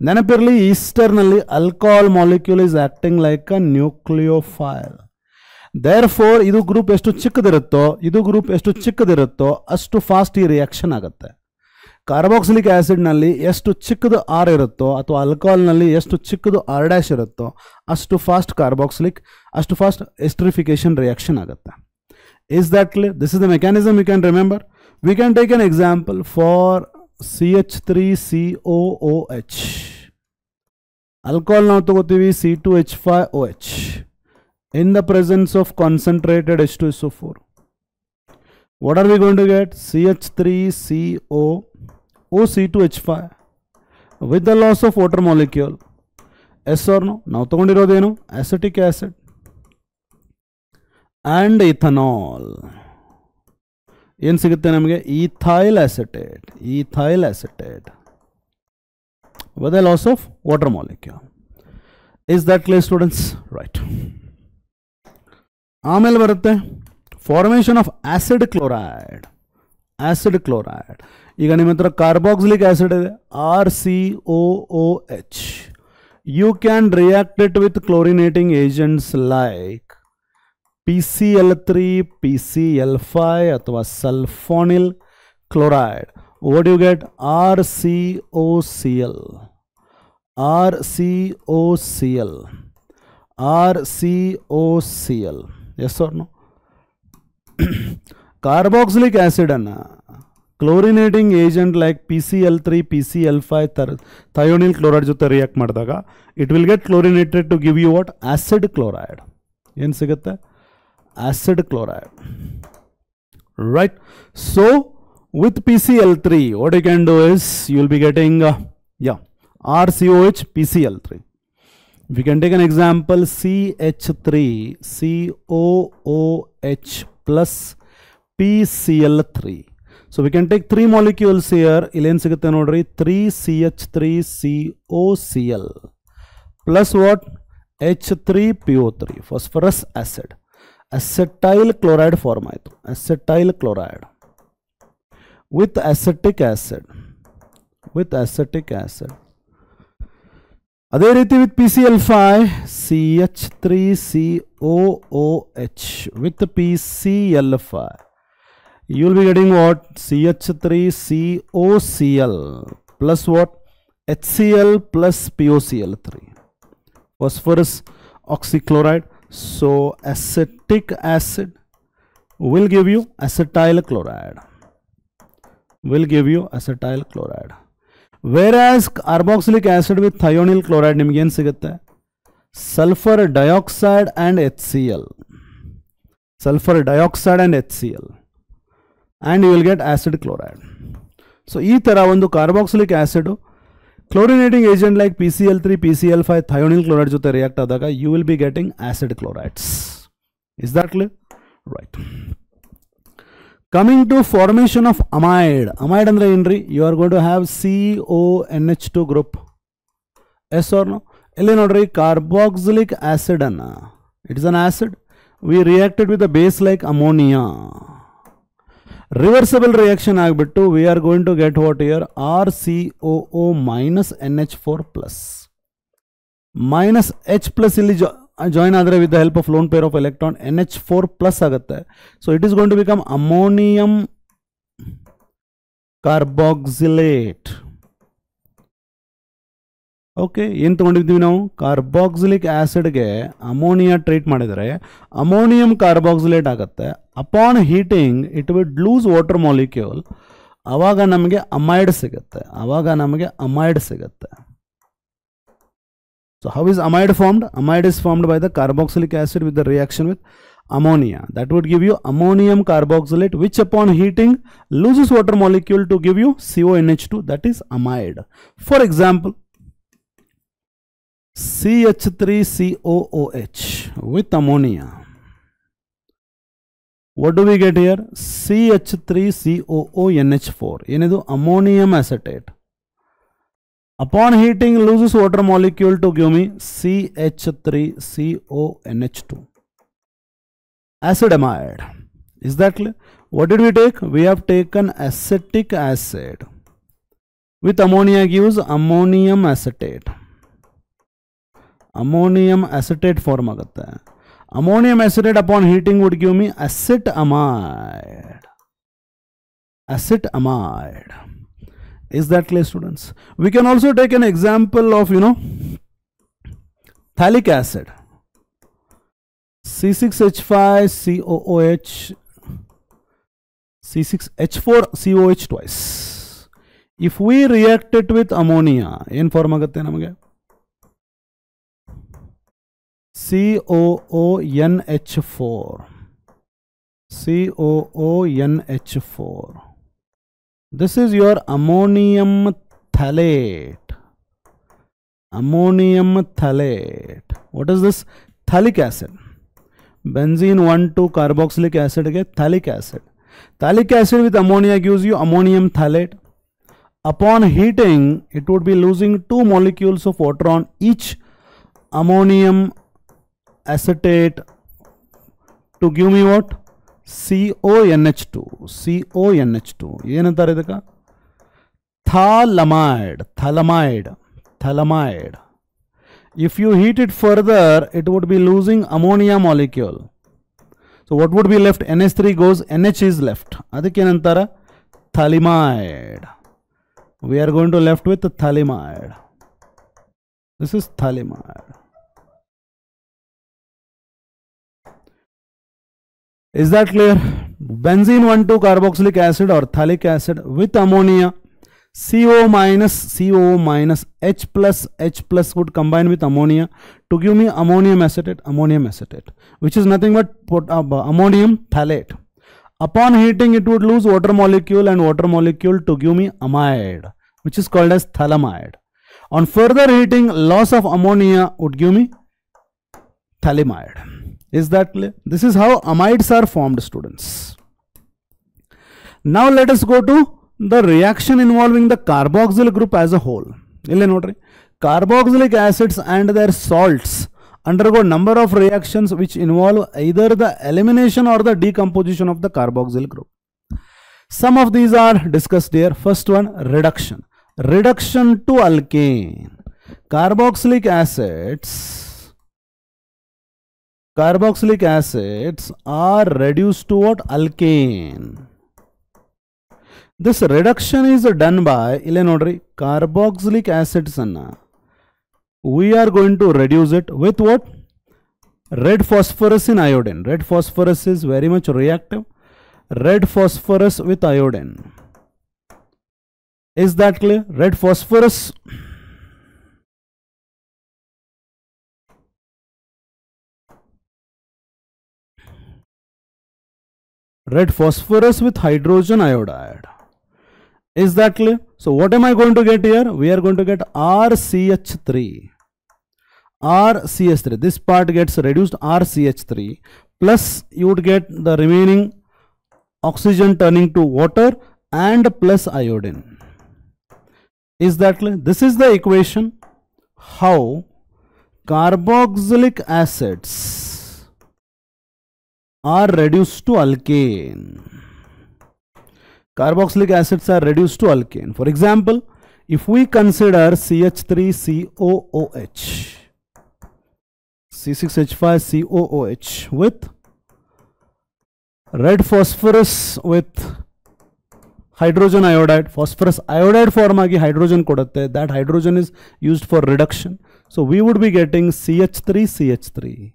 Nenapirli ester nalli alcohol molecule is acting like a nucleophile. Therefore idu group ಎಷ್ಟು ಚಿಕ್ಕದಿರುತ್ತೋ ಇದು group ಎಷ್ಟು ಚಿಕ್ಕದಿರುತ್ತೋ ಅಷ್ಟು fast ಈ reaction ಆಗುತ್ತೆ. Carboxylic acid ನಲ್ಲಿ ಎಷ್ಟು ಚಿಕ್ಕದು R ಇರುತ್ತೋ ಅಥವಾ ಆಲ್ಕೋಹಾಲ್ ನಲ್ಲಿ ಎಷ್ಟು ಚಿಕ್ಕದು R ಡ್ಯಾಶ್ ಇರುತ್ತೋ ಅಷ್ಟು ಫಾಸ್ಟ್ ಅಷ್ಟು ಫಾಸ್ಟ್ ಎಸ್ಟರಿಫಿಕೇಶನ್ ರಿಯಾಕ್ಷನ್ ಆಗುತ್ತೆ. Is that clear? This is the mechanism you can remember. We can take an example for CH3COOH. Alcohol ನಾವು ತಗೋತೀವಿ C2H5OH. In the presence of concentrated H2SO4, what are we going to get? CH3CO OC2H5 with the loss of water molecule. Yes or no? Now ತಗೊಂಡಿರೋದೇನು? acetic acid and ethanol. ಏನು ಸಿಗುತ್ತೆ ನಮಗೆ? ethyl acetate with the loss of water molecule. Is that clear, students? Right. ಆಮೇಲೆ ಬರುತ್ತೆ formation of acid chloride. ಈಗ ನಿಮ್ಮ ಹತ್ರ carboxylic acid ಇದೆ RCOOH. You can react it with chlorinating agents like PCl3 PCl5 ಅಥವಾ sulphonyl chloride. What you get? RCOCl RCOCl. RCOCl. Yes or no? Carboxylic acid anna chlorinating agent like PCl3, PCl5 thionyl chloride jothe react ಮಾಡಿದಾಗ it will get chlorinated to give you what? Acid chloride. ಏನು ಸಿಗುತ್ತೆ? Acid chloride. Right? So with PCl3, what you can do is you will be getting RCOH PCl3. We can take an example, CH3 COOH plus PCl3. So we can take 3 molecules here. Illen sigute nodri 3CH3COCl plus what? H3PO3, phosphorus acid. Acetyl chloride form aitu. Acetyl chloride with acetic acid. With acetic acid. ಅದೇ ರೀತಿ with PCl5 CH3COOH with PCl5. You will be getting what? CH3COCl plus what? HCl plus POCl3. Phosphorus oxychloride. So acetic acid will give you acetyl chloride. Will give you acetyl chloride. Whereas carboxylic acid with thionyl chloride ನಿಮಗೆ ಏನು ಸಿಗುತ್ತೆ? Sulfur dioxide and HCl. Sulfur dioxide and HCl. And you will get acid chloride. So ಈ ತರ ಒಂದು carboxylic acid chlorinating agent like PCl3, PCl5 thionyl chloride ಜೊತೆ react ಆದಾಗ you will be getting acid chlorides. Is that clear? Right. Coming to formation of amide. Amide andre enri, you are going to have CONH2 group. Yes or no? Illi nodri carboxylic acid anna. It is an acid. We reacted with a base like ammonia. Reversible reaction agbittu we are going to get what here? RCOO minus NH4 plus. Minus H plus illi join ಆದರೆ with the help of lone pair of electron NH4 plus ಆಗುತ್ತೆ. So it is going to become ammonium carboxylate. Okay, ಏನು ತೊಗೊಂಡಿದ್ದೀವಿ ನಾವು? Carboxylic ಆಸಿಡ್ಗೆ ammonia treat ಮಾಡಿದರೆ ammonium ಕಾರ್ಬಾಕ್ಸಿಲೇಟ್ ಆಗುತ್ತೆ. Upon heating it will lose water molecule. ಆವಾಗ ನಮಗೆ amide ಸಿಗುತ್ತೆ. So how is amide formed? Amide is formed by the carboxylic acid with the reaction with ammonia. That would give you ammonium carboxylate, which upon heating loses water molecule to give you CONH2. That is amide. For example, CH3COOH with ammonia. What do we get here? CH3COONH4. Enedu ammonium acetate. Upon heating loses water molecule to give me CH3CONH2. Acid amide. Is that clear? What did we take? We have taken acetic acid. With ammonia gives ammonium acetate. Ammonium acetate form agutte. Ammonium acetate upon heating would give me acetamide. Acetamide. Is that clear, students? We can also take an example of, phthalic acid. C6H5COOH, C6H4COH twice. If we react it with ammonia, ಏನು form ಆಗುತ್ತೆ ನಮಗೆ? COONH4. COONH4. This is your ammonium phthalate. Ammonium phthalate. What is this? Phthalic acid. Benzene 1,2 carboxylic acid again phthalic acid. Phthalic acid with ammonia gives you ammonium phthalate. Upon heating, it would be losing 2 molecules of water on each ammonium acetate to give me what? CONH2. CONH2. ಏನಂತಾರೆ ಇದಕ್ಕೆ? Thalamide. If you heat it further, it would be losing ammonia molecule. So what would be left? NH3 goes, NH is left. ಅದಕ್ಕೆ ಏನಂತಾರೆ? Thalamide. We are going to left with thalamide. This is phthalimide. Is that clear? Benzene 1,2 carboxylic acid or phthalic acid with ammonia. CO minus H plus would combine with ammonia to give me ammonium acetate, which is nothing but ammonium phthalate. Upon heating, it would lose water molecule and water molecule to give me amide, which is called as phthalimide. On further heating, loss of ammonia would give me phthalimide. Is that clear? This is how amides are formed, students. Now let us go to the reaction involving the carboxyl group as a whole. Carboxylic acids and their salts undergo number of reactions which involve either the elimination or the decomposition of the carboxyl group. Some of these are discussed here. First one, reduction. Reduction to alkane. Carboxylic acids are reduced to what? Alkane. This reduction is done by carboxylic acids. We are going to reduce it with what? Red phosphorus in iodine. Red phosphorus is very much reactive. Red phosphorus with iodine. Is that clear? Red phosphorus. Red phosphorus with hydrogen iodide. Is that clear? So what am I going to get here? We are going to get RCH3. RCH3. This part gets reduced, RCH3. Plus you would get the remaining oxygen turning to water and plus iodine. Is that clear? This is the equation how carboxylic acids are reduced to alkane. Carboxylic acids are reduced to alkane. For example, if we consider CH3COOH, C6H5COOH with red phosphorus with hydrogen iodide, phosphorus iodide form agi hydrogen kodutte, that hydrogen is used for reduction. So we would be getting CH3CH3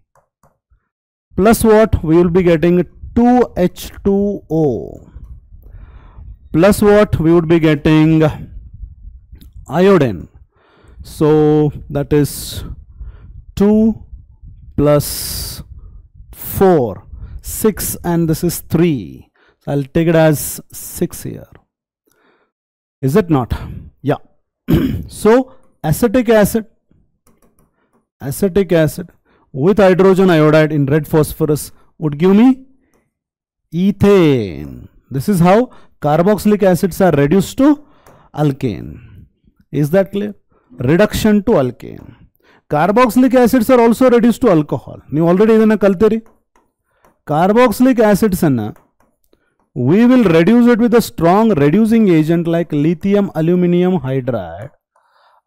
plus what? We will be getting 2H2O plus what? We would be getting iodine. So that is 2 plus 4, 6, and this is 3. So I'll take it as 6 here. Is it not? Yeah. So acetic acid with hydrogen iodide in red phosphorus would give me ethane. This is how carboxylic acids are reduced to alkane. Is that clear? Reduction to alkane. Carboxylic acids are also reduced to alcohol. You already idana kaltiri. Carboxylic acids anna we will reduce it with a strong reducing agent like lithium aluminium hydride,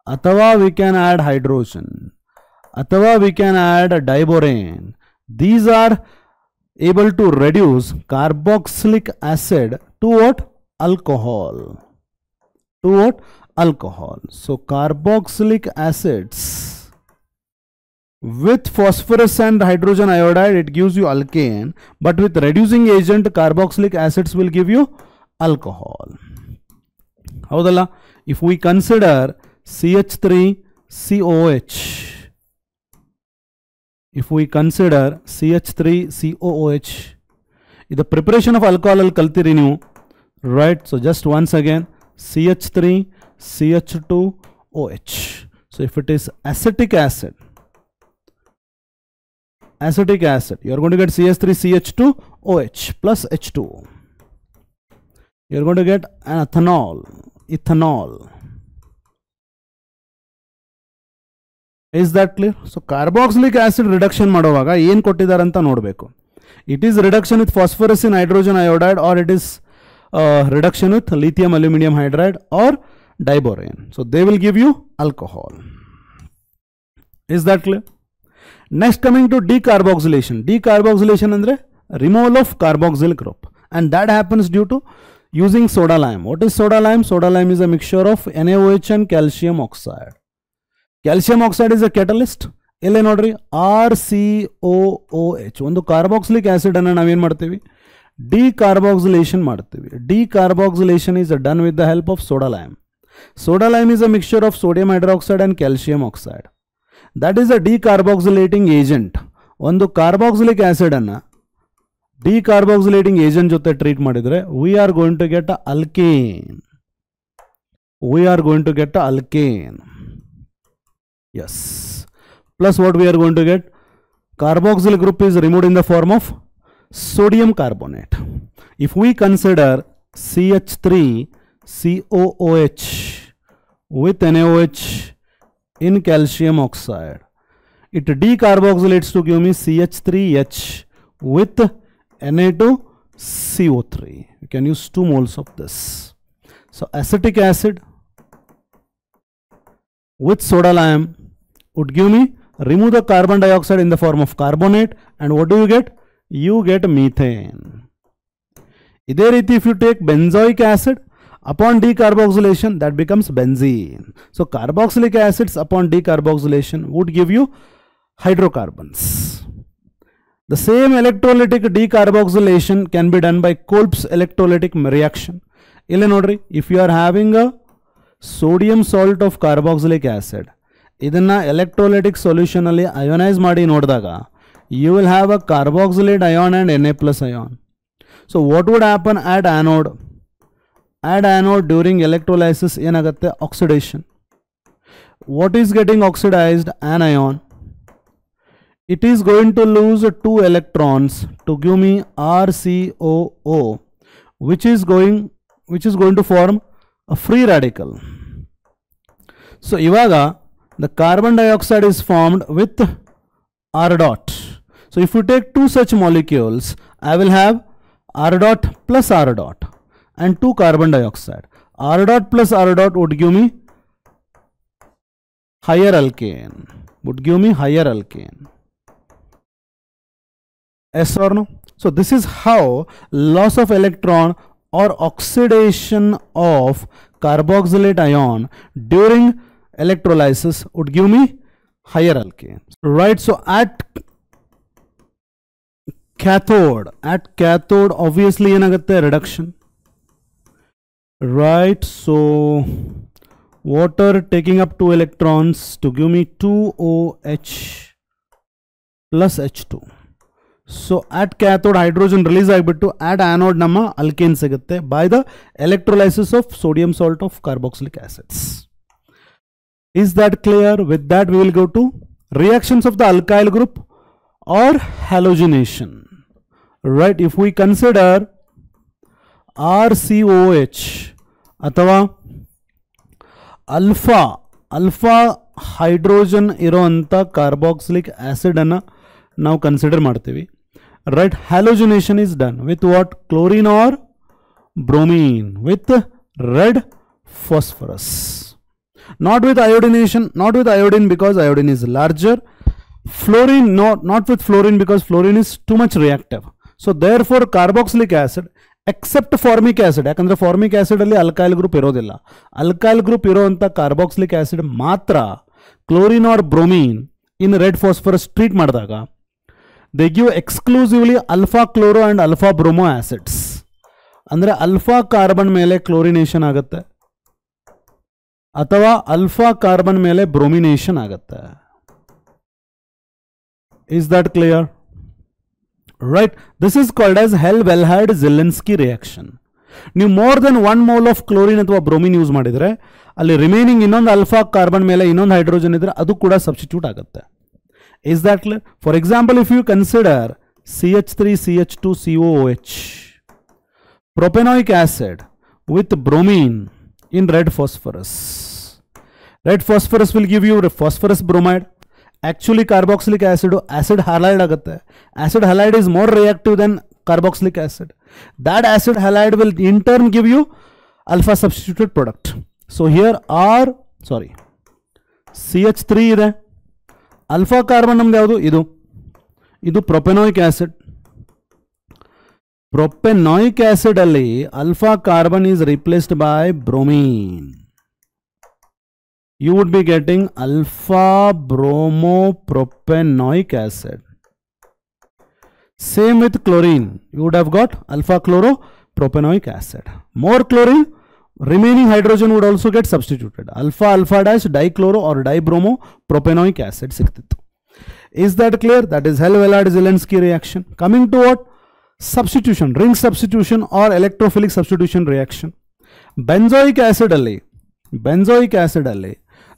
athava we can add hydrogen, athava we can add diborane. These are able to reduce carboxylic acid to what? Alcohol. To what? Alcohol. So carboxylic acids with phosphorus and hydrogen iodide, it gives you alkane, but with reducing agent carboxylic acids will give you alcohol. Howdala? If we consider CH3COOH, the preparation of alcohol kaltiri ನೀವು, right? So just once again, CH3CH2OH. So if it is acetic acid, you are going to get CH3CH2OH plus H2O. You are going to get an ethanol. Is that clear? So carboxylic acid reduction madovaga ಏನು ಕೊಟ್ಟಿದ್ದಾರೆ ಅಂತ ನೋಡಬೇಕು. It is reduction with phosphorus in hydrogen iodide, or it is reduction with lithium aluminium hydride or diborane. So they will give you alcohol. Is that clear? Next, coming to decarboxylation. Decarboxylation andre removal of carboxyl group, and that happens due to using soda lime. What is soda lime? Soda lime is a mixture of NaOH and calcium oxide. Calcium oxide is a catalyst. ಇಲ್ಲಿ ನೋಡ್ರಿ RCOOH ಒಂದು carboxylic acid ಅನ್ನು ನಾವೇನು ಮಾಡ್ತೀವಿ, decarboxylation ಮಾಡ್ತೀವಿ. Decarboxylation is done with the help of soda lime. Soda lime is a mixture of sodium hydroxide and calcium oxide. That is a decarboxylating agent. ಒಂದು carboxylic acid ಅನ್ನು decarboxylating agent ಜೊತೆ treat ಮಾಡಿದ್ರೆ we are going to get a alkane. We are going to get a alkane. Yes. Plus what we are going to get? Carboxyl group is removed in the form of sodium carbonate. If we consider CH3COOH with NaOH in calcium oxide, it decarboxylates to give me CH3H with Na2CO3. You can use 2 moles of this. So acetic acid with soda lime would give me, remove the carbon dioxide in the form of carbonate, and what do you get? You get methane. Iದೇ ರೀತಿ if you take benzoic acid, upon decarboxylation that becomes benzene. So carboxylic acids upon decarboxylation would give you hydrocarbons. The same electrolytic decarboxylation can be done by Kolb's electrolytic reaction. ಇಲ್ಲಿ ನೋಡ್ರಿ, if you are having a sodium salt of carboxylic acid, ಇದನ್ನ electrolytic solution ಅಲ್ಲಿ ionize ಮಾಡಿ ನೋಡಿದಾಗ you will have a carboxylate ion and Na plus ion. So what would happen at anode? At anode during electrolysis ಏನಾಗುತ್ತೆ? Oxidation. What is getting oxidized? Anion. It is going to lose 2 electrons to give me RCOO, which is going to form a free radical. So ivaga the carbon dioxide is formed with R dot. So if you take 2 such molecules, I will have R dot plus R dot and 2 carbon dioxide. R dot plus R dot would give me higher alkane. Yes or no? So this is how loss of electron or oxidation of carboxylate ion during electrolysis would give me higher alkane. Right, so at cathode obviously ಏನಾಗುತ್ತೆ? Reduction. Right, so water taking up 2 electrons to give me 2OH plus H2. So at cathode hydrogen release ಆಗಿಬಿಟ್ಟು at anode ನಮ್ಮ alkane ಸಿಗುತ್ತೆ by the electrolysis of sodium salt of carboxylic acids. Is that clear? With that we will go to reactions of the alkyl group or halogenation. Right, if we consider RCOH ಅಥವಾ alpha hydrogen ಇರೋಂಥ carboxylic acid ಅನ್ನು ನಾವು consider ಮಾಡ್ತೀವಿ. Right, halogenation is done with what? Chlorine or bromine with red phosphorus. Not with iodination, not with iodine because iodine is larger. Fluorine, not with fluorine because fluorine is too much reactive. So therefore carboxylic acid except formic acid, ಯಾಕಂದ್ರೆ formic acid ಅಲ್ಲಿ alkyl group ಇರೋದಿಲ್ಲ. alkyl group ಇರೋಂಥ carboxylic acid ಮಾತ್ರ chlorine or bromine in red phosphorus treat ಮಾಡಿದಾಗ they give exclusively alpha chloro and alpha bromo acids. ಅಂದ್ರೆ alpha carbon ಮೇಲೆ chlorination ಆಗುತ್ತೆ ಅಥವಾ alpha carbon ಮೇಲೆ bromination ಆಗುತ್ತೆ. Is that clear? Right, this is called as ALDEHYDES-KETONES reaction. ನೀವು more than 1 mole of chlorine ಅಥವಾ bromine use ಮಾಡಿದ್ರೆ ಅಲ್ಲಿ ರಿಮೈನಿಂಗ್ ಇನ್ನೊಂದು alpha carbon ಮೇಲೆ ಇನ್ನೊಂದು ಹೈಡ್ರೋಜನ್ ಇದ್ರೆ ಅದು ಕೂಡ ಸಬ್ಸ್ಟಿಟ್ಯೂಟ್ ಆಗುತ್ತೆ. Is that clear? For example, if you consider CH3CH2COOH, propanoic acid with bromine in red phosphorus. Red phosphorus will give you phosphorus bromide. Actually carboxylic acid halide ಆಗುತ್ತೆ. Acid halide is more reactive than carboxylic acid. That acid halide will in turn give you alpha substituted product. So here CH3 ಇದೆ. alpha carbon ನಮ್ದು ಯಾವುದು? ಇದು propanoic acid. Propanoic acid ಅಲ್ಲಿ alpha carbon is replaced by bromine. you would be getting alpha bromopropanoic acid. Same with chlorine, you would have got alpha chloropropanoic acid. More chlorine, remaining hydrogen would also get substituted. Alpha alpha dash dichloro or dibromopropanoic acid sigtittu. Is that clear? That is Hell-Vallard-Zielinski reaction. Coming to what? Substitution, ring substitution or electrophilic substitution reaction. Benzoic acid alli,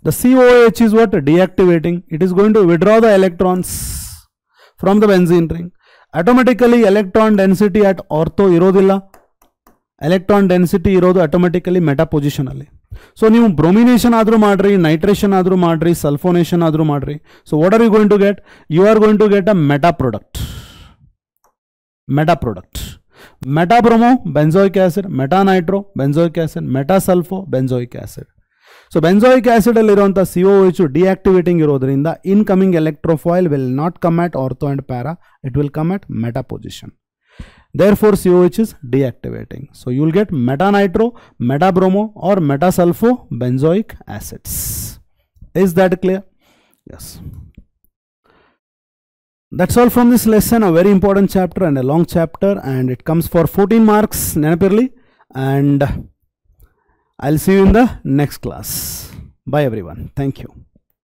the COOH is what? Deactivating. It is going to withdraw the electrons from the benzene ring. Automatically electron density at ortho irodilla. Electron density irodu automatically meta position alli. So ನೀವು bromination ಆದ್ರೂ ಮಾಡ್ರಿ, nitration ಆದ್ರೂ ಮಾಡ್ರಿ, sulfonation ಆದ್ರೂ ಮಾಡ್ರಿ. So what are you going to get? You are going to get a meta product. Meta bromo benzoic acid, meta nitro benzoic acid, meta sulfo benzoic acid. So benzoic acid alliruvanta COOH deactivating irodrinda incoming electrofoil will not come at ortho and para, it will come at meta position. Therefore COH is deactivating. So you will get meta nitro, meta bromo or meta sulfo benzoic acids. Is that clear? Yes. That's all from this lesson. A very important chapter and a long chapter, and it comes for 14 marks nenapirli, and I'll see you in the next class. Bye everyone. Thank you.